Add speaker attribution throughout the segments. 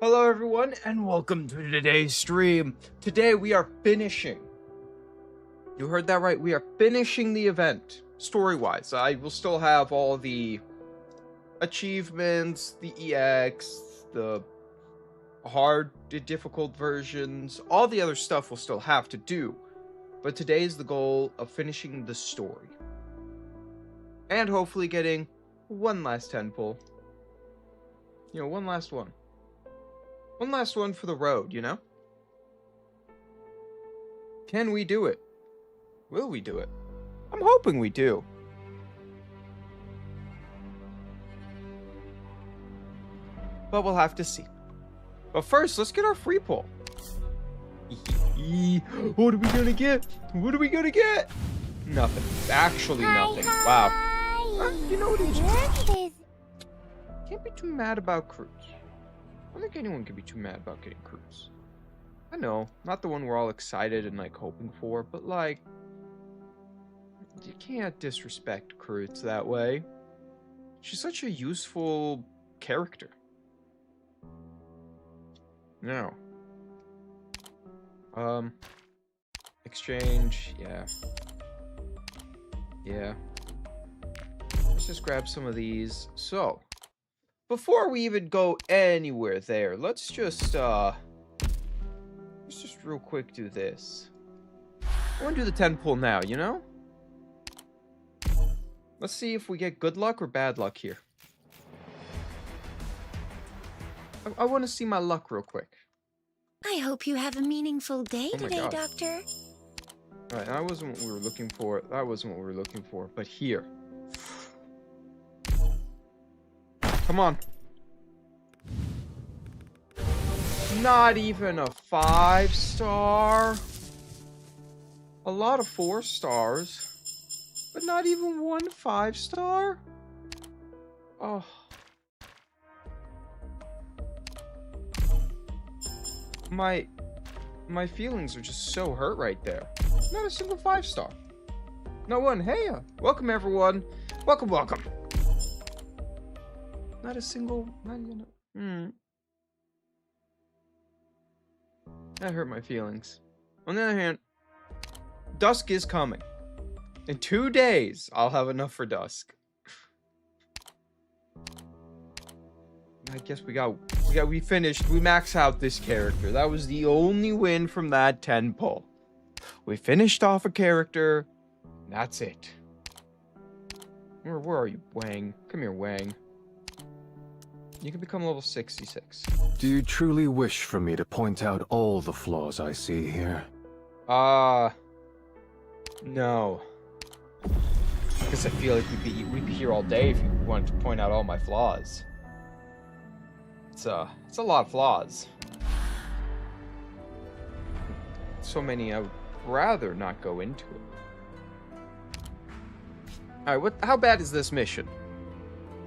Speaker 1: Hello everyone and welcome to today's stream. Today we are finishing. You heard that right, we are finishing the event, story-wise. I will still have all the achievements, the EX, the hard to difficult versions, all the other stuff we'll still have to do. But today is the goal of finishing the story. And hopefully getting one last 10 pull. One last one. One last one for the road, Can we do it? Will we do it? I'm hoping we do. But we'll have to see. But first, let's get our free pull. What are we gonna get? What are we gonna get? Nothing. Actually nothing. Wow. You know what it is? Can't be too mad about Cruz. I don't think anyone can be too mad about getting Cruz. I know, not the one we're all excited and hoping for, but you can't disrespect Cruz that way. She's such a useful character. No. Exchange, yeah. Yeah. Let's just grab some of these. So, before we even go anywhere there, let's just real quick do this. I want to do the 10 pull now, Let's see if we get good luck or bad luck here. I want to see my luck real quick.
Speaker 2: I hope you have a meaningful day today,
Speaker 1: God.
Speaker 2: Doctor.
Speaker 1: Alright, that wasn't what we were looking for. That wasn't what we were looking for. But here. Come on. Not even a 5-star. A lot of 4 stars. But not even one 5-star? Oh. My feelings are just so hurt right there. Not a single 5-star. No one. Hey, welcome everyone. Welcome, welcome. Not a single. Not even. That hurt my feelings. On the other hand, dusk is coming. In 2 days, I'll have enough for dusk. I guess we finished. We maxed out this character. That was the only win from that 10 pull. We finished off a character. That's it. Where are you, Wang? Come here, Wang. You can become level 66.
Speaker 3: Do you truly wish for me to point out all the flaws I see here?
Speaker 1: No. Because I feel like we'd be here all day if you wanted to point out all my flaws. It's a lot of flaws. So many I would rather not go into it. Alright, how bad is this mission?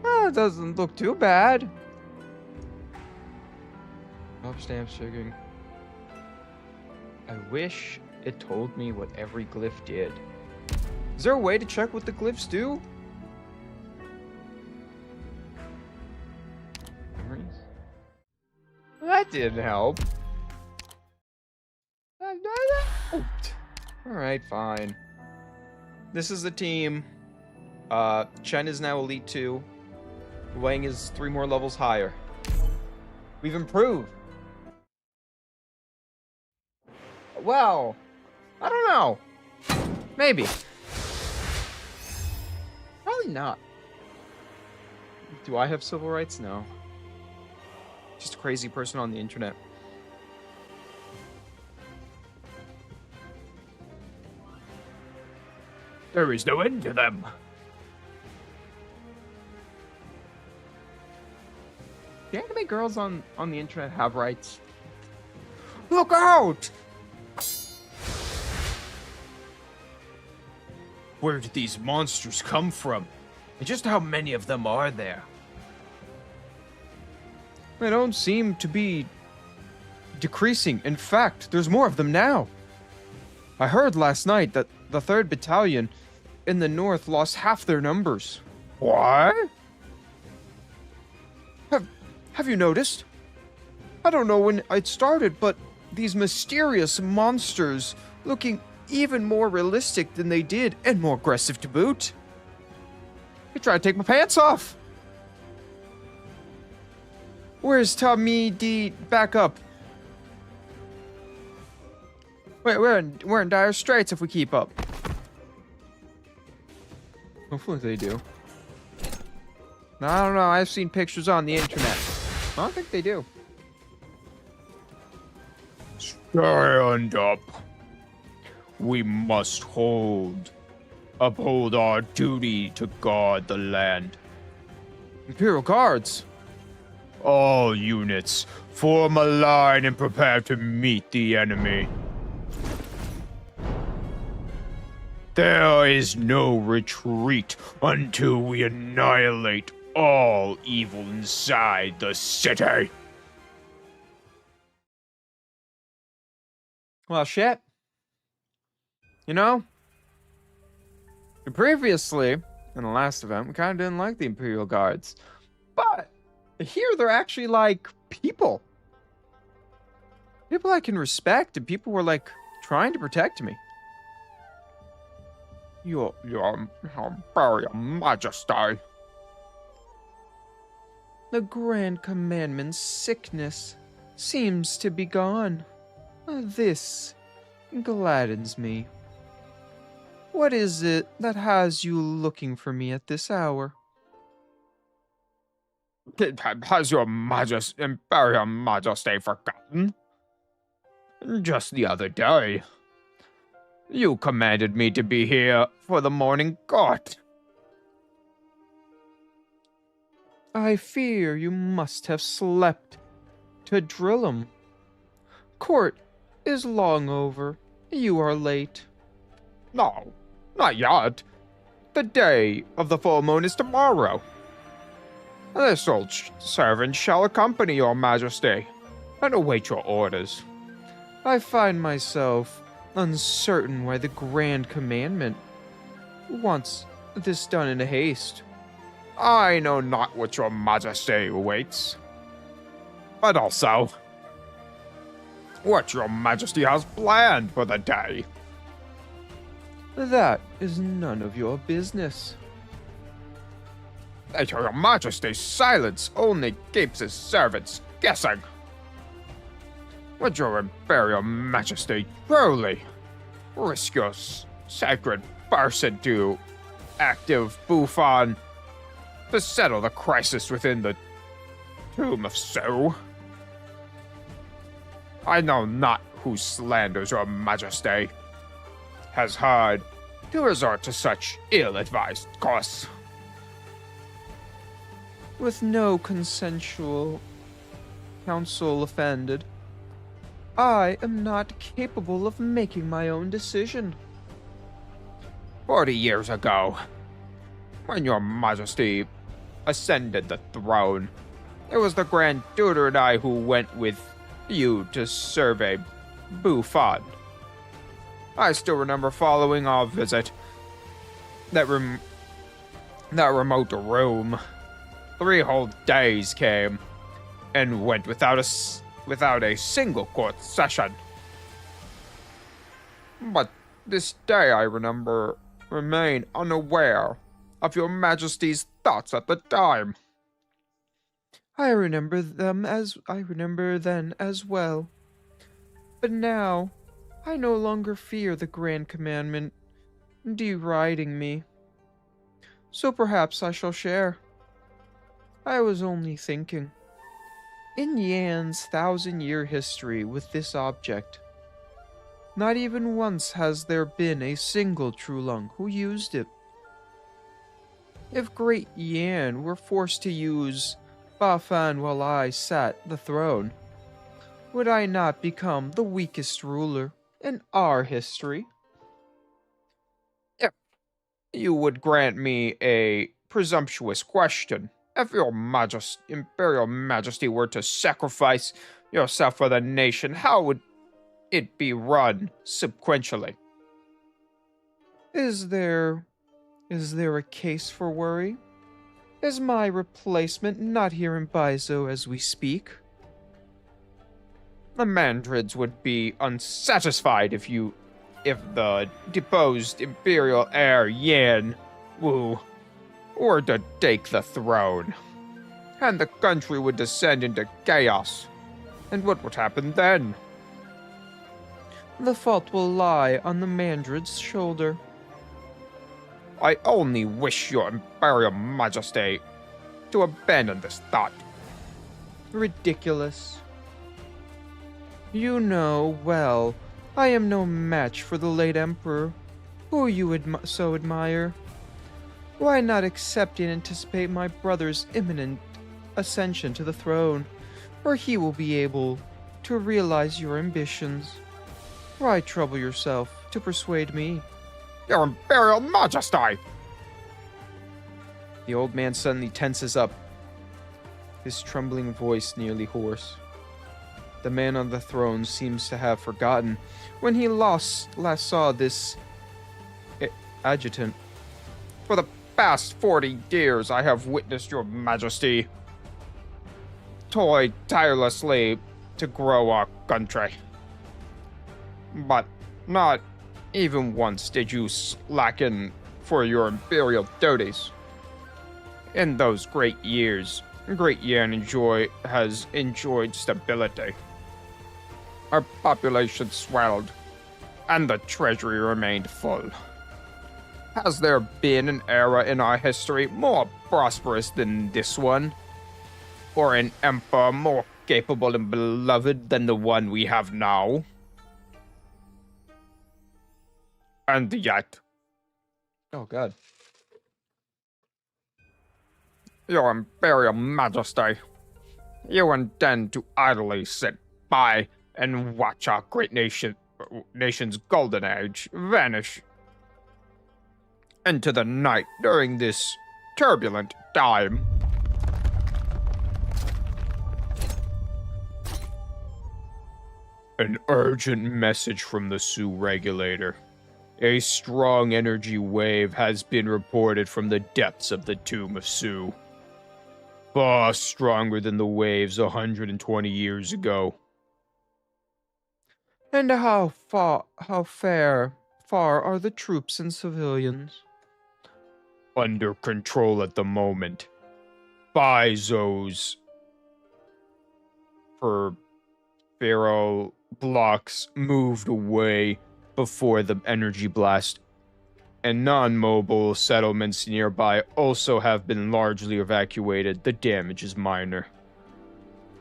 Speaker 1: Oh, it doesn't look too bad. Stamp shaking. I wish it told me what every glyph did. Is there a way to check what the glyphs do? Memories? That didn't help. Alright, fine. This is the team. Chen is now Elite 2. Wang is 3 more levels higher. We've improved. Well, I don't know. Maybe. Probably not. Do I have civil rights? No. Just a crazy person on the internet. There is no end to them. Do anime girls on the internet have rights? Look out! Where did these monsters come from? And just how many of them are there? They don't seem to be decreasing. In fact, there's more of them now. I heard last night that the 3rd Battalion in the north lost half their numbers. What? Have you noticed? I don't know when it started, but these mysterious monsters looking even more realistic than they did, and more aggressive to boot. They tried to take my pants off. Where's Tommy D? Back up. Wait, we're in dire straits if we keep up. Hopefully they do. No, I don't know. I've seen pictures on the internet. I don't think they do.
Speaker 4: Stand up. We must uphold our duty to guard the land.
Speaker 1: Imperial Guards.
Speaker 4: All units, form a line and prepare to meet the enemy. There is no retreat until we annihilate all evil inside the city.
Speaker 1: Well, shit. You know, previously, in the last event, we kind of didn't like the Imperial Guards. But here they're actually like people. People I can respect, and people were like trying to protect me.
Speaker 4: Your Imperial Majesty.
Speaker 1: The Grand Commandment's sickness seems to be gone. This gladdens me. What is it that has you looking for me at this hour?
Speaker 4: Has your Imperial Majesty forgotten? Just the other day, you commanded me to be here for the morning court.
Speaker 1: I fear you must have slept to drill 'em. Court is long over. You are late.
Speaker 4: No, not yet. The day of the full moon is tomorrow. This old servant shall accompany your majesty and await your orders.
Speaker 1: I find myself uncertain why the Grand Commandment wants this done in a haste.
Speaker 4: I know not what your majesty awaits, but also what your majesty has planned for the day.
Speaker 1: That is none of your business.
Speaker 4: Your majesty's silence only keeps his servants guessing. Would your imperial majesty truly risk your sacred person to active Bufon to settle the crisis within the tomb of Sue? I know not who slanders your majesty has heard to resort to such ill-advised course.
Speaker 1: With no consensual counsel offended, I am not capable of making my own decision.
Speaker 4: 40 years ago, when your majesty ascended the throne, it was the Grand Tutor and I who went with you to survey Bufon. I still remember following our visit. That remote room. 3 whole days came and went without a single court session. But this day I remain unaware of your majesty's thoughts at the time.
Speaker 1: I remember then as well. But now, I no longer fear the Grand Commandment deriding me. So perhaps I shall share. I was only thinking. In Yan's 1,000-year history with this object, not even once has there been a single Trulung who used it. If Great Yan were forced to use Bafan while I sat the throne, would I not become the weakest ruler in our history?
Speaker 4: If you would grant me a presumptuous question, if your Imperial Majesty were to sacrifice yourself for the nation, how would it be run sequentially?
Speaker 1: Is there a case for worry? Is my replacement not here in Baizo as we speak?
Speaker 4: The Mandrids would be unsatisfied if the deposed Imperial heir Yan Wu were to take the throne. And the country would descend into chaos. And what would happen then?
Speaker 1: The fault will lie on the Mandrid's shoulder.
Speaker 4: I only wish your Imperial Majesty to abandon this thought.
Speaker 1: Ridiculous. You know well, I am no match for the late Emperor, who you so admire. Why not accept and anticipate my brother's imminent ascension to the throne, where he will be able to realize your ambitions? Why trouble yourself to persuade me?
Speaker 4: Your Imperial Majesty!
Speaker 1: The old man suddenly tenses up, his trembling voice nearly hoarse. The man on the throne seems to have forgotten when he last saw this adjutant.
Speaker 4: For the past 40 years, I have witnessed your Majesty toil tirelessly to grow our country. But not even once did you slacken for your imperial duties. In those great years, Great Yan has enjoyed stability. Our population swelled, and the treasury remained full. Has there been an era in our history more prosperous than this one? Or an emperor more capable and beloved than the one we have now? And yet,
Speaker 1: Oh, God.
Speaker 4: Your Imperial Majesty, you intend to idly sit by and watch our great nation's golden age vanish into the night during this turbulent time. An urgent message from the Sioux regulator. A strong energy wave has been reported from the depths of the Tomb of Sioux. Far stronger than the waves 120 years ago.
Speaker 1: And how far are the troops and civilians?
Speaker 4: Under control at the moment. Baizo's feral blocks moved away before the energy blast, and non-mobile settlements nearby also have been largely evacuated. The damage is minor.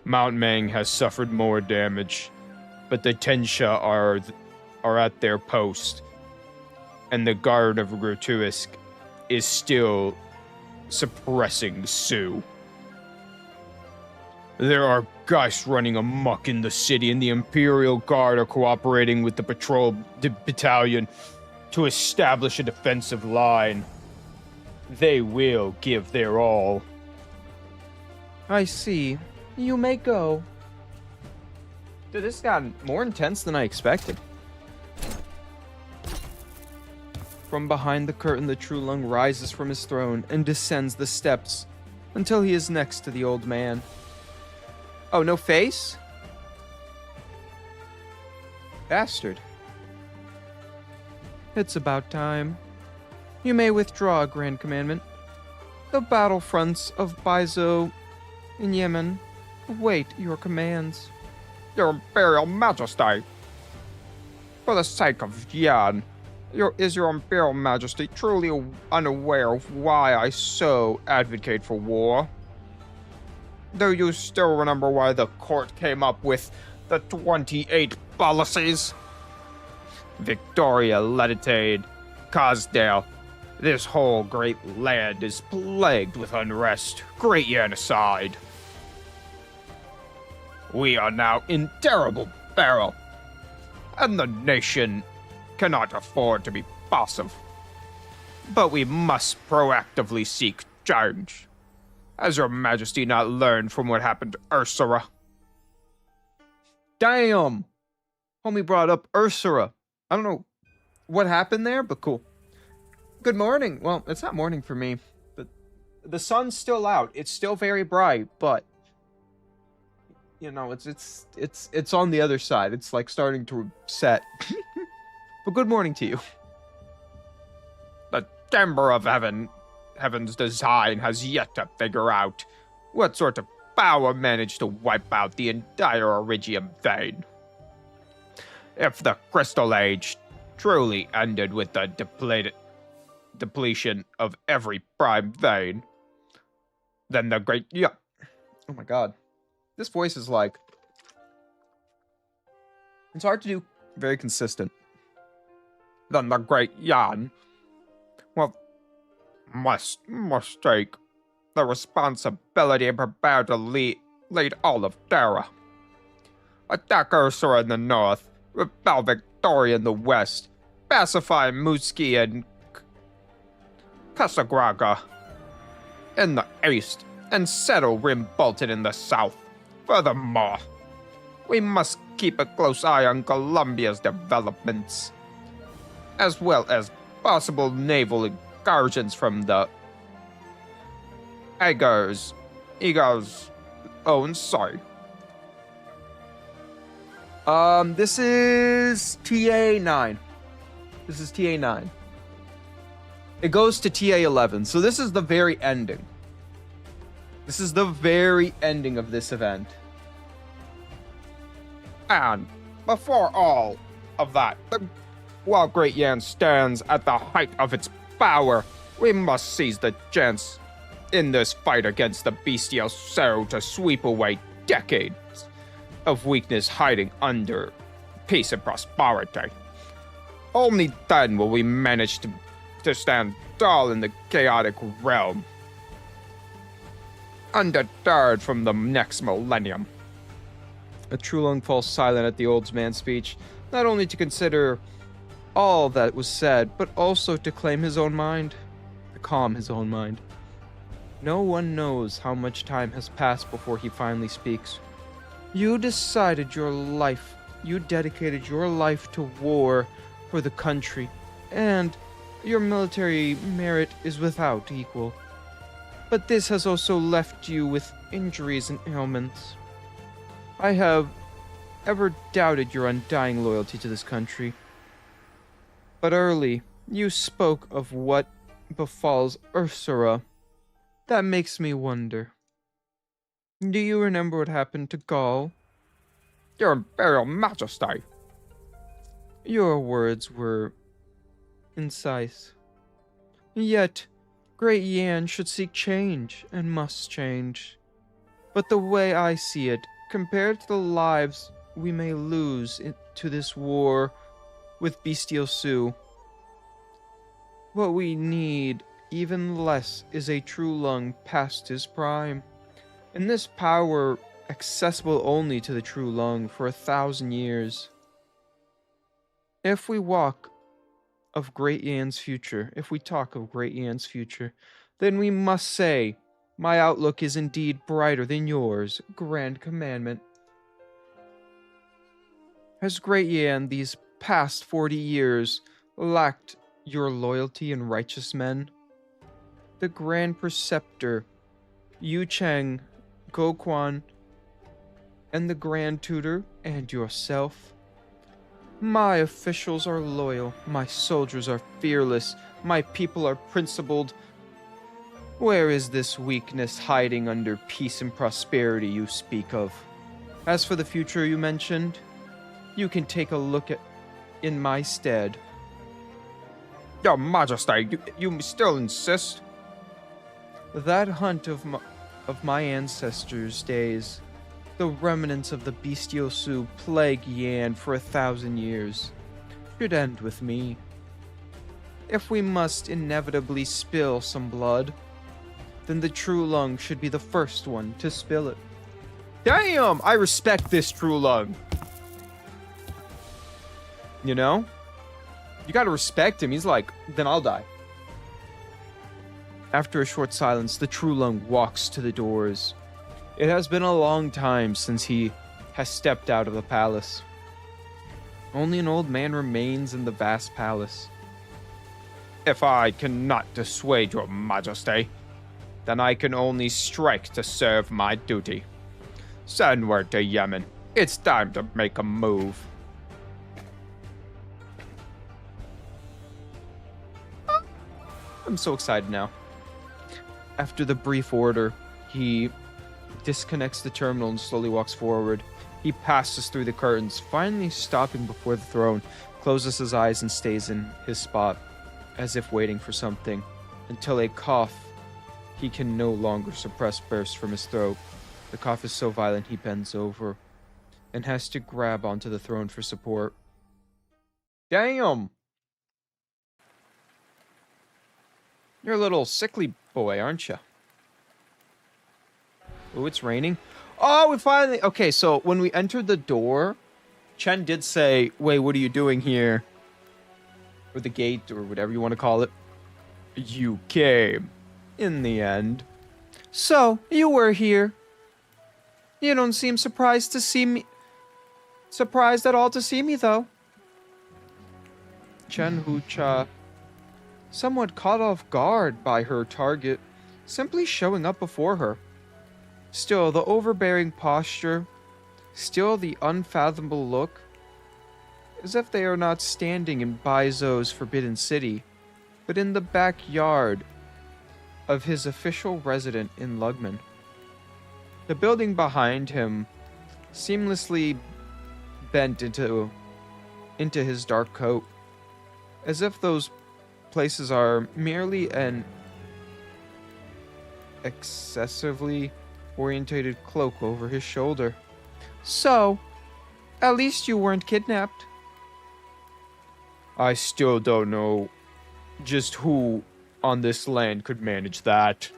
Speaker 4: Mount Mang has suffered more damage, but the Tensha are at their post, and the Guard of Gratuisk is still suppressing Sioux. There are geists running amok in the city, and the Imperial Guard are cooperating with the patrol battalion to establish a defensive line. They will give their all.
Speaker 1: I see. You may go. Dude, this got more intense than I expected. From behind the curtain, the True Lung rises from his throne and descends the steps until he is next to the old man. Oh, no face? Bastard. It's about time. You may withdraw, Grand Commandment. The battlefronts of Baizo and Yemen await your commands.
Speaker 4: Your Imperial Majesty, for the sake of Yan, is your Imperial Majesty truly unaware of why I so advocate for war? Do you still remember why the court came up with the 28 policies? Victoria, Letitade, Cosdale, this whole great land is plagued with unrest, Great Yan aside. We are now in terrible peril, and the nation cannot afford to be passive. But we must proactively seek change. Has your Majesty not learned from what happened to Ursula?
Speaker 1: Damn! Homie brought up Ursula. I don't know what happened there, but cool. Good morning. Well, it's not morning for me, but the sun's still out. It's still very bright, but you know, it's on the other side. It's like starting to set. But good morning to you.
Speaker 4: The Chamber of Heaven's design has yet to figure out what sort of power managed to wipe out the entire Origium vein. If the Crystal Age truly ended with the depletion of every prime vein, then the great
Speaker 1: Oh my god. This voice is like... It's hard to do. Very consistent.
Speaker 4: Then the great Yan must take the responsibility and prepare to lead all of Terra. Attack Ursura in the north, repel Victoria in the west, pacify Muski and Casagraga in the east, and settle Rim Bolton in the south. Furthermore, we must keep a close eye on Columbia's developments, as well as possible naval incursions from the Eagles. Oh, and sorry.
Speaker 1: This is TA9. This is TA9. It goes to TA11, so this is the very ending. This is the very ending of this event.
Speaker 4: And before all of that, while Great Yan stands at the height of its power, we must seize the chance in this fight against the bestial Sorrow to sweep away decades of weakness hiding under peace and prosperity. Only then will we manage to stand tall in the chaotic realm, undeterred from the next millennium.
Speaker 1: A Trulung falls silent at the old man's speech, not only to consider all that was said, but also to claim his own mind, to calm his own mind. No one knows how much time has passed before he finally speaks. You decided your life, you dedicated your life to war for the country, and your military merit is without equal. But this has also left you with injuries and ailments. I have ever doubted your undying loyalty to this country. But early, you spoke of what befalls Ursura. That makes me wonder. Do you remember what happened to Gaul?
Speaker 4: Your Imperial Majesty.
Speaker 1: Your words were incisive. Yet, Great Yan should seek change, and must change. But the way I see it, compared to the lives we may lose to this war with Bestial Sioux, what we need even less is a Trulung past his prime, and this power accessible only to the Trulung for 1,000 years. If we talk of Great Yan's future, then we must say, my outlook is indeed brighter than yours, Grand Commandment. Has Great Yan these past 40 years lacked your loyalty and righteous men? The Grand Preceptor, Yu Cheng, Go Quan, and the Grand Tutor, and yourself. My officials are loyal, my soldiers are fearless, my people are principled. Where is this weakness hiding under peace and prosperity you speak of? As for the future you mentioned, you can take a look at in my stead.
Speaker 4: Your Majesty, you still insist?
Speaker 1: That hunt of my ancestors' days, the remnants of the Bestial Sioux plague Yan for 1,000 years, should end with me. If we must inevitably spill some blood, then the Trulung should be the first one to spill it. Damn! I respect this Trulung. You know? You gotta respect him. He's like, then I'll die. After a short silence, the Trulung walks to the doors. It has been a long time since he has stepped out of the palace. Only an old man remains in the vast palace.
Speaker 4: If I cannot dissuade your Majesty, then I can only strike to serve my duty. Send word to Yemen. It's time to make a move.
Speaker 1: I'm so excited now. After the brief order, he disconnects the terminal and slowly walks forward. He passes through the curtains, finally stopping before the throne, closes his eyes and stays in his spot, as if waiting for something, until a cough he can no longer suppress bursts from his throat. The cough is so violent he bends over and has to grab onto the throne for support. Damn! You're a little sickly boy, aren't you? Oh, it's raining. Oh, we finally... Okay, so when we entered the door, Chen did say, wait, what are you doing here? Or the gate, or whatever you want to call it. You came. In the end. So, you were here. You don't seem surprised to see me... Surprised at all to see me, though. Chen Hucha, somewhat caught off guard by her target, simply showing up before her. Still, the overbearing posture, still the unfathomable look, as if they are not standing in Baizo's Forbidden City, but in the backyard of his official residence in Lugman. The building behind him seamlessly bent into his dark coat, as if those places are merely an excessively orientated cloak over his shoulder. So, at least you weren't kidnapped. I still don't know just who on this land could manage that.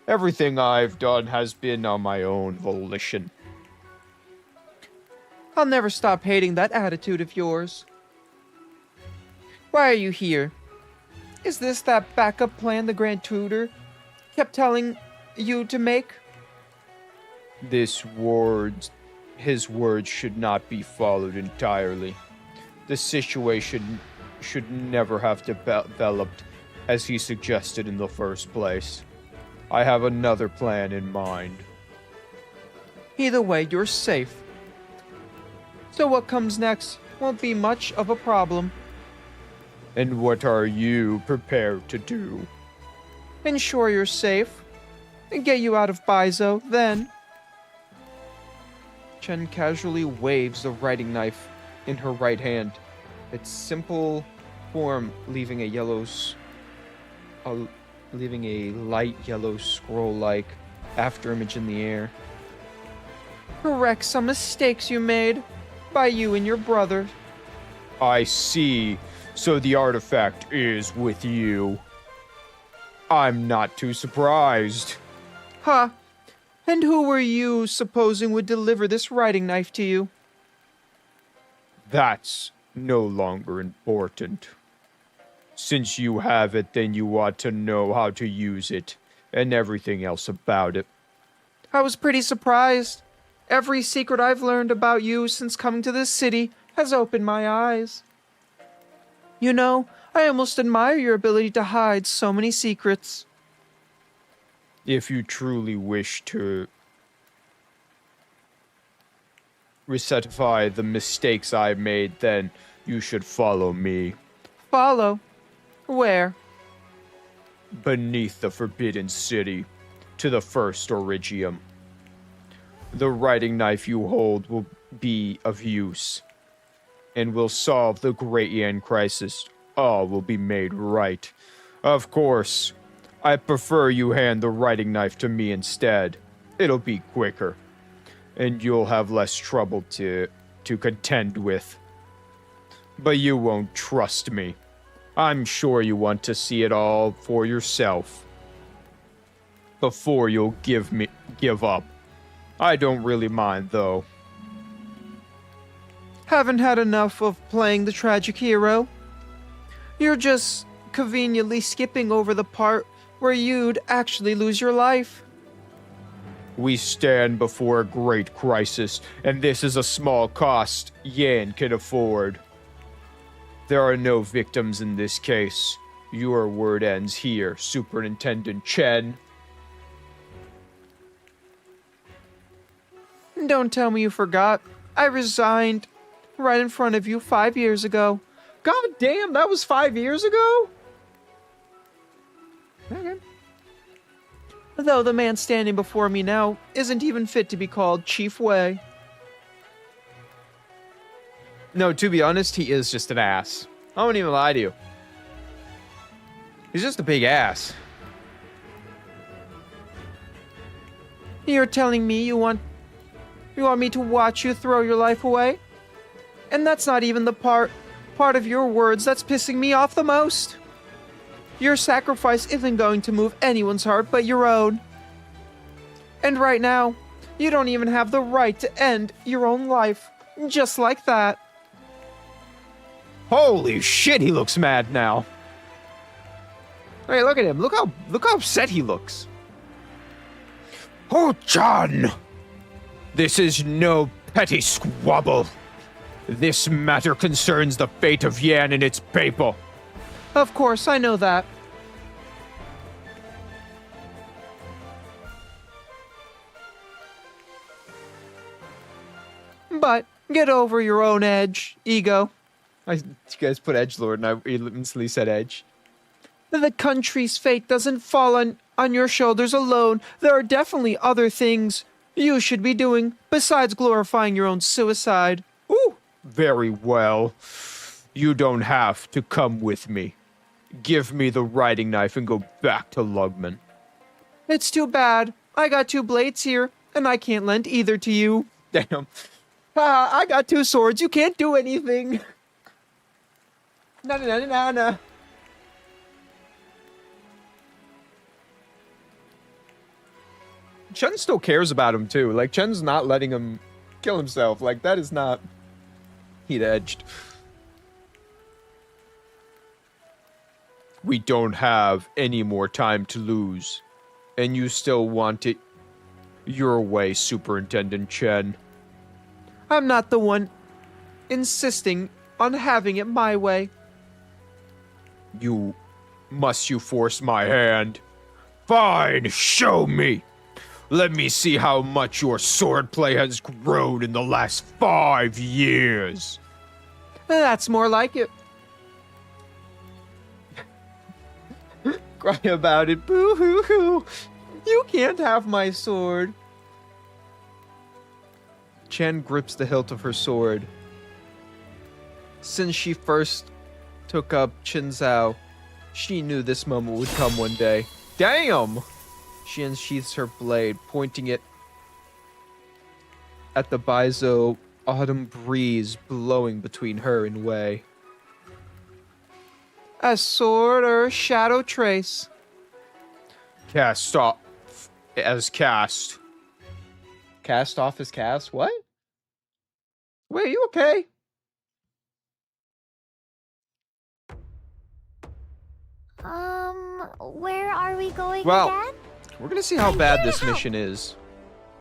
Speaker 1: Everything I've done has been on my own volition. I'll never stop hating that attitude of yours. Why are you here? Is this that backup plan the Grand Tutor kept telling you to make? His words should not be followed entirely. The situation should never have developed as he suggested in the first place. I have another plan in mind. Either way, you're safe. So what comes next won't be much of a problem. And what are you prepared to do? Ensure you're safe, and get you out of Baizo, then. Chen casually waves the writing knife in her right hand, its simple form leaving a light yellow scroll-like afterimage in the air. Correct some mistakes you made by you and your brother. I see. So the artifact is with you. I'm not too surprised. Huh? And who were you supposing would deliver this writing knife to you? That's no longer important. Since you have it, then you ought to know how to use it, and everything else about it. I was pretty surprised. Every secret I've learned about you since coming to this city has opened my eyes. You know, I almost admire your ability to hide so many secrets. If you truly wish to resetify the mistakes I made, then you should follow me. Follow? Where? Beneath the Forbidden City, to the First Origium. The writing knife you hold will be of use, and will solve the Great Yan crisis. All will be made right. Of course, I prefer you hand the writing knife to me instead. It'll be quicker, and you'll have less trouble to contend with. But you won't trust me. I'm sure you want to see it all for yourself before you'll give up. I don't really mind, though. Haven't had enough of playing the tragic hero? You're just conveniently skipping over the part where you'd actually lose your life. We stand before a great crisis, and this is a small cost Yan can afford. There are no victims in this case. Your word ends here, Superintendent Chen. Don't tell me you forgot. I resigned right in front of you 5 years ago. God damn, that was 5 years ago? Okay. Though the man standing before me now isn't even fit to be called Chief Wei. No, to be honest, he is just an ass. I won't even lie to you. He's just a big ass. You're telling me you want me to watch you throw your life away? And that's not even the part of your words that's pissing me off the most. Your sacrifice isn't going to move anyone's heart but your own. And right now, you don't even have the right to end your own life. Just like that. Holy shit, he looks mad now. Hey, look at him. Look how upset he looks.
Speaker 4: Oh, John! This is no petty squabble. This matter concerns the fate of Yan and its people.
Speaker 1: Of course, I know that. But get over your own ego. You guys put edgelord and I instantly said edge. The country's fate doesn't fall on your shoulders alone. There are definitely other things you should be doing besides glorifying your own suicide.
Speaker 4: Ooh, very well. You don't have to come with me. Give me the riding knife and go back to Lugman.
Speaker 1: It's too bad. I got 2 blades here, and I can't lend either to you. Damn. I got 2 swords. You can't do anything. Na. Chen still cares about him, too. Like, Chen's not letting him kill himself. Like, that is not heat-edged.
Speaker 4: We don't have any more time to lose. And you still want it your way, Superintendent Chen.
Speaker 1: I'm not the one insisting on having it my way.
Speaker 4: You force my hand? Fine, show me. Let me see how much your swordplay has grown in the last 5 years.
Speaker 1: That's more like it. Cry about it, boo-hoo-hoo. You can't have my sword. Chen grips the hilt of her sword. Since she first took up Chen Zhao, she knew this moment would come one day. Damn! She unsheaths her blade, pointing it at the Baizo autumn breeze blowing between her and Wei. A sword or a shadow trace.
Speaker 4: Cast off as cast.
Speaker 1: Cast off as cast? What? Wait, you okay?
Speaker 2: Where are we going
Speaker 1: Well,
Speaker 2: again?
Speaker 1: we're gonna see how bad this mission is.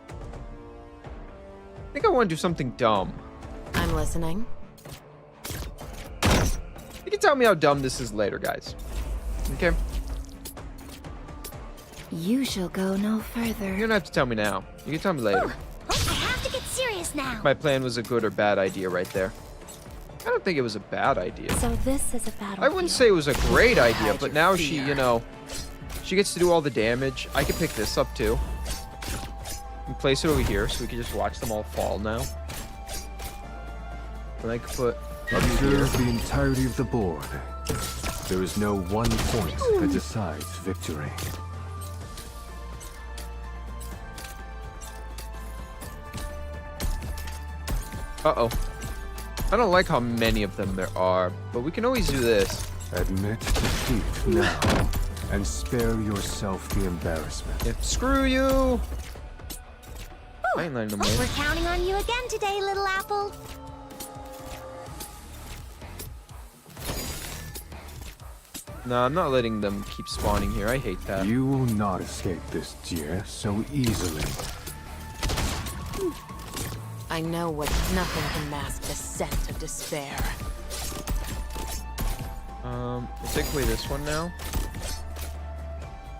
Speaker 1: I think I want to do something dumb.
Speaker 5: I'm listening.
Speaker 1: You can tell me how dumb this is later, guys. Okay?
Speaker 2: You shall go no further.
Speaker 1: You don't have to tell me now. You can tell me later.
Speaker 2: I have to get serious now.
Speaker 1: My plan was a good or bad idea right there. I don't think it was a bad idea.
Speaker 2: So this is a battle.
Speaker 1: I wouldn't say it was a great idea, but now she, she gets to do all the damage. I could pick this up too. And place it over here so we can just watch them all fall now. And I could put
Speaker 3: Observe the entirety of the board. There is no one point that decides victory.
Speaker 1: Uh-oh. I don't like how many of them there are, but we can always do this.
Speaker 3: Admit defeat now, and spare yourself the embarrassment.
Speaker 1: Screw you! I ain't letting them
Speaker 2: We're
Speaker 1: win.
Speaker 2: counting on you again today, little apple.
Speaker 1: No, I'm not letting them keep spawning here. I hate that.
Speaker 3: You will not escape this, Jie, so easily.
Speaker 5: I know what nothing can mask the scent of despair.
Speaker 1: We'll take away this one now.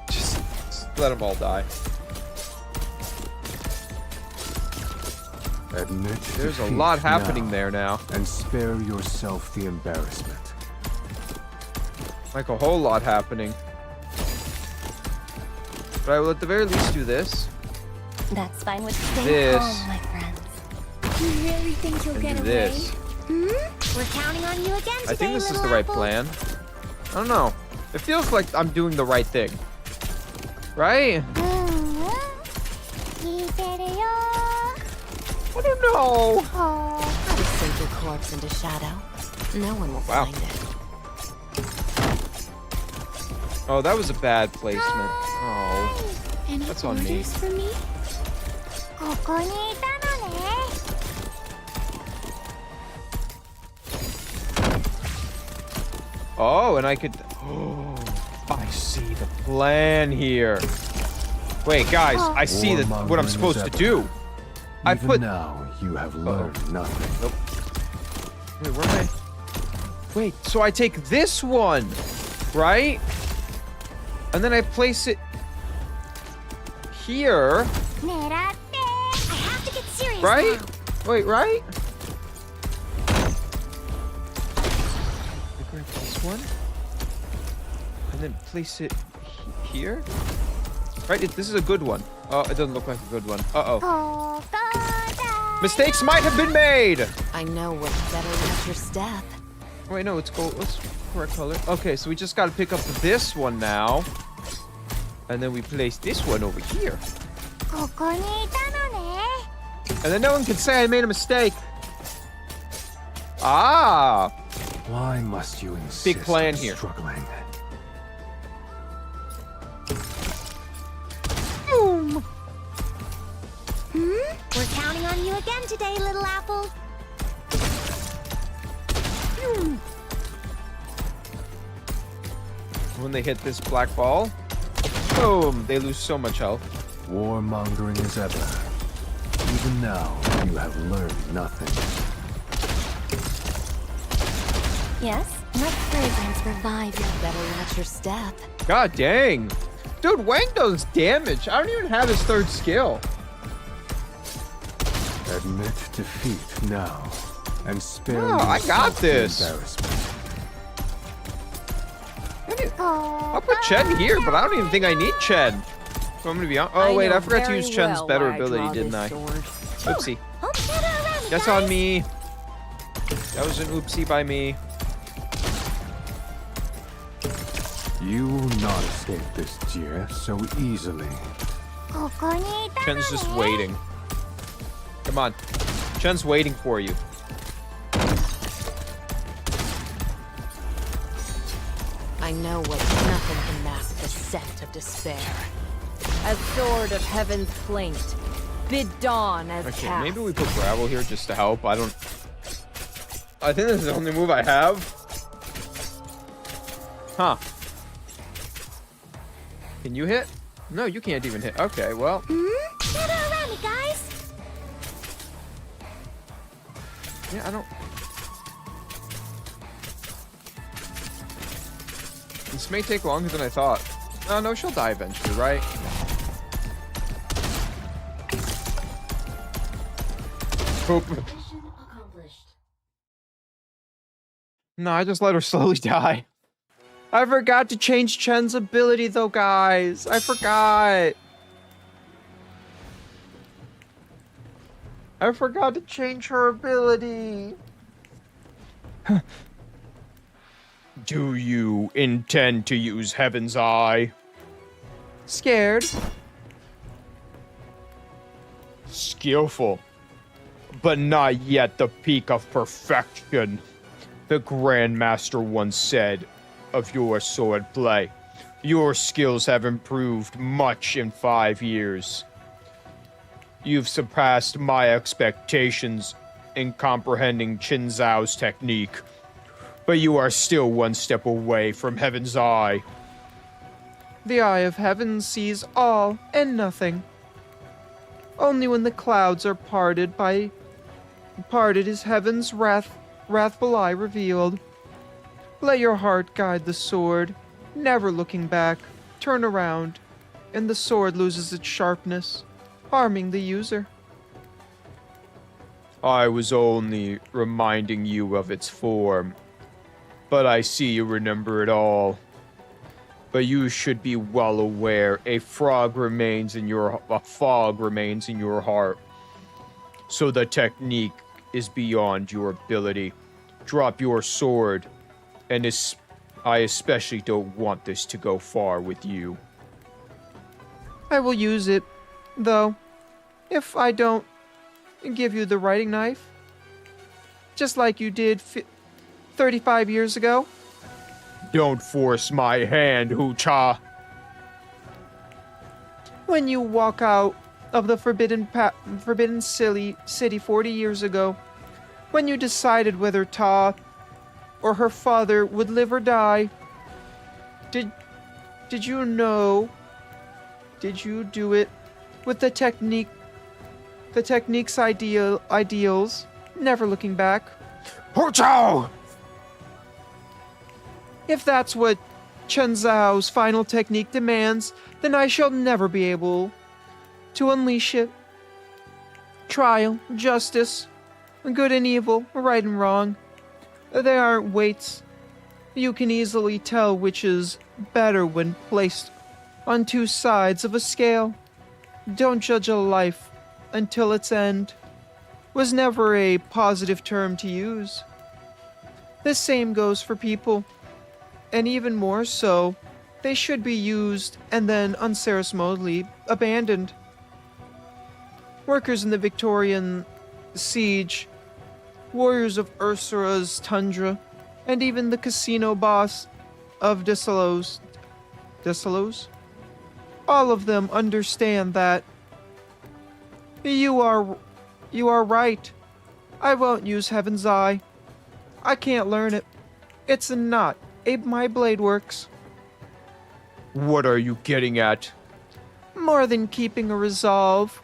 Speaker 1: Just let them all die.
Speaker 3: Admit
Speaker 1: There's a
Speaker 3: defeat
Speaker 1: lot happening
Speaker 3: now,
Speaker 1: there now.
Speaker 3: and spare yourself the embarrassment.
Speaker 1: Like a whole lot happening. But I will at the very least do this.
Speaker 2: That's fine with stay
Speaker 1: This.
Speaker 2: calm, my friends. You really think you'll
Speaker 1: And
Speaker 2: get
Speaker 1: do
Speaker 2: away?
Speaker 1: this.
Speaker 2: We're counting on you again today,
Speaker 1: I think this is
Speaker 2: little
Speaker 1: the right
Speaker 2: apple.
Speaker 1: plan. I don't know. It feels like I'm doing the right thing. Right? I don't know.
Speaker 5: I would sink your corpse into shadow. No one will
Speaker 1: Wow.
Speaker 5: find it.
Speaker 1: Oh, that was a bad placement. Oh.
Speaker 2: Any
Speaker 1: That's on me.
Speaker 2: orders for me? ここにいたのね。
Speaker 1: Oh, and I could... Oh, I see the plan here. Wait, guys, I see that what I'm supposed to do. I
Speaker 3: Even
Speaker 1: put...
Speaker 3: now, you have learned nothing.
Speaker 1: Nope. Wait, where am I? Wait, so I take this one, right? And then I place it here,
Speaker 2: 狙って。I have to get serious
Speaker 1: right?
Speaker 2: now.
Speaker 1: Wait, right? I grab this one, and then place it here, right? This is a good one. Oh, it doesn't look like a good one. Uh-oh.
Speaker 2: ここだ。
Speaker 1: Mistakes might have been made!
Speaker 5: I know what's better than your step.
Speaker 1: Wait, no, it's gold. What's correct color? Okay, so we just gotta pick up this one now. And then we place this one over here.
Speaker 2: ここにいたのね。
Speaker 1: And then no one can say I made a mistake. Ah!
Speaker 3: Why must you insist
Speaker 1: Big plan
Speaker 3: on
Speaker 1: here.
Speaker 3: struggling?
Speaker 1: Boom!
Speaker 2: We're counting on you again today, little apple.
Speaker 1: When they hit this black ball, boom! They lose so much health.
Speaker 3: Warmongering as ever. Even now, you have learned nothing.
Speaker 2: Yes? Let fragrance revive you.
Speaker 5: Better watch your step.
Speaker 1: God dang! Dude, Wang does damage. I don't even have his third skill.
Speaker 3: Admit defeat now, and spare
Speaker 1: No, I
Speaker 3: yourself
Speaker 1: got
Speaker 3: the
Speaker 1: this.
Speaker 3: embarrassment.
Speaker 1: I'll put Chen here, but I don't even think I need Chen. So I'm gonna be on. Oh wait, I forgot to use Chen's better ability, didn't I? Oopsie.
Speaker 2: Hope you gather around me,
Speaker 1: That's
Speaker 2: guys.
Speaker 1: on me. That was an oopsie by me.
Speaker 3: You will not escape this jeer so easily.
Speaker 2: ここにいたのね。
Speaker 1: Chen's just waiting. Come on. Chen's waiting for you.
Speaker 5: I know what nothing can mask the scent of despair. A sword of heaven's plaint. Bid dawn as
Speaker 1: Okay,
Speaker 5: cast.
Speaker 1: maybe we put gravel here just to help. I think this is the only move I have. Huh. Can you hit? No, you can't even hit. Okay, well.
Speaker 2: Gather around me, guys.
Speaker 1: Yeah, I don't... This may take longer than I thought. Oh, no, she'll die eventually, right? Poop. No, I just let her slowly die. I forgot to change Chen's ability, though, guys. I forgot. I forgot to change her ability. Do you intend to use Heaven's Eye? Scared. Skillful, but not yet the peak of perfection. The Grandmaster once said of your sword play. Your skills have improved much in 5 years. You've surpassed my expectations in comprehending Qin Zhao's technique, but you are still one step away from Heaven's Eye. The Eye of Heaven sees all and nothing. Only when the clouds are parted is Heaven's wrathful eye revealed. Let your heart guide the sword, never looking back. Turn around, and the sword loses its sharpness, harming the user.
Speaker 4: I was only reminding you of its form, but I see you remember it all. But you should be well aware a fog remains in your heart. So the technique is beyond your ability. Drop your sword, and I especially don't want this to go far with you.
Speaker 1: I will use it, though, if I don't give you the writing knife. Just like you did 35 years ago.
Speaker 4: Don't force my hand, Hu-cha.
Speaker 1: When you walk out of the Forbidden City 40 years ago, when you decided whether Ta or her father would live or die, did you know? Did you do it with the technique's ideals, never looking back?
Speaker 4: Hu-cha!
Speaker 1: If that's what Chen Zhao's final technique demands, then I shall never be able to unleash it. Trial, justice, good and evil, right and wrong. They aren't weights. You can easily tell which is better when placed on two sides of a scale. Don't judge a life until its end was never a positive term to use. The same goes for people. And even more so, they should be used and then unceremoniously abandoned. Workers in the Victorian siege, warriors of Ursula's tundra, and even the casino boss of Desalos, all of them understand that. You are right. I won't use Heaven's Eye. I can't learn it. It's not. My blade works.
Speaker 4: What are you getting at?
Speaker 1: More than keeping a resolve.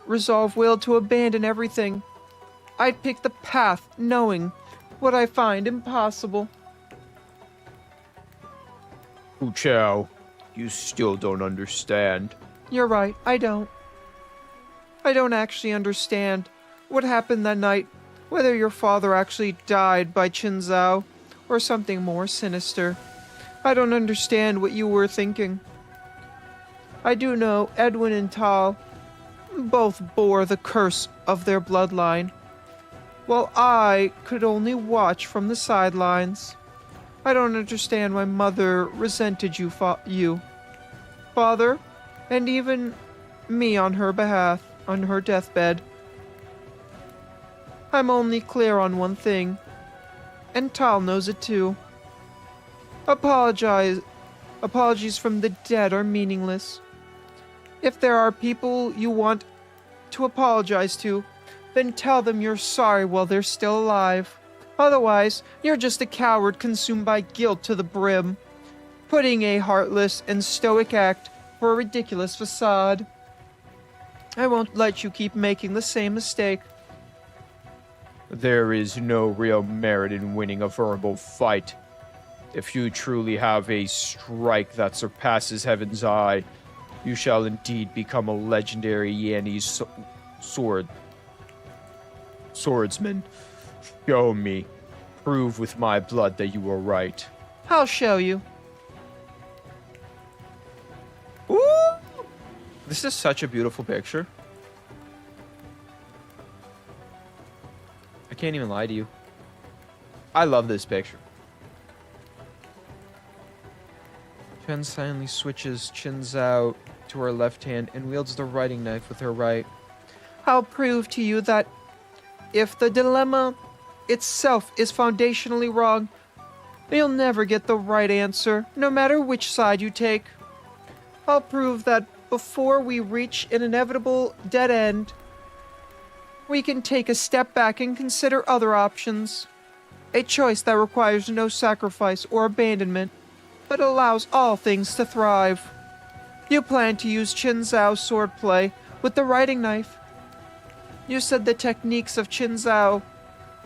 Speaker 1: Resolve will to abandon everything. I'd pick the path, knowing what I find impossible.
Speaker 4: Hu-cha, you still don't understand.
Speaker 1: You're right, I don't. I don't actually understand what happened that night. Whether your father actually died by Chen Zhao or something more sinister. I don't understand what you were thinking. I do know Edwin and Tal both bore the curse of their bloodline, while I could only watch from the sidelines. I don't understand why Mother resented you, Father, and even me on her behalf, on her deathbed. I'm only clear on one thing, and Tal knows it too. Apologies from the dead are meaningless. If there are people you want to apologize to, then tell them you're sorry while they're still alive. Otherwise, you're just a coward consumed by guilt to the brim, putting a heartless and stoic act for a ridiculous facade. I won't let you keep making the same mistake.
Speaker 4: There is no real merit in winning a verbal fight. If you truly have a strike that surpasses Heaven's Eye, you shall indeed become a legendary Yanni's swordsman. Show me. Prove with my blood that you were right.
Speaker 1: I'll show you.
Speaker 4: Ooh!
Speaker 1: This is such a beautiful picture. I can't even lie to you. I love this picture. Chen silently switches Chen Zhao to her left hand and wields the writing knife with her right. I'll prove to you that if the dilemma itself is foundationally wrong, you'll never get the right answer, no matter which side you take. I'll prove that before we reach an inevitable dead end, we can take a step back and consider other options. A choice that requires no sacrifice or abandonment, but allows all things to thrive. You plan to use Chen Zhao's swordplay with the writing knife. You said the techniques of Chen Zhao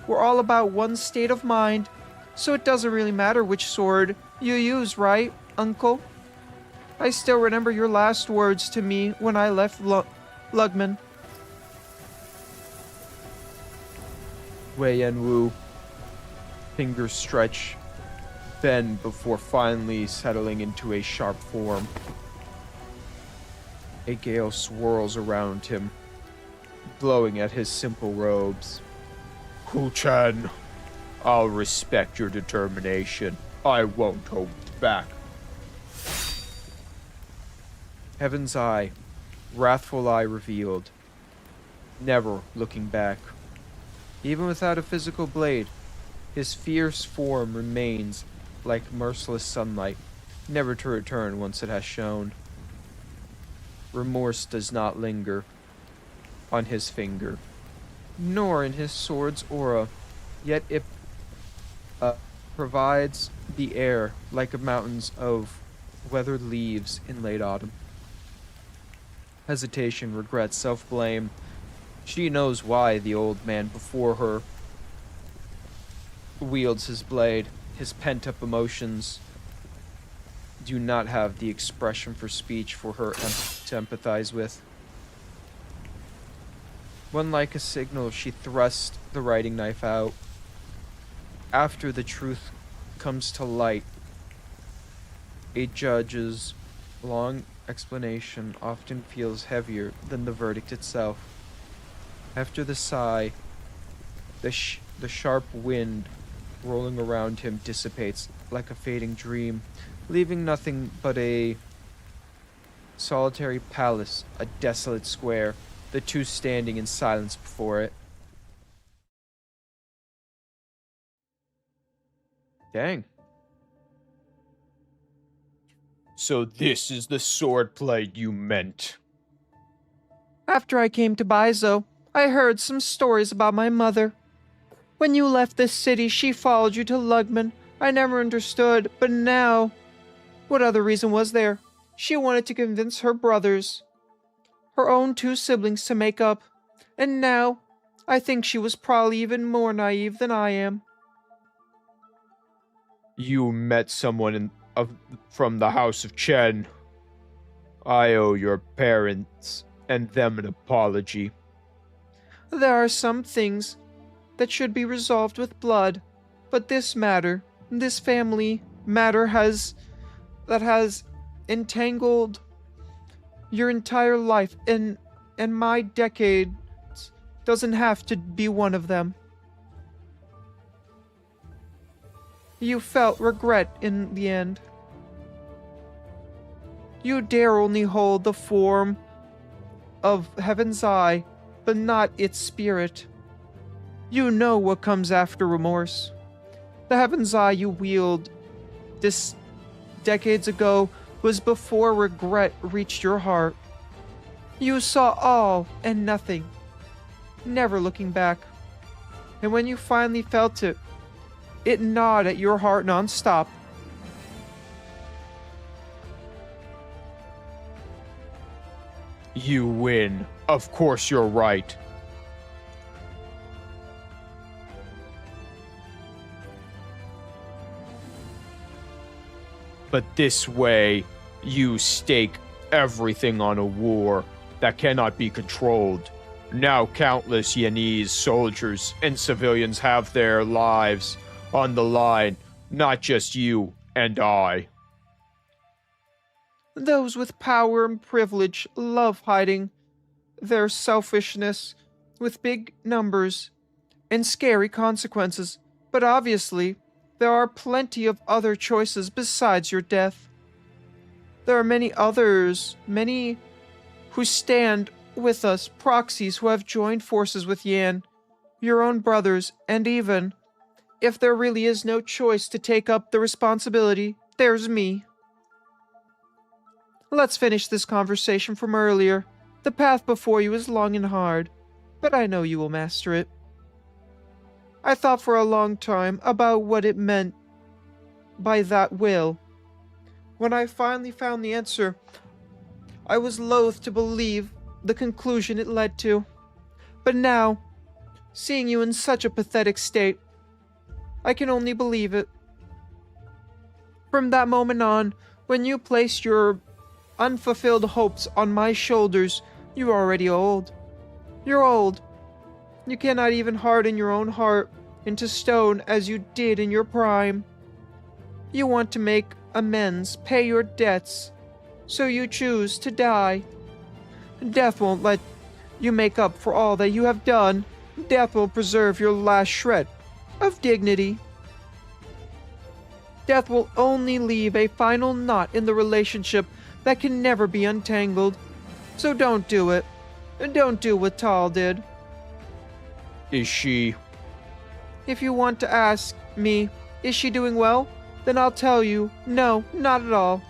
Speaker 1: were all about one state of mind, so it doesn't really matter which sword you use, right, Uncle? I still remember your last words to me when I left Lugman. Wei Yanwu, fingers stretch, bend before finally settling into a sharp form. A gale swirls around him, blowing at his simple robes.
Speaker 4: Hu Chen, I'll respect your determination. I won't hold back.
Speaker 1: Heaven's eye, wrathful eye revealed, never looking back. Even without a physical blade, his fierce form remains like merciless sunlight, never to return once it has shone. Remorse does not linger on his finger, nor in his sword's aura, yet it provides the air like mountains of weathered leaves in late autumn. Hesitation, regret, self-blame. She knows why the old man before her wields his blade. His pent-up emotions do not have the expression for speech for her to empathize with. When like a signal, she thrusts the writing knife out. After the truth comes to light, a judge's long explanation often feels heavier than the verdict itself. After the sigh, the sharp wind rolling around him dissipates like a fading dream, leaving nothing but a solitary palace, a desolate square, the two standing in silence before it. Dang.
Speaker 4: So this is the swordplay you meant.
Speaker 1: After I came to Baizo, I heard some stories about my mother. When you left this city, she followed you to Lugman. I never understood, but now... What other reason was there? She wanted to convince her brothers, her own two siblings, to make up. And now, I think she was probably even more naive than I am.
Speaker 4: You met someone from the House of Chen. I owe your parents and them an apology.
Speaker 1: There are some things that should be resolved with blood, but this matter, this family matter that has entangled your entire life, and my decade doesn't have to be one of them. You felt regret in the end. You dare only hold the form of Heaven's Eye, but not its spirit. You know what comes after remorse. The Heaven's Eye you wield this decades ago was before regret reached your heart. You saw all and nothing, never looking back. And when you finally felt it, it gnawed at your heart non-stop.
Speaker 4: You win. Of course you're right. But this way, you stake everything on a war that cannot be controlled. Now countless Yanese soldiers and civilians have their lives on the line, not just you and I.
Speaker 1: Those with power and privilege love hiding their selfishness with big numbers and scary consequences, but obviously, there are plenty of other choices besides your death. There are many others, many who stand with us, proxies who have joined forces with Yan, your own brothers, and even, if there really is no choice to take up the responsibility, there's me. Let's finish this conversation from earlier. The path before you is long and hard, but I know you will master it. I thought for a long time about what it meant by that will. When I finally found the answer, I was loath to believe the conclusion it led to. But now, seeing you in such a pathetic state, I can only believe it. From that moment on, when you placed your unfulfilled hopes on my shoulders, you're already old. You're old. You cannot even harden your own heart into stone as you did in your prime. You want to make amends, pay your debts, so you choose to die. Death won't let you make up for all that you have done. Death will preserve your last shred of dignity. Death will only leave a final knot in the relationship that can never be untangled. So don't do it. And don't do what Tal did.
Speaker 4: Is she?
Speaker 1: If you want to ask me, is she doing well? Then I'll tell you, no, not at all.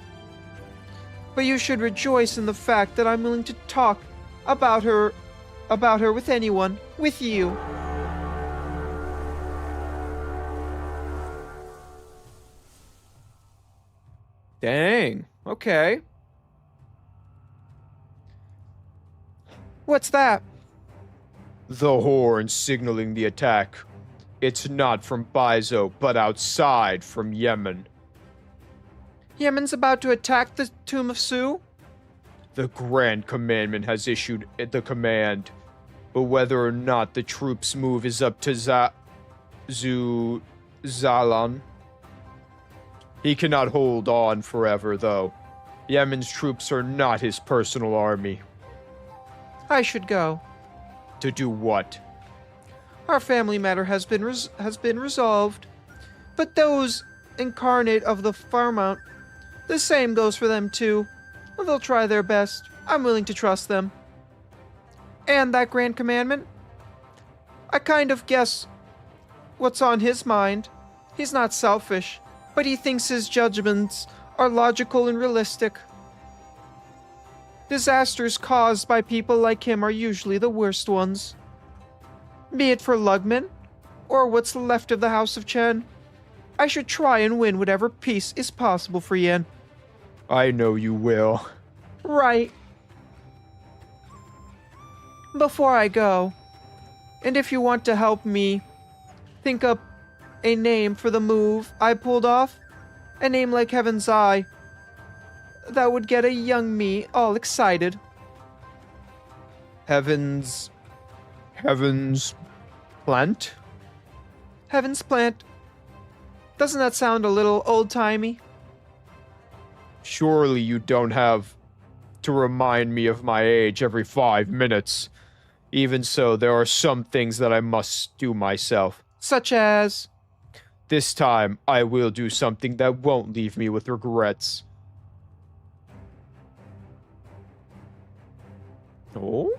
Speaker 1: But you should rejoice in the fact that I'm willing to talk about her with anyone, with you.
Speaker 4: Dang. Okay.
Speaker 1: What's that?
Speaker 4: The horn signaling the attack. It's not from Baizo, but outside from Yemen.
Speaker 1: Yemen's about to attack the Tomb of Su?
Speaker 4: The Grand Commandment has issued the command, but whether or not the troops move is up to Zalan. He cannot hold on forever, though. Yemen's troops are not his personal army.
Speaker 1: I should go.
Speaker 4: To do what?
Speaker 1: Our family matter has been resolved. But those incarnate of the Fairmount, the same goes for them too. They'll try their best. I'm willing to trust them. And that Grand Commandment? I kind of guess what's on his mind. He's not selfish, but he thinks his judgments are logical and realistic. Disasters caused by people like him are usually the worst ones. Be it for Lugman, or what's left of the House of Chen. I should try and win whatever peace is possible for Yen.
Speaker 4: I know you will.
Speaker 1: Right. Before I go, and if you want to help me think up a name for the move I pulled off, a name like Heaven's Eye, that would get a young me all excited.
Speaker 4: Heaven's plant?
Speaker 1: Heaven's Plant. Doesn't that sound a little old-timey?
Speaker 4: Surely you don't have to remind me of my age every 5 minutes. Even so, there are some things that I must do myself.
Speaker 1: Such as?
Speaker 4: This time, I will do something that won't leave me with regrets. Oh?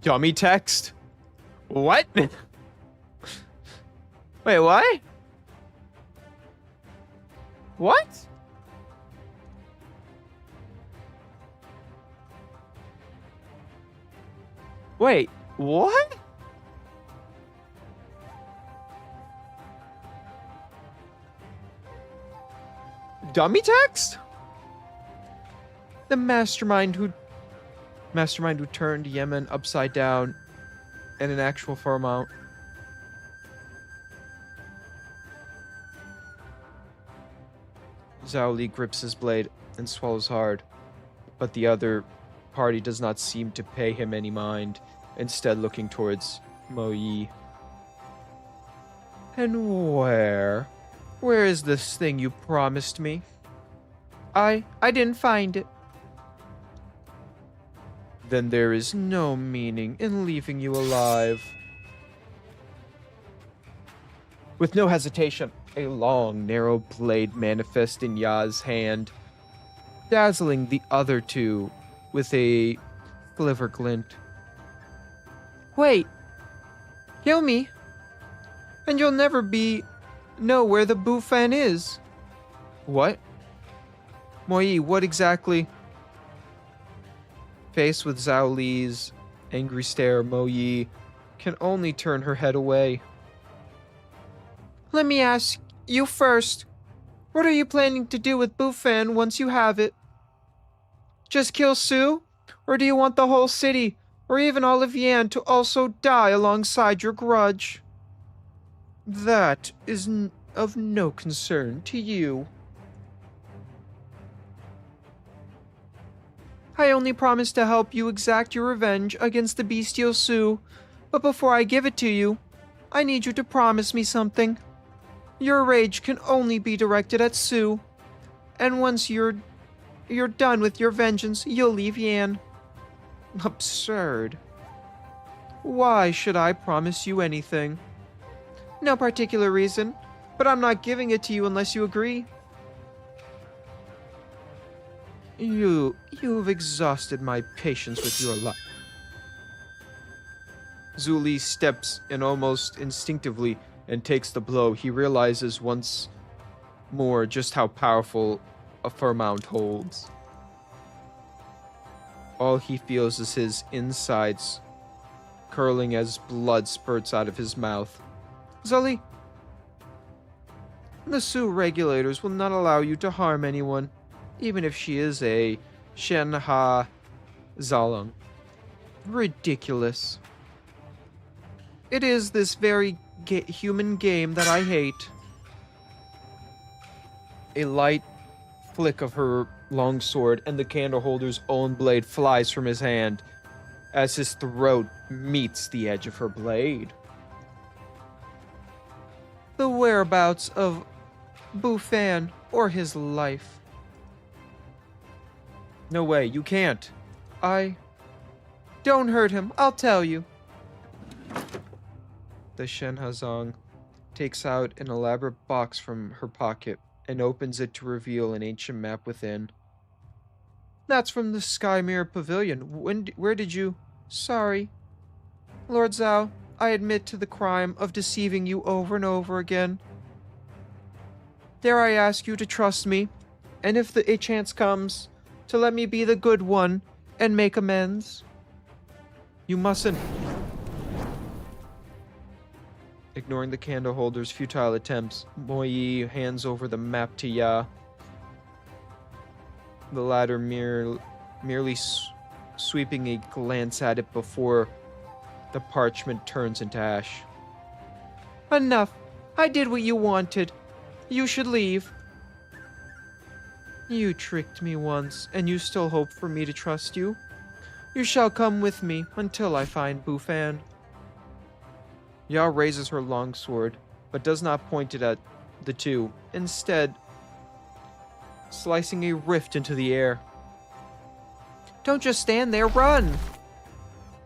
Speaker 4: Dummy text? What?
Speaker 1: Wait, what? What? Wait, what?
Speaker 4: Dummy text?
Speaker 1: The mastermind who turned Yemen upside down and an actual Fairmount. Zhao Li grips his blade and swallows hard, but the other party does not seem to pay him any mind, instead looking towards Mo Yi. And where is this thing you promised me? I didn't find it. Then there is no meaning in leaving you alive. With no hesitation, a long, narrow blade manifests in Ya's hand, dazzling the other two with a sliver glint. Wait! Kill me, and you'll never know where the Bufan is. What? Moi, what exactly? Faced with Zhao Li's angry stare, Mo Yi can only turn her head away. Let me ask you first. What are you planning to do with Bufan once you have it? Just kill Su? Or do you want the whole city, or even all of Yan, to also die alongside your grudge? That is of no concern to you. I only promise to help you exact your revenge against the bestial Su, but before I give it to you, I need you to promise me something. Your rage can only be directed at Su, and once you're done with your vengeance, you'll leave Yan. Absurd. Why should I promise you anything? No particular reason, but I'm not giving it to you unless you agree. You've exhausted my patience with your life. Zhu Li steps in almost instinctively and takes the blow. He realizes once more just how powerful a Fairmount holds. All he feels is his insides curling as blood spurts out of his mouth. Zhu Li, the Su regulators will not allow you to harm anyone, even if she is a Shenha Zalong. Ridiculous. It is this very human game that I hate. A light flick of her long sword and the candle holder's own blade flies from his hand as his throat meets the edge of her blade. The whereabouts of Bufan or his life. No way, you can't. Don't hurt him, I'll tell you. The Shenhazong takes out an elaborate box from her pocket and opens it to reveal an ancient map within. That's from the Sky Mirror Pavilion. Where did you... Sorry. Lord Zhao, I admit to the crime of deceiving you over and over again. Dare I ask you to trust me, and if a chance comes, to let me be the good one and make amends? You mustn't. Ignoring the candle holder's futile attempts, Moyi hands over the map to Ya. The latter merely sweeping a glance at it before the parchment turns into ash. Enough. I did what you wanted. You should leave. You tricked me once, and you still hope for me to trust you? You shall come with me until I find Bufan. Ya raises her longsword, but does not point it at the two, instead slicing a rift into the air. Don't just stand there, run!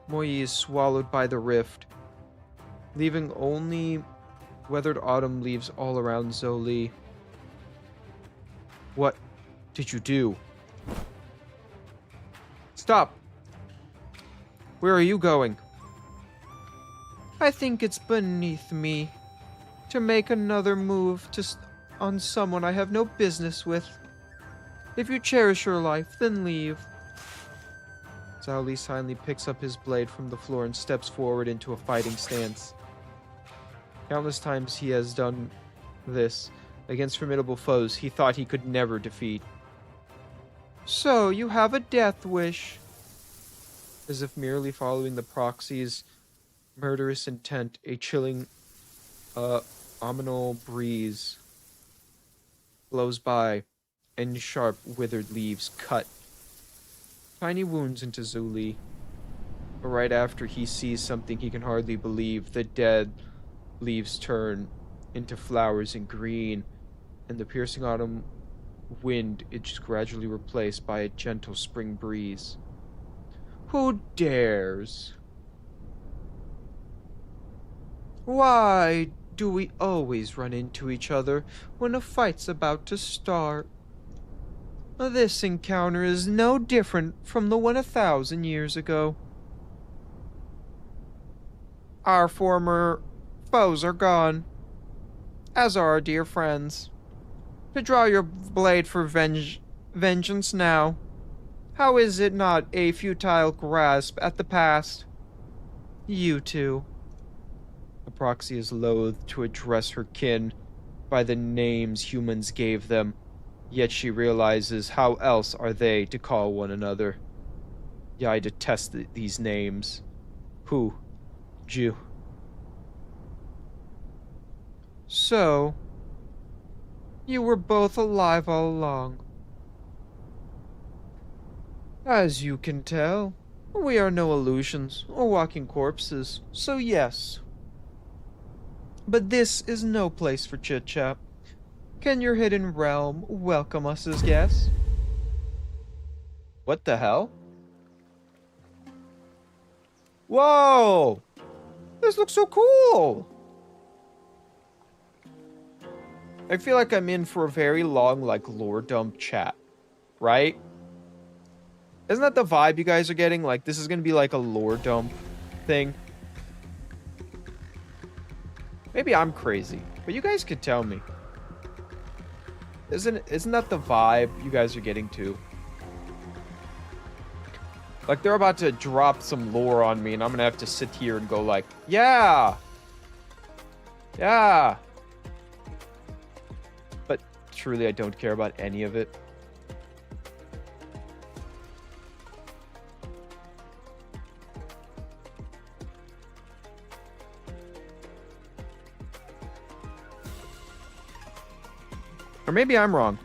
Speaker 1: Moyi is swallowed by the rift, leaving only weathered autumn leaves all around Zhu Li. What did you do? Stop! Where are you going? I think it's beneath me to make another move on someone I have no business with. If you cherish your life, then leave. Zhao Li silently picks up his blade from the floor and steps forward into a fighting stance. Countless times he has done this against formidable foes he thought he could never defeat. So, you have a death wish. As if merely following the proxy's murderous intent, a chilling, autumnal breeze blows by, and sharp, withered leaves cut tiny wounds into Zhu Li. But right after he sees something he can hardly believe, the dead leaves turn into flowers in green, and the piercing autumn wind is gradually replaced by a gentle spring breeze. Who dares? Why do we always run into each other when a fight's about to start? This encounter is no different from the one 1,000 years ago. Our former foes are gone, as are our dear friends. To draw your blade for vengeance now. How is it not a futile grasp at the past? You two. The proxy is loath to address her kin by the names humans gave them, yet she realizes how else are they to call one another. Yeah, I detest these names. Who? Ju. So, you were both alive all along. As you can tell, we are no illusions or walking corpses, so yes. But this is no place for chit-chat. Can your hidden realm welcome us as guests? What the hell? Whoa! This looks so cool! I feel like I'm in for a very long, like, lore dump chat, right? Isn't that the vibe you guys are getting? Like, this is gonna be like a lore dump thing. Maybe I'm crazy, but you guys could tell me. Isn't that the vibe you guys are getting too? Like, they're about to drop some lore on me, and I'm gonna have to sit here and go like, yeah! Yeah! But truly, I don't care about any of it. Or maybe I'm wrong.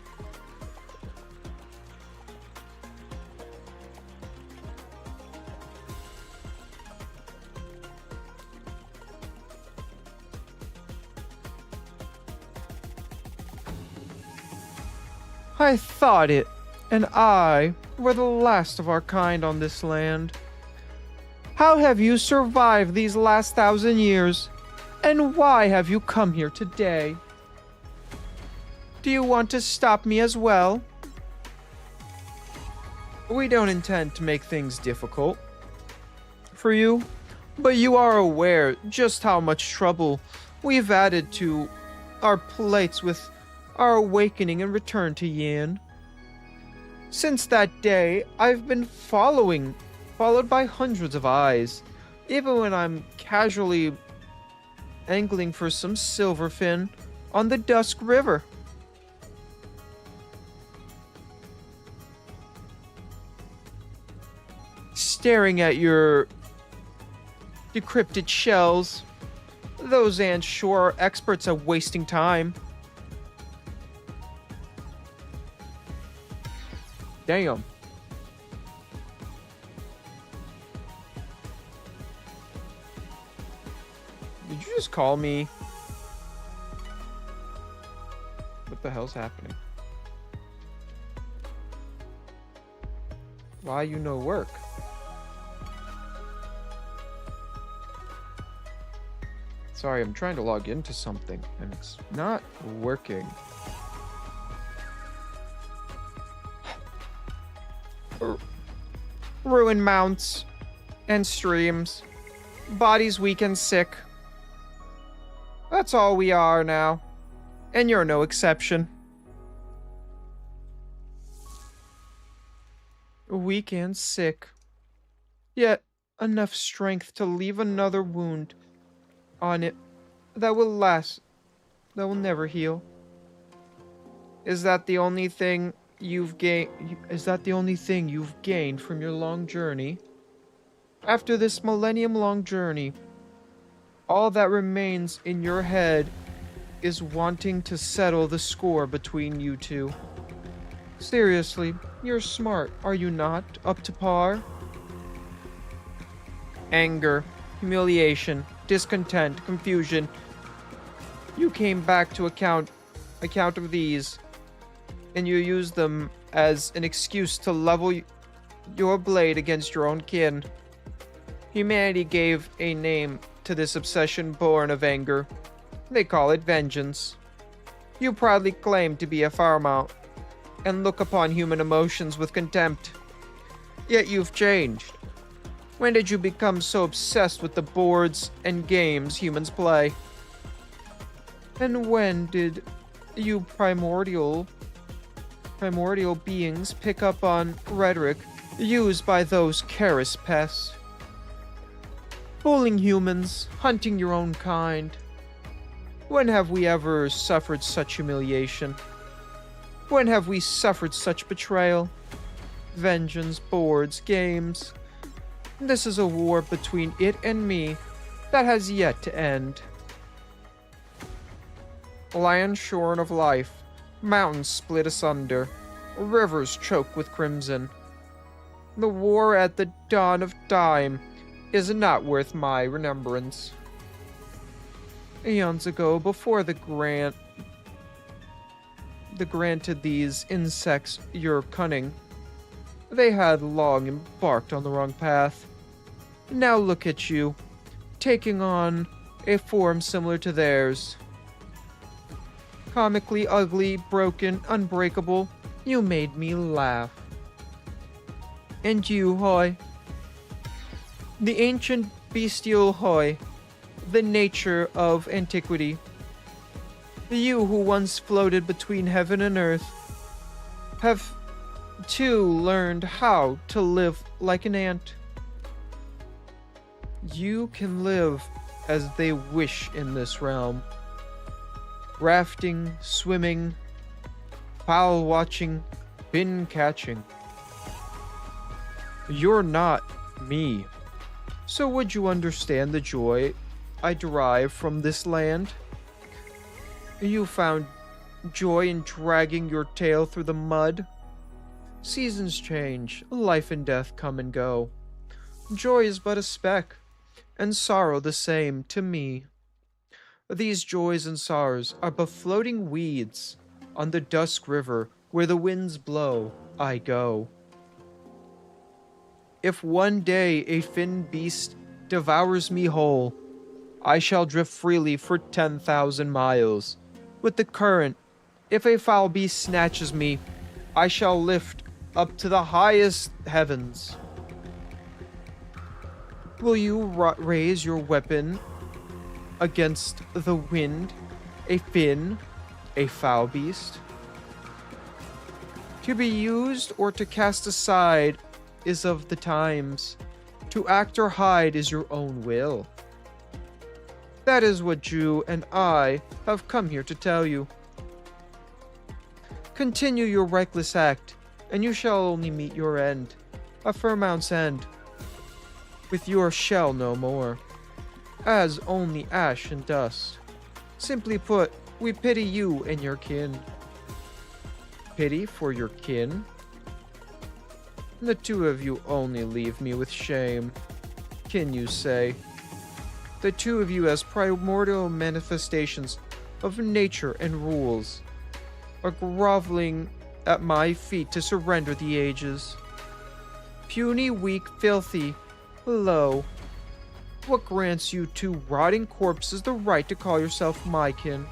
Speaker 1: I thought it, and I were the last of our kind on this land. How have you survived these last 1,000 years? And why have you come here today? Do you want to stop me as well? We don't intend to make things difficult for you, but you are aware just how much trouble we've added to our plates with our awakening and return to Yin. Since that day, I've been followed by hundreds of eyes, even when I'm casually angling for some silverfin on the Dusk River. Staring at your decrypted shells, those ants sure are experts at wasting time. Damn. Did you just call me? What the hell's happening? Why you no work? Sorry, I'm trying to log into something and it's not working. Ruined mounts and streams, bodies weak and sick. That's all we are now, and you're no exception. Weak and sick, yet enough strength to leave another wound on it that will last, that will never heal. Is that the only thing you've gained? Is that the only thing you've gained from your long journey? After this millennium-long journey, all that remains in your head is wanting to settle the score between you two. Seriously, you're smart, are you not? Up to par? Anger, humiliation, discontent, confusion. You came back to account of these, and you used them as an excuse to level your blade against your own kin. Humanity gave a name to this obsession born of anger. They call it vengeance. You proudly claim to be a Faramount and look upon human emotions with contempt. Yet you've changed. When did you become so obsessed with the boards and games humans play? And when did you primordial beings pick up on rhetoric used by those Karis pests? Fooling humans, hunting your own kind. When have we ever suffered such humiliation? When have we suffered such betrayal? Vengeance, boards, games. This is a war between it and me that has yet to end. Land shorn of life, mountains split asunder, rivers choke with crimson.
Speaker 4: The war at the dawn of time is not worth my remembrance. Eons ago, before the granted these insects your cunning, they had long embarked on the wrong path. Now look at you, taking on a form similar to theirs. Comically ugly, broken, unbreakable, you made me laugh. And you, Hoy, the ancient bestial Hoy, the nature of antiquity, you who once floated between heaven and earth, have too learned how to live like an ant. You can live as they wish in this realm. Rafting, swimming, fowl watching, bin catching. You're not me. So would you understand the joy I derive from this land? You found joy in dragging your tail through the mud? Seasons change, life and death come and go. Joy is but a speck, and sorrow the same to me. These joys and sorrows are but floating weeds. On the dusk river, where the winds blow, I go. If one day a fin beast devours me whole, I shall drift freely for 10,000 miles. With the current, if a foul beast snatches me, I shall lift up to the highest heavens. Will you raise your weapon against the wind, a fin, a foul beast? To be used or to cast aside is of the times. To act or hide is your own will. That is what you and I have come here to tell you. Continue your reckless act, and you shall only meet your end, a Fairmount's end, with your shell no more, as only ash and dust. Simply put, we pity you and your kin. Pity for your kin? The two of you only leave me with shame. Kin, you say? The two of you as primordial manifestations of nature and rules are groveling at my feet to surrender the ages. Puny, weak, filthy, low. What grants you two rotting corpses the right to call yourself my kin?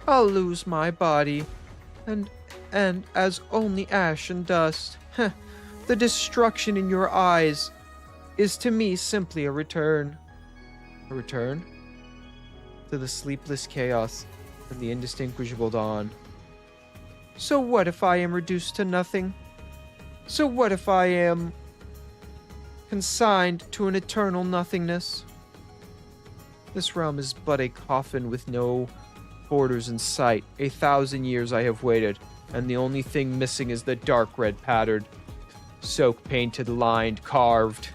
Speaker 4: I'll lose my body, and as only ash and dust. The destruction in your eyes is to me simply a return. A return? To the sleepless chaos and the indistinguishable dawn. So what if I am reduced to nothing? So what if I am consigned to an eternal nothingness? This realm is but a coffin with no borders in sight. 1,000 years I have waited, and the only thing missing is the dark red patterned, soaked, painted, lined, carved.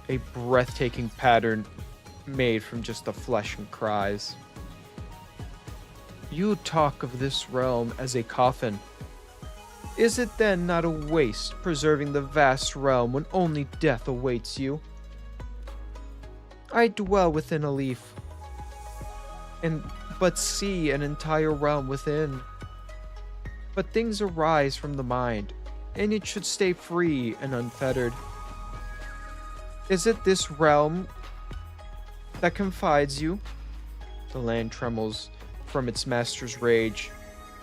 Speaker 4: A breathtaking pattern made from just the flesh and cries. You talk of this realm as a coffin. Is it then not a waste preserving the vast realm when only death awaits you? I dwell within a leaf, but see an entire realm within. But things arise from the mind, and it should stay free and unfettered. Is it this realm that confides you? The land trembles from its master's rage.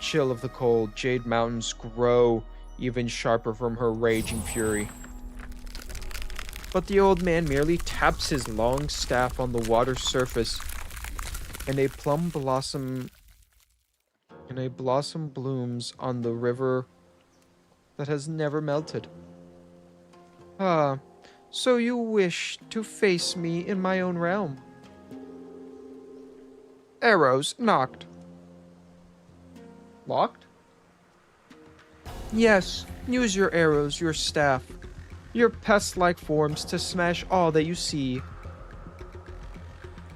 Speaker 4: Chill of the cold, jade mountains grow even sharper from her raging fury. But the old man merely taps his long staff on the water's surface, and a blossom blooms on the river that has never melted. Ah, so you wish to face me in my own realm? Arrows knocked. Locked? Yes, use your arrows, your staff, your pest-like forms to smash all that you see.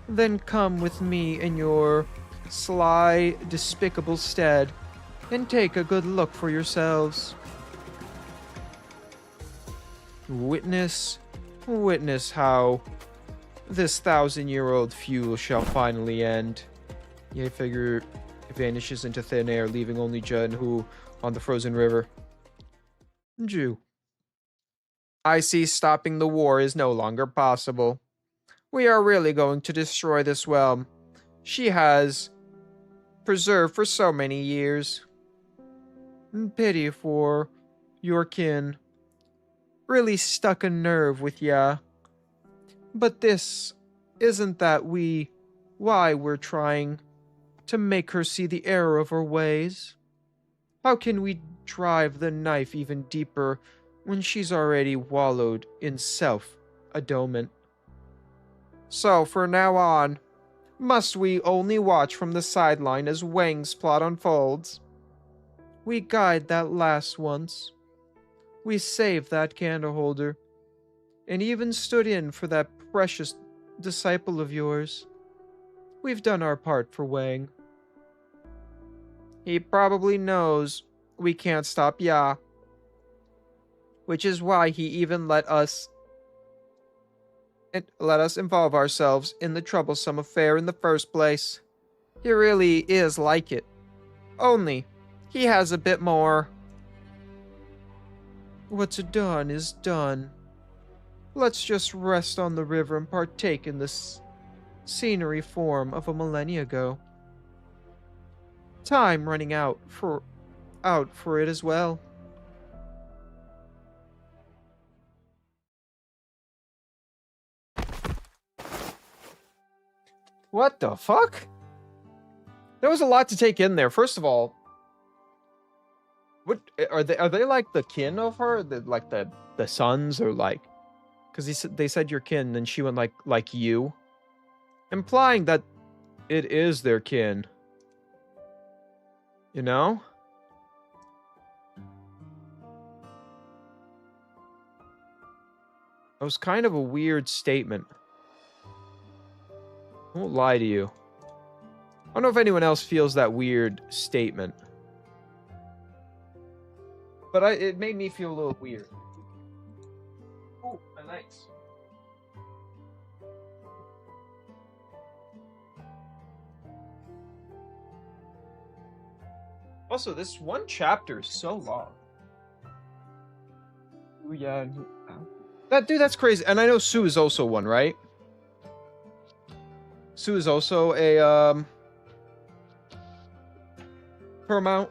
Speaker 4: Then come with me in your sly, despicable stead,
Speaker 1: and take a good look for yourselves. Witness how this 1,000-year-old feud shall finally end. Ye figure vanishes into thin air, leaving only Jen who on the frozen river. Jew. I see stopping the war is no longer possible. We are really going to destroy this realm she has preserved for so many years. Pity for your kin. Really stuck a nerve with ya. But this isn't why we're trying to make her see the error of her ways. How can we drive the knife even deeper when she's already wallowed in self-adornment? So, from now on, must we only watch from the sideline as Wang's plot unfolds? We guide that last once. We saved that candle holder, and even stood in for that precious disciple of yours. We've done our part for Wang. He probably knows we can't stop Ya, which is why he even let us involve ourselves in the troublesome affair in the first place. He really is like it. Only, he has a bit more. What's done is done. Let's just rest on the river and partake in this scenery form of a millennia ago. Time running out for it as well. What the fuck? There was a lot to take in there. First of all, what are they like the kin of her? Like the sons, or like, because they said your kin, and she went like you, implying that it is their kin. You know? That was kind of a weird statement. I won't lie to you. I don't know if anyone else feels that weird statement. But it made me feel a little weird. Oh, nice. Also, this one chapter is so long. Ooh, yeah. That's crazy. And I know Sue is also one, right? Sue is also a Paramount.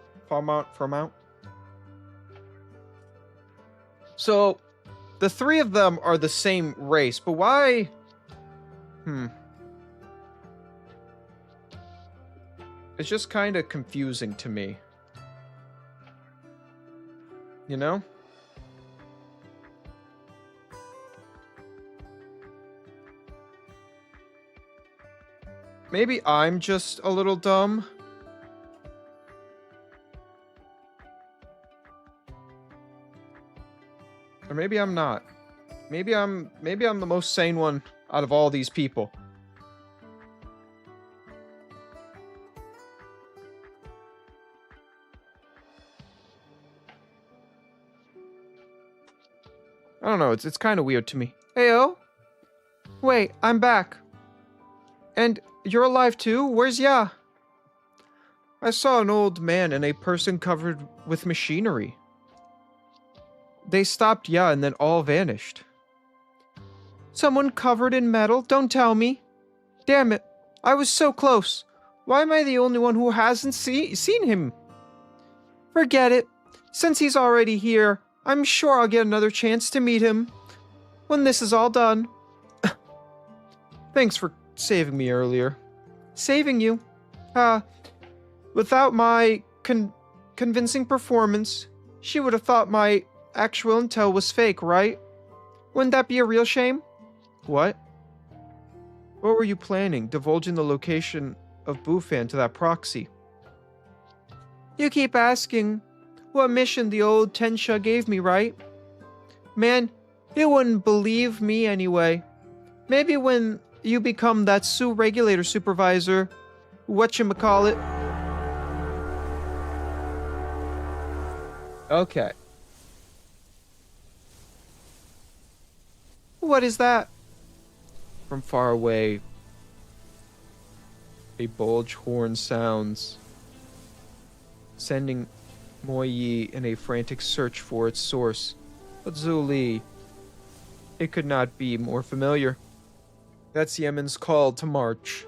Speaker 1: So the three of them are the same race, but why? It's just kind of confusing to me. You know? Maybe I'm just a little dumb. Or maybe I'm not. Maybe I'm the most sane one out of all these people. I don't know, it's kind of weird to me. Heyo? Wait, I'm back. And you're alive too? Where's Ya? I saw an old man and a person covered with machinery. They stopped Ya and then all vanished. Someone covered in metal? Don't tell me. Damn it. I was so close. Why am I the only one who hasn't seen him? Forget it. Since he's already here, I'm sure I'll get another chance to meet him when this is all done. Thanks for saving me earlier. Saving you? Without my convincing performance, she would have thought my actual intel was fake, right? Wouldn't that be a real shame? What? What were you planning, divulging the location of Bufan to that proxy? You keep asking what mission the old Tensha gave me, right? Man, you wouldn't believe me anyway. Maybe when you become that Sioux regulator supervisor, whatchamacallit. Okay. What is that? From far away, a bulge horn sounds, sending Moyi in a frantic search for its source. But Zhu Li, it could not be more familiar. That's Yemen's call to march.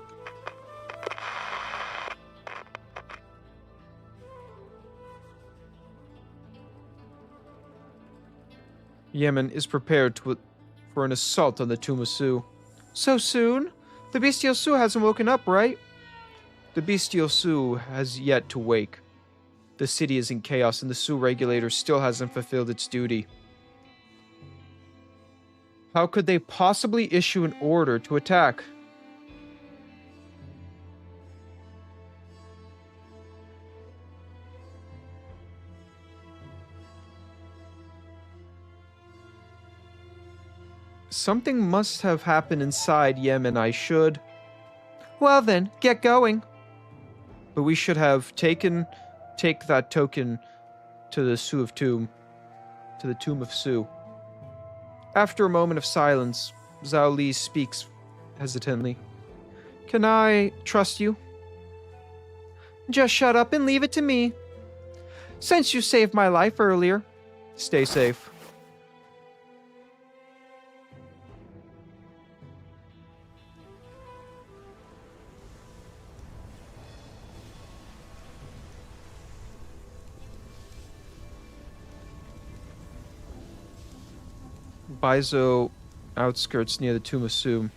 Speaker 1: Yemen is prepared for an assault on the Tomb of Su. So soon? The Bestial Su hasn't woken up, right? The Bestial Su has yet to wake. The city is in chaos and the Su regulator still hasn't fulfilled its duty. How could they possibly issue an order to attack? Something must have happened inside Yemen. Well then, get going. But we should have take that token to the Tomb of Su. After a moment of silence, Zhao Li speaks hesitantly. Can I trust you? Just shut up and leave it to me. Since you saved my life earlier, stay safe. Baizo outskirts near the Tomb of Su.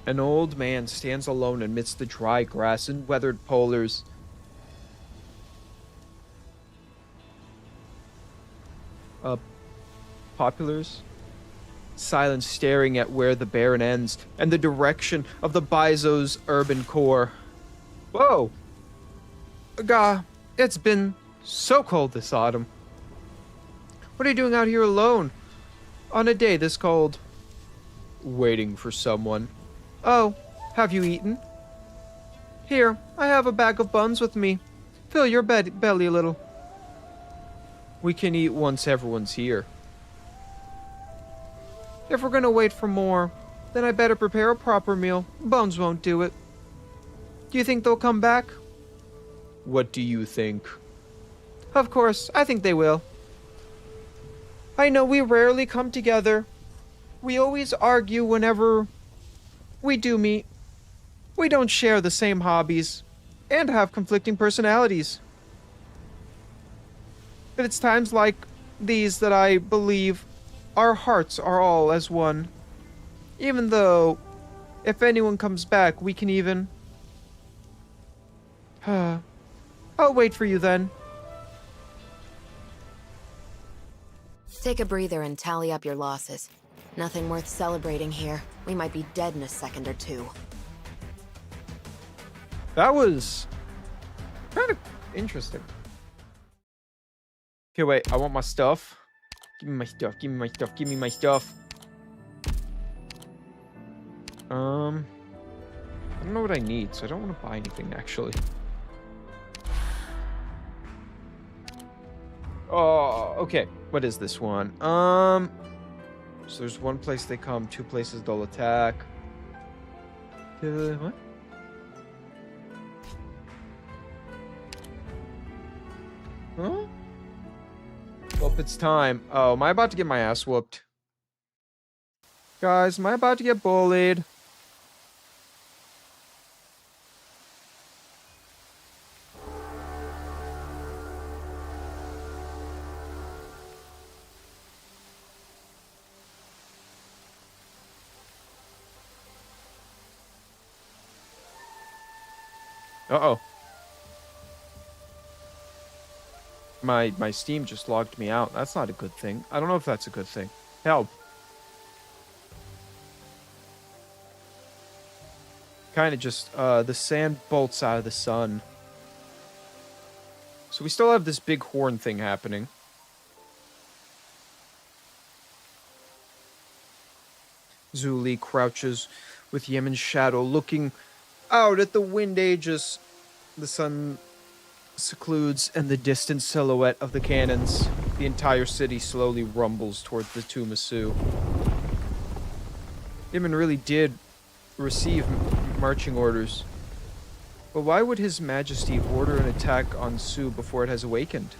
Speaker 1: An old man stands alone amidst the dry grass and weathered polars. Populars? Silence staring at where the barren ends and the direction of the Baizo's urban core. Whoa! Gah, it's been so cold this autumn. What are you doing out here alone on a day this cold? Waiting for someone. Oh, have you eaten? Here, I have a bag of buns with me. Fill your belly a little. We can eat once everyone's here. If we're gonna wait for more, then I better prepare a proper meal. Bones won't do it. Do you think they'll come back? What do you think? Of course, I think they will. I know we rarely come together. We always argue whenever we do meet. We don't share the same hobbies and have conflicting personalities. But it's times like these that I believe our hearts are all as one. Even though, if anyone comes back, we can even... I'll wait for you then.
Speaker 5: Take a breather and tally up your losses. Nothing worth celebrating here. We might be dead in a second or two.
Speaker 1: That was kind of interesting. Okay, wait, I want my stuff. Give me my stuff, give me my stuff, give me my stuff. I don't know what I need, so I don't want to buy anything, actually. Oh, okay. What is this one? So there's one place they come, two places they'll attack. What? Huh? Well, it's time. Oh, am I about to get my ass whooped? Guys, am I about to get bullied? Uh-oh. My Steam just logged me out. That's not a good thing. I don't know if that's a good thing. Help. Kind of just, the sand bolts out of the sun. So we still have this big horn thing happening. Zhu Li crouches with Yemen's shadow looking out at the wind ages. The sun secludes, and the distant silhouette of the cannons. The entire city slowly rumbles toward the Tumasu. Yemen really did receive marching orders. But why would His Majesty order an attack on Su before it has awakened?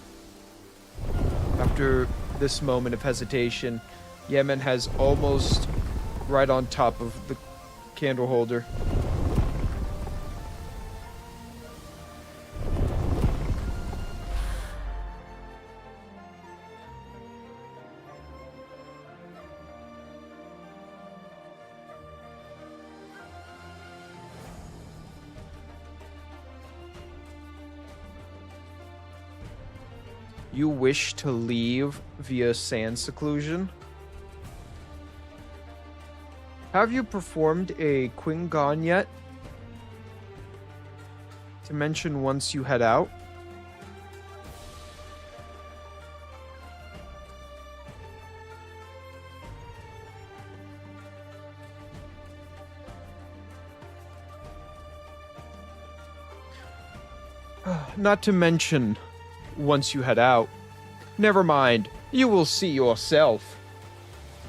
Speaker 1: After this moment of hesitation, Yemen has almost right on top of the candle holder. You wish to leave via sand seclusion? Have you performed a Quingon yet? To mention once you head out? Not to mention once you head out. Never mind, you will see yourself.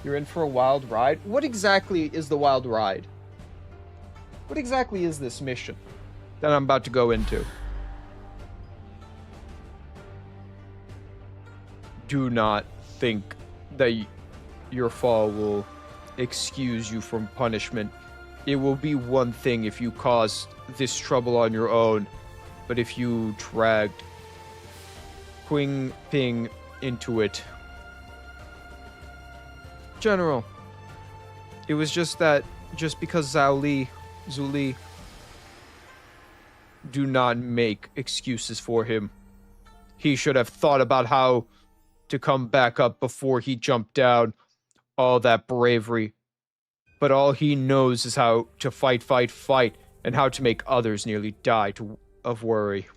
Speaker 1: You're in for a wild ride? What exactly is the wild ride? What exactly is this mission that I'm about to go into? Do not think that your fall will excuse you from punishment. It will be one thing if you caused this trouble on your own, but if you dragged Qing Ping into it. General, it was just because Zhou Li, do not make excuses for him. He should have thought about how to come back up before he jumped down. All that bravery. But all he knows is how to fight, and how to make others nearly die of worry.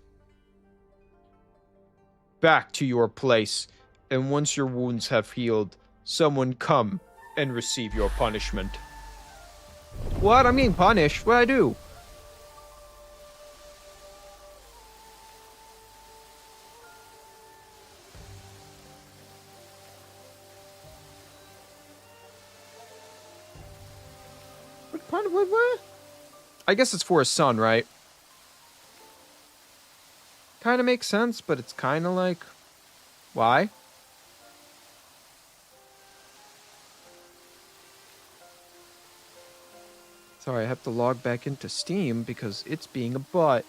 Speaker 1: Back to your place, and once your wounds have healed, someone come and receive your punishment. What? I mean punished? What'd I do? What? I guess it's for his son, right? Kind of makes sense, but it's kind of like, why? Sorry, I have to log back into Steam because it's being a butt.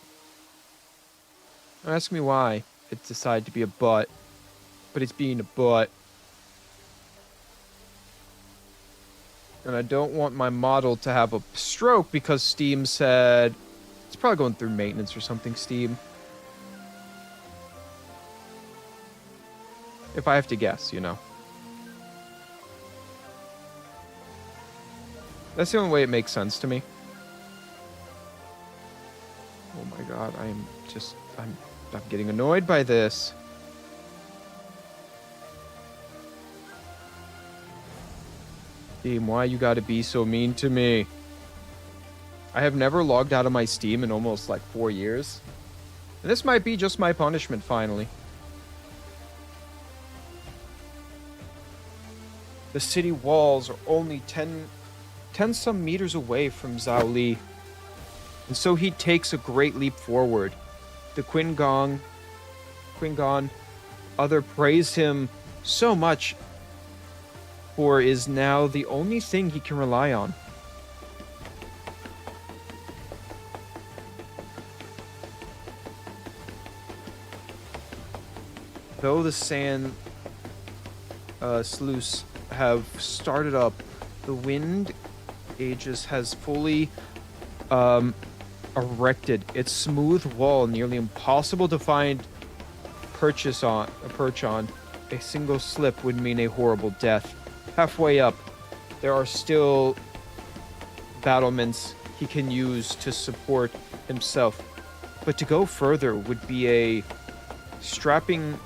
Speaker 1: Don't ask me why it decided to be a butt, but it's being a butt. And I don't want my model to have a stroke because Steam said it's probably going through maintenance or something, Steam. If I have to guess, you know. That's the only way it makes sense to me. Oh my god, I'm getting annoyed by this. Steam, why you gotta be so mean to me? I have never logged out of my Steam in almost like 4 years. And this might be just my punishment finally. The city walls are only 10 some meters away from Zhou Li. And so he takes a great leap forward. The Quingon, other praise him so much, for is now the only thing he can rely on. Though the sand sluice have started up, the wind ages has fully erected its smooth wall, nearly impossible to find a perch on. A single slip would mean a horrible death. Halfway up, there are still battlements he can use to support himself, but to go further would be a strapping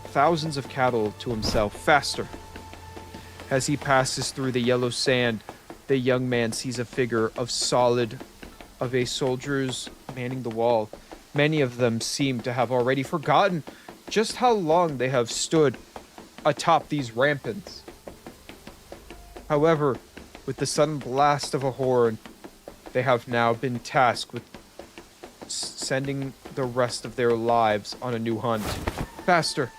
Speaker 1: thousands of cattle to himself faster. As he passes through the yellow sand, the young man sees a figure of soldiers manning the wall. Many of them seem to have already forgotten just how long they have stood atop these ramparts. However, with the sudden blast of a horn, they have now been tasked with sending the rest of their lives on a new hunt. Faster.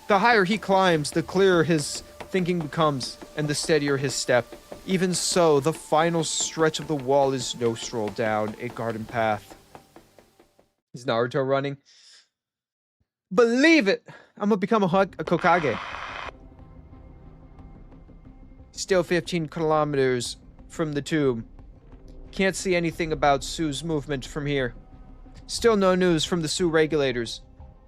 Speaker 1: The higher he climbs, the clearer his thinking becomes, and the steadier his step. Even so, the final stretch of the wall is no stroll down a garden path. Is Naruto running? Believe it! I'm gonna become a Kokage. Still 15 kilometers from the tomb. Can't see anything about Su's movement from here. Still no news from the Su regulators.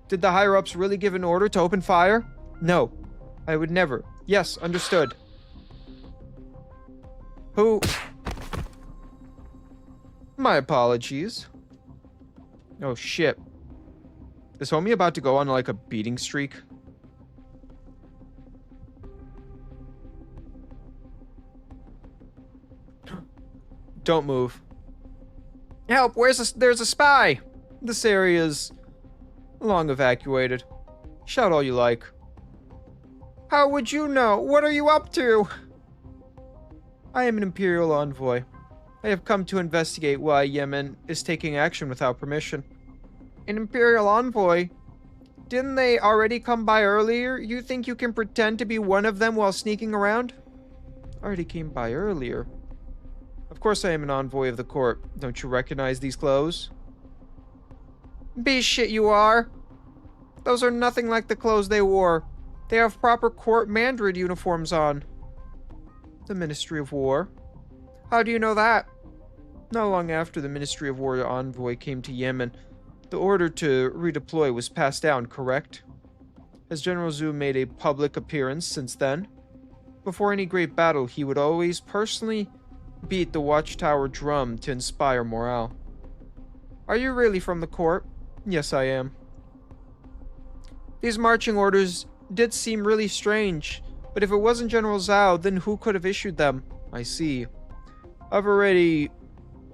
Speaker 1: Did the higher-ups really give an order to open fire? No. I would never. Yes, understood. Who? My apologies. Oh shit. Is homie about to go on like a beating streak? Don't move. Help! There's a spy! This area's long evacuated. Shout all you like. How would you know? What are you up to? I am an Imperial envoy. I have come to investigate why Yemen is taking action without permission. An Imperial envoy? Didn't they already come by earlier? You think you can pretend to be one of them while sneaking around? Already came by earlier. Of course I am an envoy of the court. Don't you recognize these clothes? Be shit you are! Those are nothing like the clothes they wore. They have proper court mandarin uniforms on. The Ministry of War. How do you know that? Not long after the Ministry of War envoy came to Yemen, the order to redeploy was passed down, correct? Has General Zhu made a public appearance since then? Before any great battle, he would always personally beat the watchtower drum to inspire morale. Are you really from the court? Yes, I am. These marching orders did seem really strange, but if it wasn't General Zhao, then who could have issued them? I see. I've already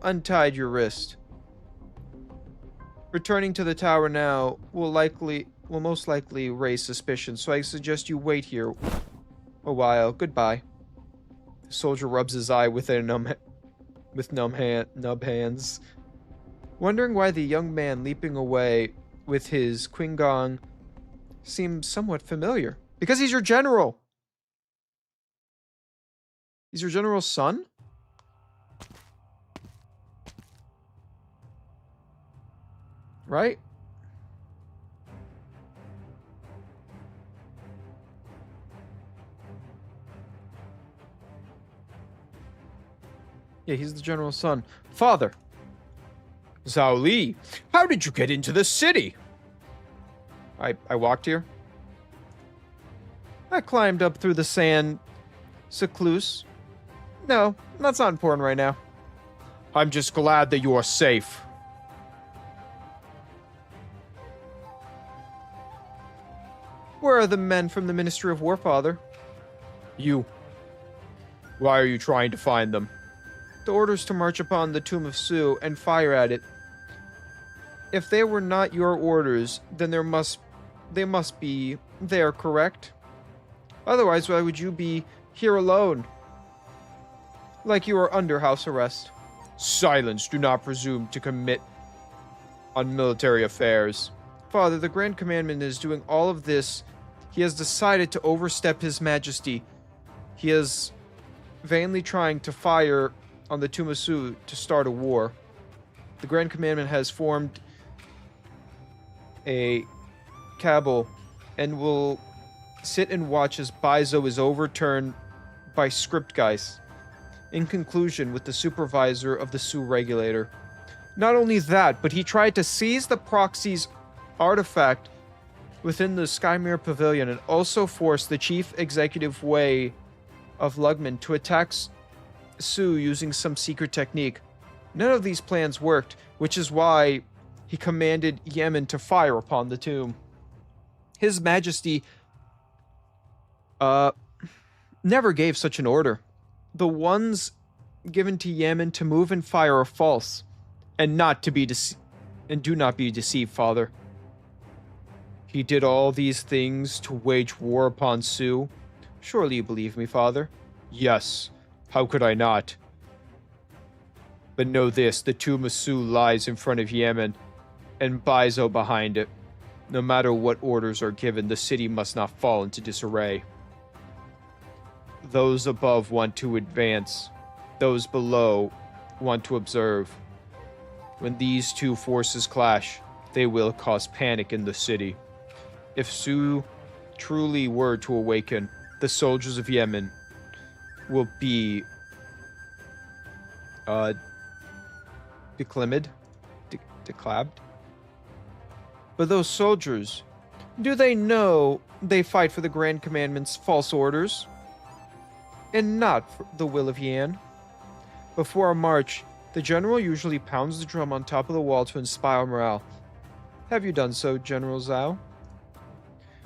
Speaker 1: untied your wrist. Returning to the tower now will most likely raise suspicion, so I suggest you wait here a while. Goodbye. The soldier rubs his eye with nub hands, wondering why the young man leaping away with his Qinggong seems somewhat familiar. Because he's your general. He's your general's son? Right? Yeah, he's the general's son. Father.
Speaker 4: Zhao Li, how did you get into the city?
Speaker 1: I walked here. I climbed up through the sand. Secluse. No, that's not important right now.
Speaker 4: I'm just glad that you are safe.
Speaker 1: Where are the men from the Ministry of War, Father?
Speaker 4: You. Why are you trying to find them?
Speaker 1: The orders to march upon the tomb of Su and fire at it. If they were not your orders, then they must be there, correct? Otherwise, why would you be here alone? Like you are under house arrest.
Speaker 4: Silence, do not presume to commit on military affairs.
Speaker 1: Father, the Grand Commandment is doing all of this. He has decided to overstep His Majesty. He is vainly trying to fire on the Tomb of Su to start a war. The Grand Commandment has formed a cabal and will sit and watch as Baizo is overturned by script guys. In conclusion, with the supervisor of the Su regulator. Not only that, but he tried to seize the proxy's artifact within the Skymere Pavilion and also forced the chief executive Wei of Lugman to attack Su using some secret technique. None of these plans worked, which is why he commanded Yemen to fire upon the tomb. His Majesty never gave such an order. the ones given to Yemen to move and fire are false, and do not be deceived, father. He did all these things to wage war upon Su. Surely you believe me, father? Yes. How could I not? But know this, the tomb of Su lies in front of Yemen, and Baizo behind it. No matter what orders are given, the city must not fall into disarray. Those above want to advance. Those below want to observe. When these two forces clash, they will cause panic in the city. If Su truly were to awaken, the soldiers of Yemen will be declabbed. But those soldiers, do they know they fight for the Grand Commandment's false orders? And not for the will of Yan? Before a march, the general usually pounds the drum on top of the wall to inspire morale. Have you done so, General Zhao?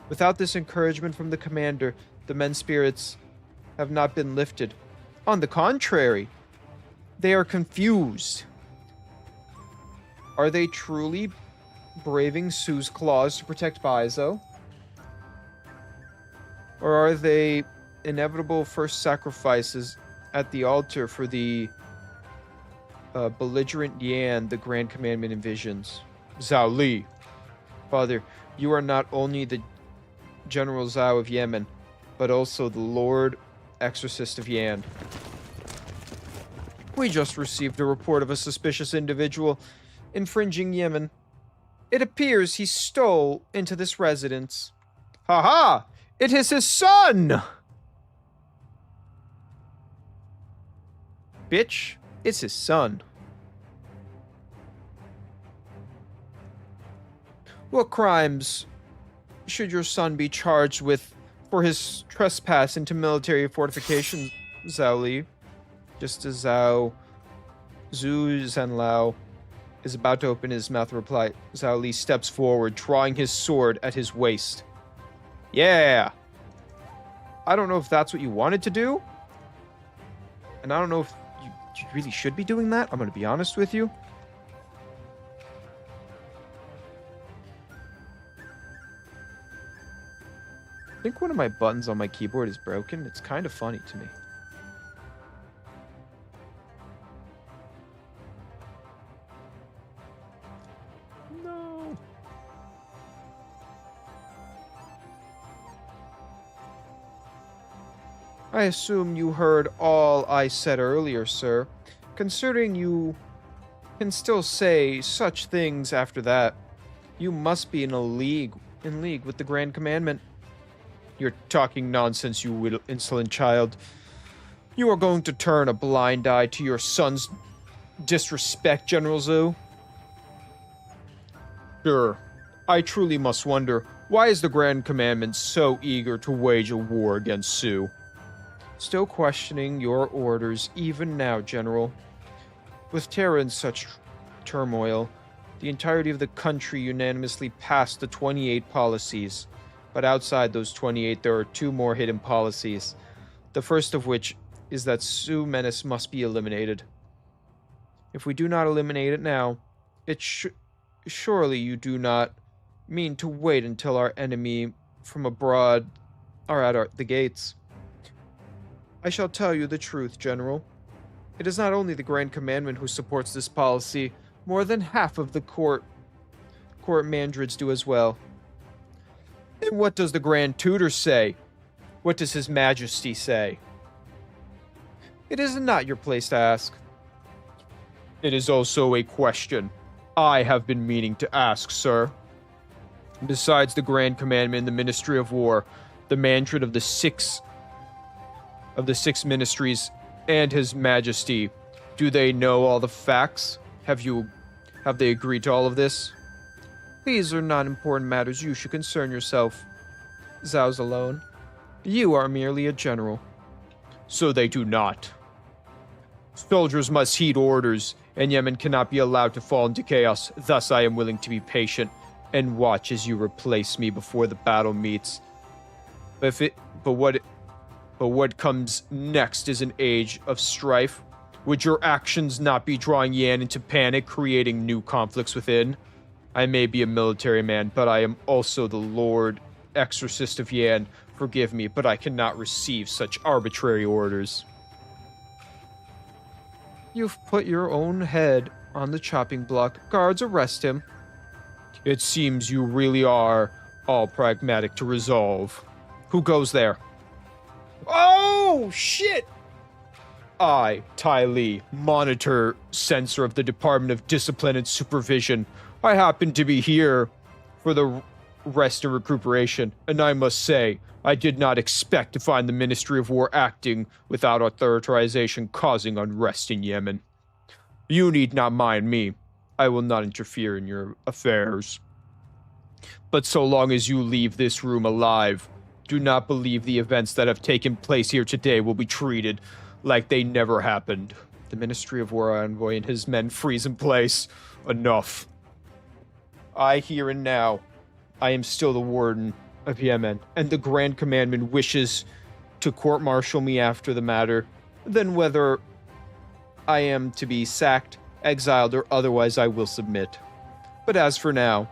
Speaker 1: Without this encouragement from the commander, the men's spirits have not been lifted. On the contrary, they are confused. Are they truly braving Su's claws to protect Baizo? Or are they inevitable first sacrifices at the altar for the belligerent Yan the Grand Commandment envisions? Zhao Li. Father, you are not only the General Zhao of Yemen, but also the Lord Exorcist of Yan. We just received a report of a suspicious individual infringing Yemen. It appears he stole into this residence. Ha ha! It is his son! Bitch, it's his son. What crimes should your son be charged with for his trespass into military fortifications, Zhao Li? Just as Zhu Zhenlao is about to open his mouth to reply, Zhao Li steps forward, drawing his sword at his waist. Yeah! I don't know if that's what you wanted to do. And I don't know if you really should be doing that. I'm going to be honest with you. I think one of my buttons on my keyboard is broken. It's kind of funny to me. No. I assume you heard all I said earlier, sir. Considering you can still say such things after that, you must be in league with the Grand Commandment. You're talking nonsense, you insolent child. You are going to turn a blind eye to your son's disrespect, General Zhu? Sure. I truly must wonder, why is the Grand Commandment so eager to wage a war against Su? Still questioning your orders even now, General. With terror and such turmoil, the entirety of the country unanimously passed the 28 policies. But outside those 28, there are 2 more hidden policies. The first of which is that Su menace must be eliminated. If we do not eliminate it now, surely you do not mean to wait until our enemy from abroad are at the gates. I shall tell you the truth, General. It is not only the Grand Commandment who supports this policy, more than half of the court mandrids do as well. And what does the Grand Tutor say? What does His Majesty say? It is not your place to ask. It is also a question I have been meaning to ask, sir. Besides the Grand Commandment and the Ministry of War, the mandrid of the six ministries and His Majesty, do they know all the facts? Have they agreed to all of this? These are not important matters you should concern yourself, Zhao's alone. You are merely a general. So they do not. Soldiers must heed orders, and Yemen cannot be allowed to fall into chaos. Thus I am willing to be patient and watch as you replace me before the battle meets. But
Speaker 4: But what comes next is an age of strife. Would your actions not be drawing Yan into panic, creating new conflicts within? I may be a military man, but I am also the Lord Exorcist of Yan. Forgive me, but I cannot receive such arbitrary orders. You've put your own head on the chopping block. Guards, arrest him. It seems you really are all pragmatic to resolve. Who goes there? Oh, shit! I, Ty Lee, monitor censor of the Department of Discipline and Supervision. I happen to be here for the rest and recuperation, and I must say, I did not expect to find the Ministry of War acting without authorization, causing unrest in Yemen. You need not mind me. I will not interfere in your affairs. But so long as you leave this room alive, do not believe the events that have taken place here today will be treated like they never happened. The Ministry of War envoy and his men freeze in place. Enough. I here and now, I am still the warden of Yemen, and the Grand Commandment wishes to court-martial me after the matter. Then whether I am to be sacked, exiled, or otherwise, I will submit. But as for now,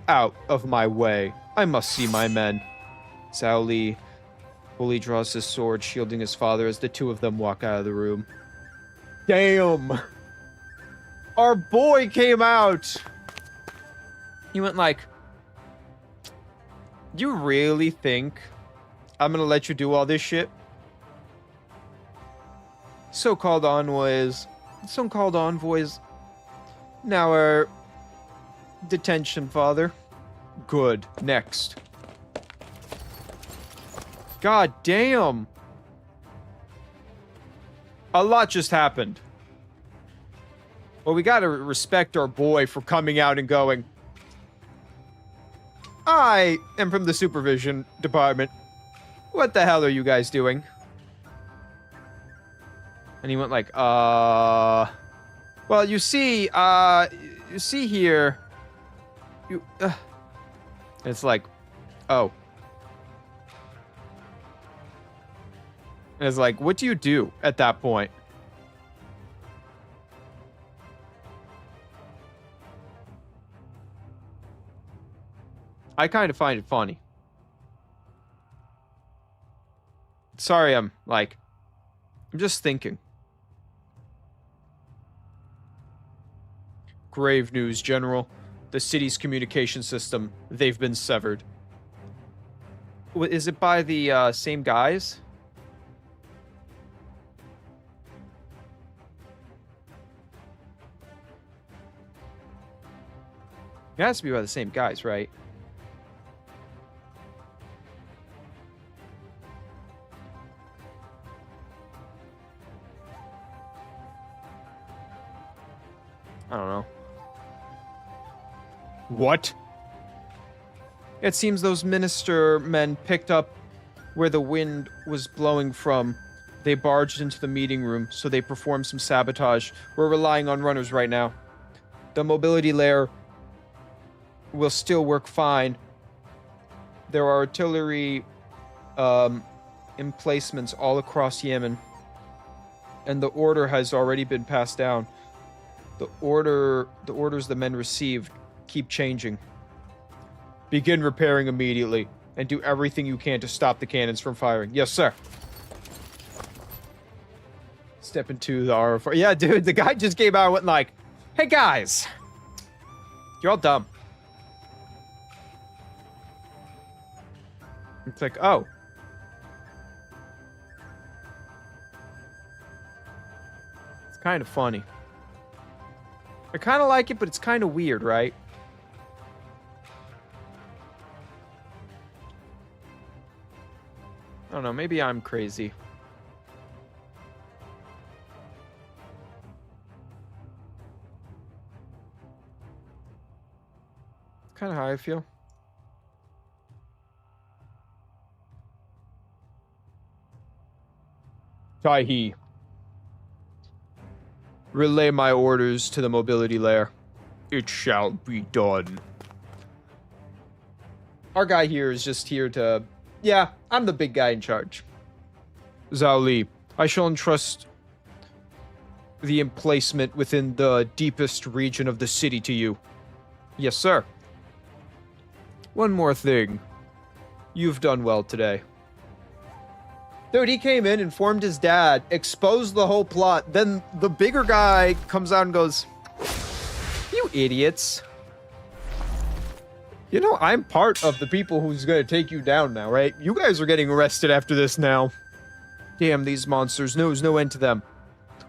Speaker 4: out of my way. I must see my men. Zhao Li fully draws his sword, shielding his father as the two of them walk out of the room. Damn! Our boy came out! He went like, you really think I'm gonna let you do all this shit? So-called envoys now are detention, father. Good. Next. God damn. A lot just happened. Well, we gotta respect our boy for coming out and going, I am from the supervision department. What the hell are you guys doing? And he went like, well, you see here, it's like, oh. And it's like, what do you do at that point? I kind of find it funny. Sorry, I'm just thinking. Grave news, General. The city's communication system, they've been severed. Is it by the same guys? It has to be by the same guys, right? I don't know. What? It seems those minister men picked up where the wind was blowing from. They barged into the meeting room, so they performed some sabotage. We're relying on runners right now. The mobility layer will still work fine. There are artillery emplacements all across Yemen. And the order has already been passed down. The orders the men received keep changing. Begin repairing immediately, and do everything you can to stop the cannons from firing. Yes, sir. Step into the RF. Yeah, dude, the guy just came out and went like, hey guys, you're all dumb. It's like, oh. It's kind of funny. I kind of like it, but it's kind of weird, right? I don't know, maybe I'm crazy. Kind of how I feel. Taihi. Relay my orders to the mobility layer. It shall be done. Our guy here is just here to... Yeah, I'm the big guy in charge. Zhao Li, I shall entrust the emplacement within the deepest region of the city to you. Yes, sir. One more thing. You've done well today. Dude, he came in, informed his dad, exposed the whole plot. Then the bigger guy comes out and goes, "You idiots. You know, I'm part of the people who's going to take you down now, right? You guys are getting arrested after this now. Damn, these monsters. There's no end to them.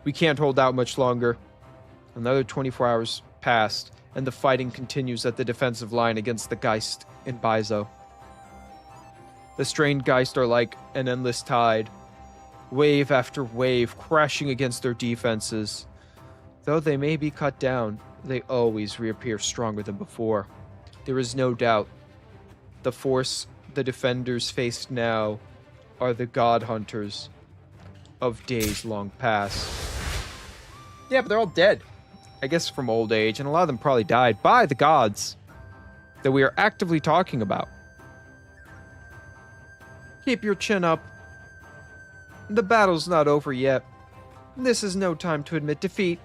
Speaker 4: We can't hold out much longer." Another 24 hours passed, and the fighting continues at the defensive line against the Geist in Baizo. The strained Geist are like an endless tide, wave after wave crashing against their defenses. Though they may be cut down, they always reappear stronger than before. There is no doubt. The force the defenders face now are the God Hunters of days long past. Yeah, but they're all dead. I guess from old age, and a lot of them probably died by the gods that we are actively talking about. Keep your chin up. The battle's not over yet. This is no time to admit defeat.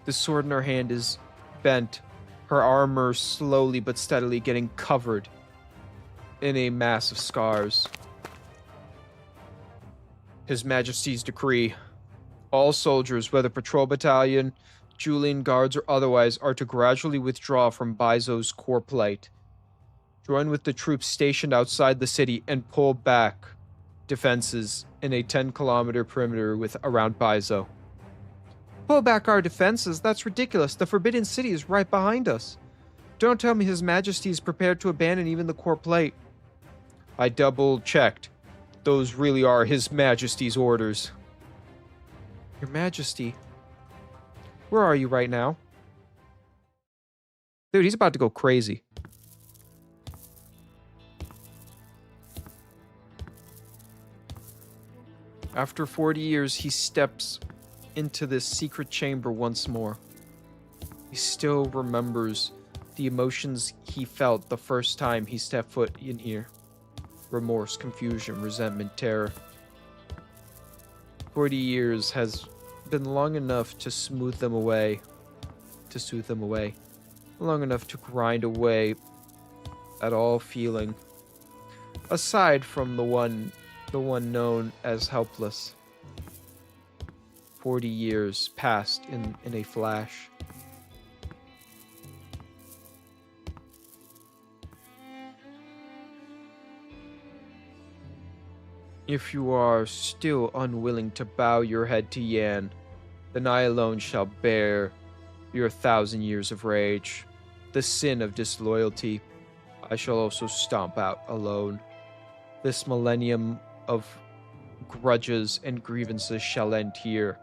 Speaker 4: The sword in her hand is bent, her armor slowly but steadily getting covered in a mass of scars. His Majesty's decree. All soldiers, whether patrol battalion, Julian guards, or otherwise, are to gradually withdraw from Baizo's core plate. Join with the troops stationed outside the city and pull back defenses in a 10-kilometer perimeter around Baizo. Pull back our defenses? That's ridiculous. The Forbidden City is right behind us. Don't tell me His Majesty is prepared to abandon even the core plate. I double-checked. Those really are His Majesty's orders. Your Majesty, where are you right now? Dude, he's about to go crazy. After 40 years, he steps into this secret chamber once more. He still remembers the emotions he felt the first time he stepped foot in here. Remorse, confusion, resentment, terror. 40 years has been long enough to smooth them away. To soothe them away. Long enough to grind away at all feeling. Aside from the one known as helpless. 40 years passed in a flash. If you are still unwilling to bow your head to Yan, then I alone shall bear your 1,000 years of rage. The sin of disloyalty I shall also stomp out alone. This millennium of grudges and grievances shall end here.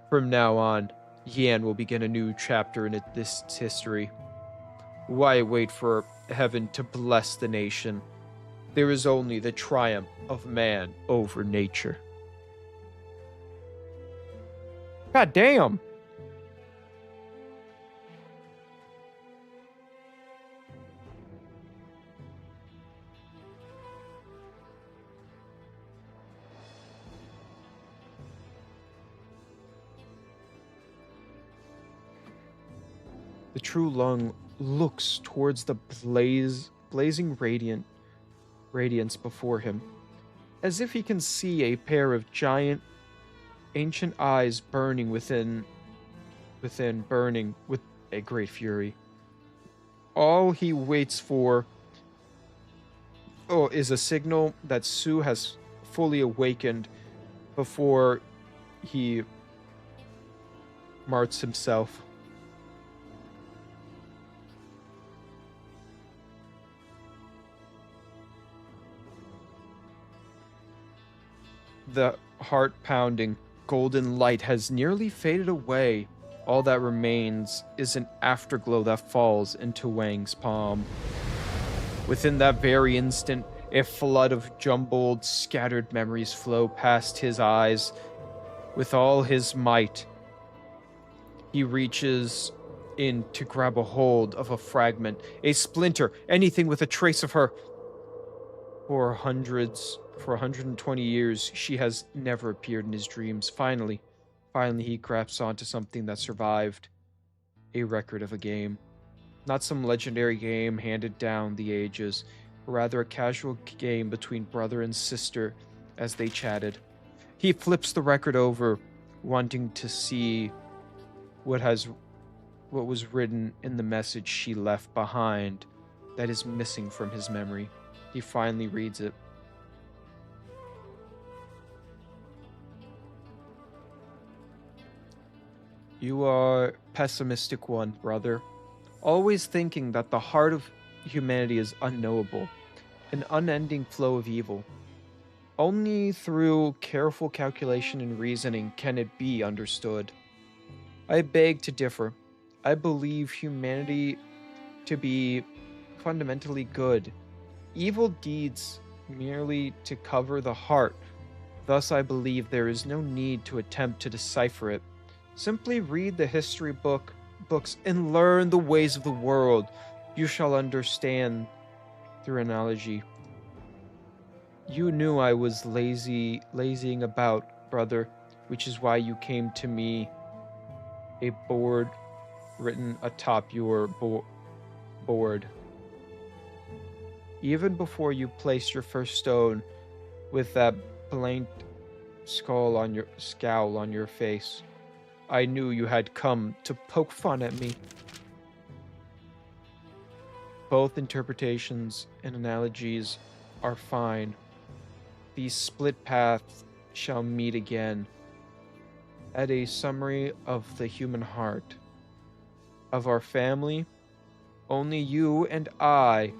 Speaker 4: From now on, Yan will begin a new chapter in this history. Why wait for heaven to bless the nation? There is only the triumph of man over nature. God damn! The true Lung looks towards the blazing radiance before him, as if he can see a pair of giant, ancient eyes burning burning with a great fury. All he waits for is a signal that Su has fully awakened before he marts himself. The heart-pounding golden light has nearly faded away. All that remains is an afterglow that falls into Wang's palm. Within that very instant, a flood of jumbled, scattered memories flow past his eyes. With all his might, he reaches in to grab a hold of a fragment, a splinter, anything with a trace of her. For hundreds,
Speaker 1: For 120 years, she has never appeared in his dreams. Finally, he grasps onto something that survived. A record of a game. Not some legendary game handed down the ages, but rather a casual game between brother and sister as they chatted. He flips the record over, wanting to see what was written in the message she left behind that is missing from his memory. He finally reads it. You are pessimistic one, brother. Always thinking that the heart of humanity is unknowable, an unending flow of evil. Only through careful calculation and reasoning can it be understood. I beg to differ. I believe humanity to be fundamentally good. Evil deeds merely to cover the heart. Thus I believe there is no need to attempt to decipher it. Simply read the history books and learn the ways of the world. You shall understand through analogy. You knew I was lazying about, brother, which is why you came to me. A board written atop your board. Even before you placed your first stone, with that blank scowl on your face, I knew you had come to poke fun at me. Both interpretations and analogies are fine. These split paths shall meet again. At a summary of the human heart. Of our family, only you and I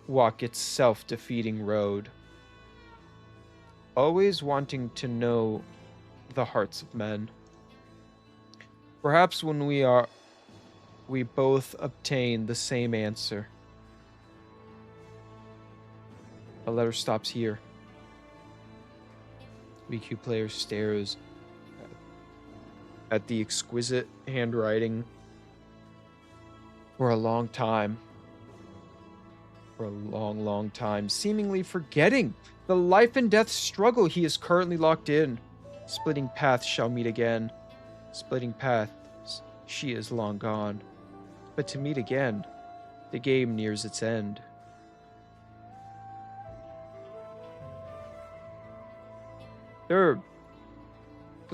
Speaker 1: walk its self-defeating road. Always wanting to know the hearts of men. Perhaps when we both obtain the same answer. The letter stops here. VQ player stares at the exquisite handwriting for a long time. For a long, long time, seemingly forgetting the life and death struggle he is currently locked in. Splitting paths shall meet again. Splitting paths, she is long gone. But to meet again, the game nears its end. There's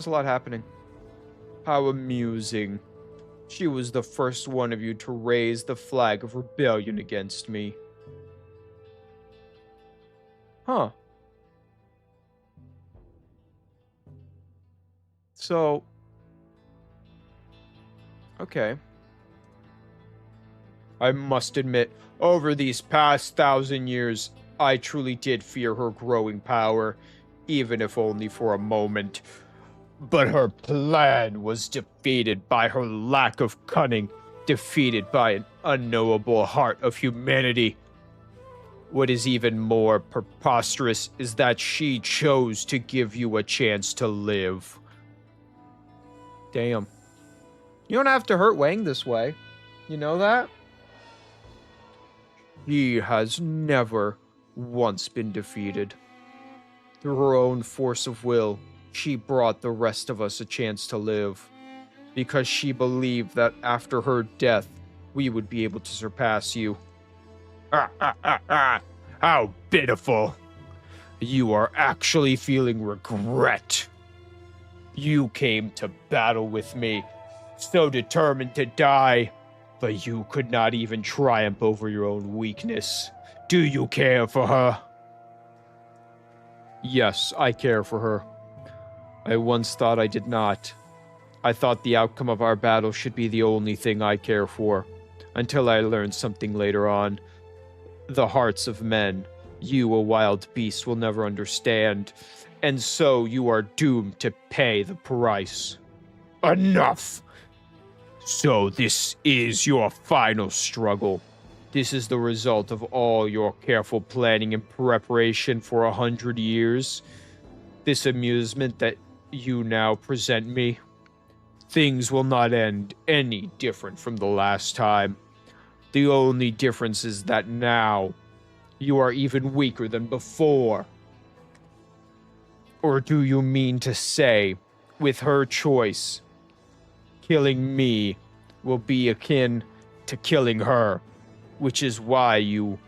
Speaker 1: a lot happening. How amusing. She was the first one of you to raise the flag of rebellion against me. Huh. So... okay. I must admit, over these past 1,000 years, I truly did fear her growing power, even if only for a moment. But her plan was defeated by her lack of cunning, defeated by an unknowable heart of humanity. What is even more preposterous is that she chose to give you a chance to live. Damn. You don't have to hurt Wang this way. You know that? He has never once been defeated. Through her own force of will, she brought the rest of us a chance to live. Because she believed that after her death, we would be able to surpass you. How pitiful. You are actually feeling regret. You came to battle with me, so determined to die, but you could not even triumph over your own weakness. Do you care for her? Yes, I care for her. I once thought I did not. I thought the outcome of our battle should be the only thing I care for, until I learned something later on. The hearts of men, you, a wild beast, will never understand, and so you are doomed to pay the price. Enough! So this is your final struggle. This is the result of all your careful planning and preparation for 100 years. This amusement that you now present me. Things will not end any different from the last time. The only difference is that now, you are even weaker than before.
Speaker 4: Or do you mean to say, with her choice, killing me will be akin to killing her, which is why you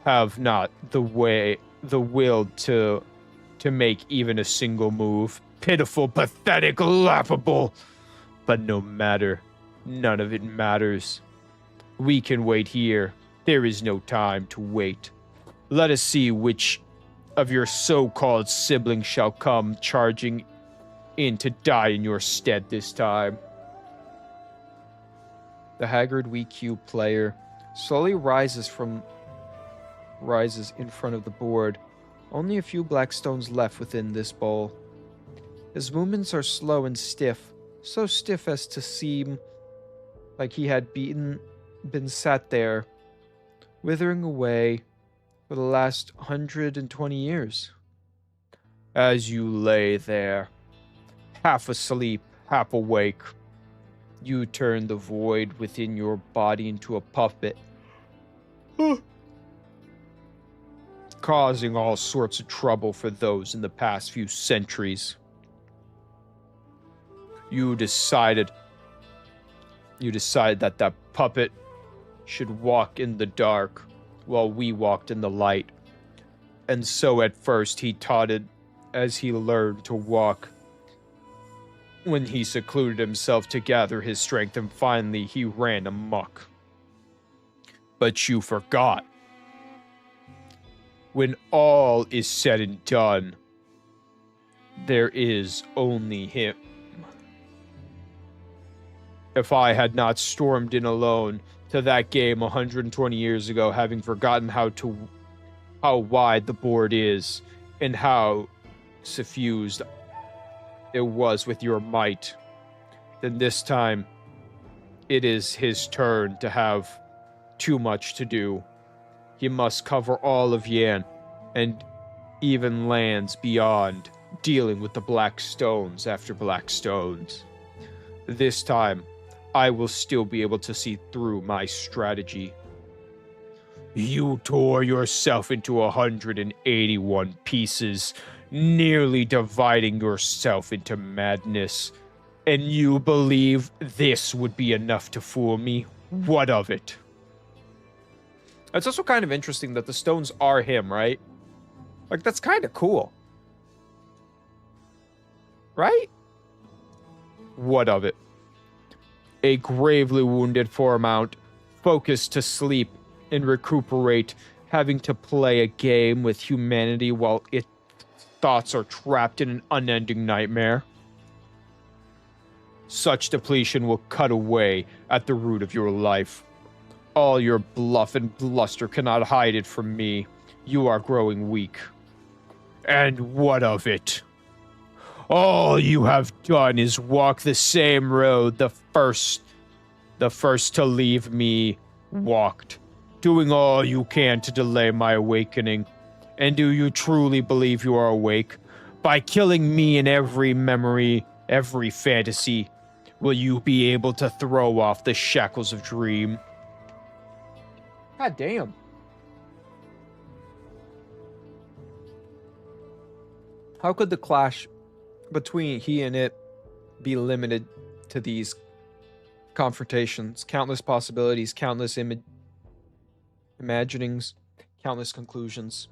Speaker 4: have not the will to make even a single move? Pitiful, pathetic, laughable. But no matter. None of it matters. We can wait here. There is no time to wait. Let us see which of your so-called siblings shall come charging in to die in your stead this time. The haggard Wii Cube player slowly rises in front of the board. Only a few black stones left within this bowl. His movements are slow and stiff, so stiff as to seem like he had been sat there, withering away for the last 120 years. As you lay there, half asleep, half awake, you turn the void within your body into a puppet, causing all sorts of trouble for those in the past few centuries. You decide that that puppet should walk in the dark while we walked in the light. And so at first he totted as he learned to walk. When he secluded himself to gather his strength, and finally he ran amok. But you forgot. When all is said and done, there is only him. If I had not stormed in alone to that game 120 years ago, having forgotten how wide the board is and how suffused it was with your might, then this time it is his turn to have too much to do. He must cover all of Yan and even lands beyond, dealing with the black stones after black stones. This time, I will still be able to see through my strategy. You tore yourself into 181 pieces, nearly dividing yourself into madness. And you believe this would be enough to fool me? What of it? It's also kind of interesting that the stones are him, right? Like, that's kind of cool. Right? What of it? A gravely wounded Paramount, focused to sleep and recuperate, having to play a game with humanity while its thoughts are trapped in an unending nightmare. Such depletion will cut away at the root of your life. All your bluff and bluster cannot hide it from me. You are growing weak. And what of it? All you have done is walk the same road the first to leave me walked, doing all you can to delay my awakening. And do you truly believe you are awake? By killing me in every memory, every fantasy, will you be able to throw off the shackles of dream? God damn. How could the clash between he and it be limited to these confrontations? Countless possibilities, countless imaginings, countless conclusions.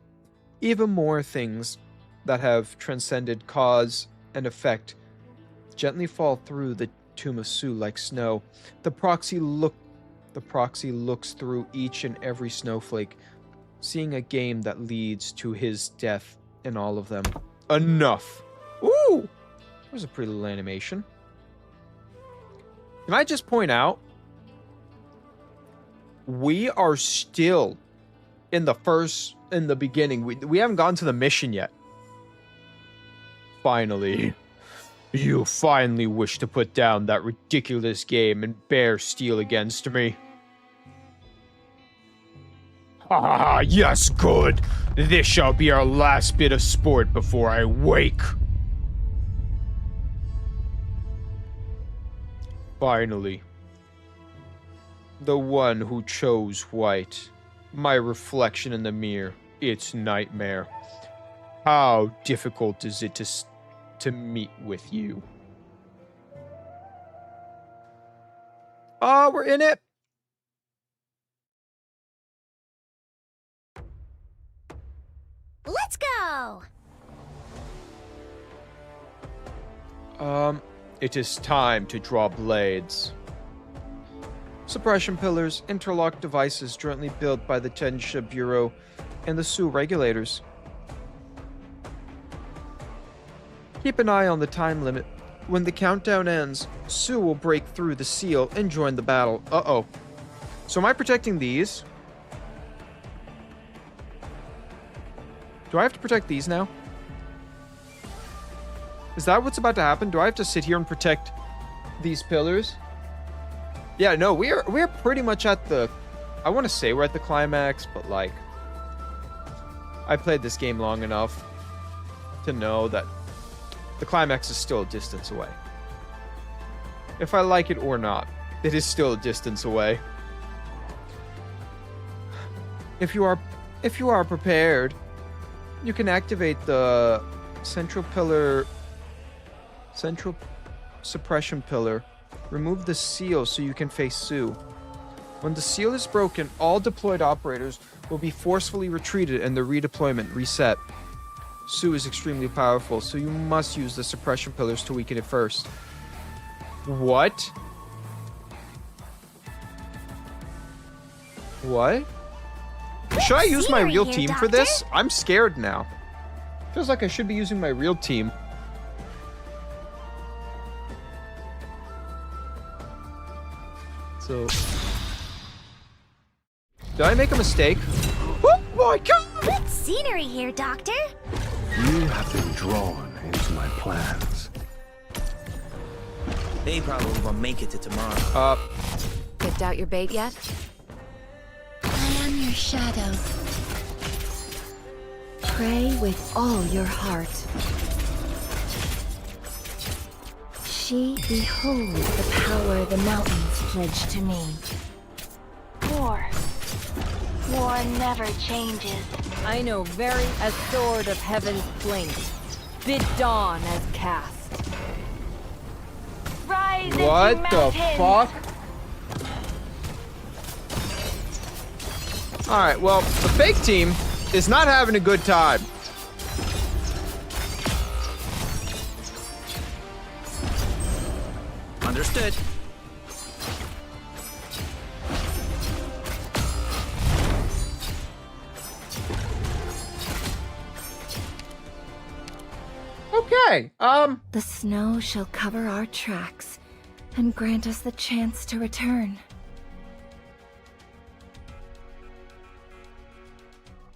Speaker 4: Even more things that have transcended cause and effect gently fall through the tomb of Su like snow. The proxy looks through each and every snowflake, seeing a game that leads to his death in all of them. Enough. Ooh! That was a pretty little animation. Can I just point out, we are still in the beginning. We haven't gotten to the mission yet. Finally. You finally wish to put down that ridiculous game and bear steel against me. Ah, yes, good. This shall be our last bit of sport before I wake. Finally. The one who chose white. My reflection in the mirror. Its nightmare. How difficult is it to meet with you? We're in it.
Speaker 2: Let's go!
Speaker 4: It is time to draw blades. Suppression pillars, interlock devices jointly built by the Tensha Bureau and the Su regulators. Keep an eye on the time limit. When the countdown ends, Su will break through the seal and join the battle. Uh-oh. So am I protecting these? Do I have to protect these now? Is that what's about to happen? Do I have to sit here and protect these pillars? Yeah, no, we're pretty much at the... I want to say we're at the climax, but like... I played this game long enough to know that the climax is still a distance away. If I like it or not, it is still a distance away. If you are prepared, you can activate the central suppression pillar. Remove the seal so you can face Su. When the seal is broken, all deployed operators will be forcefully retreated and the redeployment reset. Su is extremely powerful, so you must use the suppression pillars to weaken it first. What? What? Should I use my real team for this? I'm scared now. Feels like I should be using my real team. So... Did I make a mistake? Oh my god!
Speaker 2: Good scenery here, Doctor.
Speaker 3: You have been drawn into my plans.
Speaker 6: They probably won't make it to tomorrow.
Speaker 5: Picked out your bait yet?
Speaker 2: I am your shadow. Pray with all your heart. She beholds the power the mountains pledge to me. War never changes.
Speaker 5: I know very as sword of heaven's plaint. Bid dawn as cast.
Speaker 2: Rise
Speaker 4: What
Speaker 2: into
Speaker 4: the
Speaker 2: mountains.
Speaker 4: fuck? Alright, well, the fake team is not having a good time.
Speaker 6: Understood.
Speaker 4: Okay,
Speaker 2: The snow shall cover our tracks and grant us the chance to return.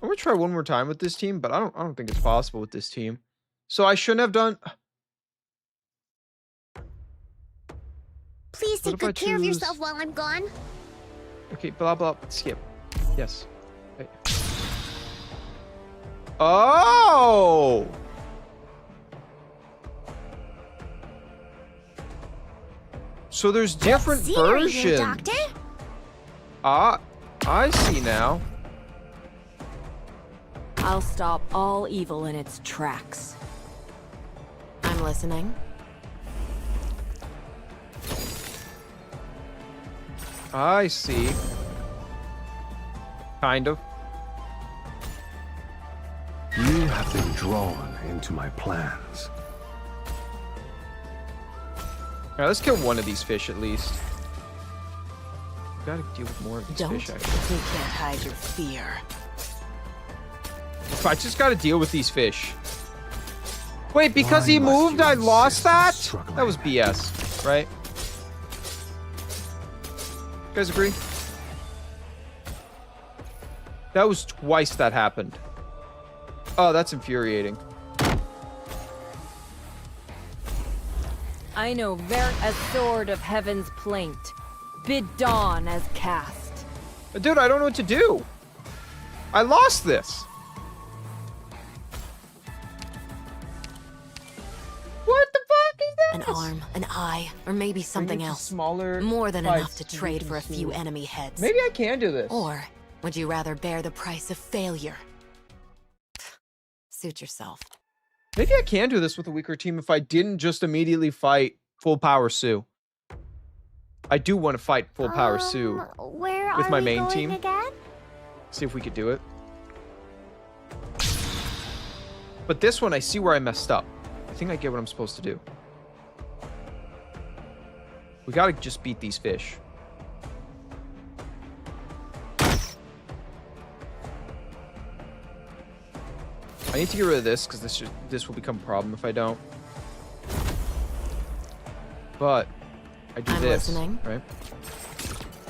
Speaker 4: I'm gonna try one more time with this team, but I don't think it's possible with this team. So I shouldn't have done...
Speaker 2: Please
Speaker 4: What
Speaker 2: take
Speaker 4: if I
Speaker 2: good care of
Speaker 4: choose-
Speaker 2: yourself while I'm gone.
Speaker 4: Okay, blah, blah, skip. Yes. Wait. Oh! So there's different
Speaker 2: Scenery here,
Speaker 4: versions.
Speaker 2: Doctor.
Speaker 4: Ah, I see now.
Speaker 5: I'll stop all evil in its tracks. I'm listening.
Speaker 4: I see. Kind of.
Speaker 3: You have been drawn into my plans.
Speaker 4: Alright, let's kill one of these fish at least. We gotta deal with more of these
Speaker 5: Don't.
Speaker 4: fish, actually.
Speaker 5: You can't hide your fear.
Speaker 4: I just gotta deal with these fish. Wait, because
Speaker 3: Why
Speaker 4: he
Speaker 3: must
Speaker 4: moved,
Speaker 3: you
Speaker 4: I lost
Speaker 3: insist on
Speaker 4: that?
Speaker 3: struggling?
Speaker 4: That was BS, right? You guys agree? That was twice that happened. Oh, that's infuriating.
Speaker 5: I know very as sword of heaven's plaint. Bid dawn as cast.
Speaker 4: But dude, I don't know what to do. I lost this. What the fuck is
Speaker 5: An
Speaker 4: this?
Speaker 5: arm, an eye, or maybe something
Speaker 4: Bring it to
Speaker 5: else.
Speaker 4: Smaller
Speaker 5: More than
Speaker 4: bites
Speaker 5: enough to
Speaker 4: so we
Speaker 5: trade
Speaker 4: can
Speaker 5: for a few
Speaker 4: see.
Speaker 5: enemy heads.
Speaker 4: Maybe I can do this.
Speaker 5: Or would you rather bear the price of failure? Suit yourself.
Speaker 1: Maybe I can do this with a weaker team if I didn't just immediately fight full power Sue. I do want to fight full power Sue
Speaker 2: Where
Speaker 1: with
Speaker 2: are
Speaker 1: my
Speaker 2: we
Speaker 1: main
Speaker 2: going
Speaker 1: team.
Speaker 2: again?
Speaker 1: See if we could do it. But this one, I see where I messed up. I think I get what I'm supposed to do. We gotta just beat these fish. I need to get rid of this because this will become a problem if I don't. But I do
Speaker 5: I'm
Speaker 1: this,
Speaker 5: listening.
Speaker 1: right?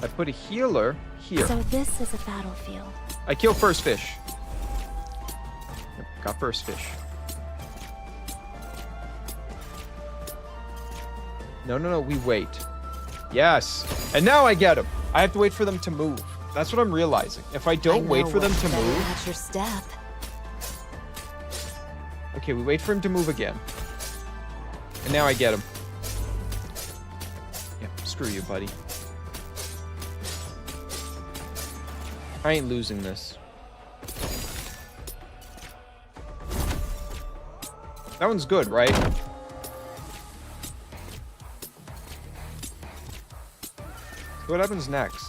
Speaker 1: I put a healer here.
Speaker 2: So this is a battlefield.
Speaker 1: I kill first fish. Yep, got first fish. No, we wait. Yes. And now I get them. I have to wait for them to move. That's what I'm realizing. If I don't wait for them to move...
Speaker 5: That's your step.
Speaker 1: Okay, we wait for him to move again. And now I get him. Yeah, screw you, buddy. I ain't losing this. That one's good, right? What happens next?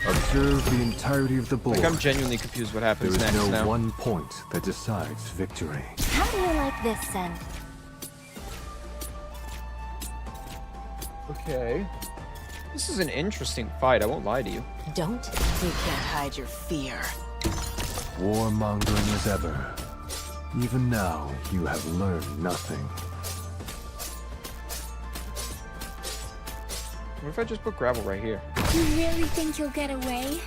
Speaker 3: Observe the entirety of the board.
Speaker 1: Like, I'm genuinely confused what happens
Speaker 3: There is
Speaker 1: next
Speaker 3: no
Speaker 1: now.
Speaker 3: one point that decides victory.
Speaker 2: How do you like this, Sen?
Speaker 1: Okay. This is an interesting fight, I won't lie to you.
Speaker 5: Don't. You can't hide your fear.
Speaker 3: Warmongering as ever. Even now, you have learned nothing.
Speaker 1: What if I just put gravel right here?
Speaker 2: You really think you'll get away?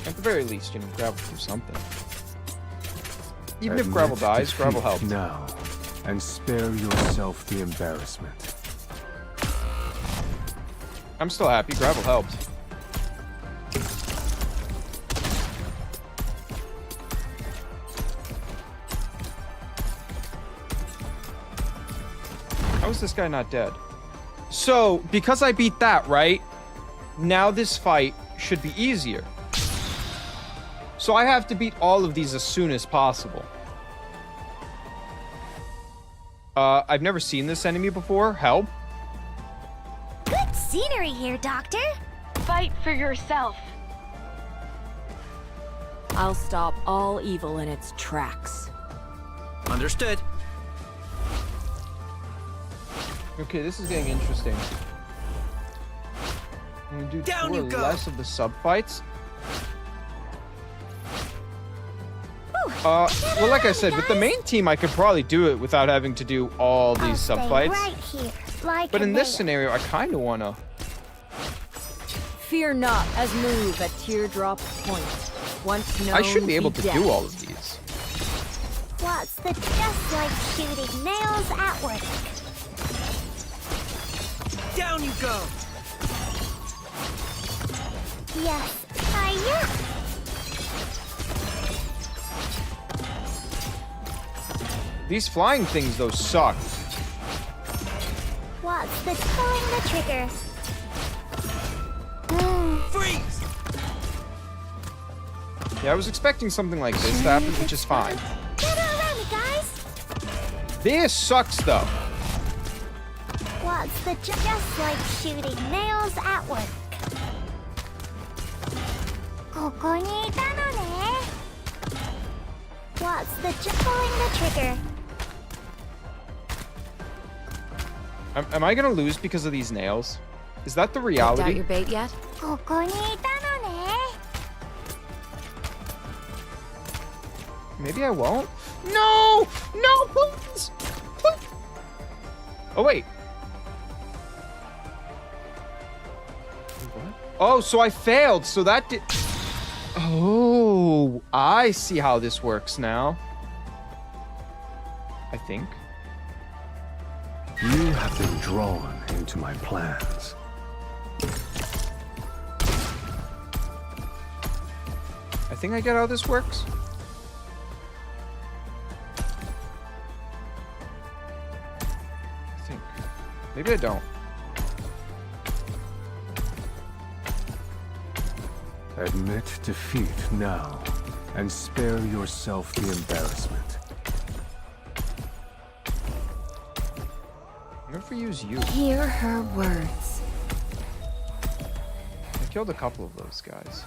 Speaker 1: At the very least, you know, gravel do something. Even if
Speaker 3: Admit
Speaker 1: gravel dies, gravel
Speaker 3: defeat
Speaker 1: helps.
Speaker 3: now, and spare yourself the embarrassment.
Speaker 1: I'm still happy, gravel helped. How is this guy not dead? So, because I beat that, right? Now this fight should be easier. So I have to beat all of these as soon as possible. I've never seen this enemy before. Help.
Speaker 2: Good scenery here, Doctor.
Speaker 7: Fight for yourself.
Speaker 5: I'll stop all evil in its tracks.
Speaker 6: Understood.
Speaker 1: Okay, this is getting interesting. I'm gonna do
Speaker 6: Down
Speaker 1: two or
Speaker 6: you go.
Speaker 1: less of the sub fights. Well, like I said, with the main team, I could probably do it without having to do all these sub fights.
Speaker 2: Right here, like
Speaker 1: But
Speaker 2: a
Speaker 1: in this
Speaker 2: nail.
Speaker 1: scenario, I kind of wanna.
Speaker 5: Fear not, as move at Teardrop Point. Once known,
Speaker 1: I should be able to
Speaker 5: dead.
Speaker 1: do all of these.
Speaker 2: What's the just like shooting nails at work?
Speaker 6: Down you go.
Speaker 2: Yes, hiya.
Speaker 1: These flying things, though, suck.
Speaker 2: What's the pulling the trigger?
Speaker 6: Freeze.
Speaker 1: Yeah, I was expecting something like this to happen, which is fine.
Speaker 2: Get around me, guys.
Speaker 1: This sucks, though.
Speaker 2: What's the just like shooting nails at work? ここにいたのね. What's the pulling the trigger?
Speaker 1: Am I gonna lose because of these nails? Is that the
Speaker 5: Picked out
Speaker 1: reality?
Speaker 5: your bait yet?
Speaker 2: ここにいたのね.
Speaker 1: Maybe I won't. No! No, please! Please! Oh, wait. What? Oh, so I failed. So that did... Oh, I see how this works now. I think.
Speaker 3: You have been drawn into my plans.
Speaker 1: I think I get how this works. I think. Maybe I don't.
Speaker 3: Admit defeat now, and spare yourself the embarrassment.
Speaker 1: Never use you.
Speaker 2: Hear her words.
Speaker 1: I killed a couple of those guys.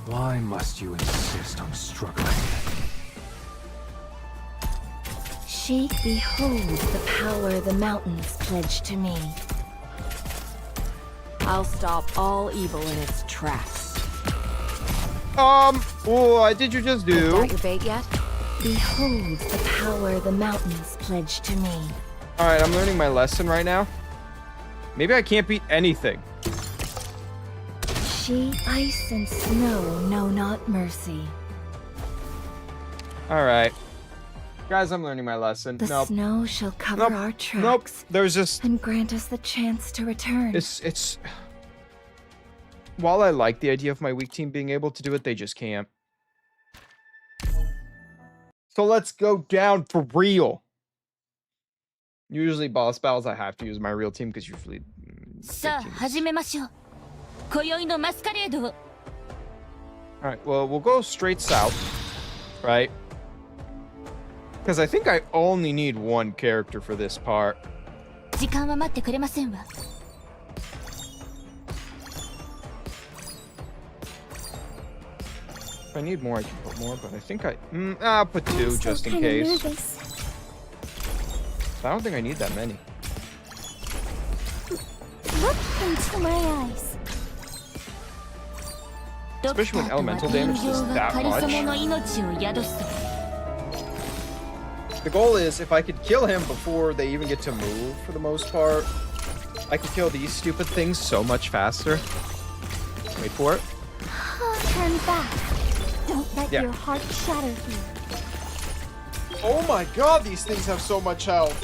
Speaker 3: Why must you insist on struggling?
Speaker 2: She beholds the power the mountains pledge to me.
Speaker 5: I'll stop all evil in its tracks.
Speaker 1: What did you just do?
Speaker 5: Got your bait yet?
Speaker 2: Beholds the power the mountains pledge to me.
Speaker 1: Alright, I'm learning my lesson right now. Maybe I can't beat anything.
Speaker 2: She, ice, and snow know not mercy.
Speaker 1: Alright. Guys, I'm learning my lesson.
Speaker 2: The
Speaker 1: Nope.
Speaker 2: snow shall cover
Speaker 1: Nope.
Speaker 2: our
Speaker 1: Nope.
Speaker 2: tracks
Speaker 1: There's just...
Speaker 2: and grant us the chance to return.
Speaker 1: It's... While I like the idea of my weak team being able to do it, they just can't. So let's go down for real. Usually boss battles, I have to use my real team because usually...
Speaker 8: さあ始めましょう。今宵のマスカレードを。
Speaker 1: Alright, well, we'll go straight south, right? Because I think I only need one character for this part.
Speaker 8: 時間は待ってくれませんわ。
Speaker 1: If I need more, I can put more, but I think I'll put two just in case. I don't think I need that many.
Speaker 8: Look into my eyes.
Speaker 1: Especially when elemental damage does that much. The goal is, if I could kill him before they even get to move, for the most part, I could kill these stupid things so much faster. Wait for it.
Speaker 8: Turn back. Don't let
Speaker 1: Yeah.
Speaker 8: your heart shatter here.
Speaker 1: Oh my god, these things have so much health.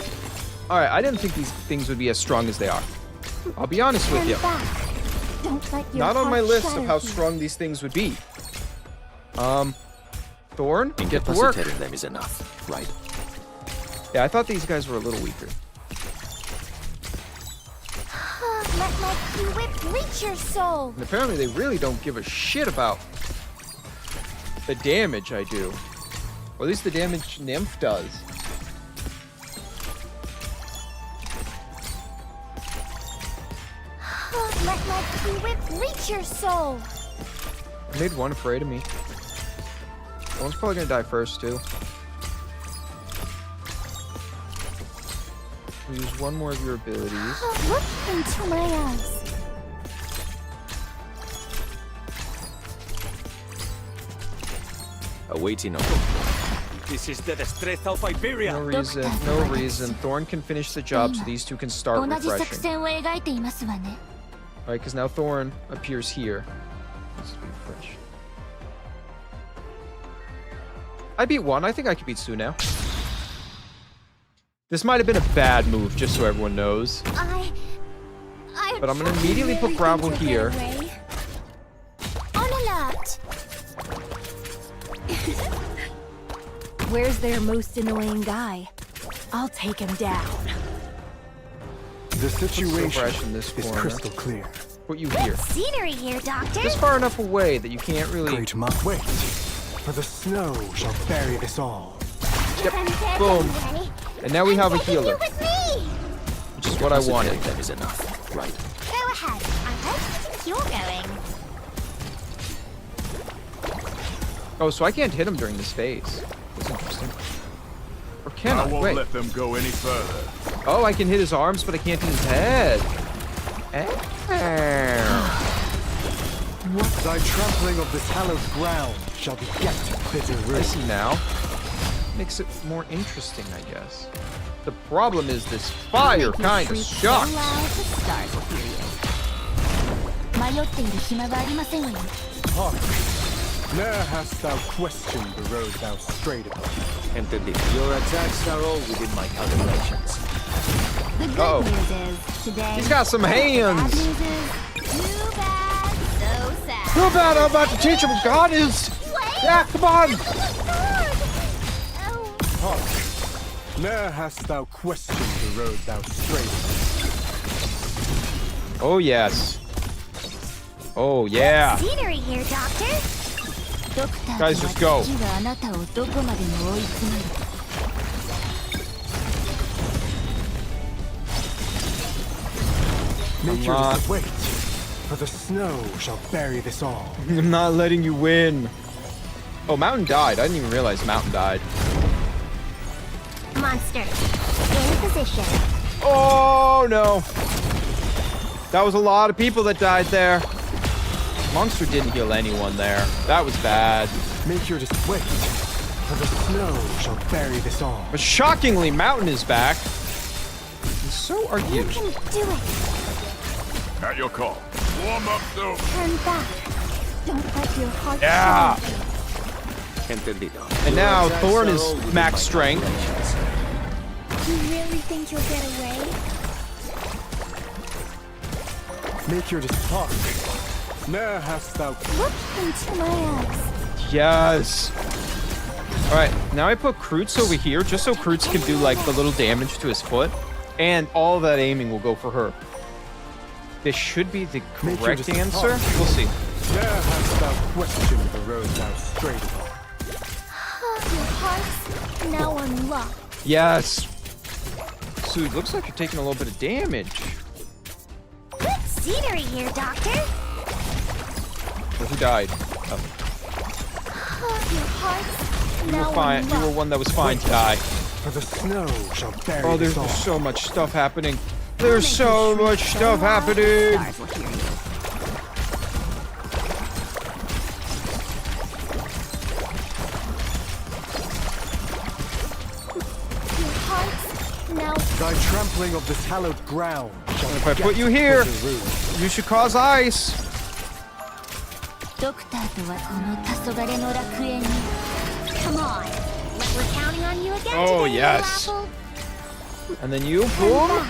Speaker 1: Alright, I didn't think these things would be as strong as they are. I'll be honest with
Speaker 8: Turn
Speaker 1: you.
Speaker 8: back. Don't let your
Speaker 1: Not on my
Speaker 8: heart
Speaker 1: list of
Speaker 8: shatter
Speaker 1: how
Speaker 8: here.
Speaker 1: strong these things would be. Thorn, get to work.
Speaker 6: Incapacitating them is enough, right?
Speaker 1: Yeah, I thought these guys were a little weaker.
Speaker 8: Let my key whip reach your soul.
Speaker 1: And apparently they really don't give a shit about the damage I do. Or at least the damage Nymph does.
Speaker 8: Let my key whip reach your soul.
Speaker 1: I made one afraid of me. One's probably gonna die first, too. We'll use one more of your abilities.
Speaker 8: Look into my eyes.
Speaker 6: Awaiting order. This is the destreza of Iberia.
Speaker 1: No reason, no reason. Thorn can finish the job so these two can start
Speaker 8: 同じ作
Speaker 1: refreshing.
Speaker 8: 戦を描いていますわね。
Speaker 1: Alright, because now Thorn appears here. Let's be fresh. I beat one. I think I can beat two now. This might have been a bad move, just so everyone knows. But I'm gonna immediately put gravel here.
Speaker 8: On alert.
Speaker 5: Where's their most annoying guy? I'll take him down.
Speaker 3: The situation
Speaker 1: fresh in this
Speaker 3: is
Speaker 1: corner.
Speaker 3: crystal clear.
Speaker 1: Put you here.
Speaker 8: Scenery here, Doctor.
Speaker 1: Just far enough away that you can't really...
Speaker 3: Great monk, wait, for the snow shall bury us all.
Speaker 1: Yep. Boom. And now we have a healer,
Speaker 8: With me.
Speaker 1: which is what I wanted.
Speaker 6: Incapacitating them is enough, right?
Speaker 8: Go ahead. I hope you're going.
Speaker 1: Oh, so I can't hit him during this phase. That's interesting. Or can I? Wait.
Speaker 9: let them go any further.
Speaker 1: Oh, I can hit his arms, but I can't hit his head.
Speaker 3: Thy trampling of this hallowed ground shall beget bitter
Speaker 1: I
Speaker 3: ruin.
Speaker 1: see now. Makes it more interesting, I guess. The problem is this fire kind of sucks.
Speaker 3: Ne'er hast thou questioned the road thou strayed upon.
Speaker 6: Entendido. Your attacks are all within my calculations.
Speaker 8: The good
Speaker 1: Uh-oh.
Speaker 8: news is today.
Speaker 1: He's got some
Speaker 8: Bad
Speaker 1: hands.
Speaker 8: news is too bad, so sad.
Speaker 1: Too bad I'm about to teach him what God is. Yeah, come on.
Speaker 8: Oh,
Speaker 3: Ne'er hast thou questioned the road thou strayed upon.
Speaker 4: Oh, yes. Oh, yeah.
Speaker 8: Scenery here, Doctor.
Speaker 4: Guys, just go.
Speaker 3: Make
Speaker 4: not-
Speaker 3: yourself wait, for the snow shall bury this all.
Speaker 4: I'm not letting you win. Oh, Mountain died. I didn't even realize Mountain died.
Speaker 8: Monster, in position.
Speaker 4: Oh, no. That was a lot of people that died there. Monster didn't heal anyone there. That was bad.
Speaker 3: Make your just wait, for the snow shall bury this all.
Speaker 4: But shockingly, Mountain is back. And so are
Speaker 8: You
Speaker 4: you.
Speaker 8: can do it.
Speaker 9: At your call. Warm up, though.
Speaker 8: Turn back. Don't let your heart
Speaker 4: Yeah.
Speaker 8: fail.
Speaker 6: Entendido.
Speaker 4: And now
Speaker 6: Your attacks
Speaker 4: Thorn
Speaker 6: are
Speaker 4: is
Speaker 6: all within
Speaker 4: max
Speaker 6: my
Speaker 4: strength.
Speaker 6: calculations.
Speaker 8: You really think you'll get away?
Speaker 3: Make your just talk. Ne'er hast thou.
Speaker 8: Look into my eyes.
Speaker 4: Yes. All right, now I put Kroots over here just so Kroots can do like the little damage to his foot, and all of that aiming will go for her. This should be the
Speaker 3: Make your
Speaker 4: correct
Speaker 3: just
Speaker 4: answer.
Speaker 3: talk.
Speaker 4: We'll see.
Speaker 3: Ne'er hast thou questioned the road thou strayed upon.
Speaker 8: Your heart's now unlocked.
Speaker 4: Yes. So it looks like you're taking a little bit of damage.
Speaker 8: Good scenery here, Doctor.
Speaker 4: Well, who died? Oh,
Speaker 8: Your heart's
Speaker 4: you
Speaker 8: now
Speaker 4: were fine. You were
Speaker 8: unlocked.
Speaker 4: one that was fine to die.
Speaker 3: For the snow shall bury
Speaker 4: Oh, there's
Speaker 3: this all.
Speaker 4: so much stuff happening. There's so much stuff happening.
Speaker 8: Stars will hear you. Your heart's now
Speaker 3: Thy trampling of this hallowed ground shall
Speaker 4: If I
Speaker 3: get
Speaker 4: put you here,
Speaker 3: to the ruin.
Speaker 4: you should cause ice.
Speaker 8: ドクターとはこの黄昏の楽園に Come on, like we're counting on you again
Speaker 4: Oh,
Speaker 8: today,
Speaker 4: yes.
Speaker 8: little apple.
Speaker 4: And then you,
Speaker 8: Turn
Speaker 4: boom.
Speaker 8: back.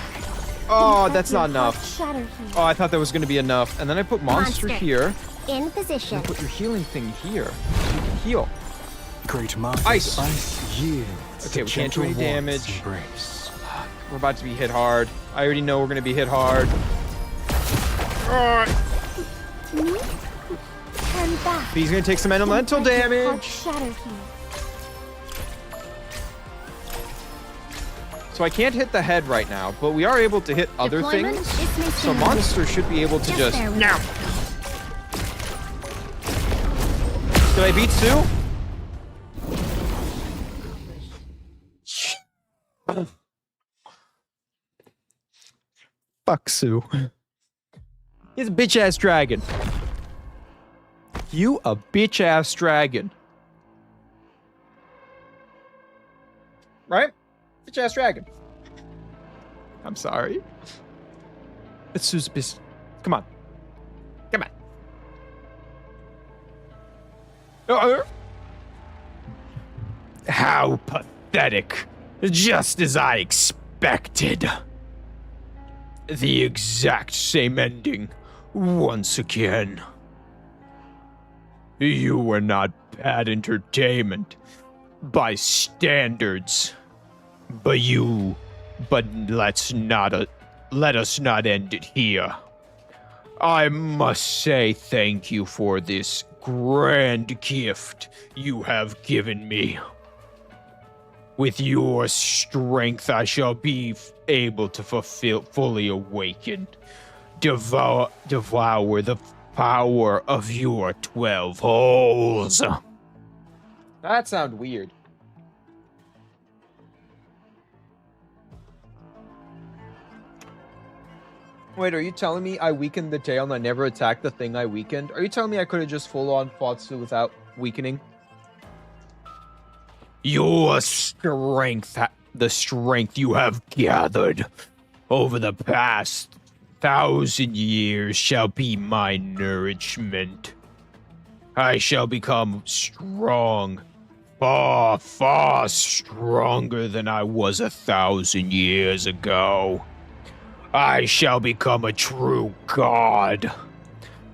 Speaker 4: Oh,
Speaker 8: Let
Speaker 4: that's
Speaker 8: your
Speaker 4: not
Speaker 8: heart
Speaker 4: enough.
Speaker 8: shatter here.
Speaker 4: Oh, I thought that was going to be enough. And then I put monster here.
Speaker 8: In position.
Speaker 4: And put your healing thing here. So you can heal.
Speaker 3: Great Martha's
Speaker 4: Ice.
Speaker 3: ice yields
Speaker 4: Okay,
Speaker 3: to
Speaker 4: we can't do
Speaker 3: gentle
Speaker 4: any
Speaker 3: warmth's
Speaker 4: damage.
Speaker 3: embrace.
Speaker 4: We're about to be hit hard. I already know we're going to be hit hard.
Speaker 8: Me? Turn back.
Speaker 4: He's going to take some elemental
Speaker 8: Let your heart
Speaker 4: damage.
Speaker 8: shatter here.
Speaker 4: So I can't hit the head right now, but we are able to hit other
Speaker 8: Deployment
Speaker 4: things.
Speaker 8: is missing.
Speaker 4: So monster should be able to just...
Speaker 8: there.
Speaker 4: No. Did I beat Sue? Fuck Sue. He's a bitch-ass dragon. You a bitch-ass dragon. Right? Bitch-ass dragon. I'm sorry. It's Sue's business. Come on. Come on. How pathetic. Just as I expected. The exact same ending. Once again. You were not bad entertainment. By standards. But let us not end it here. I must say thank you for this grand gift you have given me. With your strength, I shall be able to fully awaken. Devour the power of your 12 holes. That sounds weird. Wait, are you telling me I weakened the tail and I never attacked the thing I weakened? Are you telling me I could have just full-on fought Sue without weakening? Your strength, the strength you have gathered over the past 1,000 years shall be my nourishment. I shall become strong, far, far stronger than I was 1,000 years ago. I shall become a true god.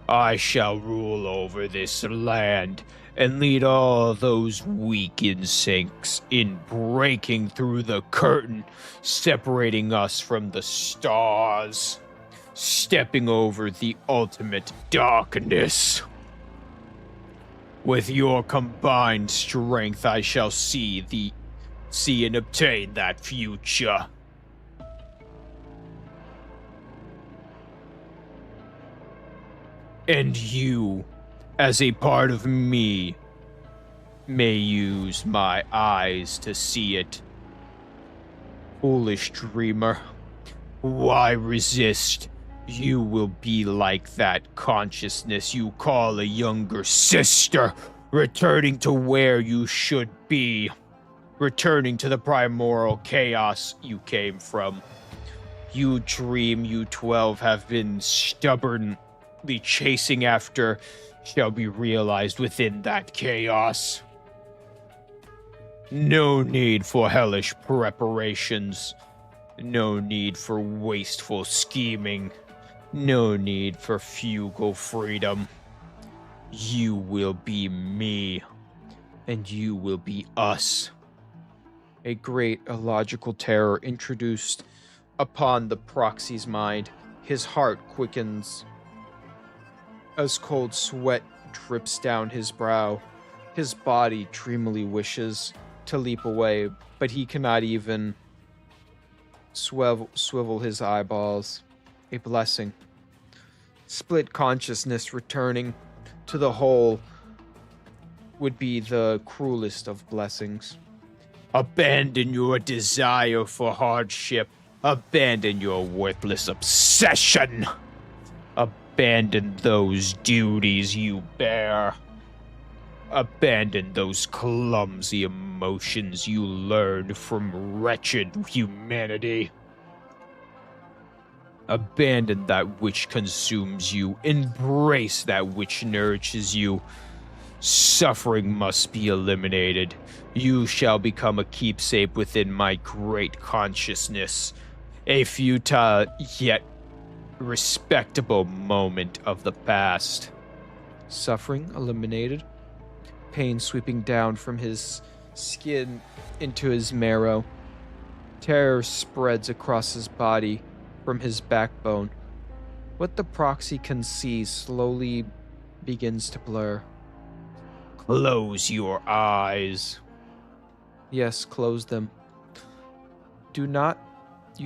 Speaker 4: I shall rule over this land and lead all those weak insects in breaking through the curtain separating us from the stars. stepping over the ultimate darkness. With your combined strength, I shall see and obtain that future. And you, as a part of me, may use my eyes to see it. Foolish dreamer, why resist? You will be like that consciousness you call a younger sister, returning to where you should be, returning to the primordial chaos you came from. You dream you 12 have been stubbornly chasing after shall be realized within that chaos. No need for hellish preparations. No need for wasteful scheming. No need for fugal freedom. You will be me, and you will be us. A great illogical terror introduced upon the proxy's mind. His heart quickens as cold sweat drips down his brow. His body dreamily wishes to leap away, but he cannot even swivel his eyeballs. A blessing. Split consciousness returning to the whole would be the cruelest of blessings. Abandon your desire for hardship. Abandon your worthless obsession. Abandon those duties you bear. Abandon those clumsy emotions you learned from wretched humanity. Abandon that which consumes you. Embrace that which nourishes you. Suffering must be eliminated. You shall become a keepsake within my great consciousness. A futile yet respectable moment of the past. Suffering eliminated. Pain sweeping down from his skin into his marrow. Terror spreads across his body from his backbone. What the proxy can see slowly begins to blur. Close your eyes. Yes, close them. You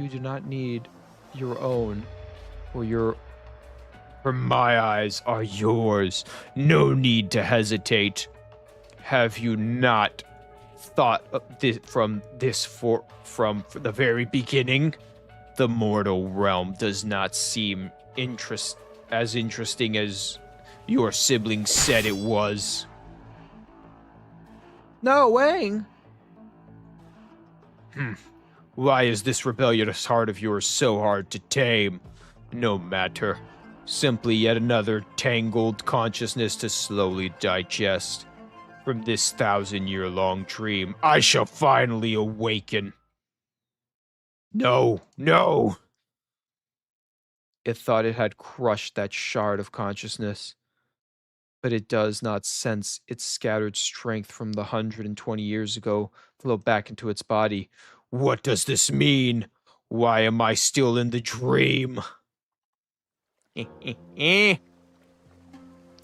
Speaker 4: do not need your own, for my eyes are yours. No need to hesitate. Have you not thought of this from the very beginning? The mortal realm does not seem as interesting as your sibling said it was. No, Wang. Why is this rebellious heart of yours so hard to tame? No matter. Simply yet another tangled consciousness to slowly digest. From this 1,000-year-long dream, I shall finally awaken. No, no! It thought it had crushed that shard of consciousness, but it does not sense its scattered strength from the 120 years ago flow back into its body. What does this mean? Why am I still in the dream?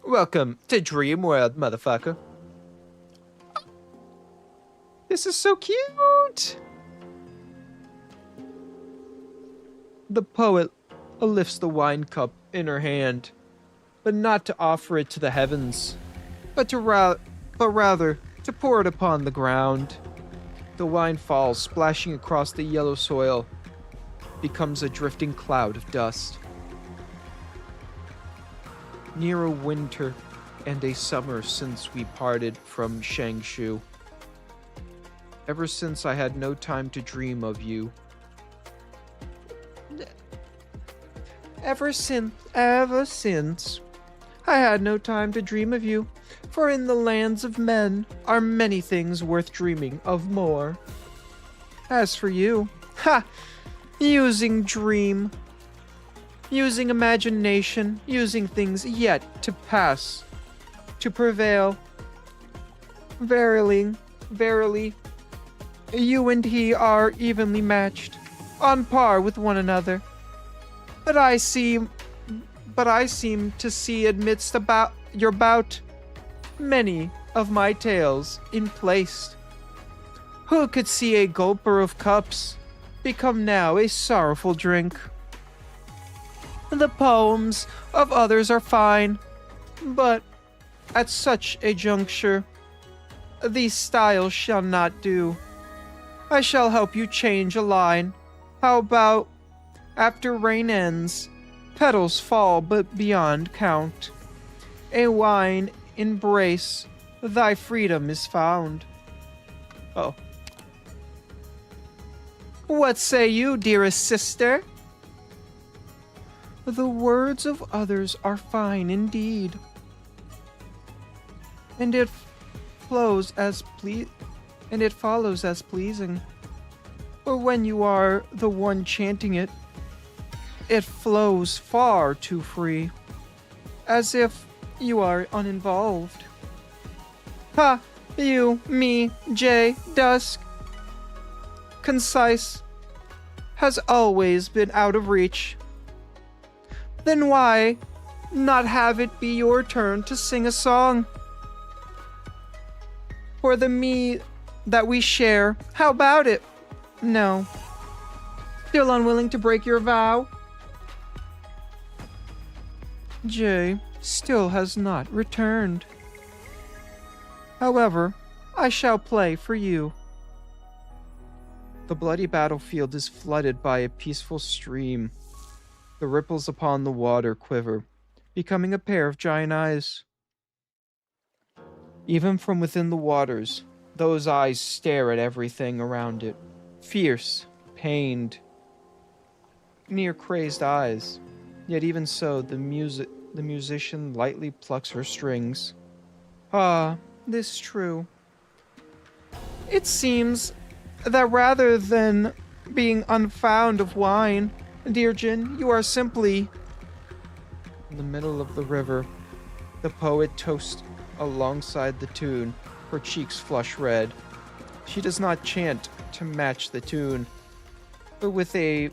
Speaker 4: Welcome to Dream World, motherfucker. This is so cute! The poet lifts the wine cup in her hand, but not to offer it to the heavens, but rather to pour it upon the ground. The wine falls, splashing across the yellow soil, becomes a drifting cloud of dust. Near a winter and a summer since we parted from Shangshu. Ever since I had no time to dream of you. Ever since I had no time to dream of you, for in the lands of men are many things worth dreaming of more. As for you, using dream, using imagination, using things yet to pass, to prevail. Verily, verily, you and he are evenly matched, on par with one another.
Speaker 1: But I seem to see amidst about your bout many of my tales in place. Who could see a gulper of cups become now a sorrowful drink? The poems of others are fine, but at such a juncture, these styles shall not do. I shall help you change a line. How about, after rain ends, petals fall but beyond count. A wine embrace, thy freedom is found. Oh. What say you, dearest sister? The words of others are fine indeed, and it follows as pleasing. But when you are the one chanting it, it flows far too free, as if you are uninvolved. Ha! You, me, Jay, Dusk. Concise has always been out of reach. Then why not have it be your turn to sing a song? For the me that we share, how about it? No. Still unwilling to break your vow? Jay still has not returned. However, I shall play for you. The bloody battlefield is flooded by a peaceful stream. The ripples upon the water quiver, becoming a pair of giant eyes. Even from within the waters, those eyes stare at everything around it, fierce, pained, near crazed eyes. Yet even so, the musician lightly plucks her strings. Ah, this true. It seems that rather than being unfond of wine, dear Jin, you are simply... In the middle of the river, the poet toasts alongside the tune, her cheeks flush red. She does not chant to match the tune, but with a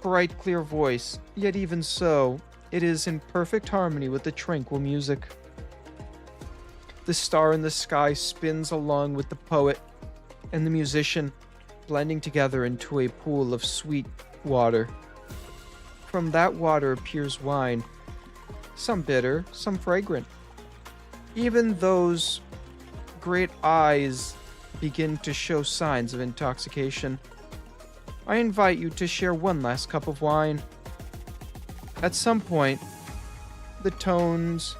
Speaker 1: bright, clear voice, yet even so, it is in perfect harmony with the tranquil music. The star in the sky spins along with the poet and the musician, blending together into a pool of sweet water. From that water appears wine, some bitter, some fragrant. Even those great eyes begin to show signs of intoxication. I invite you to share one last cup of wine. At some point, the tones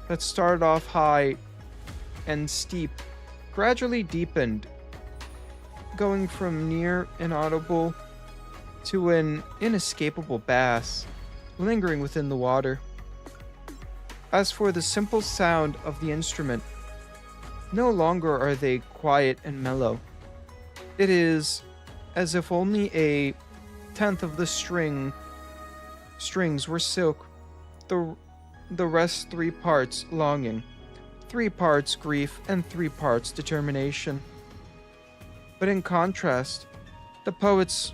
Speaker 1: that started off high and steep gradually deepened, going from near inaudible to an inescapable bass, lingering within the water. As for the simple sound of the instrument, no longer are they quiet and mellow. It is as if only a tenth of the strings were silk, the rest 3 parts longing, 3 parts grief, and 3 parts determination. But in contrast, the poet's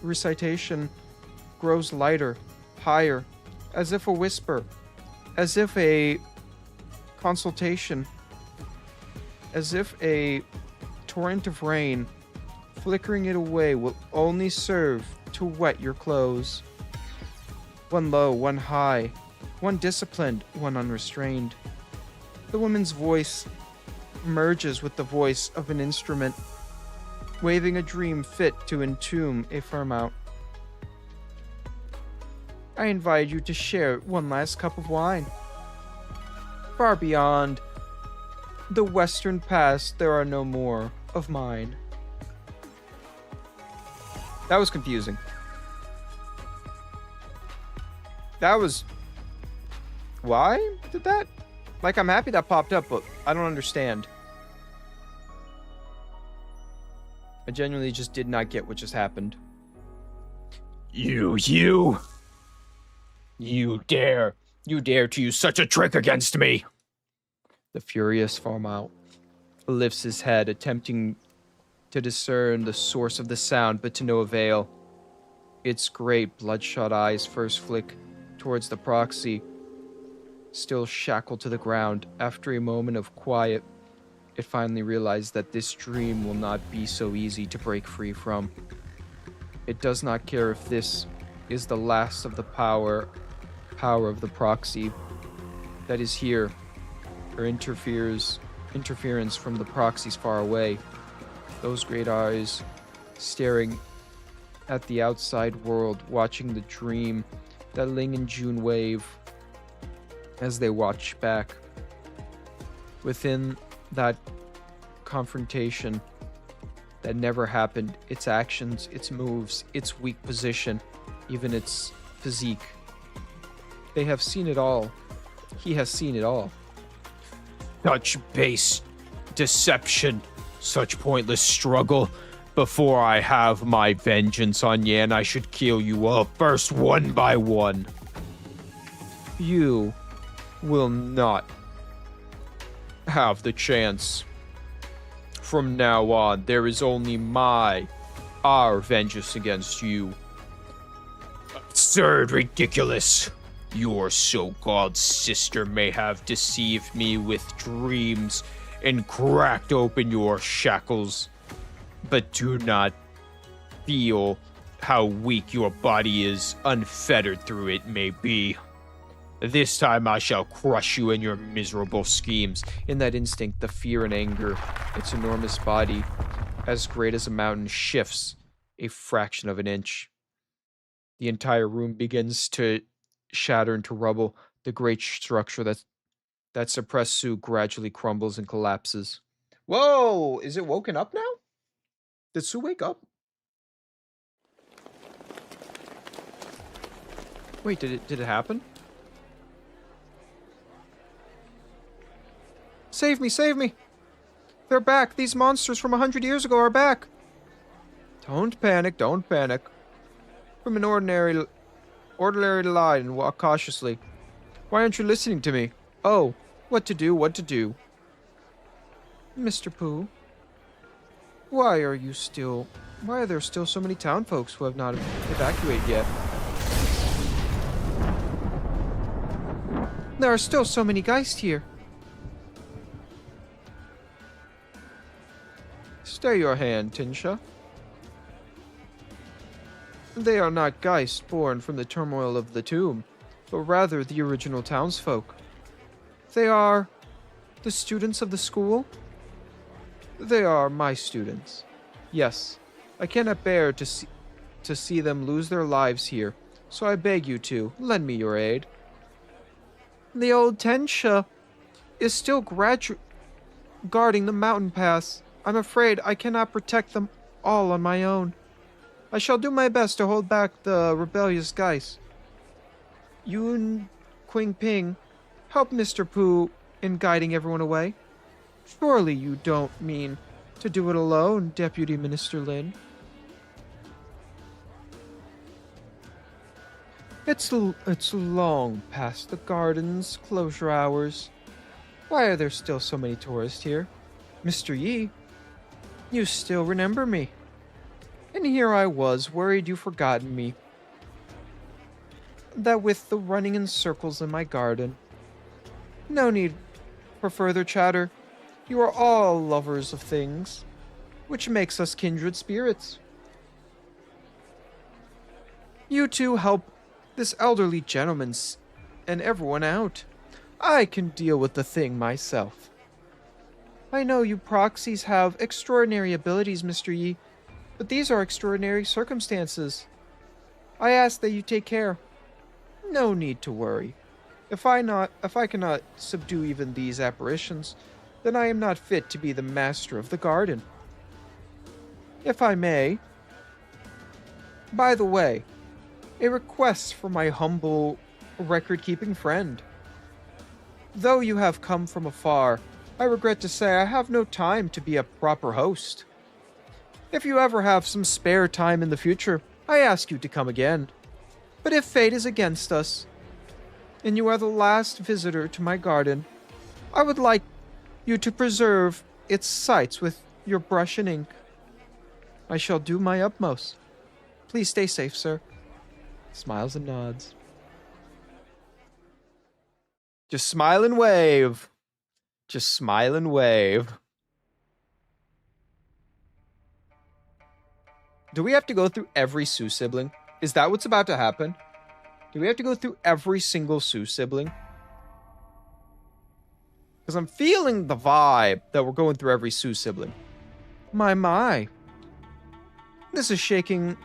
Speaker 1: recitation grows lighter, higher, as if a whisper, as if a consultation, as if a torrent of rain. Flickering it away will only serve to wet your clothes. One low, one high, one disciplined, one unrestrained. The woman's voice merges with the voice of an instrument, waving a dream fit to entomb a firmount. I invite you to share one last cup of wine. Far beyond the western past, there are no more of mine. That was confusing. That was... Why did that? Like, I'm happy that popped up, but I don't understand. I genuinely just did not get what just happened.
Speaker 4: You dare to use such a trick against me!
Speaker 1: The furious farmout lifts his head, attempting to discern the source of the sound, but to no avail. Its great bloodshot eyes first flick towards the proxy, still shackled to the ground. After a moment of quiet, it finally realized that this dream will not be so easy to break free from. It does not care if this is the last of the power of the proxy that is here, or interference from the proxies far away. Those great eyes staring at the outside world, watching the dream that Ling and June wave as they watch back. Within that confrontation that never happened, its actions, its moves, its weak position, even its physique. They have seen it all. He has seen it all.
Speaker 4: Such base deception, such pointless struggle. Before I have my vengeance on Yan, I should kill you all first, one by one.
Speaker 1: You
Speaker 4: Will not have the chance. From now on, there is only our vengeance against you. Absurd, ridiculous. Your so-called sister may have deceived me with dreams and cracked open your shackles, but do not feel how weak your body is, unfettered through it may be. This time I shall crush you in your miserable schemes.
Speaker 1: In that instinct, the fear and anger, its enormous body, as great as a mountain, shifts a fraction of an inch. The entire room begins to shatter into rubble. The great structure that suppressed Sue gradually crumbles and collapses. Whoa! Is it woken up now? Did Sue wake up? Wait, did it happen? Save me, save me! They're back! These monsters from 100 years ago are back! Don't panic, don't panic. From an ordinary lie and walk cautiously. Why aren't you listening to me? Oh, what to do, what to do. Mr. Pooh, why are there still so many town folks who have not evacuated yet? There are still so many Geist here. Stay your hand, Tinsha. They are not Geist born from the turmoil of the tomb, but rather the original townsfolk. They are the students of the school? They are my students. Yes, I cannot bear to see them lose their lives here, so I beg you to lend me your aid. The old Tensha is still guarding the mountain pass. I'm afraid I cannot protect them all on my own. I shall do my best to hold back the rebellious Geist. Yun Qing Ping, help Mr. Pooh in guiding everyone away. Surely you don't mean to do it alone, Deputy Minister Lin. It's long past the garden's closure hours. Why are there still so many tourists here? Mr. Yi, you still remember me. And here I was, worried you'd forgotten me. That with the running in circles in my garden. No need for further chatter. You are all lovers of things, which makes us kindred spirits. You two help this elderly gentleman and everyone out. I can deal with the thing myself. I know you proxies have extraordinary abilities, Mr. Yi, but these are extraordinary circumstances. I ask that you take care. No need to worry. If I cannot subdue even these apparitions, then I am not fit to be the master of the garden. If I may. By the way, a request from my humble record-keeping friend. Though you have come from afar, I regret to say I have no time to be a proper host. If you ever have some spare time in the future, I ask you to come again. But if fate is against us, and you are the last visitor to my garden, I would like you to preserve its sights with your brush and ink. I shall do my utmost. Please stay safe, sir. Smiles and nods. Just smile and wave. Just smile and wave. Do we have to go through every Sue sibling? Is that what's about to happen? Do we have to go through every single Sue sibling? Because I'm feeling the vibe that we're going through every Sue sibling. My. This is shaking...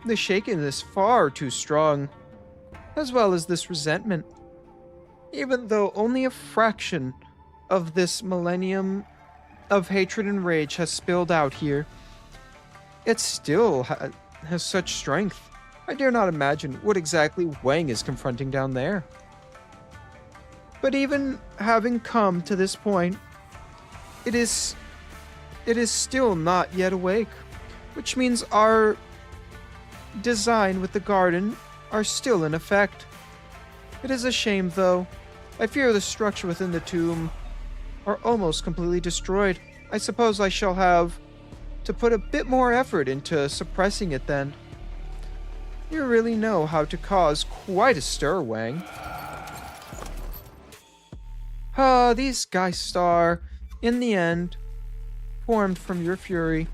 Speaker 1: The shaking is far too strong. As well as this resentment. Even though only a fraction of this millennium of hatred and rage has spilled out here, it still has such strength. I dare not imagine what exactly Wang is confronting down there. But even having come to this point, it is still not yet awake, which means our design with the garden are still in effect. It is a shame, though. I fear the structure within the tomb are almost completely destroyed. I suppose I shall have to put a bit more effort into suppressing it then. You really know how to cause quite a stir, Wang. These Geists are, in the end, formed from your fury.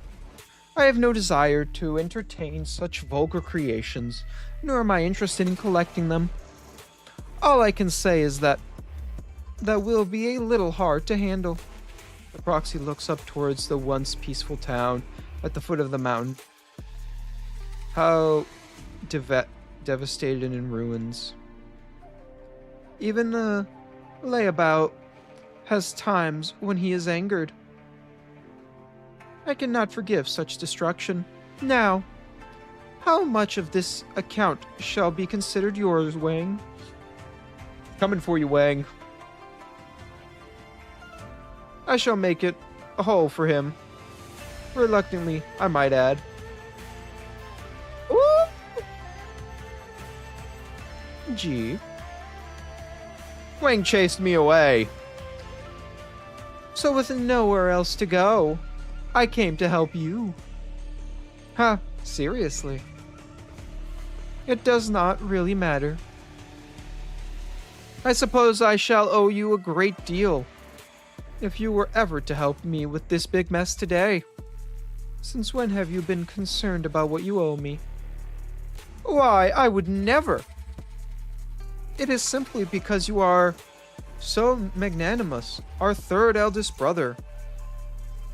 Speaker 1: I have no desire to entertain such vulgar creations, nor am I interested in collecting them. All I can say is that will be a little hard to handle. The proxy looks up towards the once peaceful town at the foot of the mountain. How devastated and in ruins. Even the layabout has times when he is angered. I cannot forgive such destruction. Now, how much of this account shall be considered yours, Wang? Coming for you, Wang. I shall make it a whole for him. Reluctantly, I might add. Ooh! Gee. Wang chased me away. So with nowhere else to go, I came to help you. Huh, seriously. It does not really matter. I suppose I shall owe you a great deal if you were ever to help me with this big mess today. Since when have you been concerned about what you owe me? Why, I would never. It is simply because you are so magnanimous, our third eldest brother,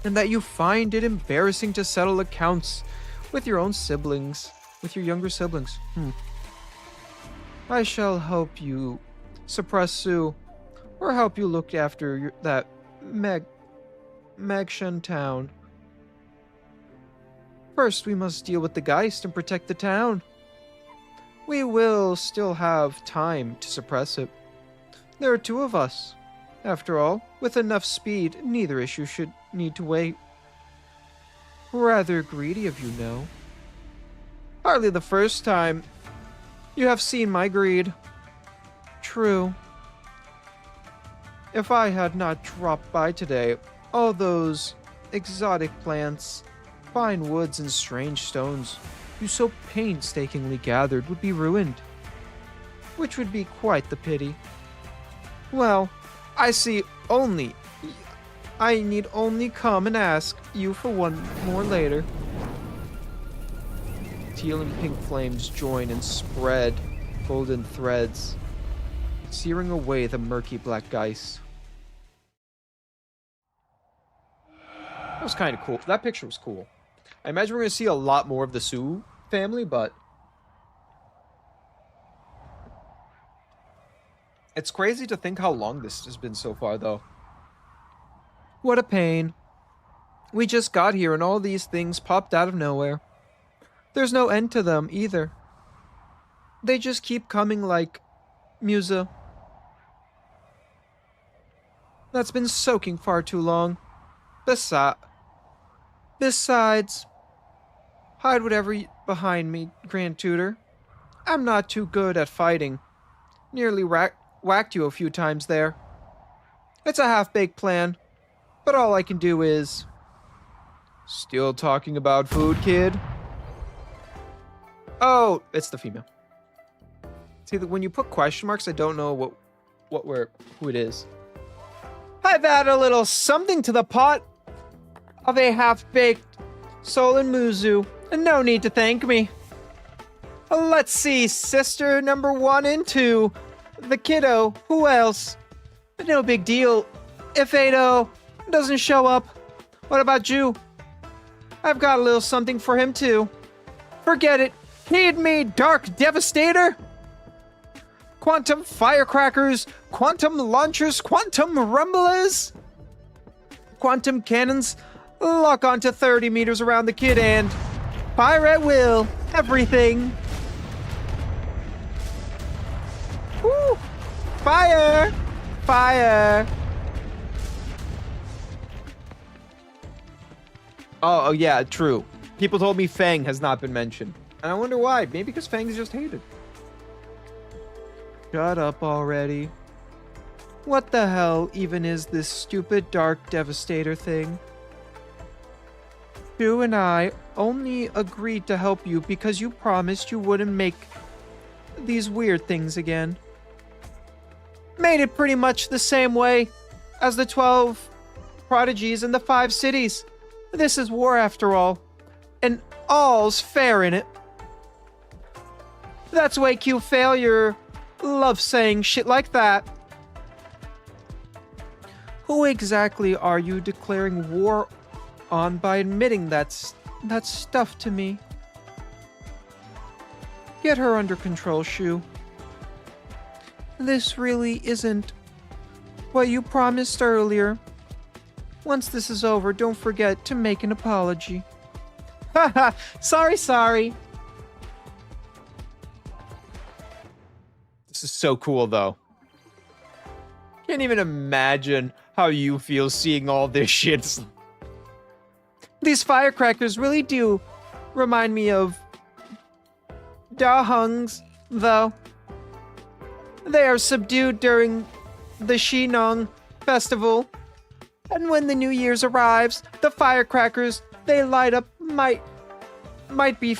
Speaker 1: and that you find it embarrassing to settle accounts with your own siblings, with your younger siblings. I shall help you suppress Sue, or help you look after that Magshan town. First, we must deal with the Geist and protect the town. We will still have time to suppress it. There are two of us. After all, with enough speed, neither issue should need to wait. Rather greedy of you, no? Hardly the first time you have seen my greed. True. If I had not dropped by today, all those exotic plants, fine woods, and strange stones you so painstakingly gathered would be ruined, which would be quite the pity. Well, I need only come and ask you for one more later. Teal and pink flames join and spread golden threads, searing away the murky black Geist. That was kind of cool. That picture was cool. I imagine we're going to see a lot more of the Sue family, but it's crazy to think how long this has been so far, though. What a pain. We just got here and all these things popped out of nowhere. There's no end to them, either. They just keep coming like Musa. That's been soaking far too long. Besides, hide whatever behind me, Grand Tutor. I'm not too good at fighting. Nearly whacked you a few times there. It's a half-baked plan, but all I can do is Still talking about food, kid? Oh, it's the female. See, when you put question marks, I don't know who it is. I've added a little something to the pot of a half-baked Solon Muzu. No need to thank me. Let's see, sister number 1 and 2. The kiddo. Who else? No big deal. If Ado doesn't show up, what about you? I've got a little something for him too. Forget it. Heed me, Dark Devastator. Quantum firecrackers, quantum launchers, quantum rumblers. Quantum cannons lock onto 30 meters around the kid and fire at will. Everything. Woo! Fire! Fire! Oh, yeah, true. People told me Fang has not been mentioned. And I wonder why. Maybe because Fang is just hated. Shut up already. What the hell even is this stupid Dark Devastator thing? You and I only agreed to help you because you promised you wouldn't make these weird things again. Made it pretty much the same way as the 12 prodigies in the 5 cities. This is war after all, and all's fair in it. That's why Q Failure loves saying shit like that. Who exactly are you declaring war on by admitting that stuff to me? Get her under control, Shu. This really isn't what you promised earlier. Once this is over, don't forget to make an apology. Haha, sorry. This is so cool, though. Can't even imagine how you feel seeing all this shit. These firecrackers really do remind me of Da Hungs, though. They are subdued during the Shinong festival. And when the New Year's arrives, the firecrackers they light up might be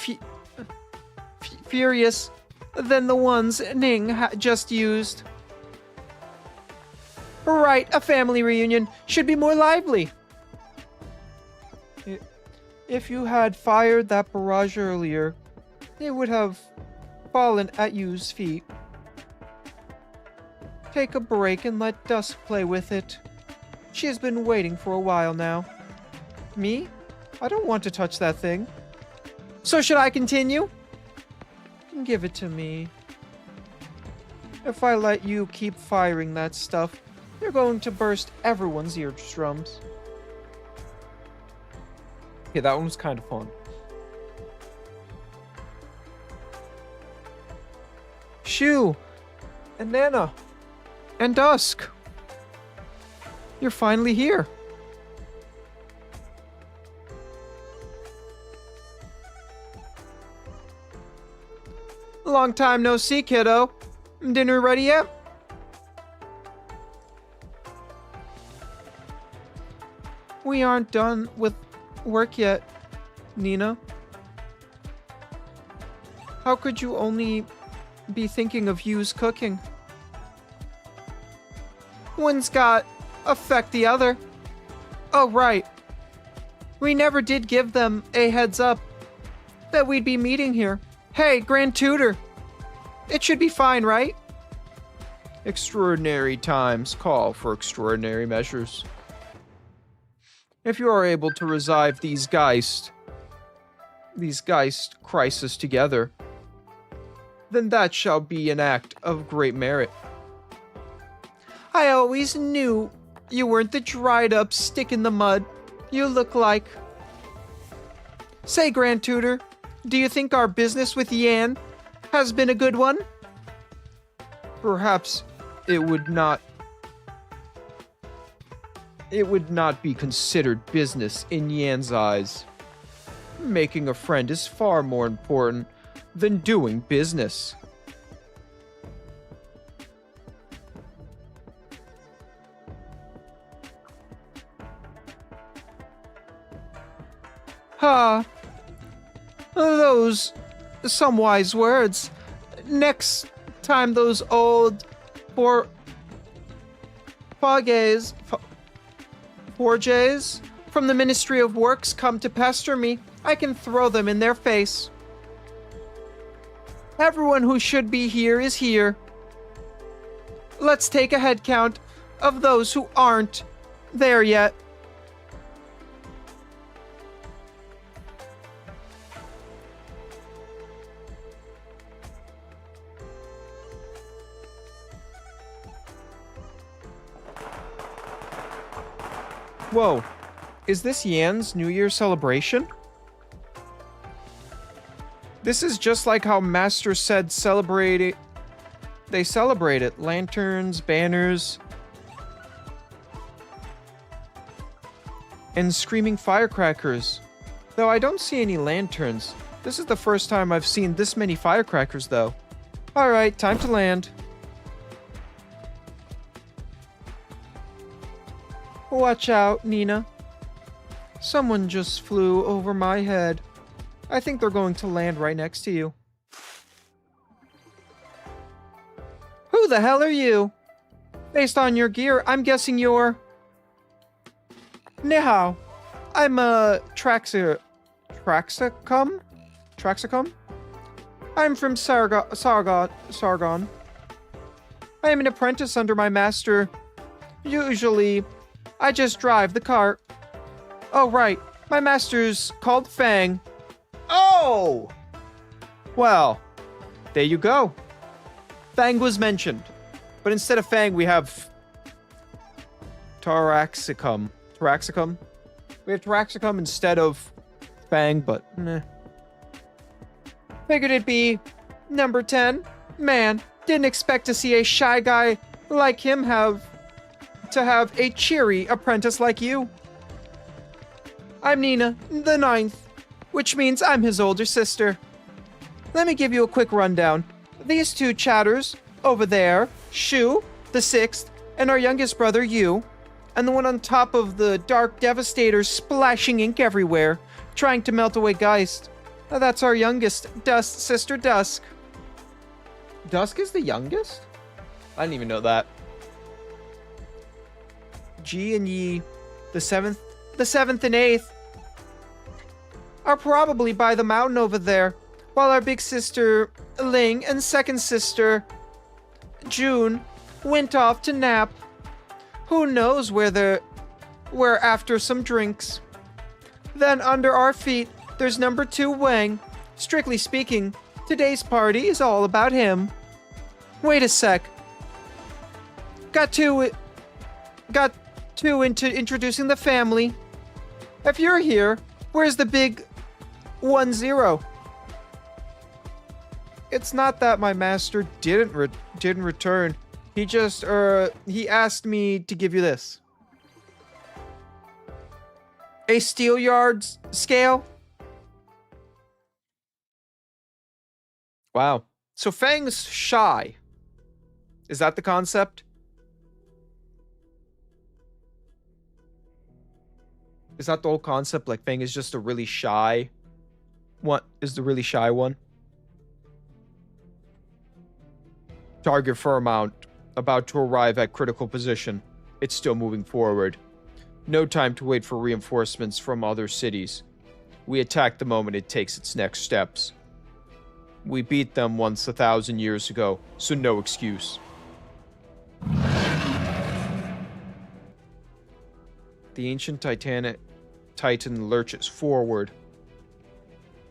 Speaker 1: furious than the ones Ning just used. Right, a family reunion should be more lively. If you had fired that barrage earlier, it would have fallen at Yu's feet. Take a break and let Dusk play with it. She has been waiting for a while now. Me? I don't want to touch that thing. So should I continue? Give it to me. If I let you keep firing that stuff, you're going to burst everyone's eardrums. Okay, that one was kind of fun. Shu! And Nana! And Dusk! You're finally here. Long time no see, kiddo. Dinner ready yet? We aren't done with work yet, Nina. How could you only be thinking of Yu's cooking? One's got affect the other. Oh, right. We never did give them a heads up that we'd be meeting here. Hey, Grand Tutor. It should be fine, right? Extraordinary times call for extraordinary measures. If you are able to revive these Geist crisis together, then that shall be an act of great merit. I always knew you weren't the dried up stick in the mud you look like. Say, Grand Tutor, do you think our business with Yan has been a good one? Perhaps it would not be considered business in Yan's eyes. Making a friend is far more important than doing business. Those some wise words. Next time those old forges from the Ministry of Works come to pester me, I can throw them in their face. Everyone who should be here is here. Let's take a head count of those who aren't there yet. Whoa, is this Yan's New Year celebration? This is just like how Master said they celebrate it. Lanterns, banners, and screaming firecrackers. Though I don't see any lanterns. This is the first time I've seen this many firecrackers, though. Alright, time to land. Watch out, Nina. Someone just flew over my head. I think they're going to land right next to you. Who the hell are you? Based on your gear, I'm guessing you're... Ni hao. I'm a Traxacum? I'm from Sargon. I am an apprentice under my master. Usually, I just drive the cart. Oh, right. My master's called Fang. Oh! Well, there you go. Fang was mentioned. But instead of Fang, we have... Taraxacum. Taraxacum? We have Taraxacum instead of Fang, but meh. Figured it'd be number 10. Man, didn't expect to see a shy guy like him have a cheery apprentice like you. I'm Nina, the 9th, which means I'm his older sister. Let me give you a quick rundown. These two chatters over there, Shu, the 6th, and our youngest brother, Yu, and the one on top of the Dark Devastator splashing ink everywhere, trying to melt away Geist. That's our youngest, sister Dusk. Dusk is the youngest? I didn't even know that. Ji and Yi, the 7th and 8th, are probably by the mountain over there, while our big sister Ling and second sister June went off to nap. Who knows where after some drinks. Then under our feet, there's number 2 Wang. Strictly speaking, today's party is all about him. Wait a sec. Got to into introducing the family. If you're here, where's the big 10? It's not that my master didn't return. He just he asked me to give you this. A steelyard scale. Wow. So Fang's shy. Is that the concept? Is that the whole concept? Like Fang is just a really shy... What is the really shy one? Target for amount. About to arrive at critical position. It's still moving forward. No time to wait for reinforcements from other cities. We attack the moment it takes its next steps. We beat them once 1,000 years ago, so no excuse. The ancient Titan lurches forward.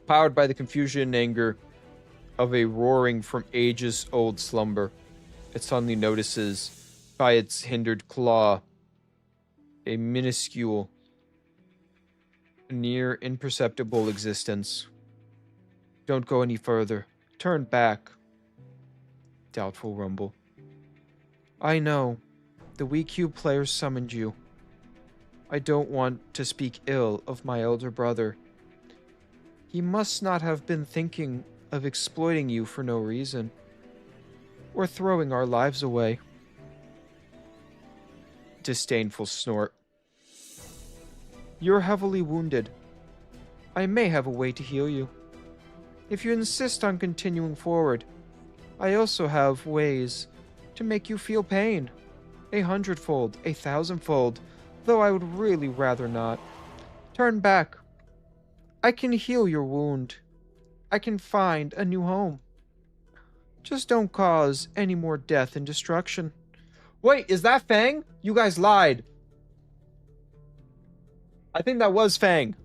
Speaker 1: Powered by the confusion and anger of a roaring from ages-old slumber, it suddenly notices, by its hindered claw, a minuscule, near imperceptible existence. Don't go any further. Turn back. Doubtful rumble. I know. The Wii Cube players summoned you. I don't want to speak ill of my elder brother. He must not have been thinking of exploiting you for no reason. Or throwing our lives away. Disdainful snort. You're heavily wounded. I may have a way to heal you. if you insist on continuing forward, I also have ways to make you feel pain. 100-fold, 1,000-fold, though I would really rather not. Turn back. I can heal your wound. I can find a new home. Just don't cause any more death and destruction. Wait, is that Fang? You guys lied. I think that was Fang.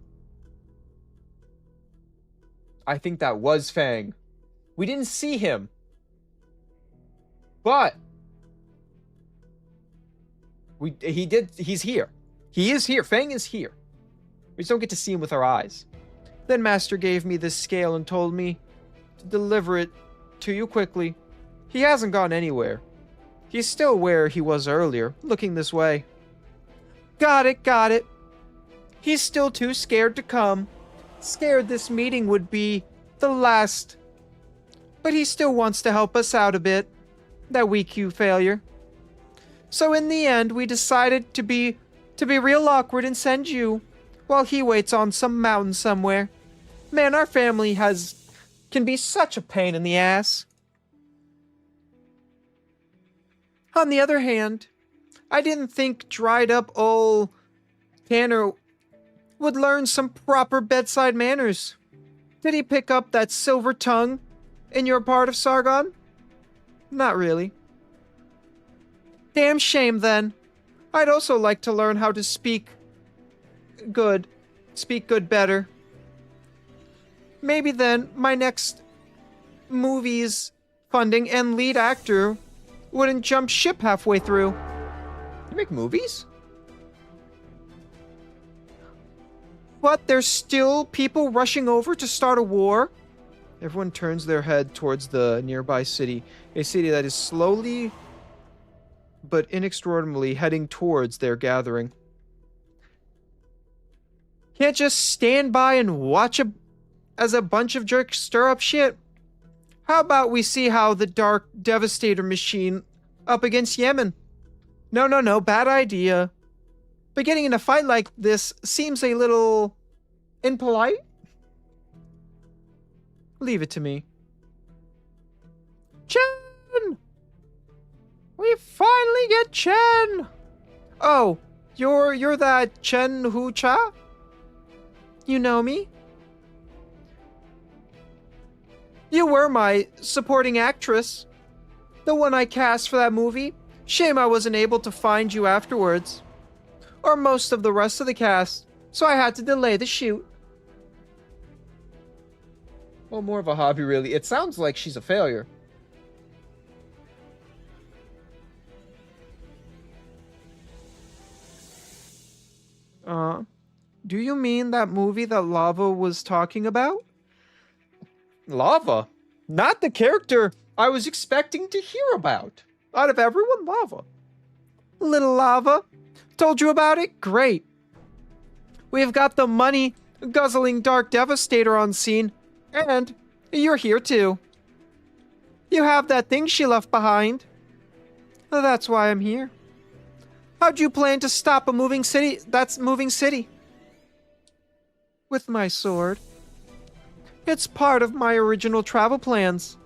Speaker 1: I think that was Fang. We didn't see him. But he's here. He is here. Fang is here. We just don't get to see him with our eyes. Then Master gave me this scale and told me to deliver it to you quickly. He hasn't gone anywhere. He's still where he was earlier, looking this way. Got it. He's still too scared to come. Scared this meeting would be the last. But he still wants to help us out a bit. That weak Q failure. So in the end, we decided to be real awkward and send you, while he waits on some mountain somewhere. Man, our family can be such a pain in the ass. On the other hand, I didn't think dried up old Tanner would learn some proper bedside manners. Did he pick up that silver tongue in your part of Sargon? Not really. Damn shame then. I'd also like to learn how to speak good better. Maybe then my next movie's funding and lead actor wouldn't jump ship halfway through. You make movies? What, there's still people rushing over to start a war? Everyone turns their head towards the nearby city, a city that is slowly but inexorably heading towards their gathering. Can't just stand by and watch as a bunch of jerks stir up shit. How about we see how the Dark Devastator machine up against Yemen? No, bad idea. But getting in a fight like this seems a little impolite. Leave it to me. Chen! We finally get Chen! Oh, you're that Chen Hu Cha? You know me? You were my supporting actress. The one I cast for that movie. Shame I wasn't able to find you afterwards. Or most of the rest of the cast, so I had to delay the shoot. Well, more of a hobby, really. It sounds like she's a failure. Do you mean that movie that Lava was talking about? Lava? Not the character I was expecting to hear about. Out of everyone, Lava. Little Lava. Told you about it? Great. We've got the money-guzzling Dark Devastator on scene, and you're here too. You have that thing she left behind. That's why I'm here. How'd you plan to stop a moving city that's moving city? With my sword. It's part of my original travel plans.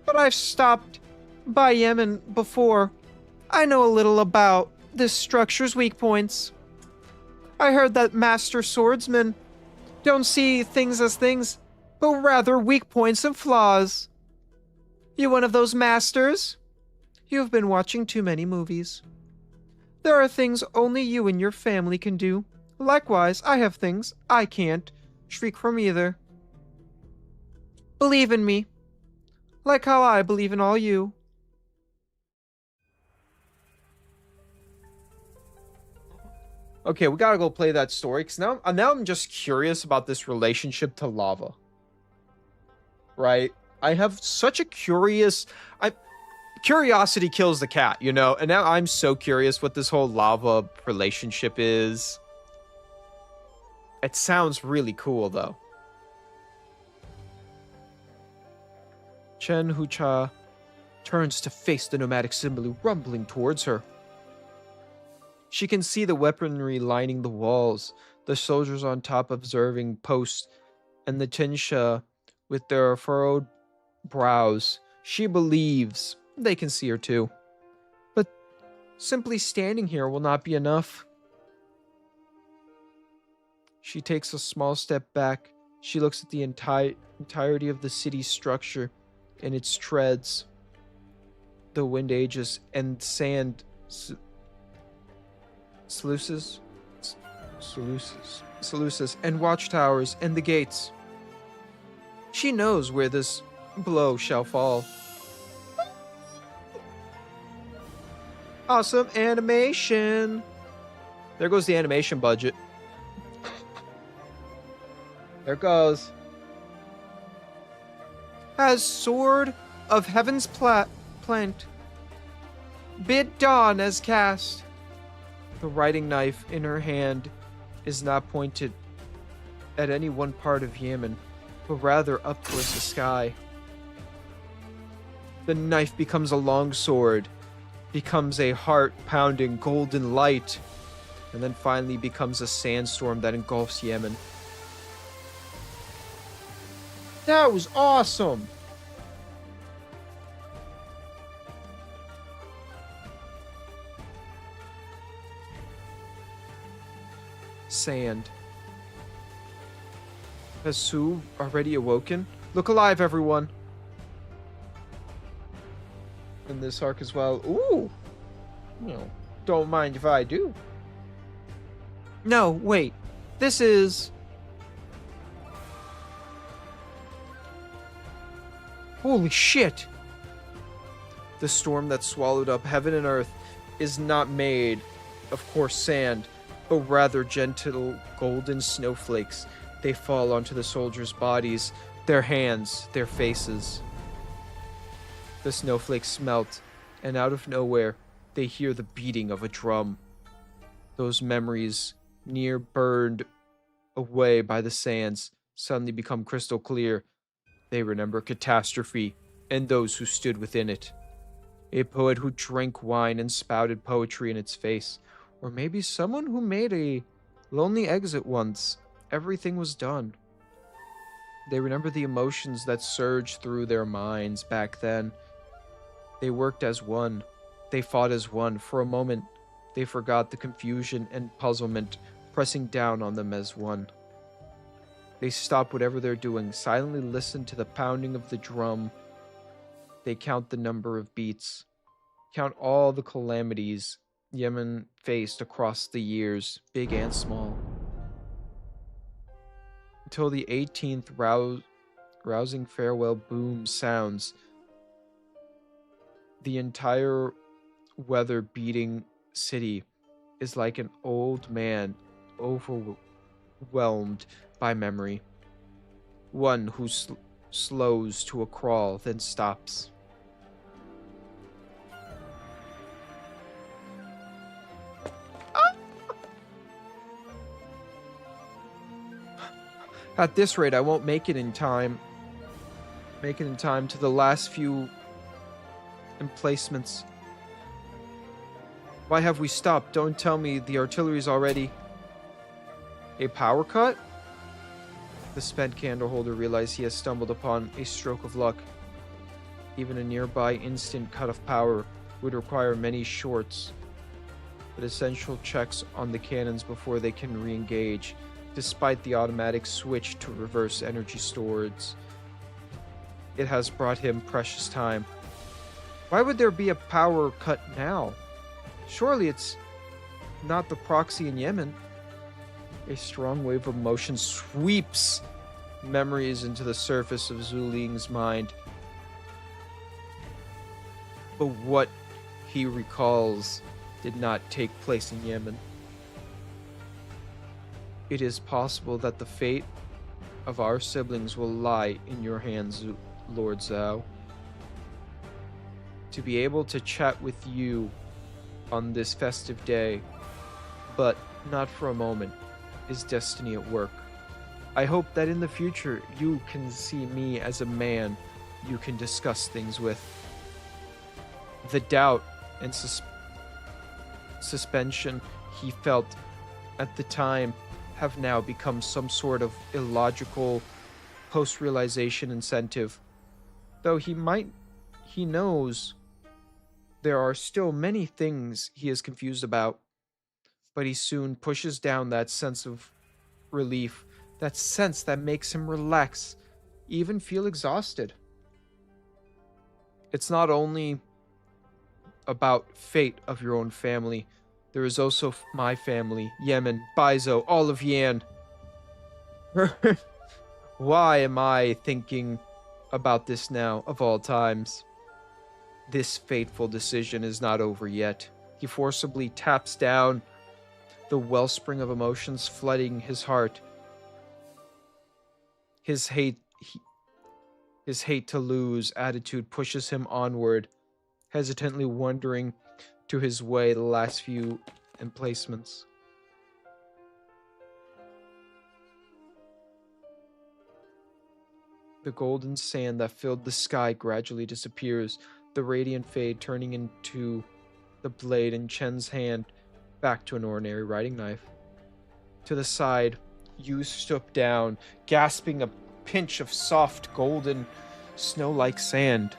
Speaker 1: But I've stopped by Yemen before. I know a little about this structure's weak points. I heard that master swordsmen don't see things as things, but rather weak points and flaws. You one of those masters? You've been watching too many movies. There are things only you and your family can do. Likewise, I have things I can't shriek from either. Believe in me, like how I believe in all you. Okay, we gotta go play that story, because now I'm just curious about this relationship to Lava. Right? I have such a curiosity kills the cat, you know? And now I'm so curious what this whole Lava relationship is. It sounds really cool, though. Chen Hucha turns to face the nomadic symbol rumbling towards her. She can see the weaponry lining the walls, the soldiers on top observing posts, and the Tinsha with their furrowed brows. She believes they can see her too. But simply standing here will not be enough. She takes a small step back. She looks at the entirety of the city's structure and its treads, the wind ages and sand sluices and watchtowers and the gates. She knows where this blow shall fall. Awesome animation. There goes the animation budget. There goes. As sword of heaven's plant, bid dawn as cast. The writing knife in her hand is not pointed at any one part of Yemen, but rather up towards the sky. The knife becomes a long sword, becomes a heart-pounding golden light, and then finally becomes a sandstorm that engulfs Yemen. That was awesome! Sand. Has Sue already awoken? Look alive, everyone! In this arc as well. Ooh! Don't mind if I do. No, wait. This is... Holy shit! The storm that swallowed up heaven and earth is not made of coarse sand, but rather gentle golden snowflakes. They fall onto the soldiers' bodies, their hands, their faces. The snowflakes melt, and out of nowhere, they hear the beating of a drum. Those memories, near burned away by the sands, suddenly become crystal clear. They remember catastrophe and those who stood within it. A poet who drank wine and spouted poetry in its face. Or maybe someone who made a lonely exit once. Everything was done. They remember the emotions that surged through their minds back then. They worked as one. They fought as one. For a moment, they forgot the confusion and puzzlement pressing down on them as one. They stop whatever they're doing, silently listen to the pounding of the drum. They count the number of beats, count all the calamities Yemen faced across the years, big and small. Until the 18th rousing farewell boom sounds, the entire weather-beating city is like an old man overwhelmed by memory. One who slows to a crawl, then stops. At this rate, I won't make it in time. Make it in time to the last few emplacements. Why have we stopped? Don't tell me the artillery's already... A power cut? The spent candle holder realized he has stumbled upon a stroke of luck. Even a nearby instant cut of power would require many shorts, but essential checks on the cannons before they can re-engage, despite the automatic switch to reverse energy storage. It has brought him precious time. Why would there be a power cut now? Surely it's not the proxy in Yemen. A strong wave of emotion sweeps memories into the surface of Zhu Ling's mind. But what he recalls did not take place in Yemen. It is possible that the fate of our siblings will lie in your hands, Lord Zhao. To be able to chat with you on this festive day, but not for a moment, is destiny at work. I hope that in the future you can see me as a man you can discuss things with. The doubt and suspension he felt at the time have now become some sort of illogical post-realization incentive. Though he knows there are still many things he is confused about, but he soon pushes down that sense of relief, that sense that makes him relax, even feel exhausted. It's not only about fate of your own family. There is also my family, Yemen, Baizo, all of Yan. Why am I thinking about this now, of all times? This fateful decision is not over yet. He forcibly taps down the wellspring of emotions flooding his heart. His hate to lose attitude pushes him onward, hesitantly wandering to his way the last few emplacements. The golden sand that filled the sky gradually disappears, the radiant fade turning into the blade in Chen's hand back to an ordinary writing knife. To the side, Yu stooped down, gasping a pinch of soft, golden, snow-like sand.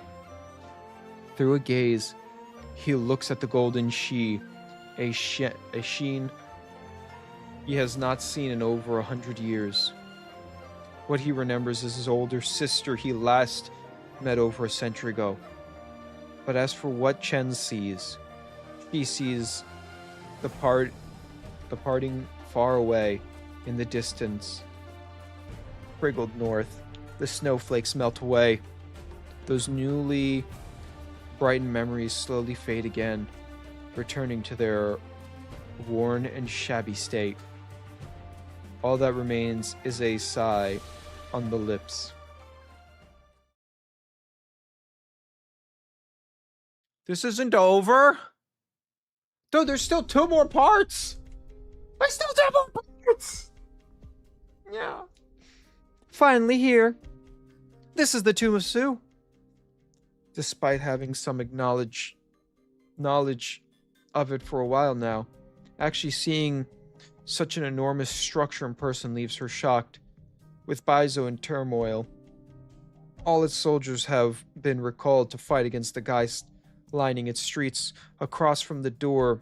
Speaker 1: Through a gaze, he looks at the golden she, a sheen he has not seen in over 100 years. What he remembers is his older sister he last met over a century ago. But as for what Chen sees, he sees the parting far away in the distance. Wriggled north, the snowflakes melt away. Those newly brightened memories slowly fade again, returning to their worn and shabby state. All that remains is a sigh on the lips. This isn't over? Dude, there's still 2 more parts! I still have more parts! Yeah. Finally here. This is the Tomb of Su. Despite having some knowledge of it for a while now, actually seeing such an enormous structure in person leaves her shocked. With Baizo in turmoil, all its soldiers have been recalled to fight against the geist lining its streets. Across from the door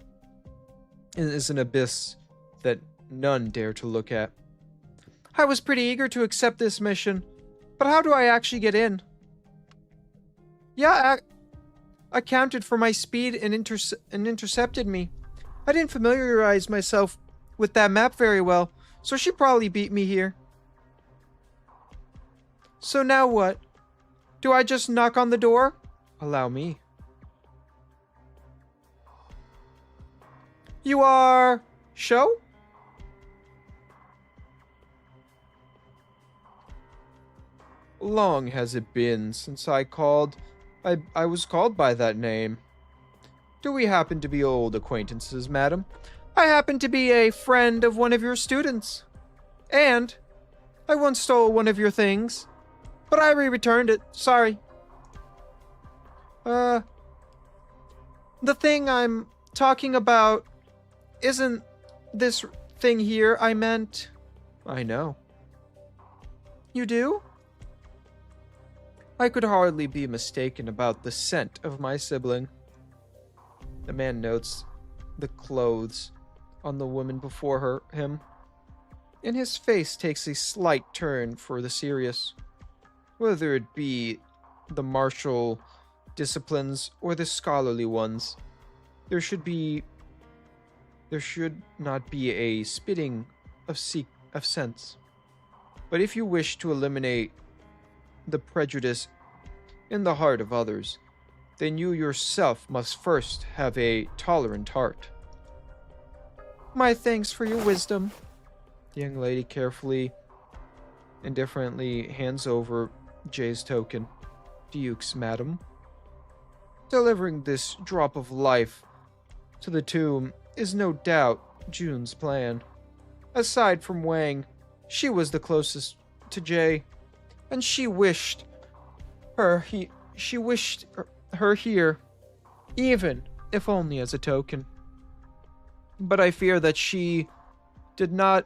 Speaker 1: is an abyss that none dare to look at. I was pretty eager to accept this mission, but how do I actually get in? Yeah, accounted for my speed and intercepted me. I didn't familiarize myself with that map very well, so she probably beat me here. So now what? Do I just knock on the door? Allow me. You are... Show? Long has it been since I was called by that name. Do we happen to be old acquaintances, madam? I happen to be a friend of one of your students. And I once stole one of your things, but I returned it. Sorry. The thing I'm talking about isn't this thing here, I meant. I know. You do? I could hardly be mistaken about the scent of my sibling. The man notes the clothes on the woman before him, and his face takes a slight turn for the serious. Whether it be the martial disciplines or the scholarly ones, there should not be a spitting of sense. But if you wish to eliminate the prejudice in the heart of others, then you yourself must first have a tolerant heart. My thanks for your wisdom. The young lady carefully, indifferently hands over Jay's token. Dukes, madam. Delivering this drop of life to the tomb is no doubt June's plan. Aside from Wang, she was the closest to Jay, and she wished her here, even if only as a token. But I fear that she did not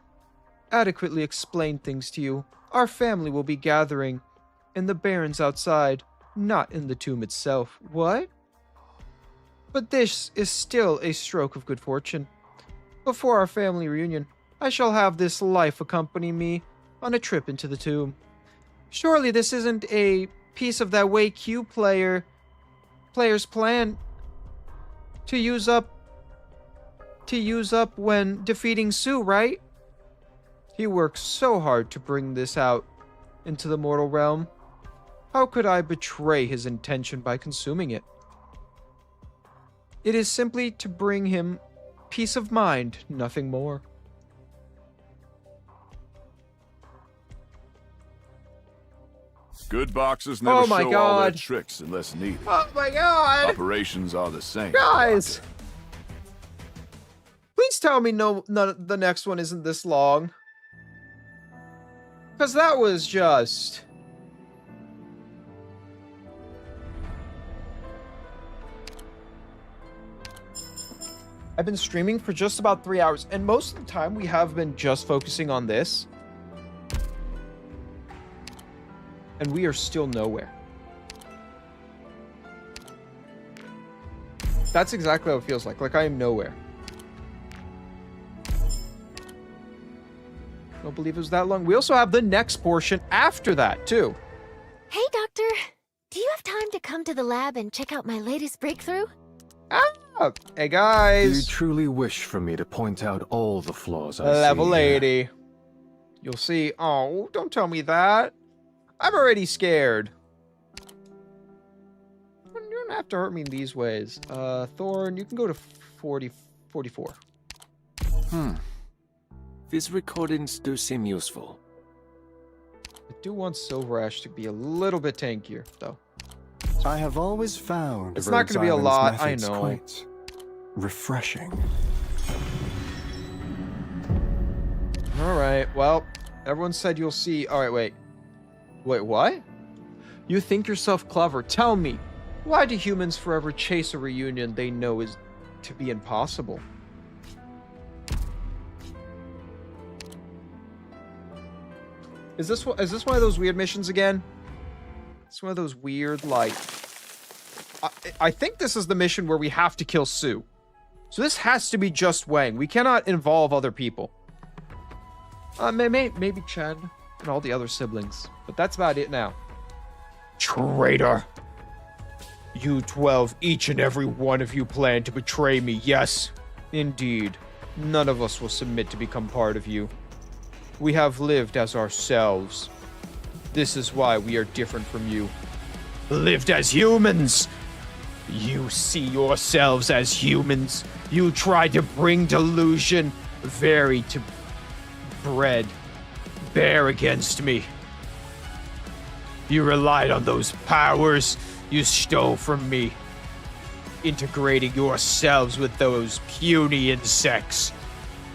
Speaker 1: adequately explain things to you. our family will be gathering in the barrens outside, not in the tomb itself. What? But this is still a stroke of good fortune. Before our family reunion, I shall have this life accompany me on a trip into the tomb. Surely this isn't a piece of that Wei Q player's plan to use up when defeating Sue, right? He worked so hard to bring this out into the mortal realm. How could I betray his intention by consuming it? It is simply to bring him peace of mind, nothing more.
Speaker 9: Good boxers never
Speaker 1: Oh my
Speaker 9: show all their
Speaker 1: God.
Speaker 9: tricks unless needed.
Speaker 1: Oh my god!
Speaker 9: Operations are the same.
Speaker 1: Guys! Please tell me the next one isn't this long. Because that was just... I've been streaming for just about 3 hours, and most of the time we have been just focusing on this. And we are still nowhere. That's exactly how it feels like. Like I am nowhere. Don't believe it was that long. We also have the next portion after that, too.
Speaker 8: Hey, Doctor. Do you have time to come to the lab and check out my latest breakthrough?
Speaker 1: Ah, hey,
Speaker 3: Do you
Speaker 1: guys.
Speaker 3: truly wish for me to point out all the flaws I see
Speaker 1: Level
Speaker 3: here?
Speaker 1: 80. You'll see. Oh, don't tell me that. I'm already scared. You don't have to hurt me in these ways. Thorn, you can go to 44.
Speaker 6: These recordings do seem useful.
Speaker 1: I do want Silver Ash to be a little bit tankier, though.
Speaker 10: I have always found
Speaker 1: It's not gonna be a
Speaker 10: Rhode
Speaker 1: lot,
Speaker 10: Island's
Speaker 1: I
Speaker 10: methods
Speaker 1: know.
Speaker 10: quite refreshing.
Speaker 1: Alright, well, everyone said you'll see. Alright, wait. Wait, what? You think yourself clever. Tell me, why do humans forever chase a reunion they know is to be impossible? Is this one of those weird missions again? It's one of those weird, like... I think this is the mission where we have to kill Sue. So this has to be just Wang. We cannot involve other people. Maybe Chen and all the other siblings. But that's about it now. Traitor! You 12, each and every one of you plan to betray me, yes? Indeed. None of us will submit to become part of you. We have lived as ourselves. This is why we are different from you. Lived as humans! You see yourselves as humans. You tried to bring delusion, vary to bread, bear against me. You relied on those powers you stole from me, integrating yourselves with those puny insects.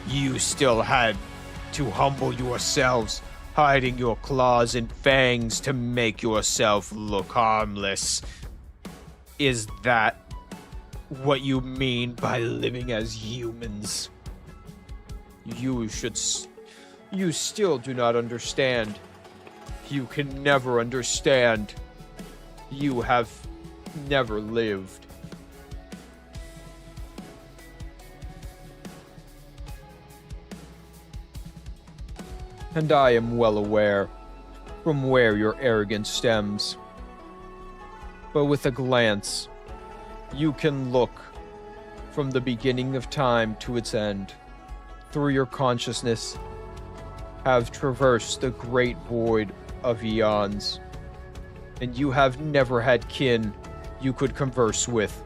Speaker 1: You still had to humble yourselves, hiding your claws and fangs to make yourself look harmless. Is that what you mean by living as humans? You still do not understand. You can never understand. You have never lived. And I am well aware from where your arrogance stems. But with a glance, you can look from the beginning of time to its end. Through your consciousness, have traversed the great void of eons, and you have never had kin you could converse with.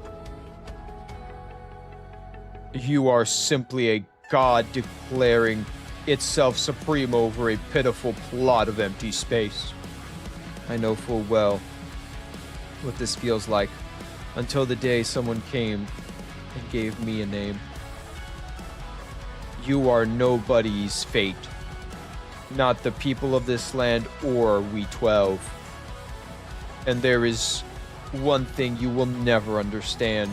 Speaker 1: You are simply a god declaring itself supreme over a pitiful plot of empty space. I know full well what this feels like, until the day someone came and gave me a name. You are nobody's fate, not the people of this land or we 12. And there is one thing you will never understand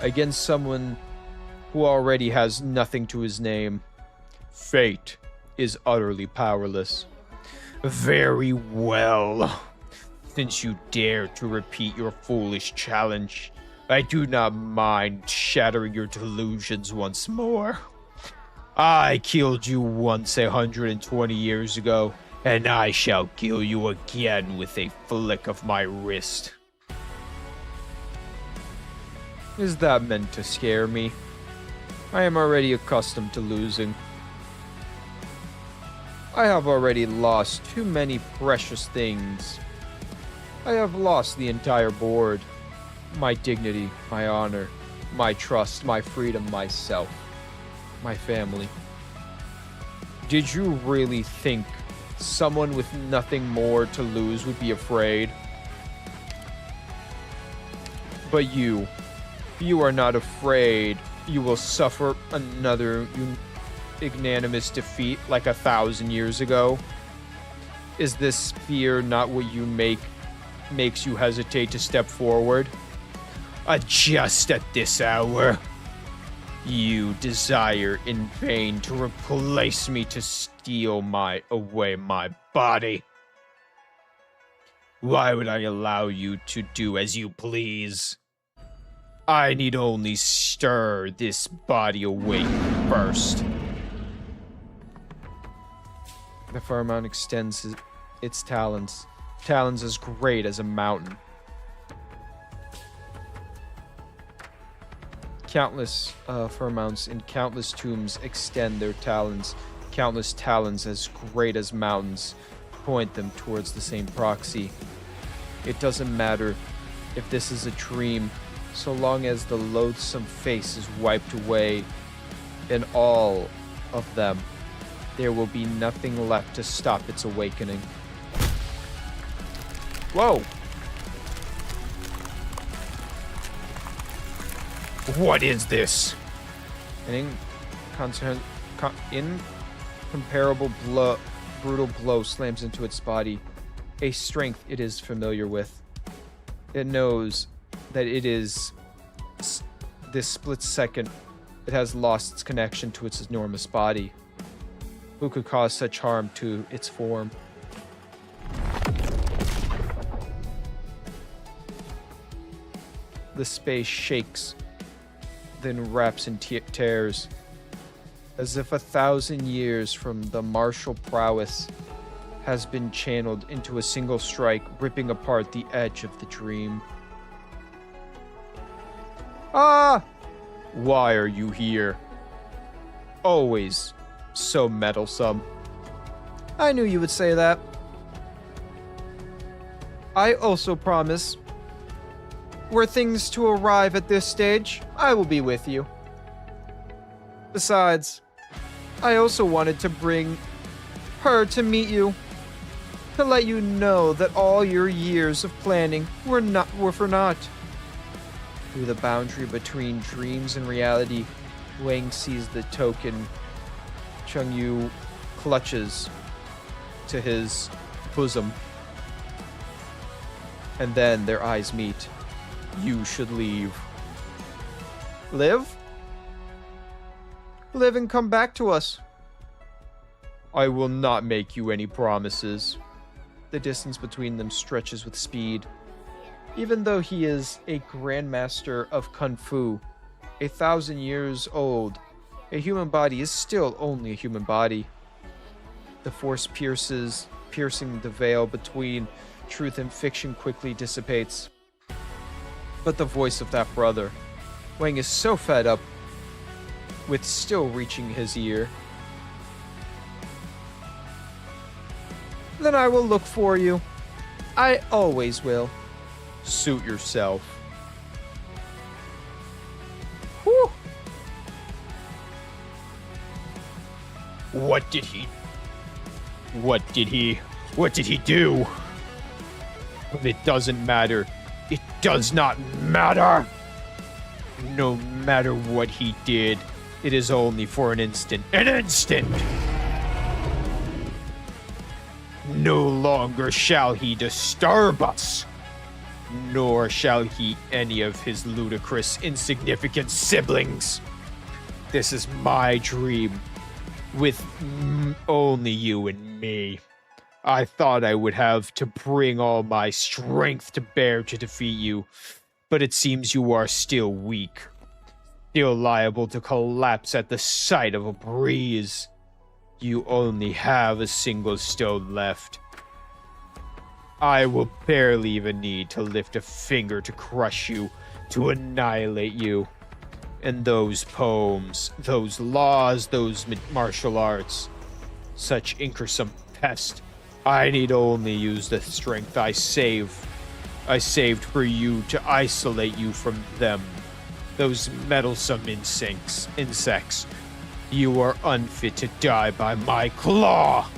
Speaker 1: against someone who already has nothing to his name. Fate is utterly powerless.
Speaker 4: Very well. Since you dare to repeat your foolish challenge, I do not mind shattering your delusions once more. I killed you once 120 years ago, and I shall kill you again with a flick of my wrist. Is that meant to scare me? I am already accustomed to losing. I have already lost too many precious things. I have lost the entire board. My dignity, my honor, my trust, my freedom, myself, my family. Did you really think someone with nothing more to lose would be afraid? But you are not afraid you will suffer another ignominious defeat like 1,000 years ago? Is this fear not what you makes you hesitate to step forward? Just at this hour, you desire in vain to replace me, to steal away my body. Why would I allow you to do as you please? I need only stir this body awake first. The Pheromone extends its talons as great as a mountain. Countless Pheromones in countless tombs extend their talons. Countless talons as great as mountains point them towards the same proxy. It doesn't matter if this is a dream, so long as the loathsome face is wiped away in all of them, there will be nothing left to stop its awakening. Whoa! What is this? An incomparable brutal blow slams into its body, a strength it is familiar with. It knows that it is this split second it has lost its connection to its enormous body. Who could cause such harm to its form? The space shakes, then wraps in tears, as if 1,000 years from the martial prowess has been channeled into a single strike, ripping apart the edge of the dream. Ah! Why are you here? Always so meddlesome. I knew you would say that. I also promise, were things to arrive at this stage, I will be with you. Besides, I also wanted to bring her to meet you, to let you know that all your years of planning were for naught. Through the boundary between dreams and reality, Wang sees the token Chengyu clutches to his bosom. And then their eyes meet. You should leave. Live? Live and come back to us. I will not make you any promises. The distance between them stretches with speed. Even though he is a grandmaster of Kung Fu, 1,000 years old, a human body is still only a human body. The force piercing the veil between truth and fiction quickly dissipates. But the voice of that brother, Wang is so fed up with still reaching his ear. Then I will look for you. I always will. Suit yourself. Whew. What did he do? But it doesn't matter. It does not matter. No matter what he did, it is only for an instant. An instant! No longer shall he disturb us. Nor shall he any of his ludicrous, insignificant siblings. This is my dream, with only you and me. I thought I would have to bring all my strength to bear to defeat you, but it seems you are still weak. Still liable to collapse at the sight of a breeze. You only have a single stone left. I will barely even need to lift a finger to crush you, to annihilate you. And those poems, those laws, those martial arts, such incursome pest, I need only use the strength I saved for you to isolate you from them. Those meddlesome insects. You are unfit to die by my claw.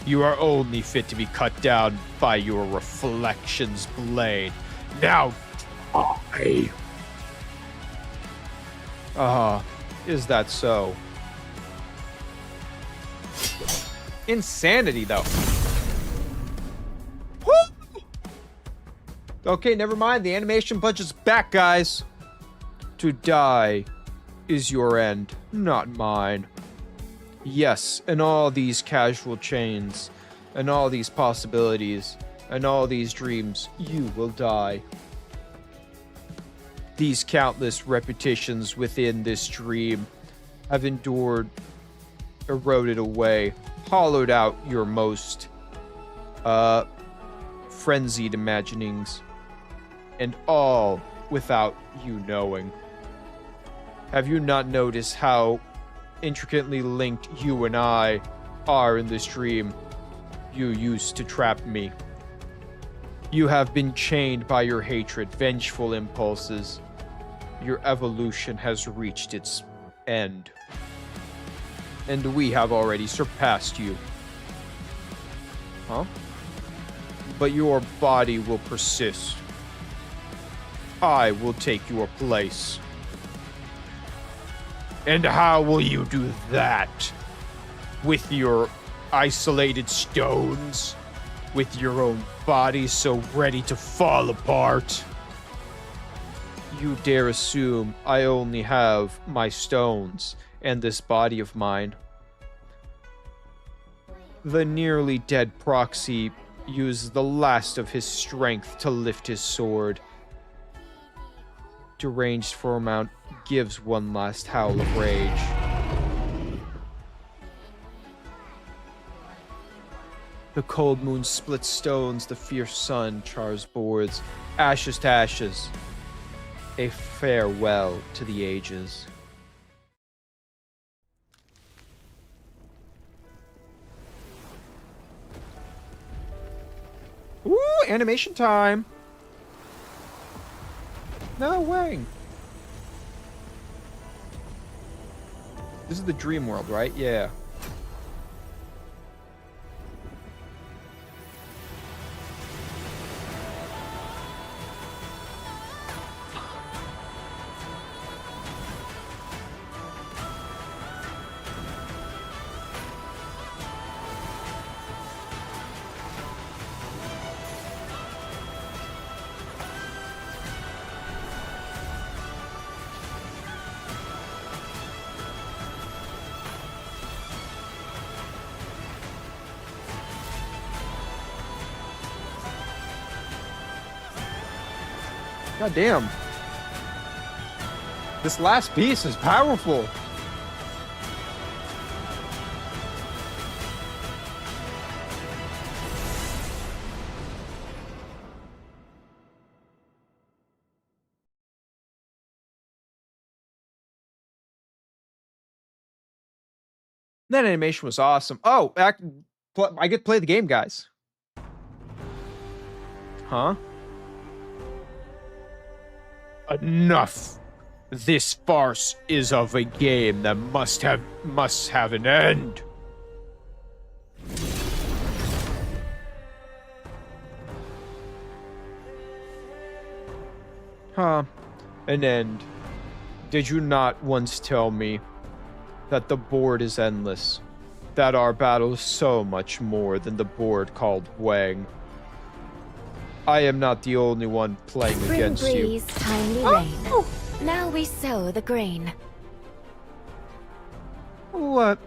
Speaker 4: You are only fit to be cut down by your reflection's blade. Now, die! Is that so? Insanity, though. Woo! Okay, never mind. The animation budget's back, guys. To die is your end, not mine. Yes, and all these casual chains, and all these possibilities, and all these dreams, you will die. These countless repetitions within this dream have endured, eroded away, hollowed out your most frenzied imaginings, and all without you knowing. Have you not noticed how intricately linked you and I are in this dream? You used to trap me. You have been chained by your hatred, vengeful impulses. Your evolution has reached its end. And we have already surpassed you. Huh? But your body will persist. I will take your place. And how will you do that? With your isolated stones? With your own body so ready to fall apart? You dare assume I only have my stones and this body of mine? The nearly dead proxy uses the last of his strength to lift his sword. Deranged Formount gives one last howl of rage. The cold moon splits stones, the fierce sun chars boards, ashes to ashes. A farewell to the ages. Ooh, animation time! No, Wang! This is the dream world, right? Yeah. God damn. This last piece is powerful. That animation was awesome. Oh, I get to play the game, guys. Huh? Enough. This farce is of a game that must have an end. Huh. An end. Did you not once tell me that the board is endless? That our battle is so much more than the board called Wang? I am not the only one playing
Speaker 2: Spring
Speaker 4: against
Speaker 2: breeze,
Speaker 4: you.
Speaker 2: timely rain. Now we sow the grain.
Speaker 4: What?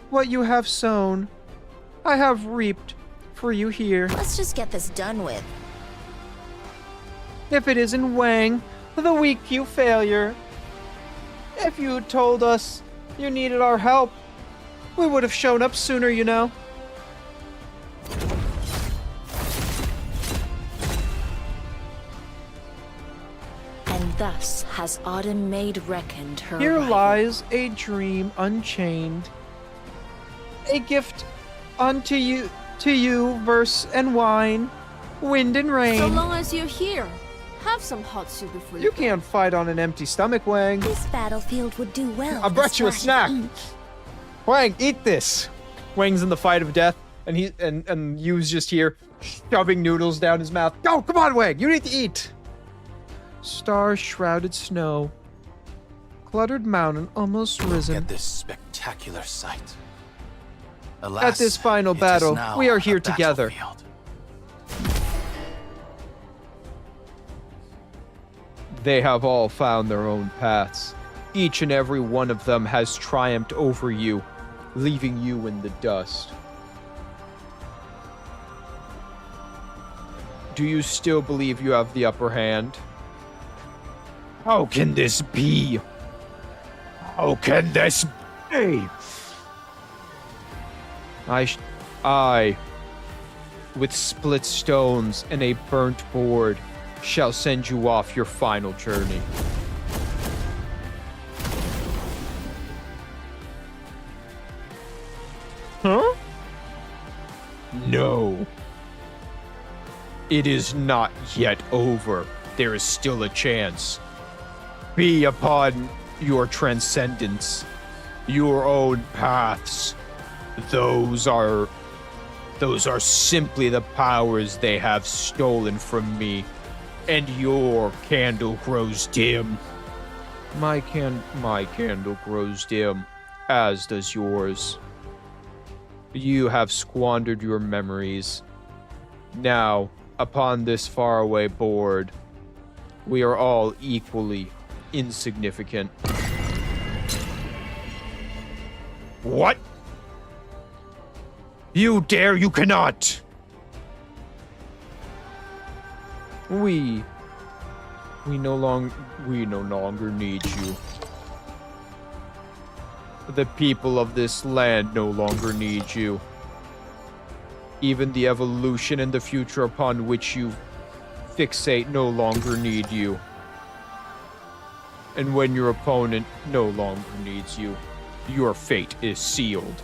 Speaker 4: What you have sown I have reaped for you here.
Speaker 8: Let's just get this done with.
Speaker 4: If it isn't Wang, the weak you failure. If you told us you needed our help, we would have shown up sooner, you know.
Speaker 5: And thus has Autumn made reckoned her
Speaker 4: Here
Speaker 5: rival.
Speaker 4: lies a dream unchained, a gift unto you, verse and wine, wind and rain.
Speaker 5: So long as you're here, have some hot soup before
Speaker 4: You can't fight on an empty stomach, Wang.
Speaker 8: This battlefield would do well.
Speaker 4: I
Speaker 8: with
Speaker 4: brought you a
Speaker 8: splash of
Speaker 4: snack.
Speaker 8: ink.
Speaker 4: Wang, eat this. Wang's in the fight of death, and Yu's just here shoving noodles down his mouth. Go, come on, Wang, you need to eat. Star-shrouded snow, cluttered mountain almost risen.
Speaker 6: At this spectacular sight. Alas,
Speaker 4: At this final
Speaker 6: it is
Speaker 4: battle,
Speaker 6: now
Speaker 4: we are
Speaker 6: a
Speaker 4: here together.
Speaker 6: battlefield.
Speaker 4: They have all found their own paths. Each and every one of them has triumphed over you, leaving you in the dust. Do you still believe you have the upper hand? How can this be? How can this be? I, with split stones and a burnt board, shall send you off your final journey. Huh? No. It is not yet over. There is still a chance. Be upon your transcendence, your own paths. Those are simply the powers they have stolen from me. And your candle grows dim. My candle grows dim, as does yours. You have squandered your memories. Now, upon this faraway board, we are all equally insignificant. What? You dare, you cannot! We no longer need you. The people of this land no longer need you. Even the evolution and the future upon which you fixate no longer need you. And when your opponent no longer needs you, your fate is sealed.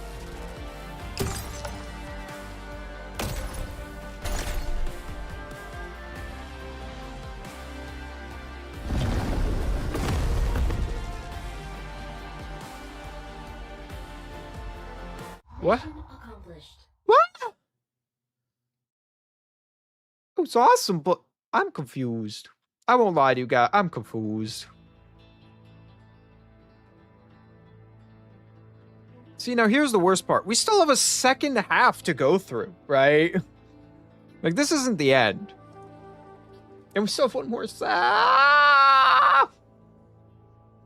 Speaker 4: What? What? It's awesome, but I'm confused. I won't lie to you guys, I'm confused. See, now here's the worst part. We still have a second half to go through, right? Like, this isn't the end. And we still have one more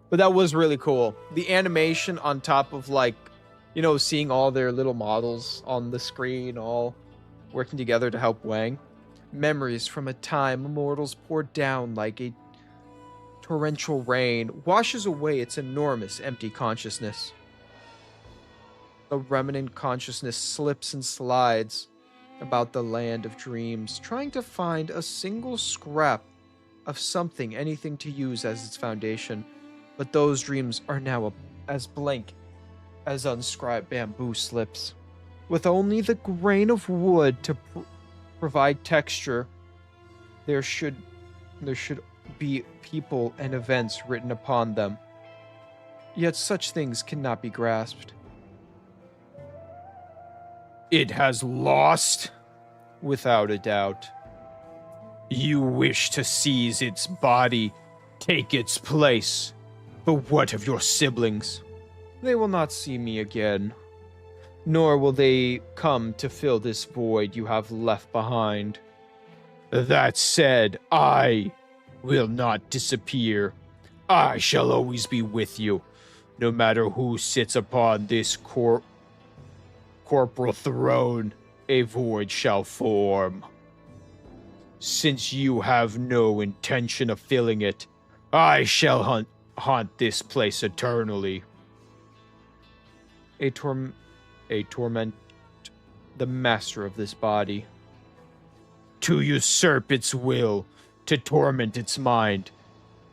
Speaker 4: But that was really cool. The animation on top of, like, you know, seeing all their little models on the screen, all working together to help Wang. Memories from a time immortals poured down like a torrential rain, washes away its enormous empty consciousness. The remnant consciousness slips and slides about the land of dreams, trying to find a single scrap of something, anything to use as its foundation. But those dreams are now as blank as unscribed bamboo slips, with only the grain of wood to provide texture. There should be people and events written upon them. Yet such things cannot be grasped. It has lost, without a doubt. You wish to seize its body, take its place. But what of your siblings? They will not see me again, nor will they come to fill this void you have left behind. That said, I will not disappear. I shall always be with you, no matter who sits upon this corporal throne, a void shall form. Since you have no intention of filling it, I shall haunt this place eternally. A torment the master of this body. To usurp its will, to torment its mind.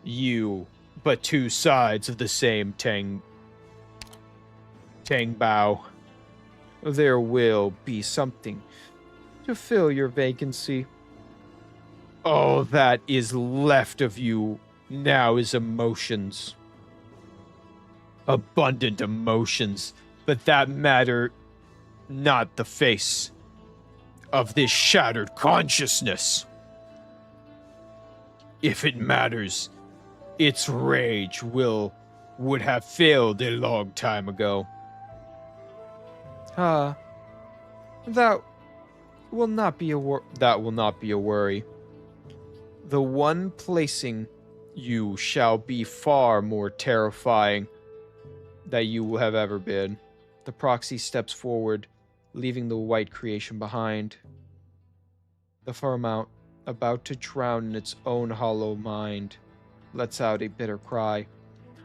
Speaker 4: You, but two sides of the same Tang Bao. There will be something to fill your vacancy. All that is left of you now is emotions. Abundant emotions, but that matter not the face of this shattered consciousness. If it matters, its rage would have failed a long time ago. That will not be a worry. The one placing you shall be far more terrifying that you have ever been. The proxy steps forward, leaving the white creation behind. The Faramount, about to drown in its own hollow mind, lets out a bitter cry.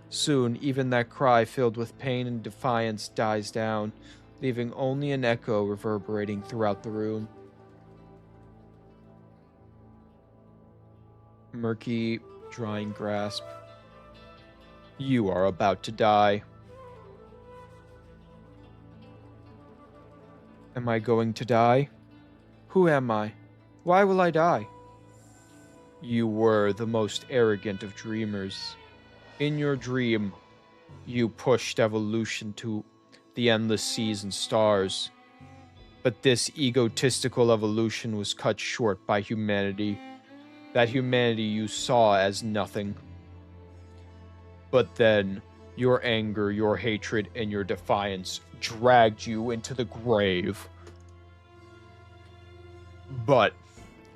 Speaker 4: Soon, even that cry filled with pain and defiance dies down, leaving only an echo reverberating throughout the room. Murky, drying grasp. You are about to die. Am I going to die? Who am I? Why will I die? You were the most arrogant of dreamers. In your dream, you pushed evolution to the endless seas and stars. But this egotistical evolution was cut short by humanity. That humanity you saw as nothing. But then, your anger, your hatred, and your defiance dragged you into the grave. But,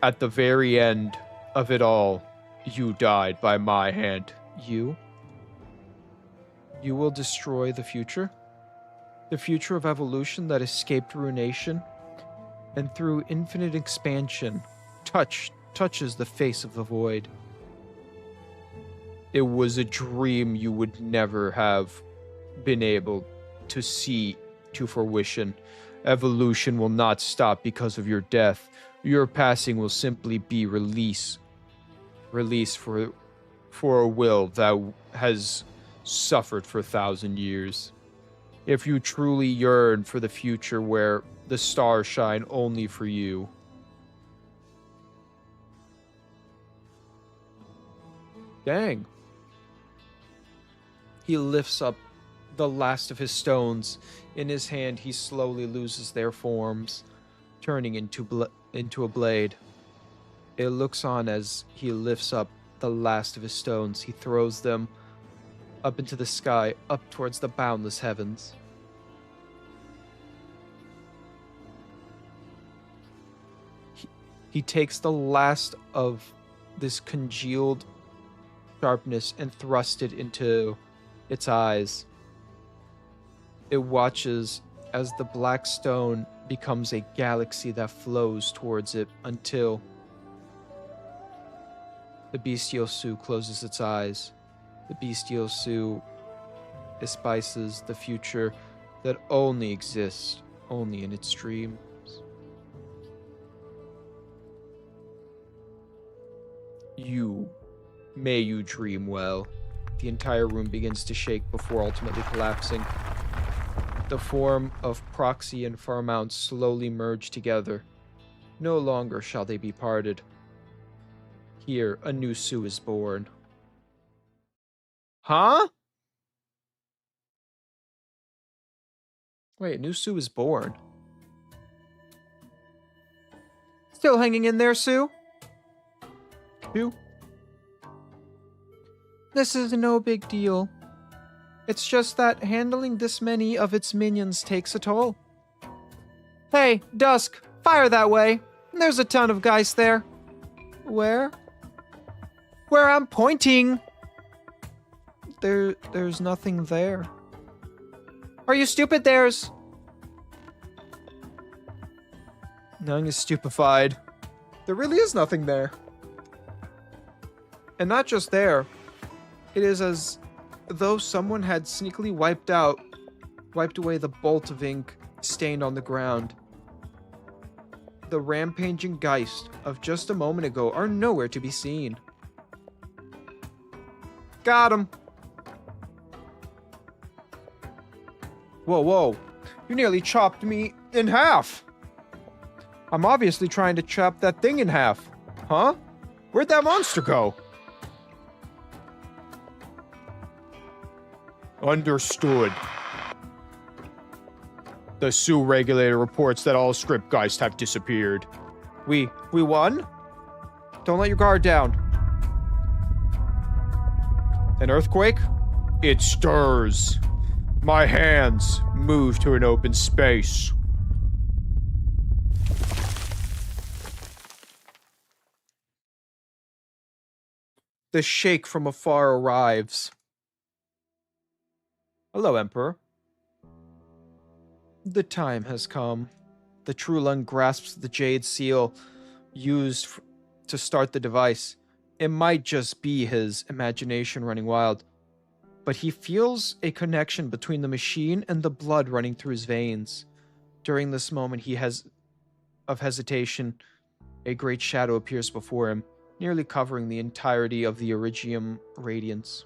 Speaker 4: at the very end of it all, you died by my hand. You? You will destroy the future? The future of evolution that escaped ruination, and through infinite expansion, touches the face of the void. It was a dream you would never have been able to see to fruition. Evolution will not stop because of your death. Your passing will simply be release for a will that has suffered for 1,000 years. If you truly yearn for the future where the stars shine only for you, dang. He lifts up the last of his stones. In his hand, he slowly loses their forms, turning into a blade. It looks on as he lifts up the last of his stones. He throws them up into the sky, up towards the boundless heavens. He takes the last of this congealed sharpness and thrusts it into its eyes. It watches as the black stone becomes a galaxy that flows towards it until the Bestial Sioux closes its eyes. The Bestial Sioux espices the future that only exists only in its dreams. May you dream well. The entire room begins to shake before ultimately collapsing. The form of Proxy and Faramount slowly merge together. No longer shall they be parted. Here, a new Sioux is born. Huh? Wait, a new Sioux is born. Still hanging in there, Sioux? Sioux? This is no big deal. It's just that handling this many of its minions takes a toll. Hey, Dusk, fire that way. There's a ton of guys there. Where? Where I'm pointing. There's nothing there. Are you stupid?
Speaker 1: Nung is stupefied. There really is nothing there. And not just there. It is as though someone had sneakily wiped away the bolt of ink stained on the ground. The rampaging Geist of just a moment ago are nowhere to be seen. Got him. Whoa, whoa. You nearly chopped me in half. I'm obviously trying to chop that thing in half. Huh? Where'd that monster go? Understood. The Sioux regulator reports that all script Geists have disappeared. We won? Don't let your guard down. An earthquake? It stirs. My hands move to an open space. The Sheikh from afar arrives. Hello, Emperor. The time has come. The True Lung grasps the jade seal used to start the device. It might just be his imagination running wild, but he feels a connection between the machine and the blood running through his veins. During this moment of hesitation, a great shadow appears before him, nearly covering the entirety of the Iridium radiance.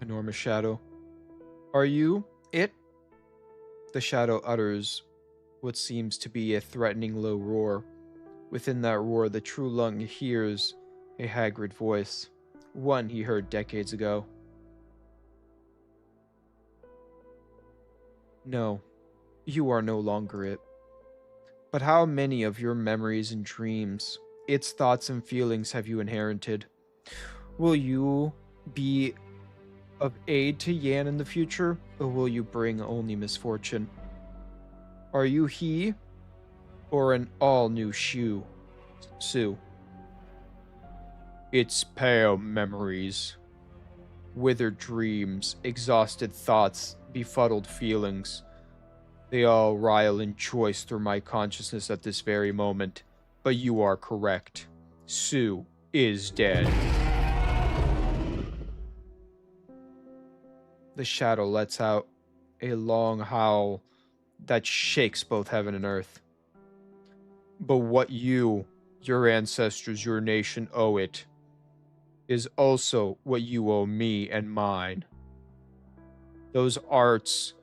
Speaker 1: Enormous shadow. Are you it? The shadow utters what seems to be a threatening low roar. Within that roar, the True Lung hears a Hagrid voice, one he heard decades ago. No, you are no longer it. But how many of your memories and dreams, its thoughts and feelings have you inherited? Will you be of aid to Yan in the future, or will you bring only misfortune? Are you he, or an all-new Sue? It's pale memories, withered dreams, exhausted thoughts, befuddled feelings. They all rile in choice through my consciousness at this very moment. But you are correct. Sue is dead. The shadow lets out a long howl that shakes both heaven and earth. But what you, your ancestors, your nation owe it is also what you owe me and mine. Those arts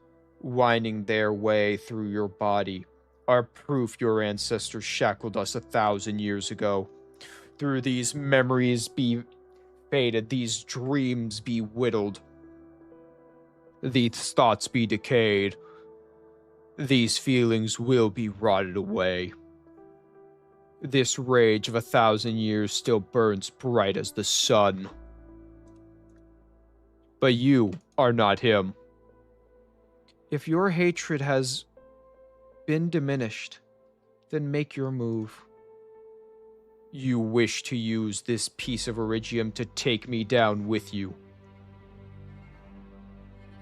Speaker 1: winding their way through your body are proof your ancestors shackled us 1,000 years ago. Through these memories be faded, these dreams be whittled, these thoughts be decayed, these feelings will be rotted away. This rage of 1,000 years still burns bright as the sun. But you are not him. If your hatred has been diminished, then make your move. You wish to use this piece of Iridium to take me down with you.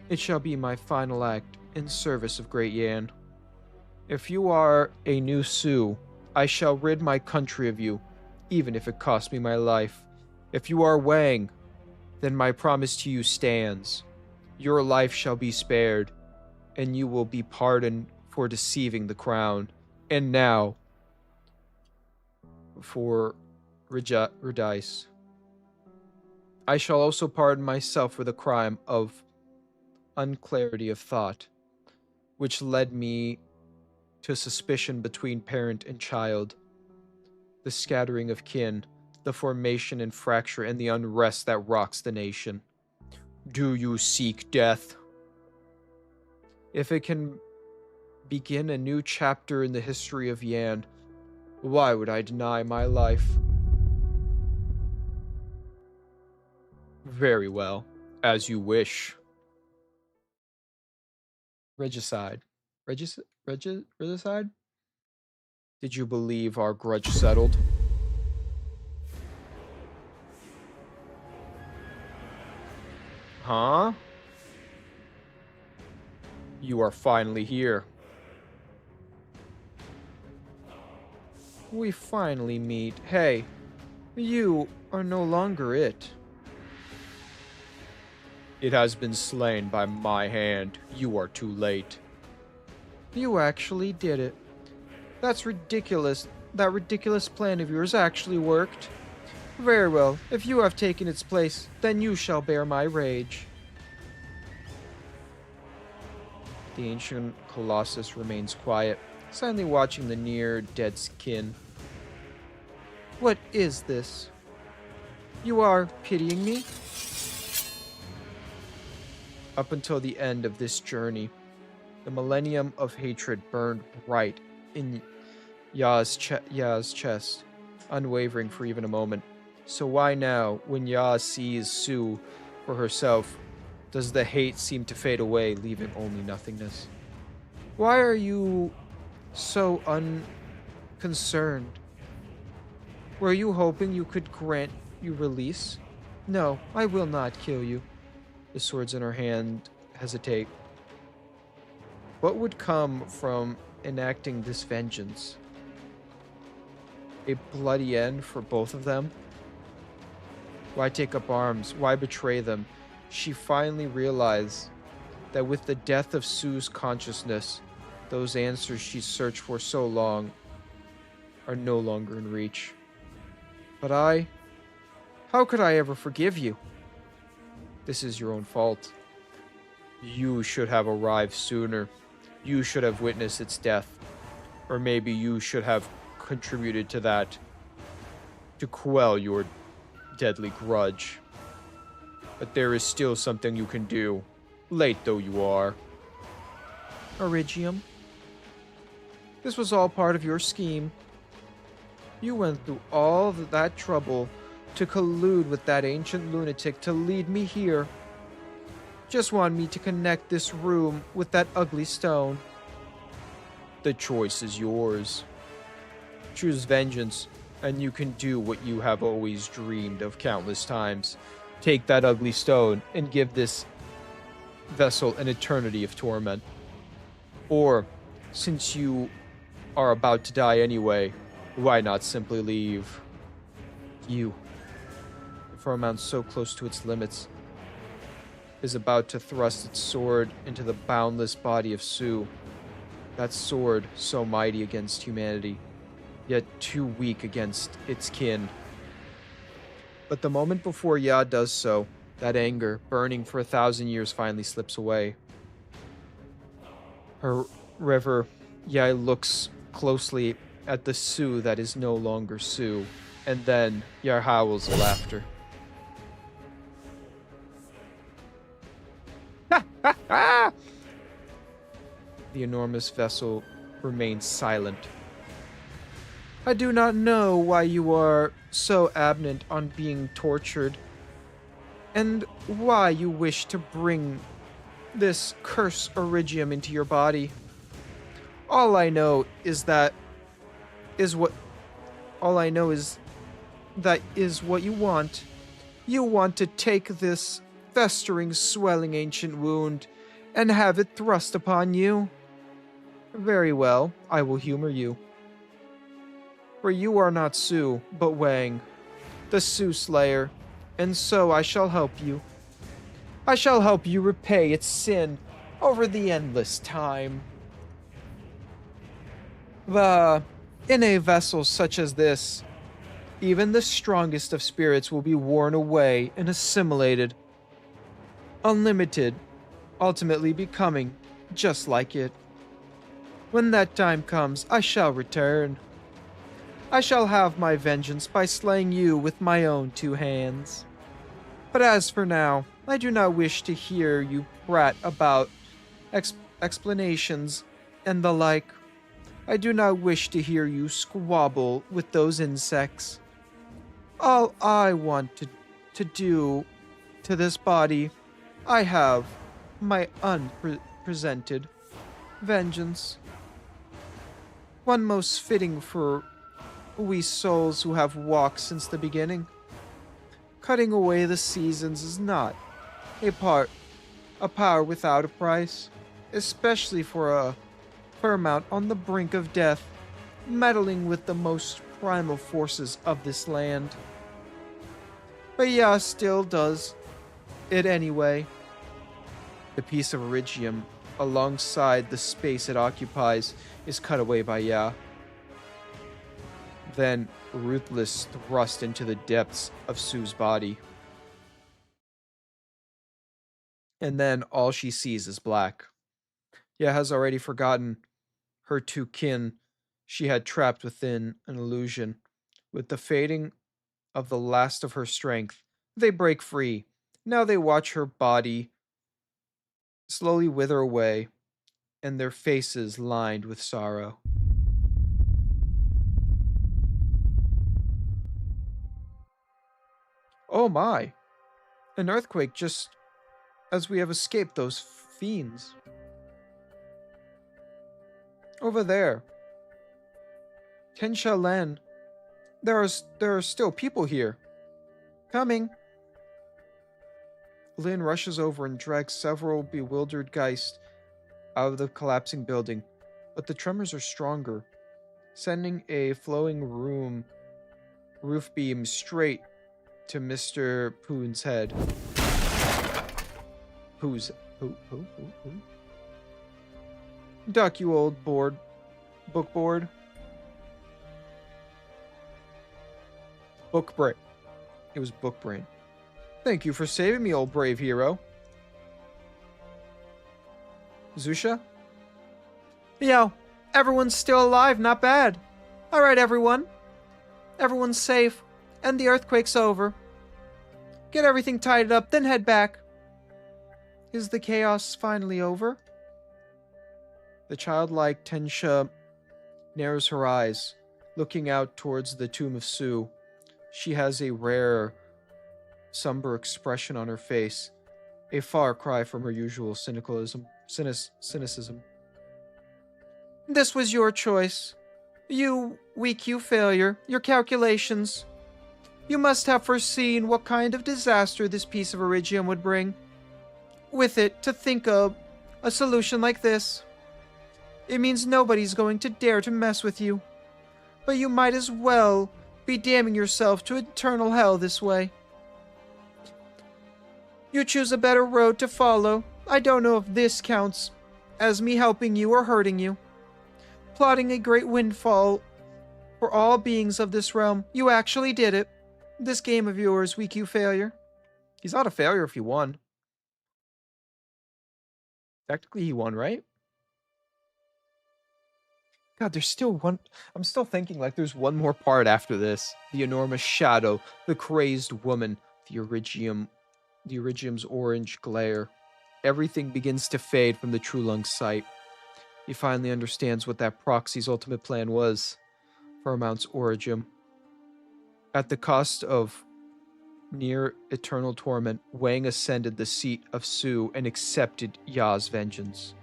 Speaker 1: It shall be my final act in service of Great Yan. If you are a new Sioux, I shall rid my country of you, even if it costs me my life. If you are Wang, then my promise to you stands. Your life shall be spared, and you will be pardoned for deceiving the crown. And now, for Redice, I shall also pardon myself for the crime of unclarity of thought, which led me to suspicion between parent and child, the scattering of kin, the formation and fracture, and the unrest that rocks the nation. Do you seek death? If it can begin a new chapter in the history of Yan, why would I deny my life? Very well, as you wish. Regicide. Regicide? Did you believe our grudge settled? Huh? You are finally here. We finally meet. Hey, you are no longer it. It has been slain by my hand. You are too late. You actually did it. That's ridiculous. That ridiculous plan of yours actually worked. Very well. If you have taken its place, then you shall bear my rage. The ancient colossus remains quiet, silently watching the near dead skin. What is this? You are pitying me? Up until the end of this journey, the millennium of hatred burned bright in Ya's chest, unwavering for even a moment. So why now, when Ya sees Su for herself, does the hate seem to fade away, leaving only nothingness? Why are you so unconcerned? Were you hoping you could grant you release? No, I will not kill you. The swords in her hand hesitate. What would come from enacting this vengeance? A bloody end for both of them? Why take up arms? Why betray them? She finally realized that with the death of Su's consciousness, those answers she searched for so long are no longer in reach. But how could I ever forgive you? This is your own fault. You should have arrived sooner. You should have witnessed its death. Or maybe you should have contributed to that, to quell your deadly grudge. But there is still something you can do, late though you are. Origium? This was all part of your scheme. You went through all of that trouble to collude with that ancient lunatic to lead me here. Just want me to connect this room with that ugly stone. The choice is yours. Choose vengeance, and you can do what you have always dreamed of countless times. Take that ugly stone and give this vessel an eternity of torment. Or, since you are about to die anyway, why not simply leave? You, the firmament so close to its limits, is about to thrust its sword into the boundless body of Su. That sword so mighty against humanity, yet too weak against its kin. But the moment before Ya does so, that anger, burning for 1,000 years, finally slips away. Her river, Ya looks closely at the Su that is no longer Su, and then Ya howls laughter. The enormous vessel remains silent. I do not know why you are so absent on being tortured, and why you wish to bring this curse Origium into your body. All I know is that what you want. You want to take this festering, swelling ancient wound and have it thrust upon you. Very well, I will humor you. For you are not Su, but Wang, the Su Slayer, and so I shall help you. I shall help you repay its sin over the endless time. In a vessel such as this, even the strongest of spirits will be worn away and assimilated. Unlimited, ultimately becoming just like it. When that time comes, I shall return. I shall have my vengeance by slaying you with my own 2 hands. But as for now, I do not wish to hear you prat about explanations and the like. I do not wish to hear you squabble with those insects. All I want to do to this body, I have my unpresented vengeance. One most fitting for we souls who have walked since the beginning. Cutting away the seasons is not A power without a price, especially for a paramount on the brink of death, meddling with the most primal forces of this land. But yeah, still does it anyway. The piece of iridium alongside the space it occupies is cut away by Ya. Then ruthless thrust into the depths of Sue's body. And then all she sees is black. Ya has already forgotten her two kin she had trapped within an illusion. With the fading of the last of her strength, they break free. Now they watch her body slowly wither away, and their faces lined with sorrow. Oh my! An earthquake just as we have escaped those fiends. Over there. Tensha Len. There are still people here. Coming. Lin rushes over and drags several bewildered Geist out of the collapsing building, but the tremors are stronger, sending a flowing roof beam straight to Mr. Poon's head. Who? Duck, you old book board. Book brain. It was book brain. Thank you for saving me, old brave hero. Zusha? Yo, everyone's still alive, not bad. Alright, everyone. Everyone's safe, and the earthquake's over. Get everything tidied up, then head back. Is the chaos finally over? The childlike Tensha narrows her eyes, looking out towards the tomb of Su. She has a rare, somber expression on her face, a far cry from her usual cynicism. This was your choice. You weak you failure, your calculations. You must have foreseen what kind of disaster this piece of iridium would bring. With it, to think of a solution like this. It means nobody's going to dare to mess with you. But you might as well be damning yourself to eternal hell this way. You choose a better road to follow. I don't know if this counts as me helping you or hurting you. Plotting a great windfall for all beings of this realm. You actually did it. This game of yours, weak you failure. He's not a failure if he won. Technically he won, right? God, there's still one. I'm still thinking like there's one more part after this. The enormous shadow, the crazed woman, the iridium's orange glare. Everything begins to fade from the True Lung's sight. He finally understands what that proxy's ultimate plan was for Mount's origin. At the cost of near eternal torment, Wang ascended the seat of Su and accepted Ya's vengeance.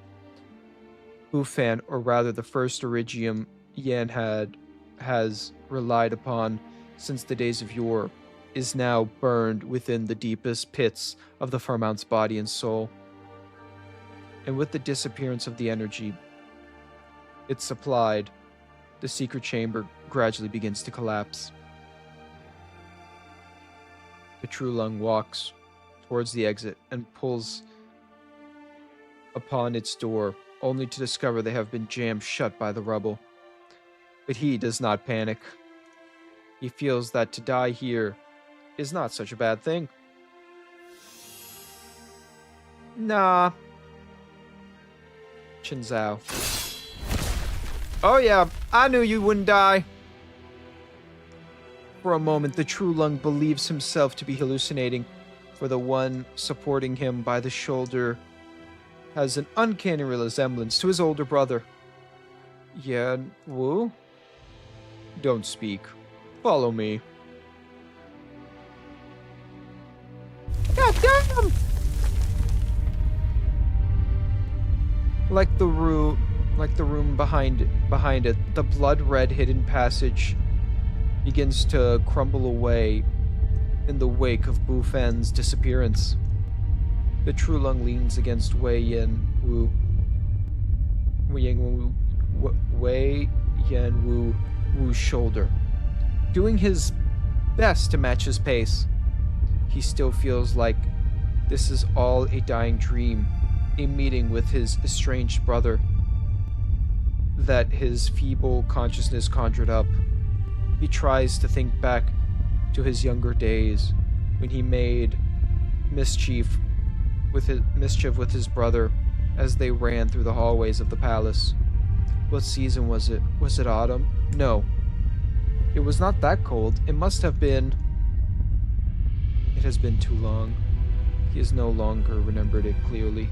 Speaker 1: Bufan, or rather the first iridium Yan has relied upon since the days of yore, is now burned within the deepest pits of the Farmount's body and soul. And with the disappearance of the energy it supplied, the secret chamber gradually begins to collapse. The True Lung walks towards the exit and pulls upon its door, only to discover they have been jammed shut by the rubble. But he does not panic. He feels that to die here is not such a bad thing. Nah. Chen Zhao. Oh yeah, I knew you wouldn't die. For a moment, the True Lung believes himself to be hallucinating, for the one supporting him by the shoulder has an uncanny resemblance to his older brother. Yan Wu? Don't speak. Follow me. God damn! Like the room behind it, the blood-red hidden passage begins to crumble away in the wake of Bufan's disappearance. The True Lung leans against Wei Yan Wu. Wei Yan Wu's shoulder, doing his best to match his pace. He still feels like this is all a dying dream, a meeting with his estranged brother that his feeble consciousness conjured up. He tries to think back to his younger days when he made mischief with his brother as they ran through the hallways of the palace. What season was it? Was it autumn? No. It was not that cold. It must have been... It has been too long. He has no longer remembered it clearly.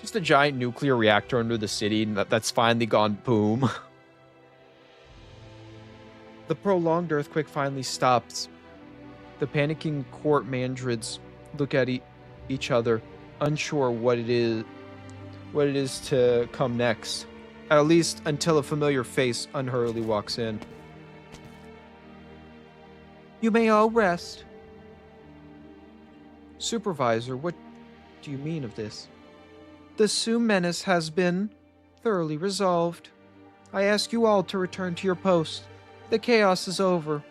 Speaker 1: Just a giant nuclear reactor under the city that's finally gone boom. The prolonged earthquake finally stops. The panicking court mandrids look at each other, unsure what it is to come next. At least until a familiar face unhurriedly walks in. You may all rest. Supervisor, what do you mean of this? The Sioux menace has been thoroughly resolved. I ask you all to return to your post. The chaos is over,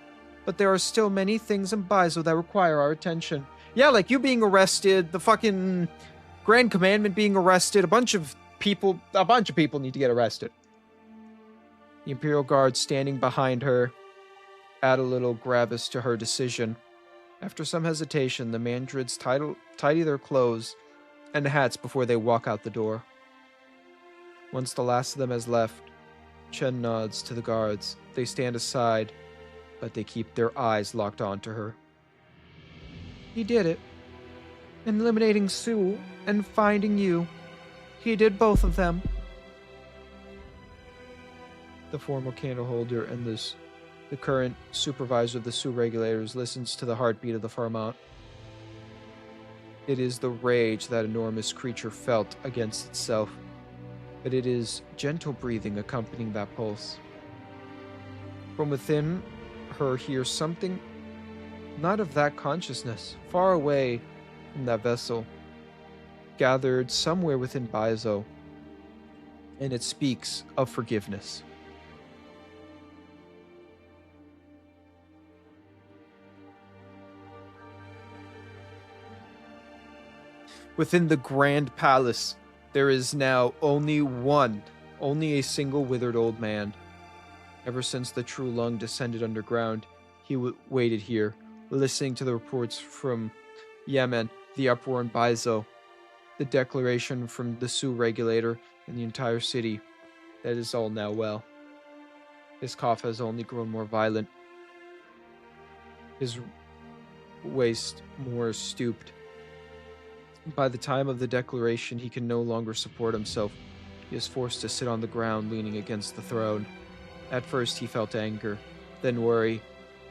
Speaker 1: but there are still many things in Baizo that require our attention. Yeah, like you being arrested, the fucking Grand Commandment being arrested, a bunch of people need to get arrested. The Imperial Guard standing behind her add a little gravis to her decision. After some hesitation, the mandrids tidy their clothes and hats before they walk out the door. Once the last of them has left, Chen nods to the guards. They stand aside, but they keep their eyes locked onto her. He did it. In eliminating Sue and finding you. He did both of them. The former candleholder and the current supervisor of the Sioux regulators listens to the heartbeat of the Farmont. It is the rage that enormous creature felt against itself, but it is gentle breathing accompanying that pulse. From within her hears something not of that consciousness, far away from that vessel, gathered somewhere within Baizo, and it speaks of forgiveness. Within the Grand Palace, there is now only a single withered old man. Ever since the True Lung descended underground, he waited here, listening to the reports from Yemen, the uproar in Baizo, the declaration from the Sioux regulator and the entire city that it is all now well. His cough has only grown more violent, his waist more stooped. By the time of the declaration, he can no longer support himself. He is forced to sit on the ground, leaning against the throne. At first, he felt anger, then worry,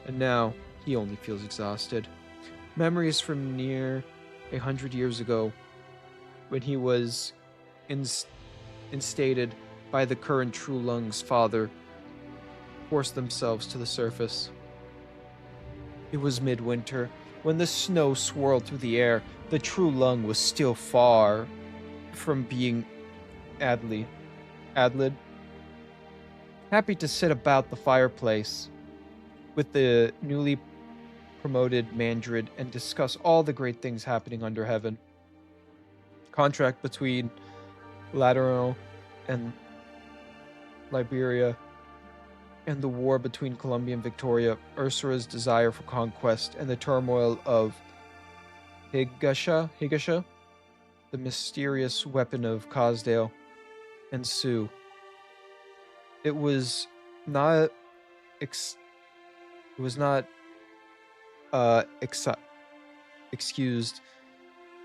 Speaker 1: and now he only feels exhausted. Memories from near 100 years ago, when he was instated by the current True Lung's father, forced themselves to the surface. It was midwinter. When the snow swirled through the air, the True Lung was still far from being adlid. Happy to sit about the fireplace with the newly promoted Mandrid and discuss all the great things happening under heaven. Contract between Lateral and Liberia, and the war between Colombia and Victoria, Ursula's desire for conquest, and the turmoil of Higasha, the mysterious weapon of Cosdale, and Sue. It was not excused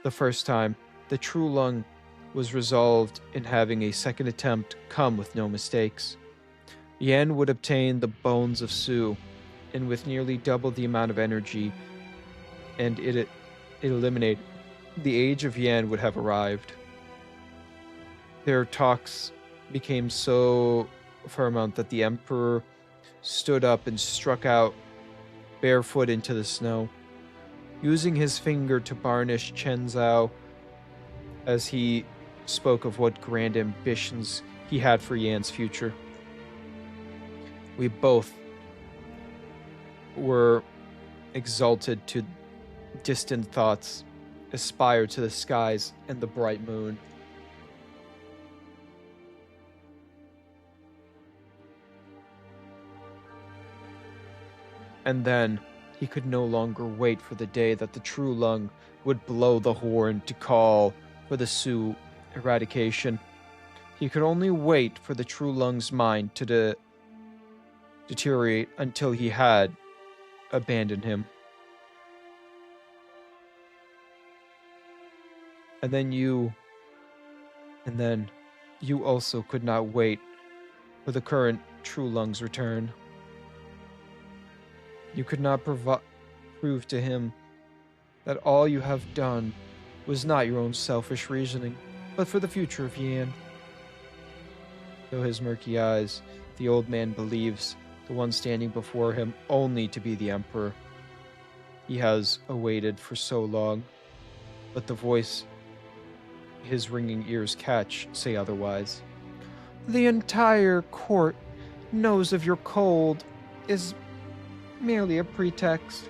Speaker 1: the first time. The True Lung was resolved in having a second attempt come with no mistakes. Yan would obtain the bones of Sue, and with nearly double the amount of energy, and it eliminated, the age of Yan would have arrived. Their talks became so paramount that the Emperor stood up and struck out barefoot into the snow, using his finger to varnish Chen Zhao as he spoke of what grand ambitions he had for Yan's future. We both were exalted to distant thoughts, aspired to the skies and the bright moon. And then he could no longer wait for the day that the True Lung would blow the horn to call for the Sioux eradication. He could only wait for the True Lung's mind to deteriorate until he had abandoned him. And then you also could not wait for the current True Lung's return. You could not prove to him that all you have done was not your own selfish reasoning, but for the future of Yan. Though his murky eyes, the old man believes the one standing before him only to be the Emperor. He has awaited for so long, but the voice his ringing ears catch say otherwise. The entire court knows of your cold is merely a pretext.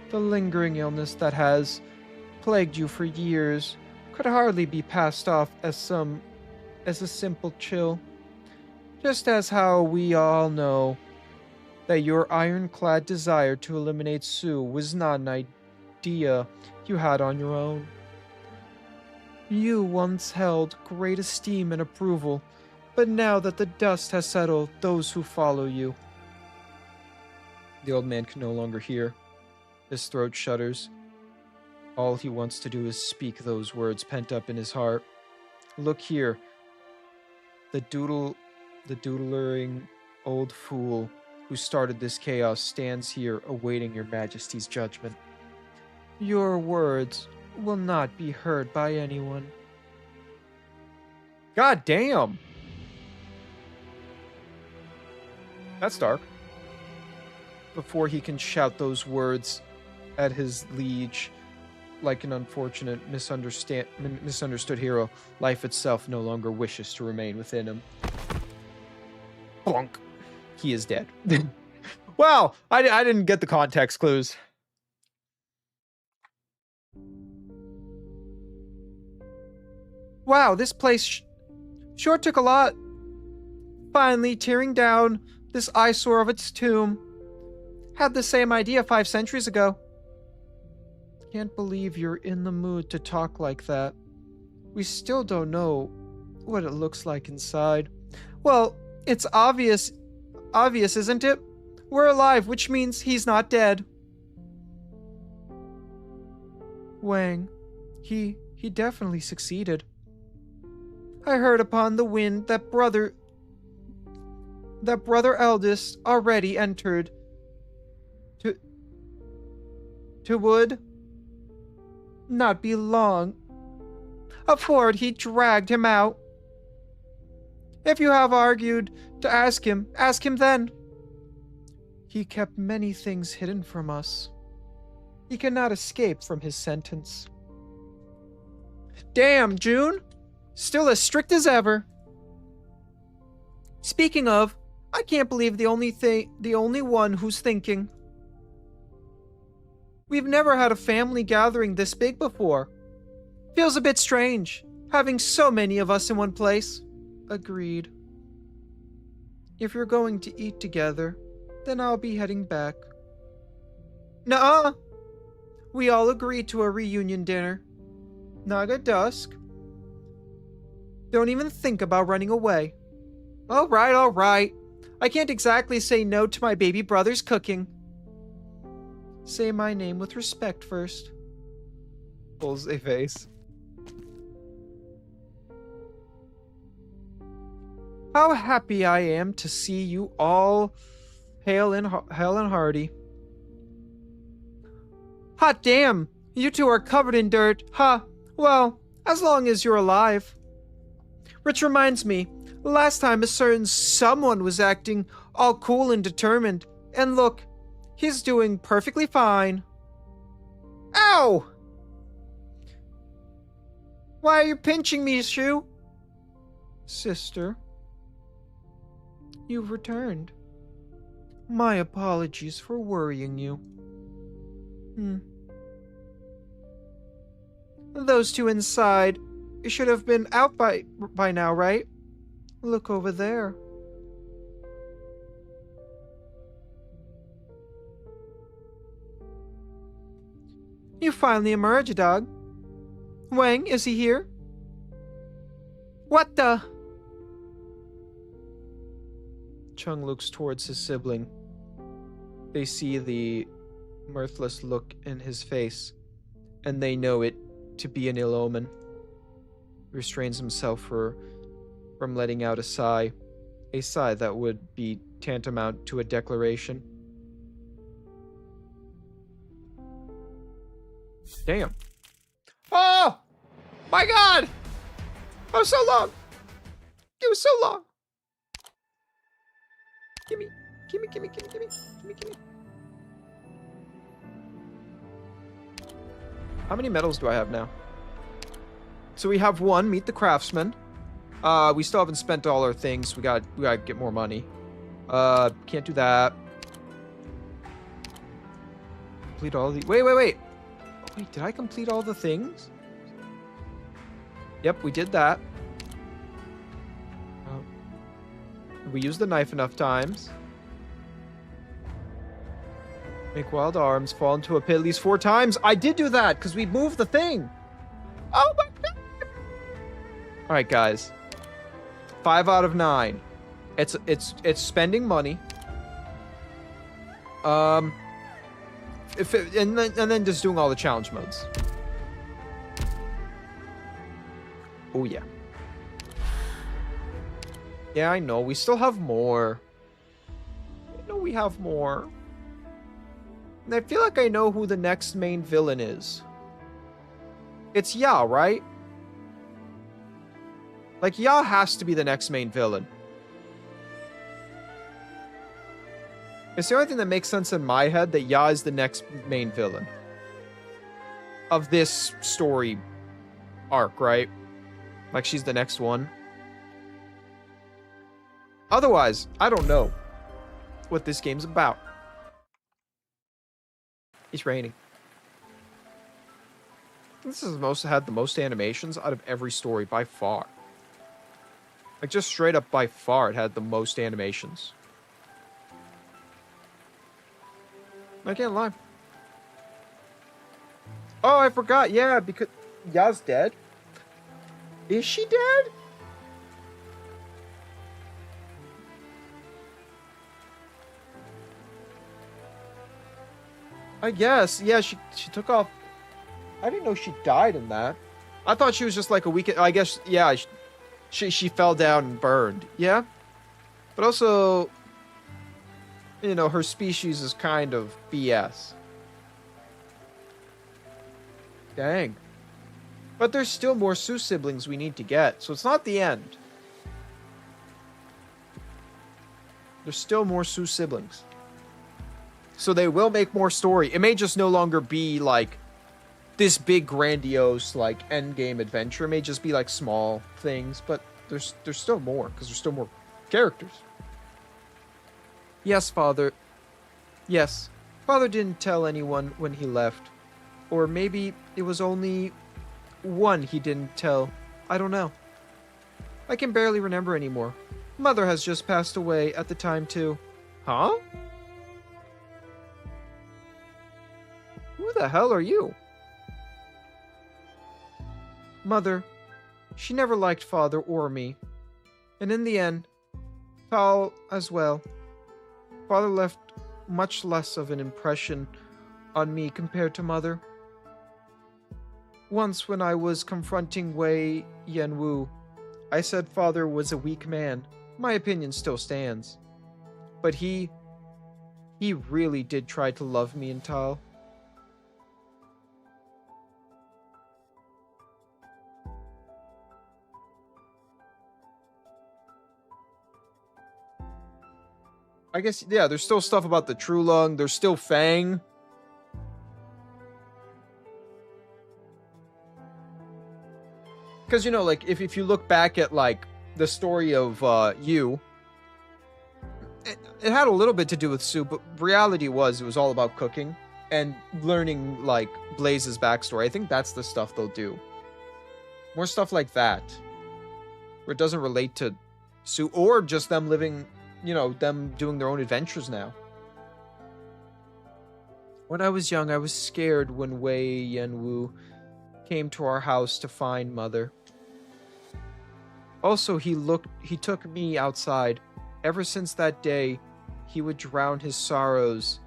Speaker 1: The lingering illness that has plagued you for years could hardly be passed off as a simple chill. Just as how we all know that your ironclad desire to eliminate Sioux was not an idea you had on your own. You once held great esteem and approval, but now that the dust has settled, those who follow you. The old man can no longer hear. His throat shudders. All he wants to do is speak those words pent up in his heart. Look here. The doodling old fool who started this chaos stands here awaiting your majesty's judgment. Your words will not be heard by anyone. God damn! That's dark. Before he can shout those words at his liege, like an unfortunate misunderstood hero, life itself no longer wishes to remain within him. Bonk. He is dead. Wow, I didn't get the context clues. Wow, this place sure took a lot. Finally tearing down this eyesore of its tomb. Had the same idea 5 centuries ago. Can't believe you're in the mood to talk like that. We still don't know what it looks like inside. Well, it's obvious, isn't it? We're alive, which means he's not dead. Wang, he definitely succeeded. I heard upon the wind that brother eldest already entered to would not be long. Afore he dragged him out. If you have argued to ask him then. He kept many things hidden from us. He cannot escape from his sentence. Damn, June! Still as strict as ever. Speaking of, I can't believe the only one who's thinking. We've never had a family gathering this big before. Feels a bit strange, having so many of us in one place. Agreed. If you're going to eat together, then I'll be heading back. Nuh-uh! We all agreed to a reunion dinner. Naga dusk. Don't even think about running away. All right. I can't exactly say no to my baby brother's cooking. Say my name with respect first. Pulls a face. How happy I am to see you all hale and hearty. Hot damn! You two are covered in dirt, huh? Well, as long as you're alive. Which reminds me, last time a certain someone was acting all cool and determined, and look, He's doing perfectly fine. Ow! Why are you pinching me, Shu? Sister, you've returned. My apologies for worrying you. Those two inside should have been out by now, right? Look over there. You finally emerged, dog. Wang, is he here? What the? Chung looks towards his sibling. They see the mirthless look in his face, and they know it to be an ill omen. He restrains himself from letting out a sigh that would be tantamount to a declaration. Damn. Oh! My God! Oh, so long! It was so long! Gimme. How many medals do I have now? So we have one, meet the craftsman. We still haven't spent all our things. We gotta get more money. Can't do that. Complete all the... Wait. Wait, did I complete all the things? Yep, we did that. We used the knife enough times. Make wild arms, fall into a pit at least 4 times. I did do that, because we moved the thing. Oh my God. Alright, guys. 5 out of 9. It's spending money. And then just doing all the challenge modes. Oh yeah. Yeah, I know. We still have more. I know we have more. And I feel like I know who the next main villain is. It's Ya, right? Like, Ya has to be the next main villain. It's the only thing that makes sense in my head that Ya is the next main villain of this story arc, right? Like, she's the next one. Otherwise, I don't know what this game's about. It's raining. This has had the most animations out of every story by far. Like, just straight up by far, it had the most animations. I can't lie. Oh, I forgot. Yeah, because Ya's dead. Is she dead? I guess. Yeah, she took off. I didn't know she died in that. I thought she was just like a weekend. I guess, yeah, she fell down and burned. Yeah? But also, you know, her species is kind of BS. Dang. But there's still more Sue siblings we need to get, so it's not the end. There's still more Sue siblings. So they will make more story. It may just no longer be, like, this big, grandiose, like, endgame adventure. It may just be, like, small things, but there's still more, because there's still more characters. Yes, Father. Yes. Father didn't tell anyone when he left. Or maybe it was only one he didn't tell. I don't know. I can barely remember anymore. Mother has just passed away at the time, too. Huh? Who the hell are you? Mother. She never liked Father or me. And in the end, Tal as well. Father left much less of an impression on me compared to Mother. Once when I was confronting Wei Yanwu, I said Father was a weak man. My opinion still stands. But he really did try to love me and Tal. I guess, yeah, there's still stuff about the True Lung. There's still Fang. Because, you know, like, if you look back at, like, the story of Yu, it had a little bit to do with soup, but reality was it was all about cooking and learning, like, Blaze's backstory. I think that's the stuff they'll do. More stuff like that, where it doesn't relate to soup, or just them living, you know, them doing their own adventures now. When I was young, I was scared when Wei Yanwu came to our house to find Mother. Also, he took me outside. Ever since that day, he would drown his sorrows,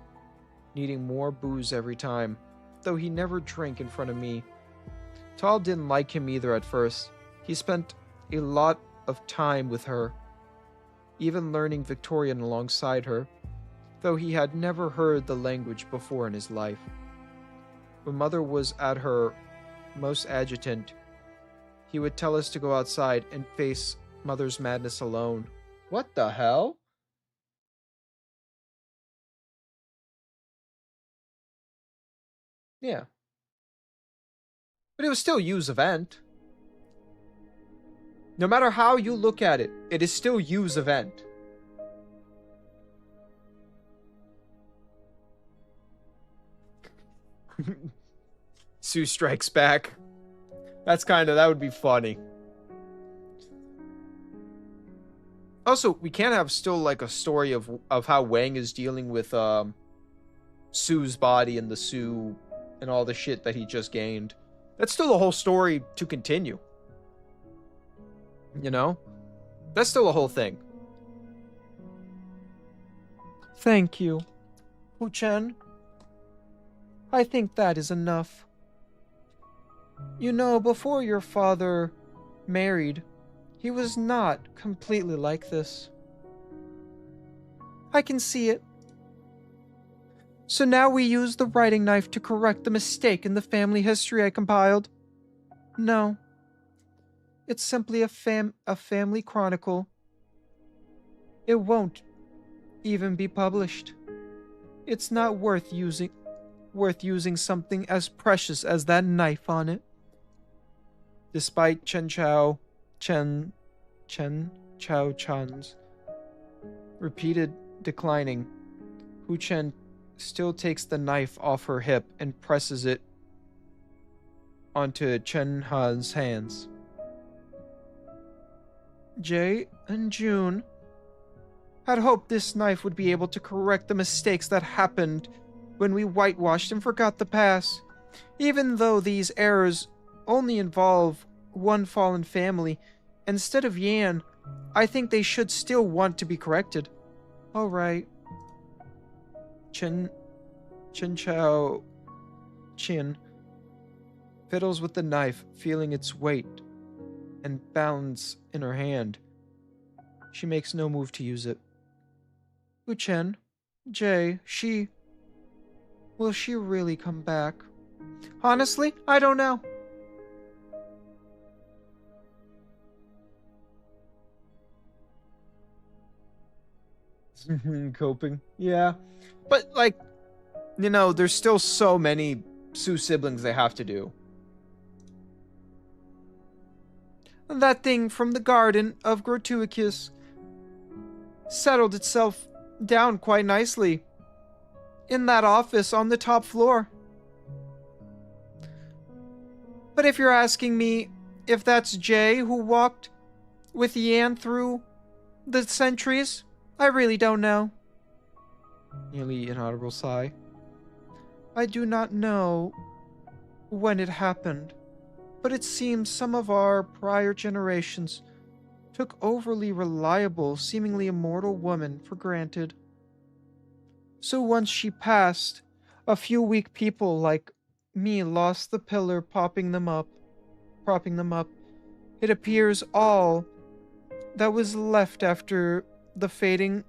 Speaker 1: needing more booze every time, though he never drank in front of me. Tal didn't like him either at first. He spent a lot of time with her, even learning Victorian alongside her, though he had never heard the language before in his life. When Mother was at her most agitant, he would tell us to go outside and face Mother's madness alone. What the hell? Yeah. But it was still Yu's event. No matter how you look at it, it is still Yu's event. Sue strikes back. That would be funny. Also, we can't have still like a story of how Wang is dealing with Sue's body and the Sue and all the shit that he just gained. That's still a whole story to continue. You know? That's still a whole thing. Thank you, Wu Chen. I think that is enough. You know, before your father married, he was not completely like this. I can see it. So now we use the writing knife to correct the mistake in the family history I compiled? No. It's simply a family chronicle. It won't even be published. It's not worth using something as precious as that knife on it. Despite Chen Chao Chan's repeated declining, Hu Chen still takes the knife off her hip and presses it onto Chen Han's hands. Jay and June had hoped this knife would be able to correct the mistakes that happened when we whitewashed and forgot the past. Even though these errors only involve one fallen family, instead of Yan, I think they should still want to be corrected. Alright. Chen Chao Chin fiddles with the knife, feeling its weight and balance in her hand. She makes no move to use it. Wu Chen, Jay, will she really come back? Honestly, I don't know. Coping. Yeah. But, like, you know, there's still so many Sue siblings they have to do. That thing from the Garden of Gratuitous settled itself down quite nicely in that office on the top floor. But if you're asking me if that's Jay who walked with Yan through the centuries, I really don't know. Nearly inaudible sigh. I do not know when it happened, but it seems some of our prior generations took overly reliable, seemingly immortal women for granted. So once she passed, a few weak people like me lost the pillar propping them up. It appears all that was left after the fading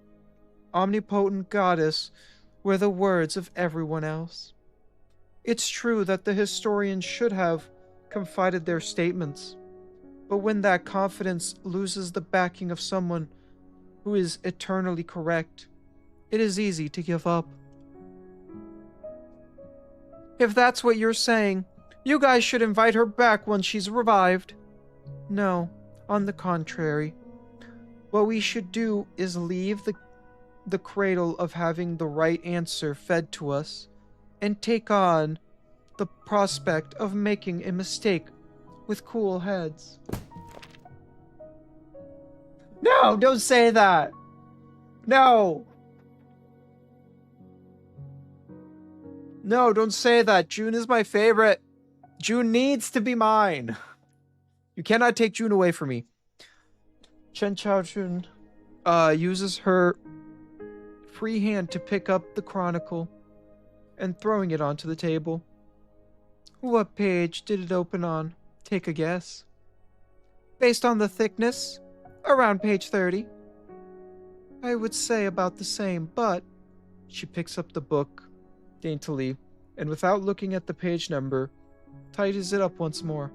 Speaker 1: omnipotent goddess were the words of everyone else. It's true that the historians should have confided their statements, but when that confidence loses the backing of someone who is eternally correct, it is easy to give up. If that's what you're saying, you guys should invite her back when she's revived. No, on the contrary. What we should do is leave the cradle of having the right answer fed to us and take on the prospect of making a mistake with cool heads. No, don't say that. No. No, don't say that. June is my favorite. June needs to be mine. You cannot take June away from me. Chen Chao-chun uses her free hand to pick up the chronicle and throwing it onto the table. What page did it open on? Take a guess. Based on the thickness, around page 30. I would say about the same, but she picks up the book daintily and without looking at the page number, tidies it up once more.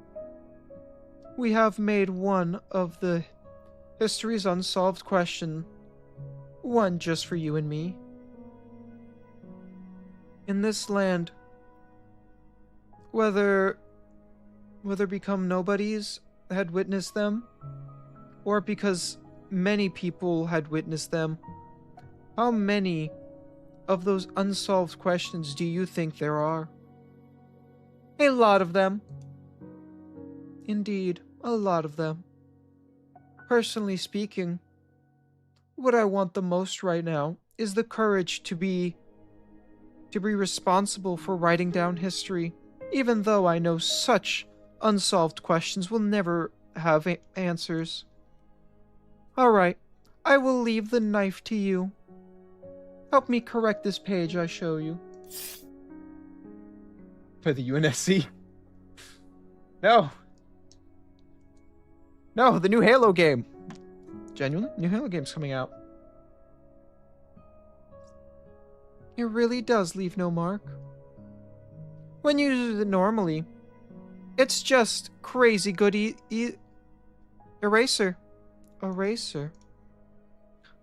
Speaker 1: We have made one of the history's unsolved question, one just for you and me. In this land, whether become nobodies had witnessed them, or because many people had witnessed them, how many of those unsolved questions do you think there are? A lot of them. Indeed, a lot of them. Personally speaking, what I want the most right now is the courage to be responsible for writing down history, even though I know such unsolved questions will never have answers. Alright, I will leave the knife to you. Help me correct this page I show you. For the UNSC? No. No, the new Halo game. Genuinely? New Halo game's coming out. It really does leave no mark. When you use it normally, it's just crazy good eraser. Eraser.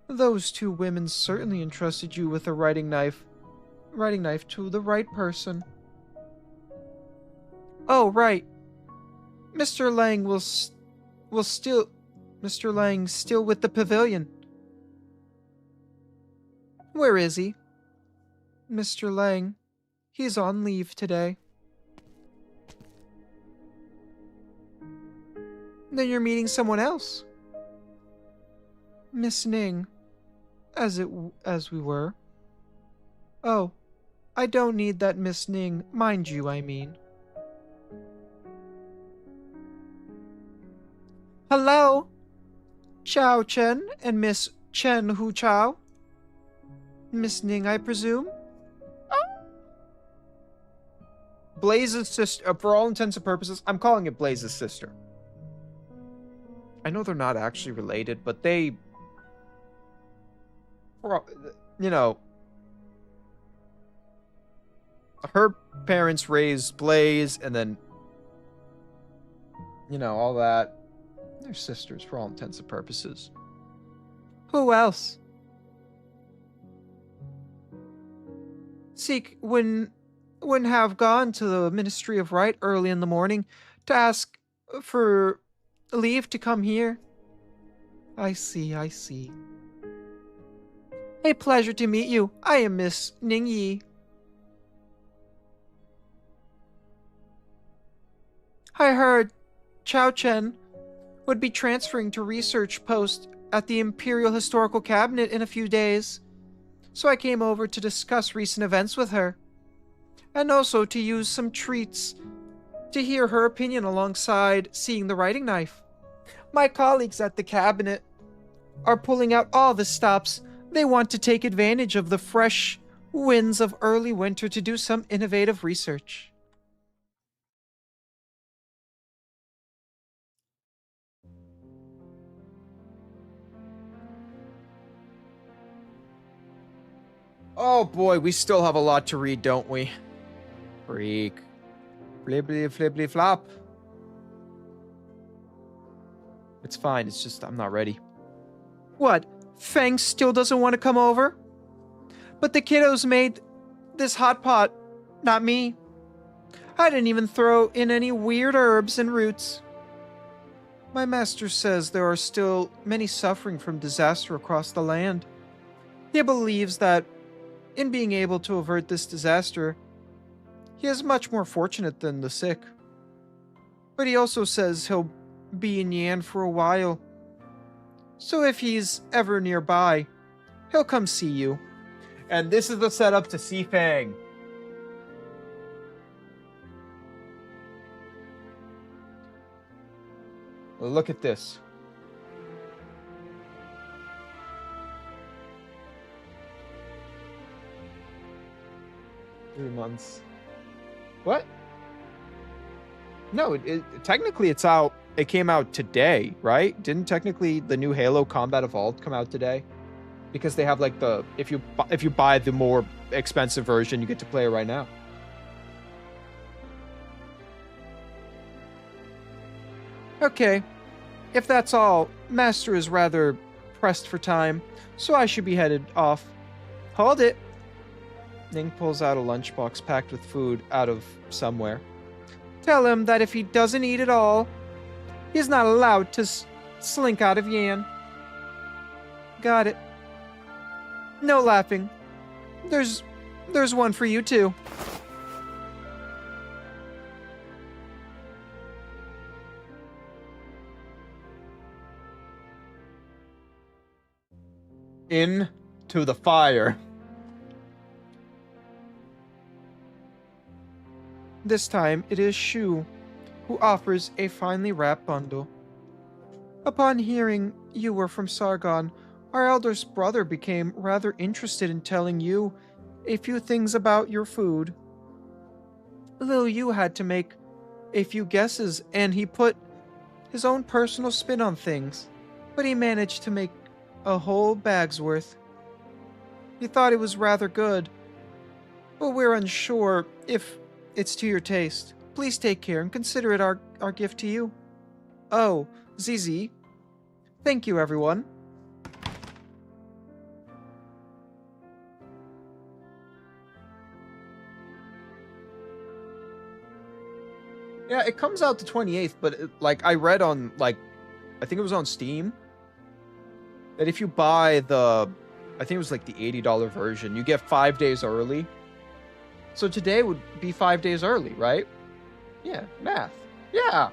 Speaker 1: Those two women certainly entrusted you with a writing knife. Writing knife to the right person. Oh, right. Mr. Lang will still... Mr. Lang's still with the pavilion. Where is he? Mr. Lang. He's on leave today. Then you're meeting someone else. Miss Ning. As we were. Oh, I don't need that Miss Ning, mind you, I mean. Hello? Chao Chen and Miss Chen Hu Chao? Miss Ning, I presume? Blaze's sister, for all intents and purposes, I'm calling it Blaze's sister. I know they're not actually related, but they... You know... Her parents raised Blaze, and then... You know, all that. They're sisters, for all intents and purposes. Who else? Seek, when have gone to the Ministry of Right early in the morning to ask for leave to come here. I see. A pleasure to meet you. I am Miss Ning Yi. I heard Chao Chen would be transferring to research post at the Imperial Historical Cabinet in a few days, so I came over to discuss recent events with her, and also to use some treats to hear her opinion alongside seeing the writing knife. My colleagues at the cabinet are pulling out all the stops. They want to take advantage of the fresh winds of early winter to do some innovative research. Oh boy, we still have a lot to read, don't we? Freak. Flippity flippity flop. It's fine, it's just I'm not ready. What? Fang still doesn't want to come over? But the kiddos made this hot pot, not me. I didn't even throw in any weird herbs and roots. My master says there are still many suffering from disaster across the land. He believes that in being able to avert this disaster, he is much more fortunate than the sick. But he also says he'll be in Yan for a while. So if he's ever nearby, he'll come see you. And this is the setup to see Fang. Look at this. Three months. What? No, technically it's out. It came out today, right? Didn't technically the new Halo Combat Evolved come out today? Because they have like the if you buy the more expensive version, you get to play it right now. Okay, if that's all, Master is rather pressed for time, so I should be headed off. Hold it! Ning pulls out a lunchbox packed with food out of somewhere. Tell him that if he doesn't eat it all, he's not allowed to slink out of Yan. Got it. No laughing. There's one for you too. Into the fire. This time it is Shu who offers a finely wrapped bundle. Upon hearing you were from Sargon, our eldest brother became rather interested in telling you a few things about your food. Little Yu had to make a few guesses, and he put his own personal spin on things, but he managed to make a whole bag's worth. He thought it was rather good, but we're unsure if it's to your taste. Please take care and consider it our gift to you. Oh, ZZ. Thank you, everyone. Yeah, it comes out the 28th, but I read on, I think it was on Steam, that if you buy the, I think it was the $80 version, you get 5 days early. So today would be 5 days early, right? Yeah, math. Yeah.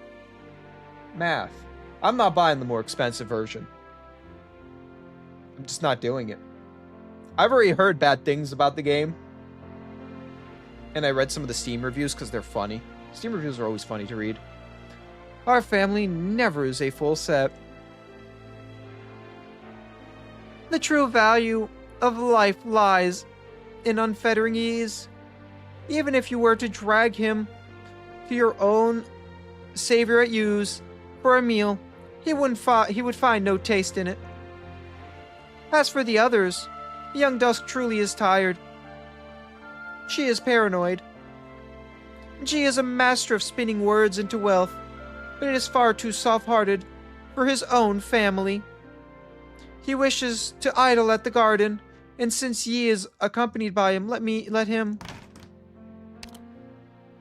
Speaker 1: Math. I'm not buying the more expensive version. I'm just not doing it. I've already heard bad things about the game. And I read some of the Steam reviews because they're funny. Steam reviews are always funny to read. Our family never is a full set. The true value of life lies in unfettering ease. Even if you were to drag him to your own savior at Yu's for a meal, he would find no taste in it. As for the others, young Dusk truly is tired. She is paranoid. She is a master of spinning words into wealth, but it is far too soft-hearted for his own family. He wishes to idle at the garden, and since Yi is accompanied by him, let him.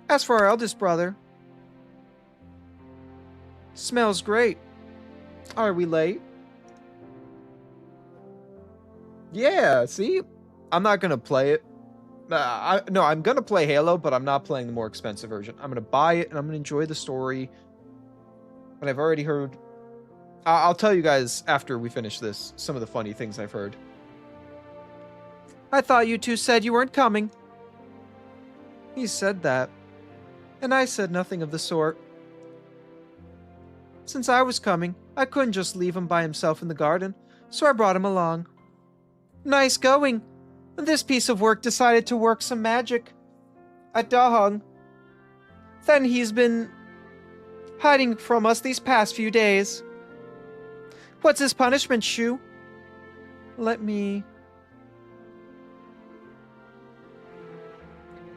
Speaker 1: As for our eldest brother, smells great. Are we late? Yeah, see? I'm not gonna play it. No, I'm gonna play Halo, but I'm not playing the more expensive version. I'm gonna buy it, and I'm gonna enjoy the story. But I've already heard... I'll tell you guys after we finish this, some of the funny things I've heard. I thought you two said you weren't coming. He said that. And I said nothing of the sort. Since I was coming, I couldn't just leave him by himself in the garden, so I brought him along. Nice going. This piece of work decided to work some magic at Dahong. Then he's been hiding from us these past few days. What's his punishment, Shu? Let me...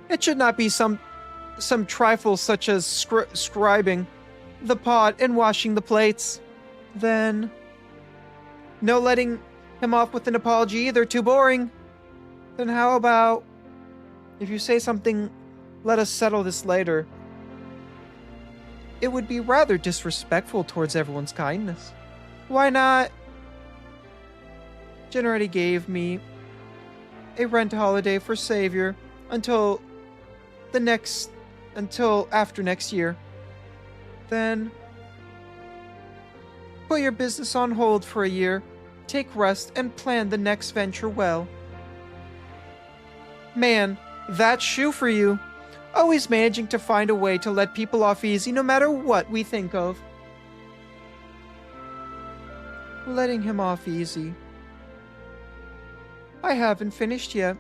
Speaker 1: It should not be some trifle such as scribing the pot and washing the plates. Then... No letting him off with an apology either, too boring. Then how about if you say something, let us settle this later? It would be rather disrespectful towards everyone's kindness. Why not? Jen already gave me a rent holiday for Savior until after next year. Then put your business on hold for a year, take rest, and plan the next venture well. Man, that shoe for you. Always managing to find a way to let people off easy no matter what we think of. Letting him off easy. I haven't finished yet.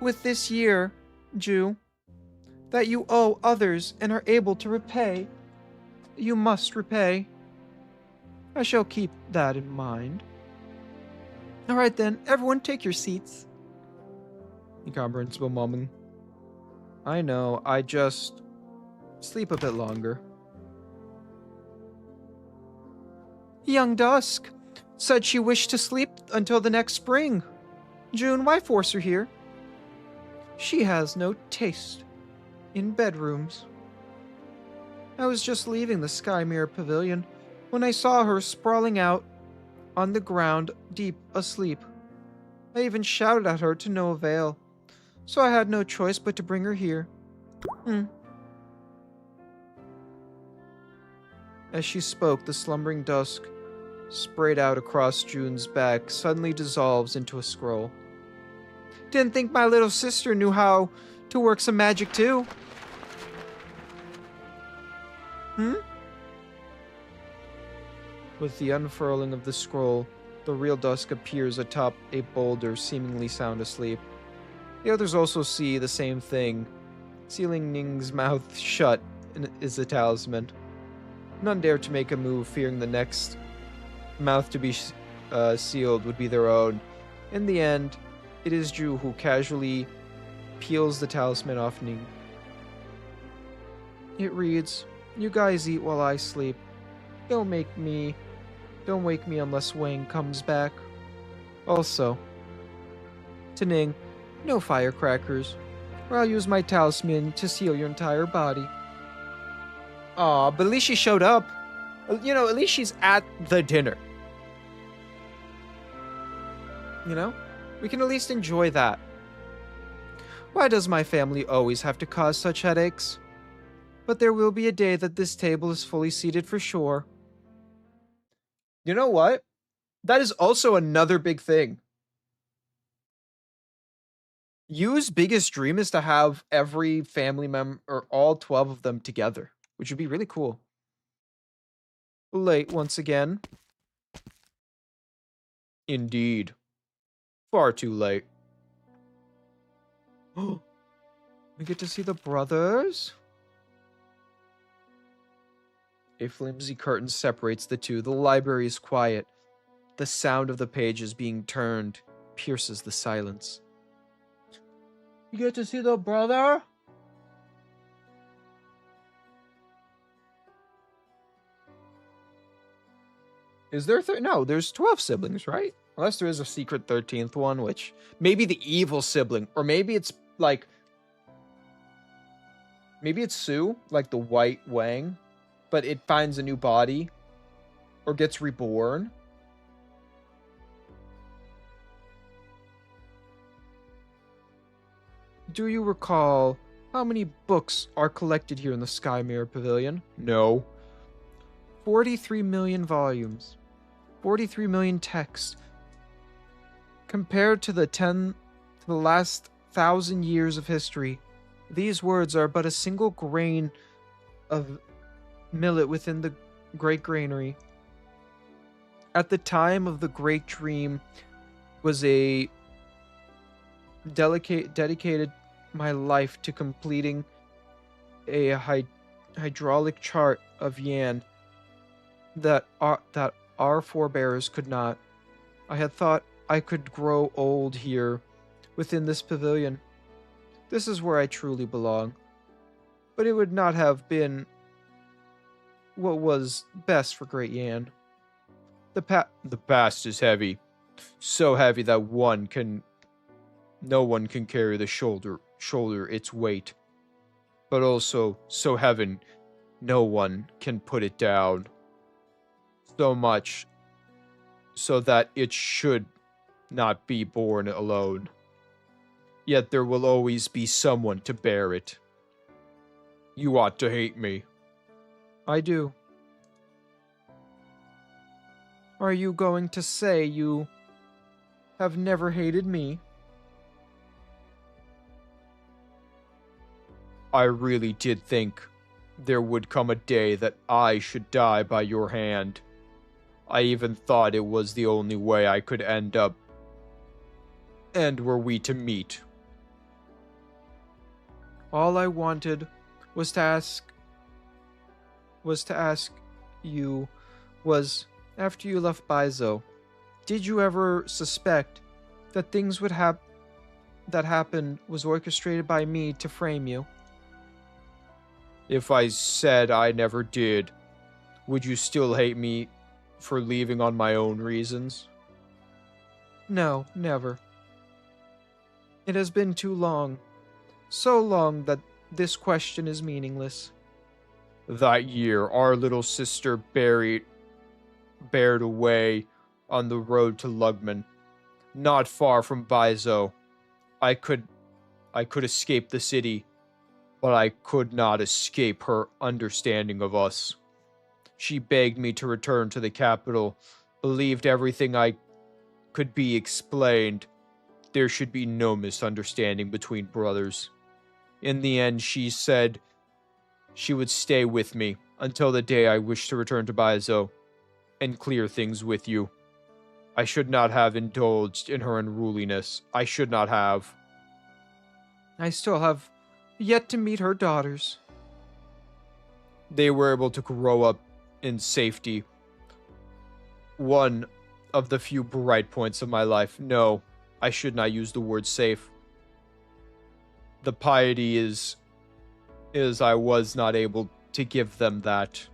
Speaker 1: With this year, Jew, that you owe others and are able to repay, you must repay. I shall keep that in mind. Alright then, everyone take your seats. Incomprehensible moment. I know, I just sleep a bit longer. Young Dusk said she wished to sleep until the next spring. June, why force her here? She has no taste in bedrooms. I was just leaving the Sky Mirror Pavilion when I saw her sprawling out on the ground, deep asleep. I even shouted at her to no avail, so I had no choice but to bring her here. As she spoke, the slumbering dusk sprayed out across June's back, suddenly dissolves into a scroll. Didn't think my little sister knew how to work some magic too. With the unfurling of the scroll, the real dusk appears atop a boulder, seemingly sound asleep. The others also see the same thing. Sealing Ning's mouth shut is the talisman. None dare to make a move, fearing the next mouth to be sealed would be their own. In the end, it is Ju who casually peels the talisman off Ning. It reads, "You guys eat while I sleep. Don't wake me unless Wang comes back. Also, to Ning, no firecrackers, or I'll use my talisman to seal your entire body." Aw, but at least she showed up. You know, at least she's at the dinner. You know? We can at least enjoy that. Why does my family always have to cause such headaches? But there will be a day that this table is fully seated for sure. You know what? That is also another big thing. Yu's biggest dream is to have every family member, or all 12 of them together, which would be really cool. Late once again. Indeed. Far too late. We get to see the brothers? A flimsy curtain separates the two. The library is quiet. The sound of the pages being turned pierces the silence. You get to see the brother? Is there no, there's 12 siblings, right? Unless there is a secret 13th one, which maybe the evil sibling, or maybe it's like maybe it's Sue, like the white Wang, but it finds a new body or gets reborn. Do you recall how many books are collected here in the Sky Mirror Pavilion? No. 43 million volumes. 43 million texts. Compared to the last 1,000 years of history, these words are but a single grain of millet within the great granary. At the time of the Great Dream was a dedicated my life to completing a hydraulic chart of Yan that our forebears could not. I had thought I could grow old here within this pavilion. This is where I truly belong. But it would not have been what was best for Great Yan. The past is heavy. So heavy that one can No one can carry the shoulder its weight. But also, so heaven, no one can put it down. So much so that it should not be borne alone. Yet there will always be someone to bear it. You ought to hate me. I do. Are you going to say you have never hated me? I really did think there would come a day that I should die by your hand. I even thought it was the only way I could end up. And were we to meet. All I wanted was to ask you was, after you left Baizo, did you ever suspect that things would that happened was orchestrated by me to frame you? If I said I never did, would you still hate me for leaving on my own reasons? No, never. It has been too long. So long that this question is meaningless. That year, our little sister bared away on the road to Lugman, not far from Baizo. I could escape the city, but I could not escape her understanding of us. She begged me to return to the capital, believed everything I could be explained. There should be no misunderstanding between brothers. In the end, she said she would stay with me until the day I wished to return to Baizo and clear things with you. I should not have indulged in her unruliness. I should not have. I still have yet to meet her daughters. They were able to grow up in safety. One of the few bright points of my life. No, I should not use the word safe. The piety is I was not able to give them that.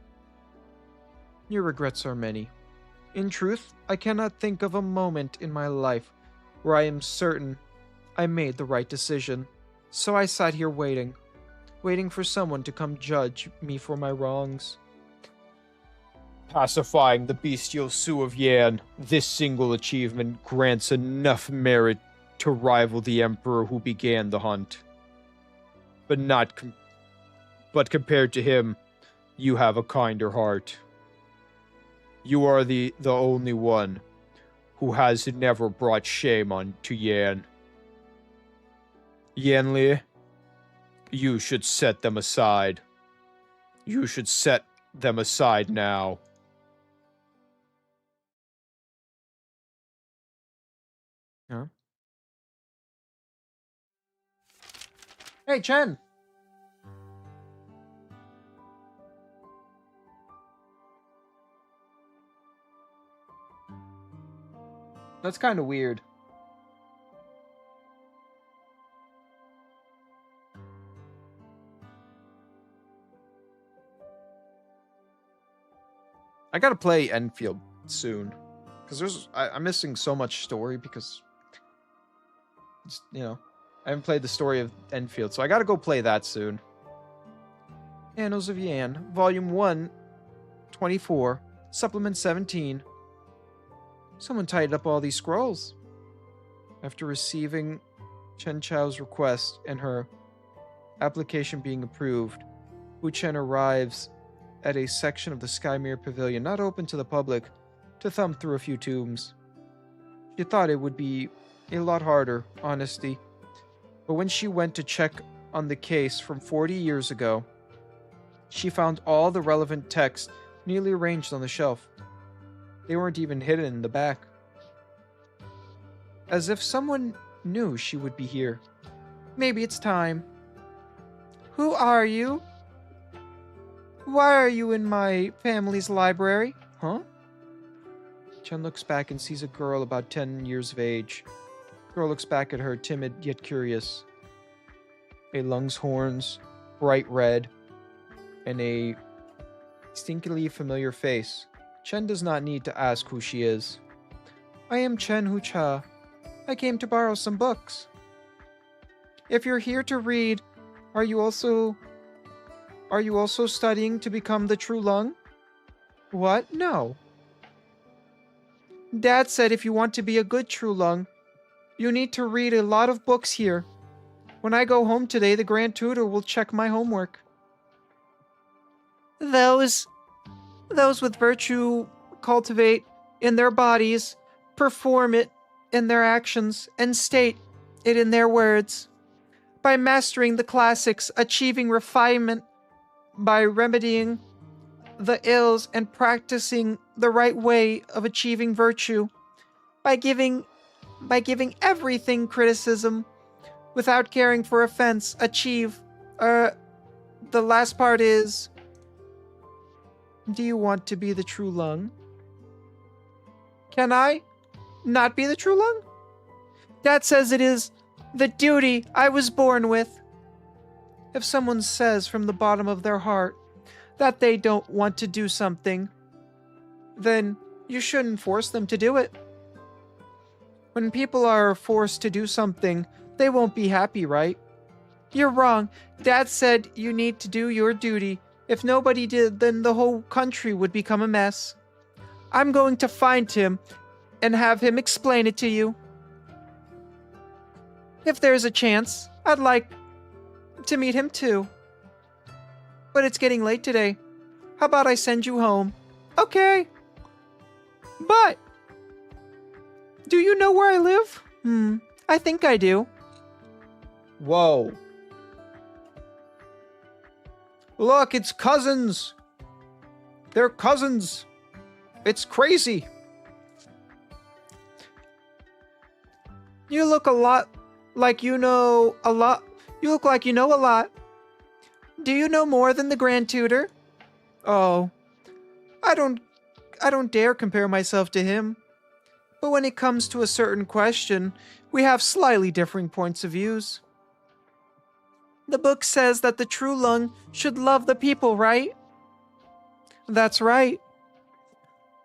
Speaker 1: Your regrets are many. In truth, I cannot think of a moment in my life where I am certain I made the right decision. So I sat here waiting for someone to come judge me for my wrongs. Pacifying the bestial Sioux of Yan, this single achievement grants enough merit to rival the emperor who began the hunt. But compared to him, you have a kinder heart. You are the only one who has never brought shame on to Yan. Yanli, you should set them aside. You should set them aside now. Huh? Hey, Chen! That's kind of weird. I gotta play Enfield soon. Because I'm missing so much story because, I haven't played the story of Enfield, so I gotta go play that soon. Annals of Yan, Volume 1, 24, Supplement 17. Someone tidied up all these scrolls. After receiving Chen Chao's request and her application being approved, Wu Chen arrives at a section of the Skymere Pavilion not open to the public to thumb through a few tombs. She thought it would be a lot harder, honestly, but when she went to check on the case from 40 years ago, she found all the relevant texts neatly arranged on the shelf. They weren't even hidden in the back. As if someone knew she would be here. Maybe it's time. Who are you? Why are you in my family's library? Huh? Chen looks back and sees a girl about 10 years of age. Girl looks back at her, timid yet curious. A lung's horns, bright red, and a distinctly familiar face. Chen does not need to ask who she is. I am Chen Hucha. I came to borrow some books. If you're here to read, are you also studying to become the true lung? What? No. Dad said if you want to be a good true lung, you need to read a lot of books here. When I go home today, the Grand Tutor will check my homework. Those with virtue cultivate in their bodies, perform it in their actions, and state it in their words. By mastering the classics, achieving refinement, by remedying the ills and practicing the right way of achieving virtue, by giving everything criticism without caring for offense, achieve. The last part is, do you want to be the true lung? Can I not be the true lung? Dad says it is the duty I was born with. If someone says from the bottom of their heart that they don't want to do something, then you shouldn't force them to do it. When people are forced to do something, they won't be happy, right? You're wrong. Dad said you need to do your duty. If nobody did, then the whole country would become a mess. I'm going to find him and have him explain it to you. If there's a chance, I'd like to meet him too. But it's getting late today. How about I send you home? Okay. But do you know where I live? I think I do. Whoa. Look, it's cousins. They're cousins. It's crazy. You look a lot like you know a lot. You look like you know a lot. Do you know more than the Grand Tutor? Oh, I don't dare compare myself to him. But when it comes to a certain question, we have slightly differing points of views. The book says that the true lung should love the people, right? That's right.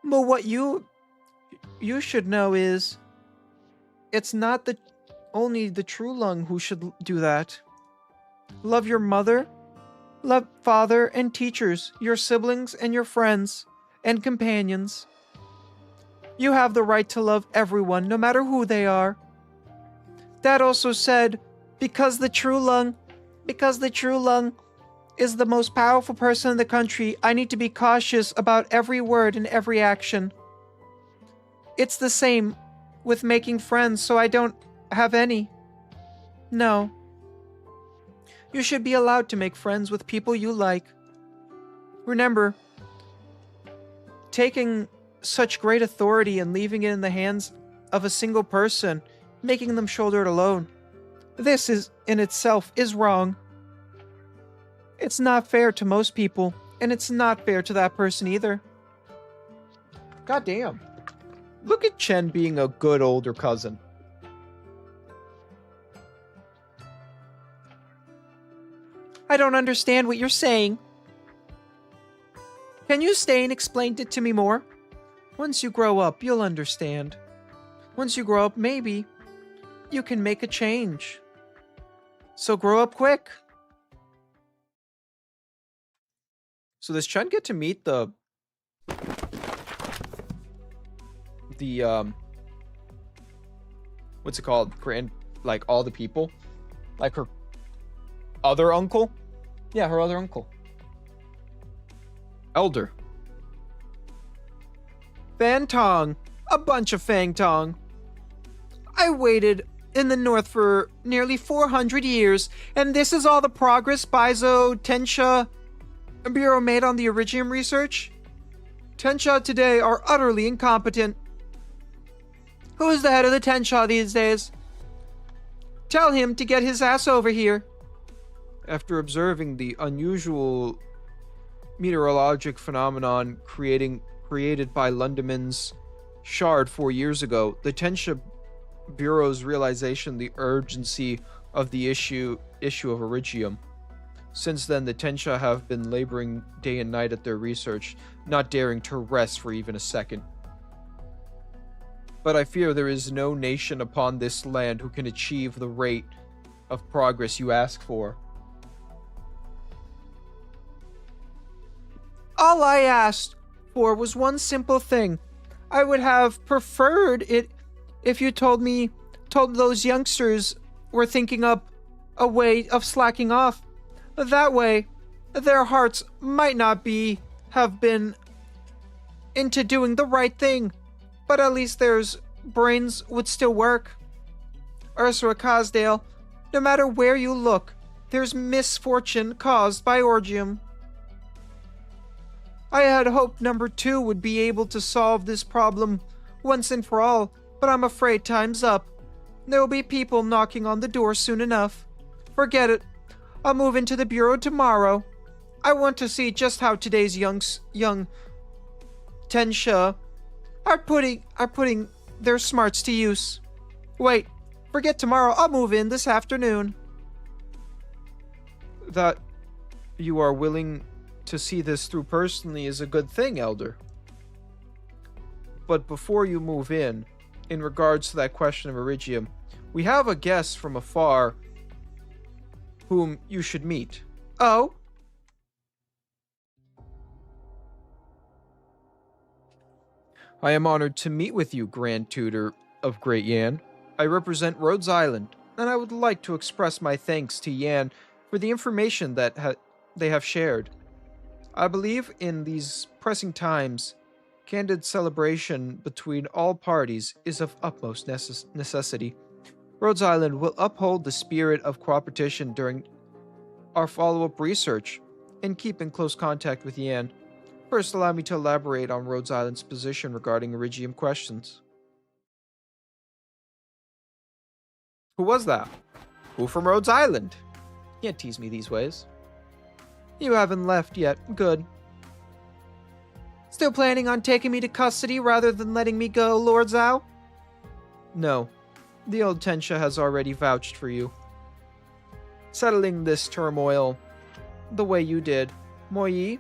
Speaker 1: But what you should know is, it's not only the true lung who should do that. Love your mother, love father and teachers, your siblings and your friends and companions. You have the right to love everyone, no matter who they are. Dad also said, because the true lung is the most powerful person in the country, I need to be cautious about every word and every action. It's the same with making friends, so I don't have any. No. You should be allowed to make friends with people you like. Remember, taking such great authority and leaving it in the hands of a single person, making them shoulder it alone, this is in itself is wrong. It's not fair to most people, and it's not fair to that person either. God damn. Look at Chen being a good older cousin. I don't understand what you're saying. Can you stay and explain it to me more? Once you grow up, you'll understand. Once you grow up, maybe you can make a change. So grow up quick. So does Chen get to meet the what's it called? Like all the people? Like her other uncle? Yeah, her other uncle. Elder. Fan Tong. A bunch of Fang Tong. I waited in the north for nearly 400 years, and this is all the progress Baizo Tensha Bureau made on the Iridium research? Tensha today are utterly incompetent. Who is the head of the Tensha these days? Tell him to get his ass over here. After observing the unusual meteorologic phenomenon created by Lundeman's shard 4 years ago, the Tensha Bureau's realization the urgency of the issue of Iridium. Since then, the Tensha have been laboring day and night at their research, not daring to rest for even a second. But I fear there is no nation upon this land who can achieve the rate of progress you ask for.
Speaker 4: All I asked for was one simple thing. I would have preferred it if you told those youngsters were thinking up a way of slacking off. That way, their hearts might not have been into doing the right thing, but at least their brains would still work. Ursula Cosdale, no matter where you look, there's misfortune caused by Orgium. I had hoped number 2 would be able to solve this problem once and for all, but I'm afraid time's up. There will be people knocking on the door soon enough. Forget it. I'll move into the bureau tomorrow. I want to see just how today's young Tensha are putting their smarts to use. Wait, forget tomorrow. I'll move in this afternoon.
Speaker 1: That you are willing to see this through personally is a good thing, Elder. But before you move in regards to that question of Iridium, we have a guest from afar whom you should meet.
Speaker 4: Oh?
Speaker 1: I am honored to meet with you, Grand Tutor of Great Yan. I represent Rhodes Island, and I would like to express my thanks to Yan for the information that they have shared. I believe in these pressing times, candid celebration between all parties is of utmost necessity. Rhodes Island will uphold the spirit of cooperation during our follow-up research and keep in close contact with Yan. First, allow me to elaborate on Rhodes Island's position regarding Iridium questions. Who was that? Who from Rhodes Island? Can't tease me these ways.
Speaker 4: You haven't left yet. Good. Still planning on taking me to custody rather than letting me go, Lord Zhao?
Speaker 1: No. The old Tensha has already vouched for you. Settling this turmoil the way you did, Moyi,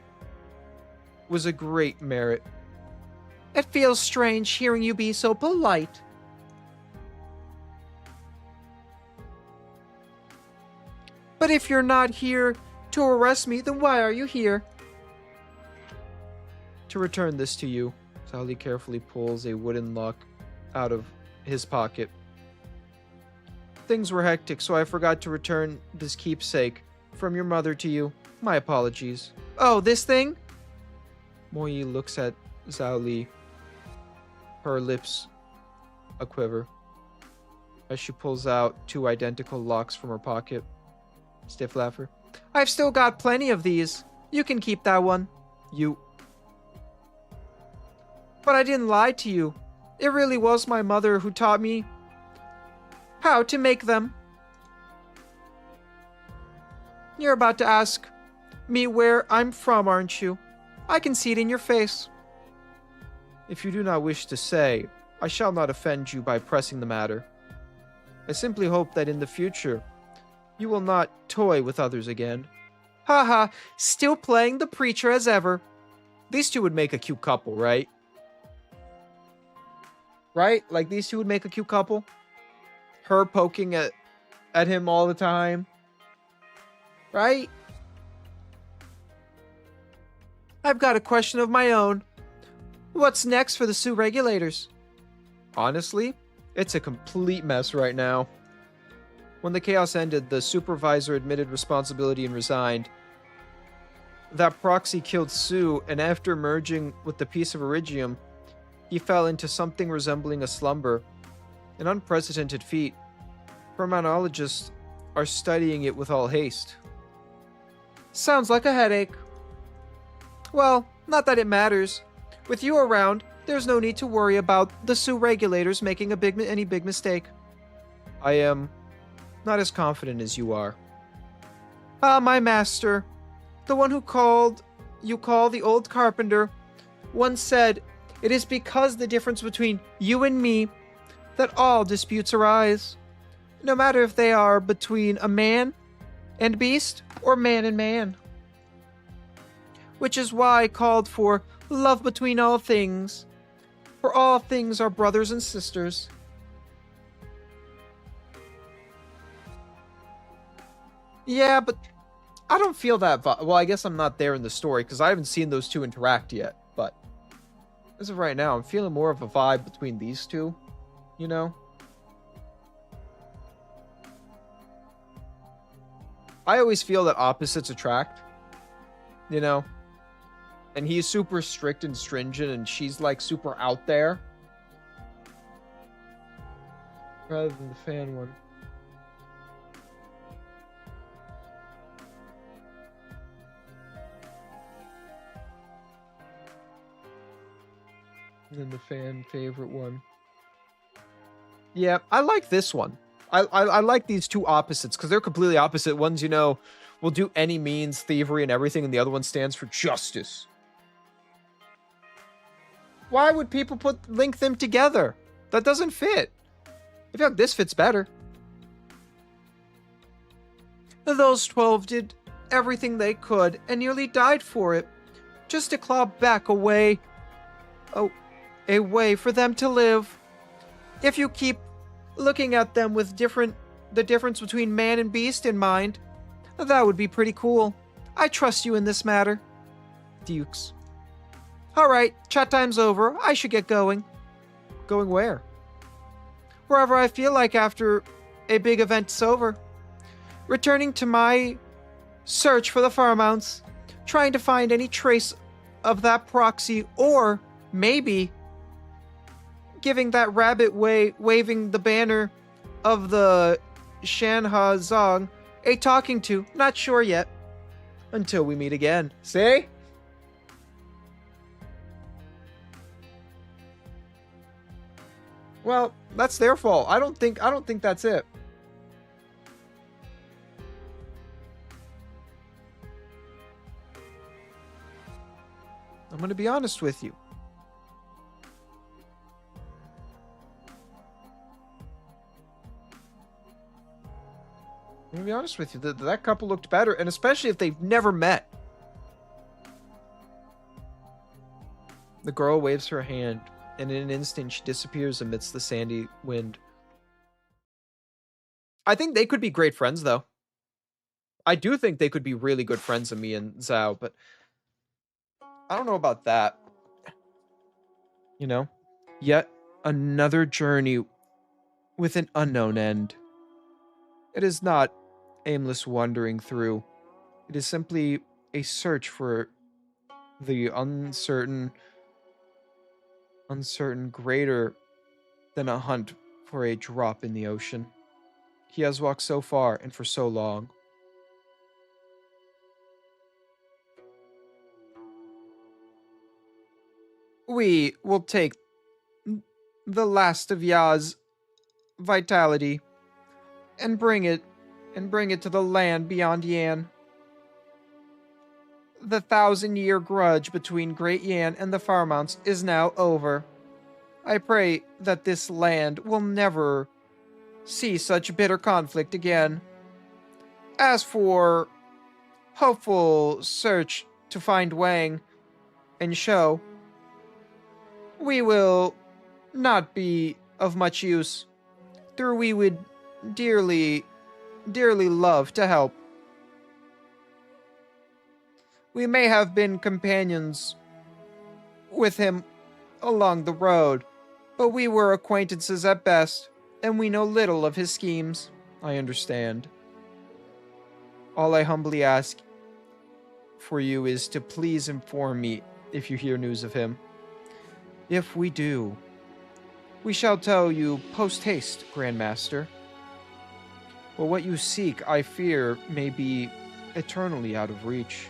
Speaker 1: was a great merit.
Speaker 4: It feels strange hearing you be so polite. But if you're not here to arrest me, then why are you here?
Speaker 1: To return this to you. Sally carefully pulls a wooden lock out of his pocket. Things were hectic, so I forgot to return this keepsake from your mother to you. My apologies.
Speaker 4: Oh, this thing?
Speaker 1: Moyi looks at Zhao Li, her lips a quiver, as she pulls out 2 identical locks from her pocket. Stiff laugher.
Speaker 4: I've still got plenty of these. You can keep that one. But I didn't lie to you. It really was my mother who taught me how to make them. You're about to ask me where I'm from, aren't you? I can see it in your face.
Speaker 1: If you do not wish to say, I shall not offend you by pressing the matter. I simply hope that in the future, you will not toy with others again.
Speaker 4: Haha, still playing the preacher as ever.
Speaker 1: These two would make a cute couple, right? Right? Like, these two would make a cute couple? Her poking at him all the time. Right?
Speaker 4: I've got a question of my own. What's next for the Sioux regulators?
Speaker 1: Honestly, it's a complete mess right now. When the chaos ended, the supervisor admitted responsibility and resigned. That proxy killed Sue, and after merging with the piece of Iridium, he fell into something resembling a slumber. An unprecedented feat. Criminologists are studying it with all haste.
Speaker 4: Sounds like a headache. Well, not that it matters. With you around, there's no need to worry about the Sioux regulators making any big mistake.
Speaker 1: I am not as confident as you are.
Speaker 4: Ah, my master, the one who you call the old carpenter, once said, it is because the difference between you and me that all disputes arise. No matter if they are between a man and beast or man and man. Which is why I called for love between all things. For all things are brothers and sisters.
Speaker 1: Yeah, but I don't feel that well, I guess I'm not there in the story because I haven't seen those two interact yet, but as of right now, I'm feeling more of a vibe between these two, you know? I always feel that opposites attract, you know? And he's super strict and stringent, and she's like super out there. Rather than the fan one. And the fan favorite one. Yeah, I like this one. I like these two opposites because they're completely opposite. One's, you know, will do any means, thievery, and everything, and the other one stands for justice. Why would people link them together? That doesn't fit. I feel like this fits better. Those 12 did everything they could and nearly died for it, just to claw back a way for them to live. If you keep looking at them with the difference between man and beast in mind, that would be pretty cool. I trust you in this matter. Dukes. Alright, chat time's over. I should get going. Going where? Wherever I feel like after a big event's over. Returning to my search for the farmhouse, trying to find any trace of that proxy, or maybe giving that rabbit waving the banner of the Shanha Zong a talking to. Not sure yet. Until we meet again. See? Well, that's their fault. I don't think that's it. I'm going to be honest with you. I'm going to be honest with you. That couple looked better, and especially if they've never met. The girl waves her hand, and in an instant she disappears amidst the sandy wind. I think they could be great friends, though. I do think they could be really good friends, Ami and Zhao, but I don't know about that. You know? Yet another journey with an unknown end. It is not aimless wandering through. It is simply a search for the uncertain greater than a hunt for a drop in the ocean. He has walked so far and for so long. We will take the last of Ya's vitality and bring it to the land beyond Yan. The 1,000-year grudge between Great Yan and the Farmounts is now over. I pray that this land will never see such bitter conflict again. As for hopeful search to find Wang and Shou, we will not be of much use, though we would dearly, dearly love to help. We may have been companions with him along the road, but we were acquaintances at best, and we know little of his schemes. I understand. All I humbly ask for you is to please inform me if you hear news of him. If we do, we shall tell you post-haste, Grandmaster. But what you seek, I fear, may be eternally out of reach,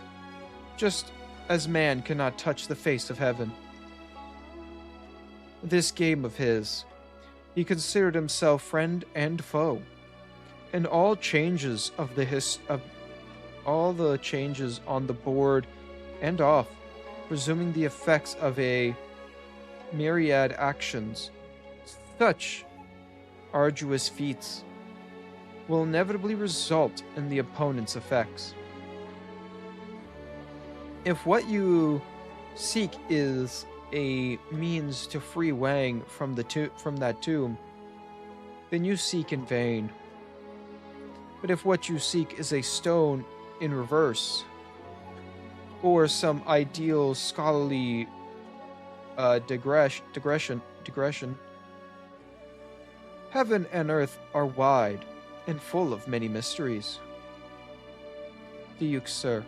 Speaker 1: just as man cannot touch the face of heaven. This game of his, he considered himself friend and foe, and all changes of all the changes on the board and off, presuming the effects of a myriad actions, such arduous feats will inevitably result in the opponent's effects. If what you seek is a means to free Wang from that tomb, then you seek in vain. But if what you seek is a stone in reverse, or some ideal scholarly digression, heaven and earth are wide and full of many mysteries. Diuk, sir.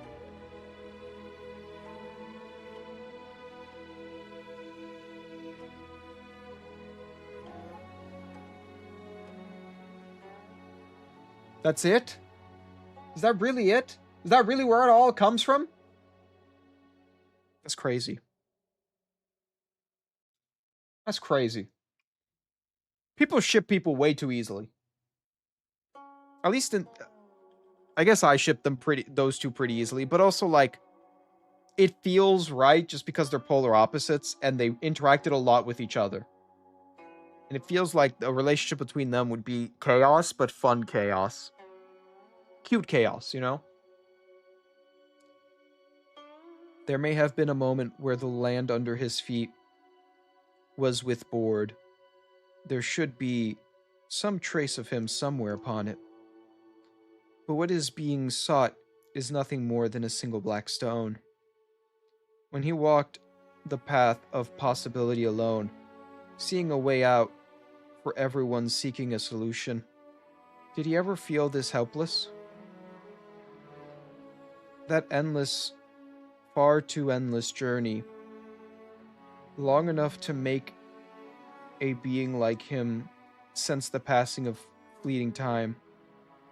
Speaker 1: That's it? Is that really it? Is that really where it all comes from? That's crazy. That's crazy. People ship people way too easily. At least in... I guess I ship those two pretty easily, but also, like, it feels right just because they're polar opposites and they interacted a lot with each other. And it feels like a relationship between them would be chaos, but fun chaos. Cute chaos, you know? There may have been a moment where the land under his feet was with board. There should be some trace of him somewhere upon it. But what is being sought is nothing more than a single black stone. When he walked the path of possibility alone, seeing a way out for everyone seeking a solution, did he ever feel this helpless? That endless, far too endless journey, long enough to make a being like him sense the passing of fleeting time.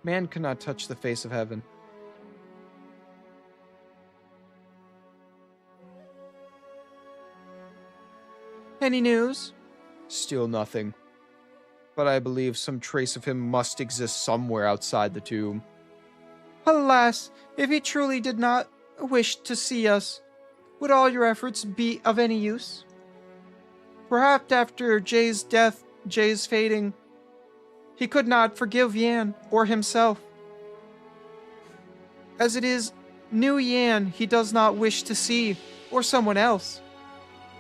Speaker 1: Man cannot touch the face of heaven. Any news? Still nothing. But I believe some trace of him must exist somewhere outside the tomb. Alas, if he truly did not wish to see us, would all your efforts be of any use? Perhaps after Jay's death, Jay's fading, he could not forgive Yan or himself. As it is, new Yan he does not wish to see, or someone else.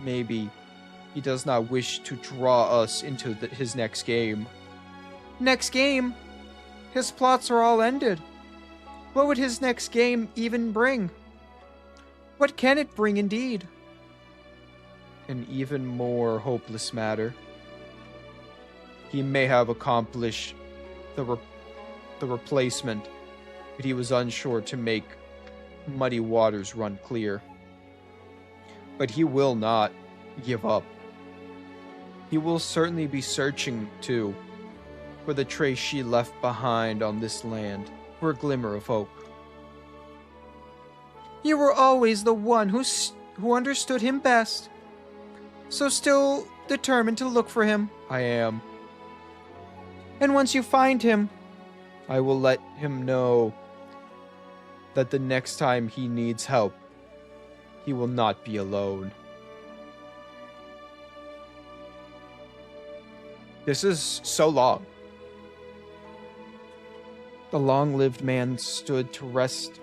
Speaker 1: Maybe he does not wish to draw us into his next game. Next game? His plots are all ended. What would his next game even bring? What can it bring indeed? An even more hopeless matter. He may have accomplished the replacement, but he was unsure to make muddy waters run clear. But he will not give up. He will certainly be searching, too, for the trace she left behind on this land, for a glimmer of hope. You were always the one who understood him best. So still determined to look for him? I am. And once you find him, I will let him know that the next time he needs help, he will not be alone. This is so long. The long-lived man stopped to rest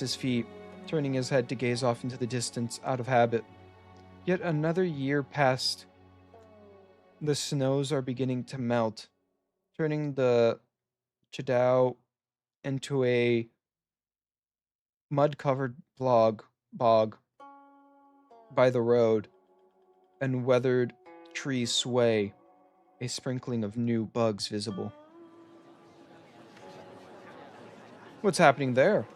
Speaker 1: his feet, turning his head to gaze off into the distance out of habit. Yet another year passed. The snows are beginning to melt, turning the Chidao into a mud-covered bog by the road, and weathered trees sway, a sprinkling of new bugs visible. What's happening there?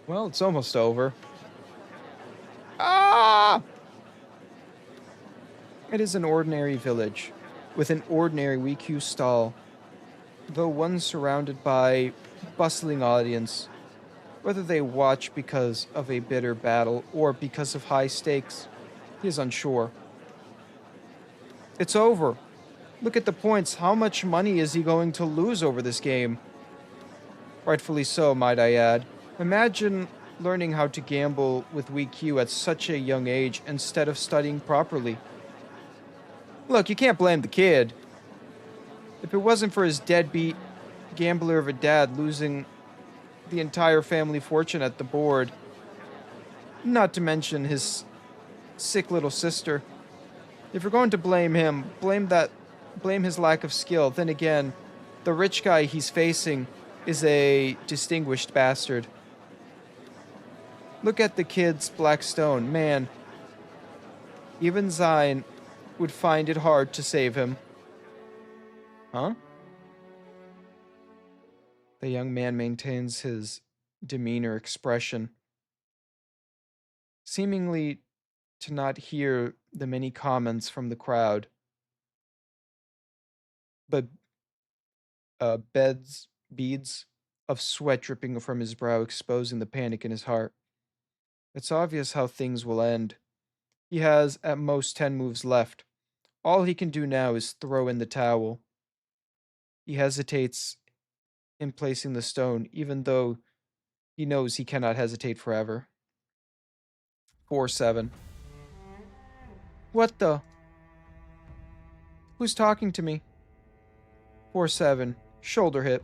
Speaker 1: Well, it's almost over. Ah! It is an ordinary village, with an ordinary WeQ stall, though one surrounded by bustling audience. Whether they watch because of a bitter battle or because of high stakes, he is unsure. It's over. Look at the points. How much money is he going to lose over this game? Rightfully so, might I add. Imagine learning how to gamble with WeQ at such a young age instead of studying properly. Look, you can't blame the kid. If it wasn't for his deadbeat gambler of a dad losing the entire family fortune at the board, not to mention his sick little sister, if you're going to blame him, blame that blame his lack of skill. Then again, the rich guy he's facing is a distinguished bastard. Look at the kid's black stone. Man, even Zion would find it hard to save him. Huh? The young man maintains his demeanor expression, seemingly to not hear the many comments from the crowd. But beads of sweat dripping from his brow, exposing the panic in his heart. It's obvious how things will end. He has at most 10 moves left. All he can do now is throw in the towel. He hesitates in placing the stone, even though he knows he cannot hesitate forever. 4-7. What the? Who's talking to me? 4-7. Shoulder hit.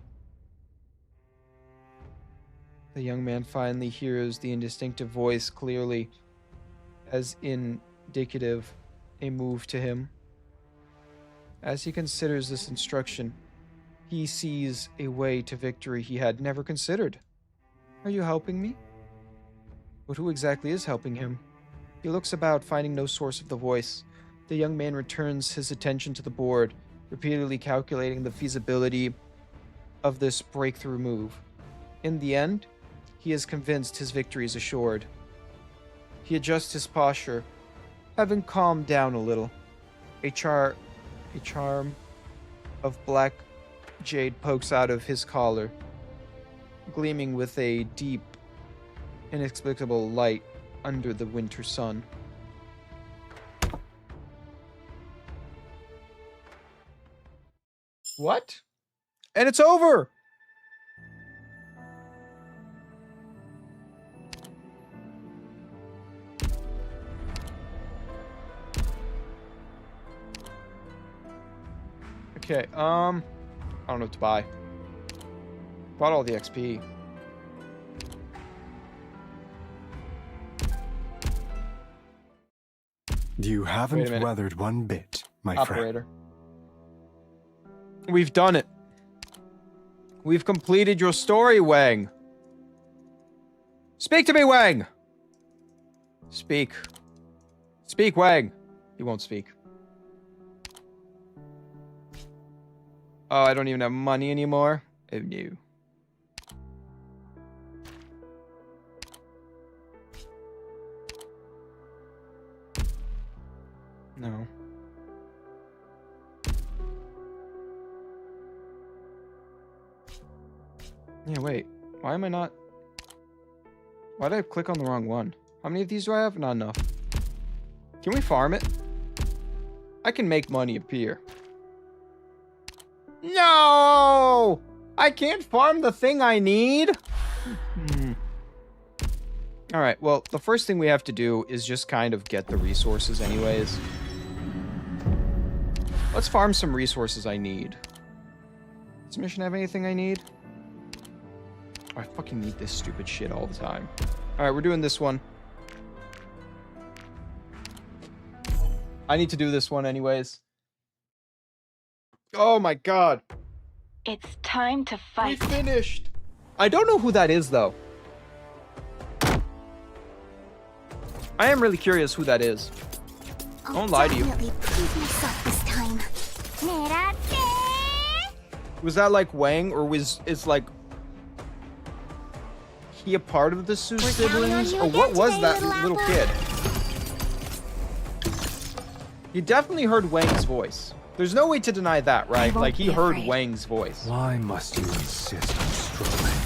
Speaker 1: The young man finally hears the indistinctive voice clearly, as indicative a move to him. As he considers this instruction, he sees a way to victory he had never considered. Are you helping me? But who exactly is helping him? He looks about, finding no source of the voice. The young man returns his attention to the board, repeatedly calculating the feasibility of this breakthrough move. In the end, he is convinced his victory is assured. He adjusts his posture, having calmed down a little. A charm of black jade pokes out of his collar, gleaming with a deep, inexplicable light under the winter sun. What? And it's over! Okay, I don't know what to buy. Bought all the XP.
Speaker 10: You haven't weathered one bit, my friend.
Speaker 1: Operator. We've done it. We've completed your story, Wang. Speak to me, Wang! Speak. Speak, Wang. He won't speak. Oh, I don't even have money anymore? Oh, no. No. Yeah, wait. Why am I not... Why did I click on the wrong one? How many of these do I have? Not enough. Can we farm it? I can make money appear. No! I can't farm the thing I need? Alright, well, the first thing we have to do is just kind of get the resources anyways. Let's farm some resources I need. Does this mission have anything I need? Oh, I fucking need this stupid shit all the time. Alright, we're doing this one. I need to do this one anyways. Oh my god.
Speaker 7: It's time to fight.
Speaker 1: We finished. I don't know who that is, though. I am really curious who that is. Don't lie to you.
Speaker 8: This time.
Speaker 1: Was that like Wang, or is like he a part of the Su siblings, or what was that little kid? You definitely heard Wang's voice. There's no way to deny that, right? Like, he heard Wang's voice.
Speaker 3: Why must you insist on strolling?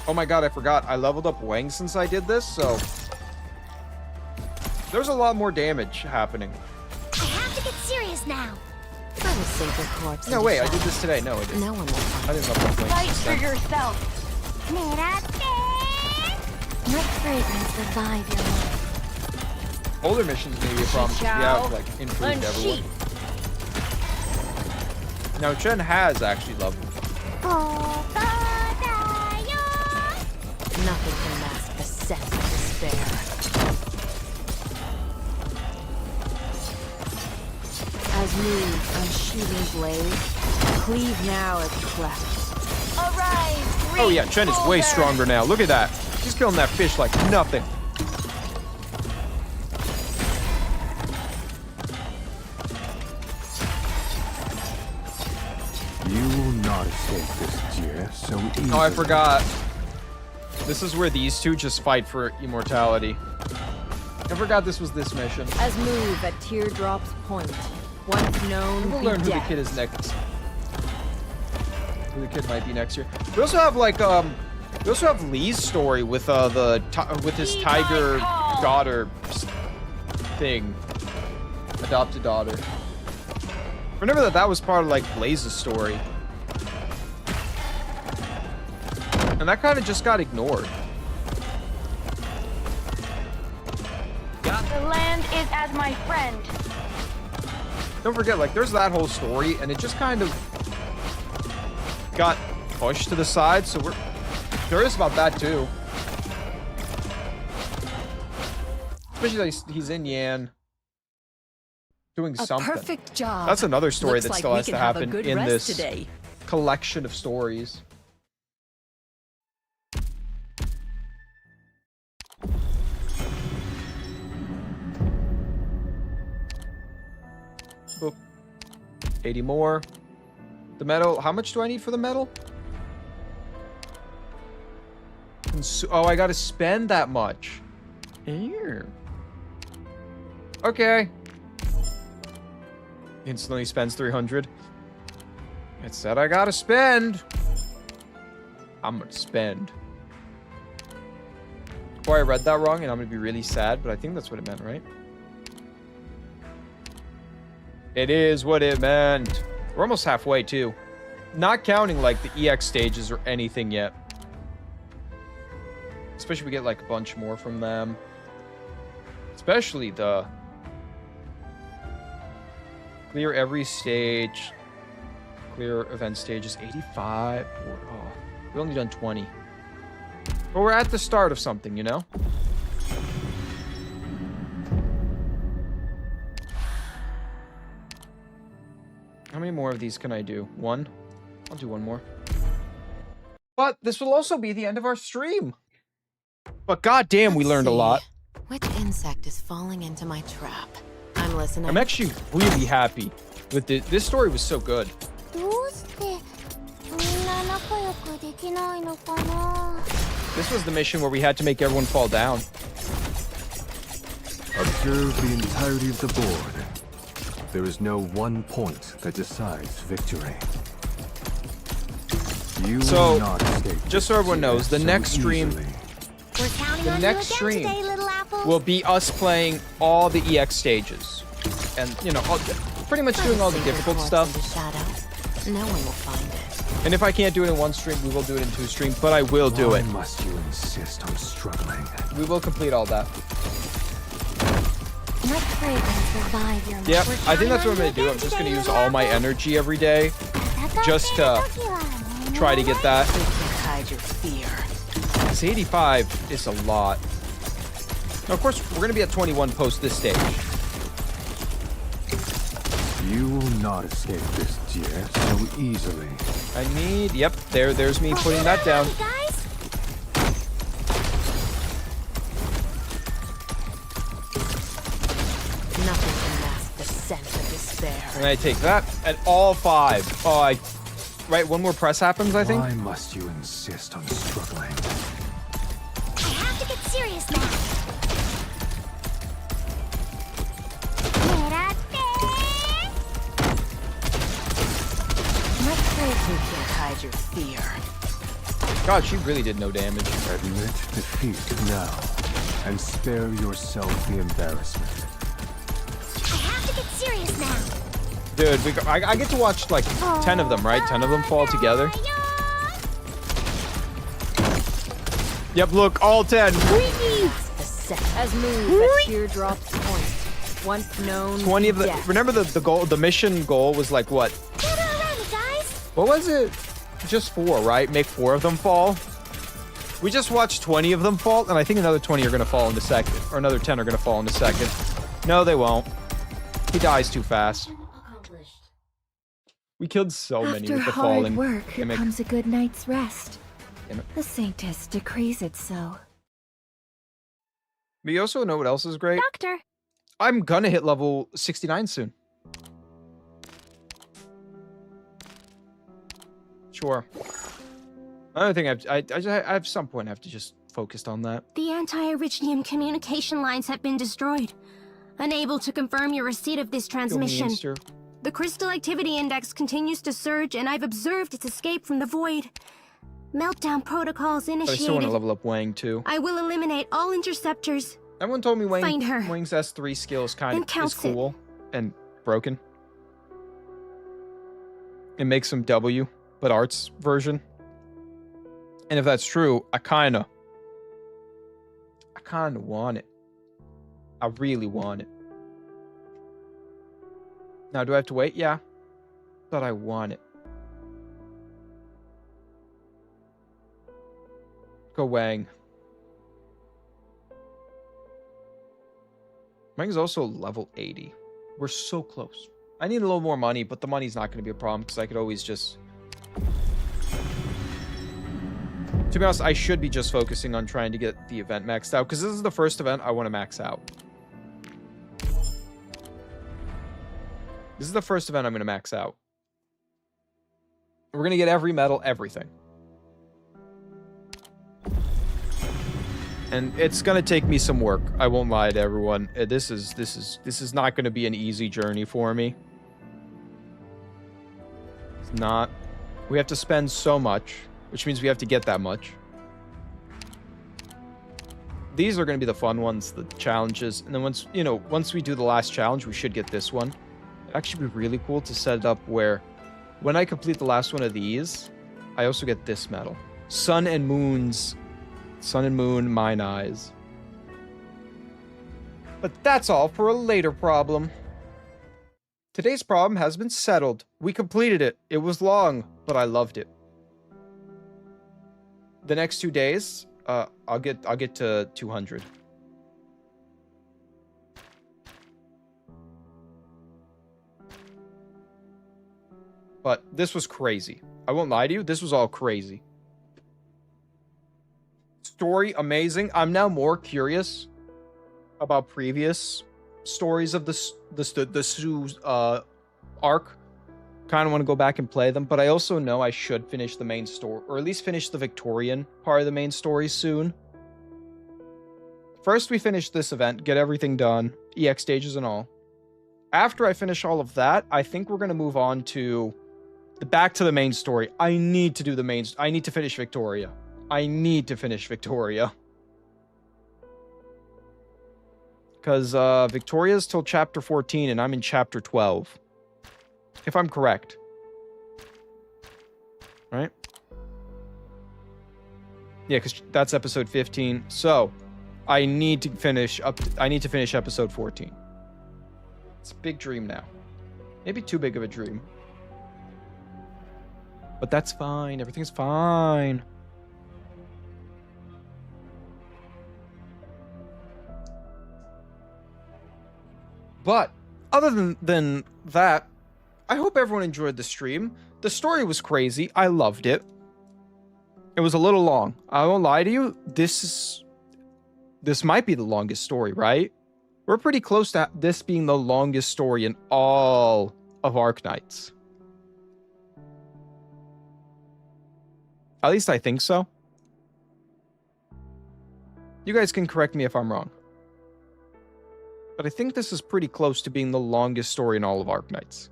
Speaker 1: Oh my god, I forgot. I leveled up Wang since I did this, so... There's a lot more damage happening.
Speaker 8: I have to get serious now.
Speaker 5: I will sink your corpse.
Speaker 1: No, wait, I did this today. No, I didn't.
Speaker 5: No one will find
Speaker 1: I didn't level up Wang.
Speaker 7: Fight for yourself.
Speaker 8: Let fragrance revive your life.
Speaker 1: Older missions maybe a problem because we have, like, improved everyone. Now, Chen has actually leveled.
Speaker 5: Nothing can mask the scent of despair. blade. Cleave now as cleft.
Speaker 7: Arise,
Speaker 4: Oh yeah, Chen is way stronger now. Look at that. She's killing that fish like nothing.
Speaker 3: You will not escape this Jie so easily.
Speaker 4: Oh, I forgot. This is where these two just fight for immortality. I forgot this was this mission.
Speaker 5: As move at Teardrop's Point. Once known,
Speaker 4: We'll
Speaker 5: be
Speaker 4: learn who the
Speaker 5: death.
Speaker 4: kid is next. Who the kid might be next year. We also have like we also have Lee's story with with his tiger daughter thing, adopted daughter. Remember that was part of like Blaze's story, and that kind of just got ignored.
Speaker 7: The land is as my friend.
Speaker 4: Don't forget, like, there's that whole story, and it just kind of got pushed to the side, so we're curious about that, too. Especially that he's in Yan doing something.
Speaker 2: Perfect job.
Speaker 4: That's another story
Speaker 2: Looks
Speaker 4: that
Speaker 2: like
Speaker 4: still
Speaker 2: we
Speaker 4: has to
Speaker 2: can have a
Speaker 4: happen
Speaker 2: good
Speaker 4: in
Speaker 2: rest
Speaker 4: this
Speaker 2: today.
Speaker 4: collection of stories. Boop. 80 more. The metal. How much do I need for the metal? Oh, I gotta spend that much. Here. Okay. Instantly spends 300. It said I gotta spend. I'm gonna spend. Or I read that wrong and I'm gonna be really sad, but I think that's what it meant, right? It is what it meant. We're almost halfway, too. Not counting, like, the EX stages or anything yet. Especially if we get, like, a bunch more from them. Especially the... Clear every stage. Clear event stages. 85. Oh, we've only done 20. But we're at the start of something, you know? How many more of these can I do? One? I'll do one more. But this will also be the end of our stream. But goddamn, we learned a lot.
Speaker 5: Which insect is falling into my trap? I'm listening.
Speaker 4: I'm actually really happy with this. This story was so good. This was the mission where we had to make everyone fall down.
Speaker 3: Observe the entirety of the board. There is no one point that decides victory. You will not escape
Speaker 4: just so everyone knows, the next stream,
Speaker 8: We're counting
Speaker 4: the
Speaker 8: on
Speaker 4: next
Speaker 8: you
Speaker 4: stream
Speaker 8: again today, little apple.
Speaker 4: will be us playing all the EX stages. And, you know, pretty much doing all the difficult stuff.
Speaker 5: No one will find it.
Speaker 4: And if I can't do it in one stream, we will do it in 2 streams, but I will do it.
Speaker 3: Why must you insist on struggling?
Speaker 4: We will complete all that.
Speaker 8: My fragrance will revive your
Speaker 4: Yep,
Speaker 8: We're
Speaker 4: I think that's
Speaker 8: counting
Speaker 4: what I'm
Speaker 8: on
Speaker 4: gonna do.
Speaker 8: you
Speaker 4: I'm just
Speaker 8: again
Speaker 4: gonna use
Speaker 8: today,
Speaker 4: all
Speaker 8: little
Speaker 4: my
Speaker 8: apple.
Speaker 4: energy every day just to try to get that.
Speaker 5: You can't hide your fear.
Speaker 4: 'Cause 85 is a lot. Now, of course, we're gonna be at 21 post this stage.
Speaker 3: You will not escape this Jie so easily.
Speaker 4: I need, yep, there's me putting that down.
Speaker 8: Guys,
Speaker 5: Nothing can mask the scent of despair.
Speaker 4: And I take that at all 5. Oh, right, one more press happens, I think.
Speaker 3: Why must you insist on struggling?
Speaker 8: I have to get serious now.
Speaker 5: My fragrance, you can't hide your fear.
Speaker 4: God, she really did no damage.
Speaker 3: Admit defeat now, and spare yourself the embarrassment.
Speaker 8: I have to get serious now.
Speaker 4: Dude, I get to watch like 10 of them, right? 10 of them fall together. Yep, look, all 10.
Speaker 5: The scent. As move at Teardrop's Point. Once known.
Speaker 4: 20 of the.
Speaker 5: death.
Speaker 4: Remember the goal, the mission goal was like what?
Speaker 8: Gather around me, guys.
Speaker 4: What was it? Just 4, right? Make 4 of them fall. We just watched 20 of them fall, and I think another 20 are gonna fall in a second, or another 10 are gonna fall in a second. No, they won't. He dies too fast.
Speaker 1: We killed so many
Speaker 2: After
Speaker 1: with the
Speaker 2: hard
Speaker 1: falling
Speaker 2: work
Speaker 1: gimmick.
Speaker 2: comes a good night's rest.
Speaker 1: Damn it.
Speaker 2: The Saintess decrees it so.
Speaker 1: But you also know what else is great?
Speaker 8: Doctor.
Speaker 1: I'm gonna hit level 69 soon. Sure. Another thing, I at some point have to just focus on that.
Speaker 8: The anti-Originium communication lines have been destroyed. Unable to confirm your receipt of this transmission.
Speaker 1: Easter.
Speaker 8: The crystal activity index continues to surge, and I've observed its escape from the void. Meltdown protocols
Speaker 1: But I still want
Speaker 8: initiated.
Speaker 1: to level up Wang too.
Speaker 8: I will eliminate all interceptors.
Speaker 1: Everyone told me
Speaker 8: Find her.
Speaker 1: Wang's S3 skills kind
Speaker 8: And
Speaker 1: of is
Speaker 8: counts it.
Speaker 1: cool and broken. It makes him W, but arts version. And if that's true, I kinda want it. I really want it. Now, do I have to wait? Yeah. But I want it. Go Wang. Wang's also level 80. We're so close. I need a little more money, but the money's not going to be a problem because I could always just... To be honest, I should be just focusing on trying to get the event maxed out because this is the first event I want to max out. This is the first event I'm going to max out. We're going to get every medal, everything. And it's going to take me some work. I won't lie to everyone. This is not going to be an easy journey for me. It's not. We have to spend so much, which means we have to get that much. These are going to be the fun ones, the challenges. And then once we do the last challenge, we should get this one. It'd actually be really cool to set it up where when I complete the last one of these, I also get this medal. Sun and Moon, Mine Eyes. But that's all for a later problem. Today's problem has been settled. We completed it. It was long, but I loved it. The next 2 days, I'll get to 200. But this was crazy. I won't lie to you. This was all crazy. Story amazing. I'm now more curious about previous stories of the Sue arc. Kind of want to go back and play them, but I also know I should finish the main story, or at least finish the Victorian part of the main story soon. First, we finish this event, get everything done, EX stages and all. After I finish all of that, I think we're going to move on to back to the main story. I need to do the main. I need to finish Victoria. I need to finish Victoria. Because Victoria's till chapter 14 and I'm in chapter 12. If I'm correct. Right? Yeah, because that's episode 15. So, I need to finish episode 14. It's a big dream now. Maybe too big of a dream. But that's fine. Everything's fine. But other than that, I hope everyone enjoyed the stream. The story was crazy. I loved it. It was a little long. I won't lie to you. This might be the longest story, right? We're pretty close to this being the longest story in all of Arknights. At least I think so. You guys can correct me if I'm wrong. But I think this is pretty close to being the longest story in all of Arknights.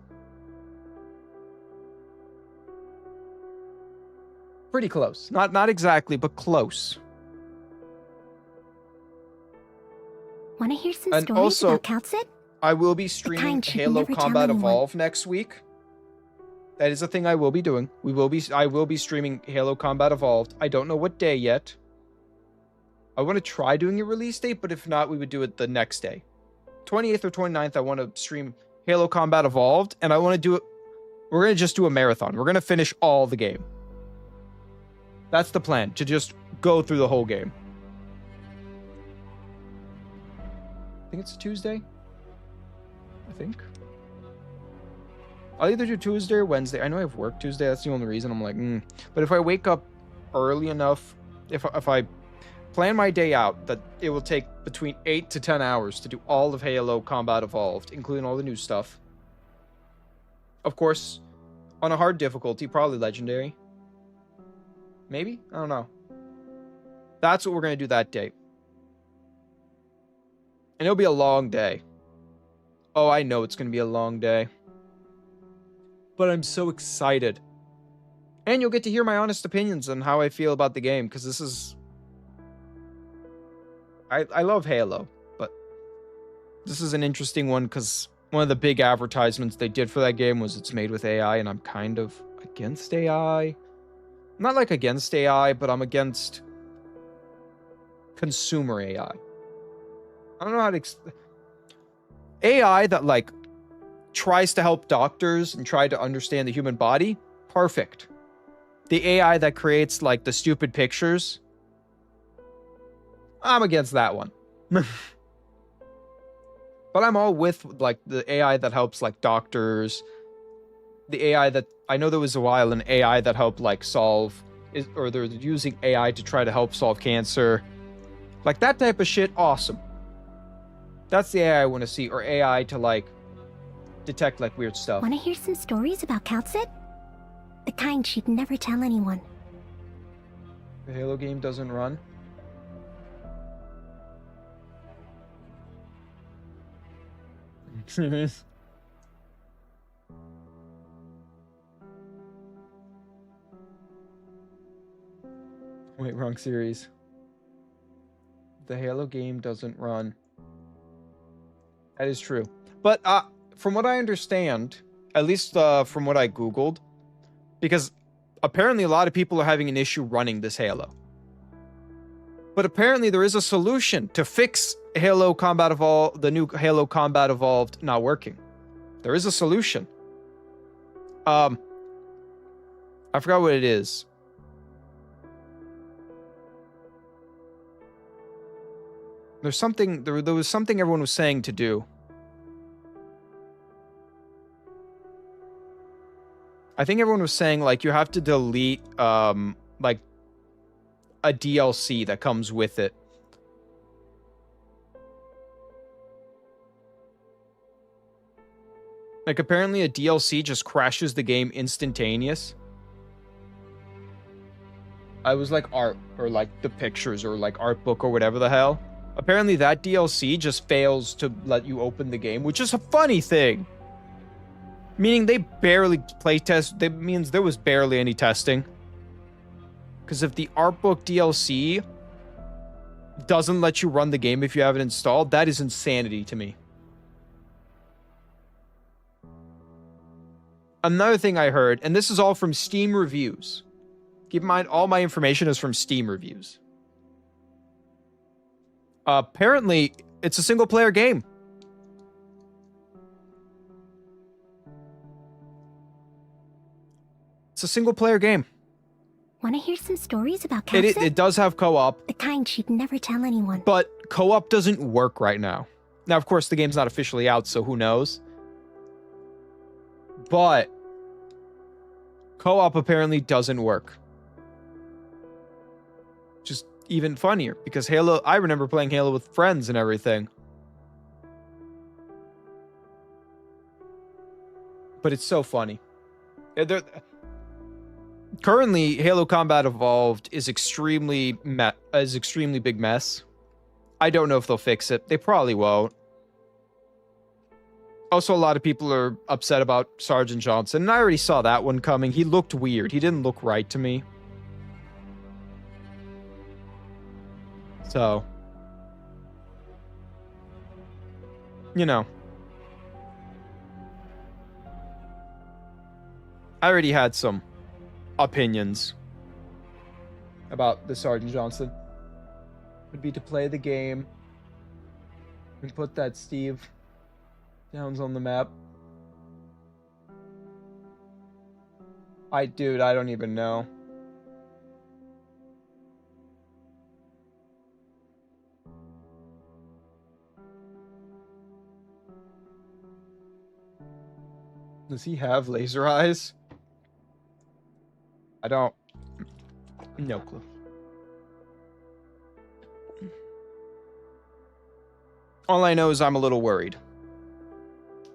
Speaker 1: Pretty close. Not exactly, but close.
Speaker 8: Want to hear some
Speaker 1: And
Speaker 8: stories
Speaker 1: also,
Speaker 8: about Calcit?
Speaker 1: I will be streaming
Speaker 8: kind you
Speaker 1: Halo
Speaker 8: never tell
Speaker 1: Combat
Speaker 8: anyone.
Speaker 1: Evolve next week. That is a thing I will be doing. I will be streaming Halo Combat Evolved. I don't know what day yet. I want to try doing a release date, but if not, we would do it the next day. 28th or 29th, I want to stream Halo Combat Evolved, and I want to do it. We're going to just do a marathon. We're going to finish all the game. That's the plan, to just go through the whole game. I think it's Tuesday. I think. I'll either do Tuesday or Wednesday. I know I have work Tuesday. That's the only reason I'm like, But if I wake up early enough, if I plan my day out, that it will take between 8 to 10 hours to do all of Halo Combat Evolved, including all the new stuff. Of course, on a hard difficulty, probably Legendary. Maybe? I don't know. That's what we're going to do that day. And it'll be a long day. Oh, I know it's going to be a long day. But I'm so excited. And you'll get to hear my honest opinions on how I feel about the game, because this is... I love Halo, but this is an interesting one, because one of the big advertisements they did for that game was it's made with AI, and I'm kind of against AI. Not like against AI, but I'm against consumer AI. I don't know how to explain. AI that, like, tries to help doctors and try to understand the human body, perfect. The AI that creates, like, the stupid pictures, I'm against that one. But I'm all with, like, the AI that helps, like, doctors. The AI that... I know there was a while an AI that helped, like, solve... or they're using AI to try to help solve cancer. Like, that type of shit, awesome. That's the AI I want to see. Or AI to, like, detect, like, weird stuff.
Speaker 8: Want to hear some stories about Calcit? The kind she'd never tell anyone.
Speaker 1: The Halo game doesn't run. Wait, wrong series. The Halo game doesn't run. That is true. But from what I understand, at least from what I Googled, because apparently a lot of people are having an issue running this Halo. But apparently there is a solution to fix Halo Combat Evolved, the new Halo Combat Evolved not working. There is a solution. I forgot what it is. There's something, there was something everyone was saying to do. I think everyone was saying, like, you have to delete, like, a DLC that comes with it. Like, apparently a DLC just crashes the game instantaneous. I was like art, or like the pictures, or like art book, or whatever the hell. Apparently that DLC just fails to let you open the game, which is a funny thing. Meaning they barely playtest, that means there was barely any testing. Because if the art book DLC doesn't let you run the game if you have it installed, that is insanity to me. Another thing I heard, and this is all from Steam reviews. Keep in mind, all my information is from Steam reviews. Apparently, it's a single-player game. It's a single-player game.
Speaker 8: Want to hear some stories about Calcit?
Speaker 1: It does have co-op.
Speaker 8: The kind she'd never tell anyone.
Speaker 1: But co-op doesn't work right now. Now, of course, the game's not officially out, so who knows? But co-op apparently doesn't work. Just even funnier, because Halo, I remember playing Halo with friends and everything. But it's so funny. Currently, Halo Combat Evolved is extremely big mess. I don't know if they'll fix it. They probably won't. Also, a lot of people are upset about Sergeant Johnson, and I already saw that one coming. He looked weird. He didn't look right to me. So, you know. I already had some opinions about the Sergeant Johnson. Would be to play the game and put that Steve Downs on the map. Dude, I don't even know. Does he have laser eyes? I don't. No clue. All I know is I'm a little worried.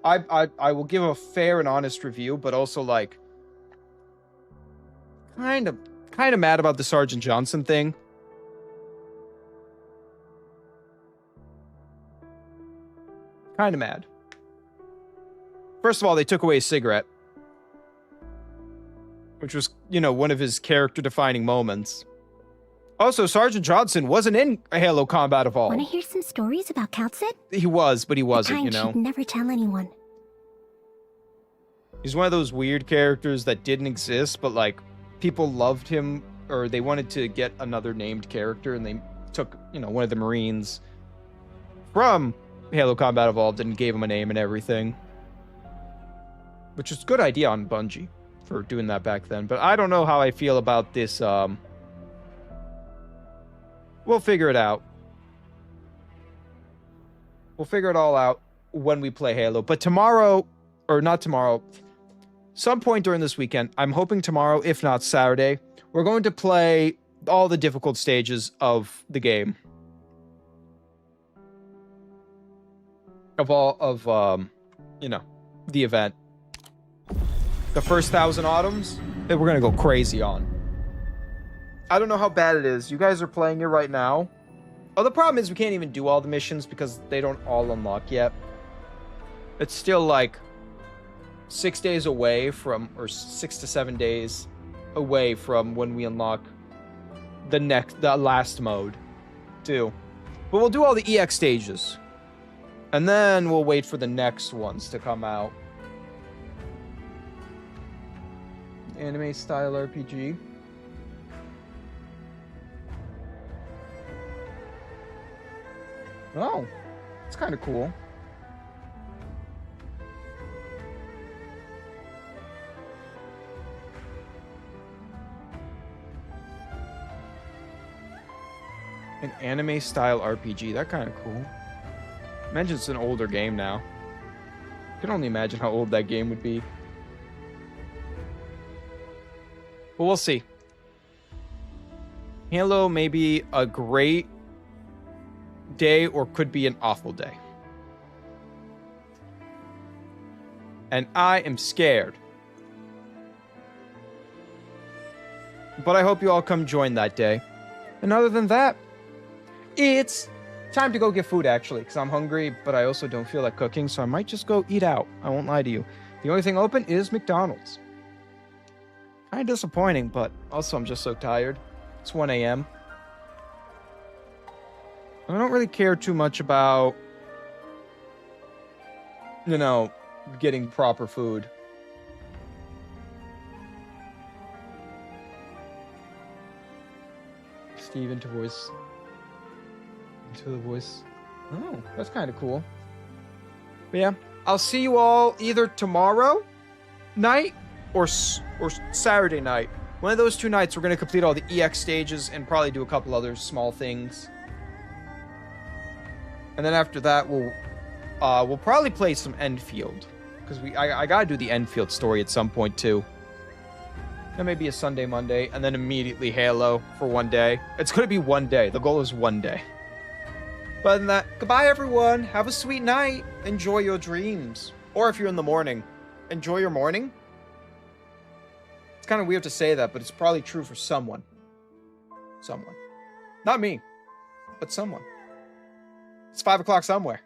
Speaker 1: I will give a fair and honest review, but also like kind of mad about the Sergeant Johnson thing. Kind of mad. First of all, they took away his cigarette, which was, you know, one of his character-defining moments. Also, Sergeant Johnson wasn't in Halo Combat Evolved.
Speaker 8: Want to hear some stories about Kaltsit?
Speaker 1: He was, but he wasn't,
Speaker 8: the
Speaker 1: you
Speaker 8: kind
Speaker 1: know.
Speaker 8: she'd never tell anyone.
Speaker 1: He's one of those weird characters that didn't exist, but like people loved him, or they wanted to get another named character, and they took, you know, one of the Marines from Halo Combat Evolved and gave him a name and everything. Which is a good idea on Bungie for doing that back then. But I don't know how I feel about this. We'll figure it out. We'll figure it all out when we play Halo. But tomorrow, or not tomorrow, some point during this weekend, I'm hoping tomorrow, if not Saturday, we're going to play all the difficult stages of the game. You know, the event. The first 1,000 autumns that we're going to go crazy on. I don't know how bad it is. You guys are playing it right now. Oh, the problem is we can't even do all the missions because they don't all unlock yet. It's still like 6 days away from, or 6 to 7 days away from when we unlock the last mode too. But we'll do all the EX stages. And then we'll wait for the next ones to come out. Anime style RPG. Oh, it's kind of cool. An anime style RPG, that kind of cool. Imagine it's an older game now. I can only imagine how old that game would be. But we'll see. Halo may be a great day or could be an awful day. And I am scared. But I hope you all come join that day. And other than that, it's time to go get food, actually, because I'm hungry, but I also don't feel like cooking, so I might just go eat out. I won't lie to you. The only thing open is McDonald's. Kind of disappointing, but also I'm just so tired. It's 1 a.m. I don't really care too much about, you know, getting proper food. Steve into voice. Into the voice. Oh, that's kind of cool. But yeah, I'll see you all either tomorrow night or Saturday night. One of those 2 nights, we're going to complete all the EX stages and probably do a couple other small things. And then after that, we'll probably play some Enfield, because I gotta do the Enfield story at some point too. Then maybe a Sunday, Monday, and then immediately Halo for 1 day. It's gonna be 1 day. The goal is 1 day. But other than that, goodbye everyone. Have a sweet night. Enjoy your dreams. Or if you're in the morning, enjoy your morning. It's kind of weird to say that, but it's probably true for someone. Someone. Not me, but someone. It's 5 o'clock somewhere.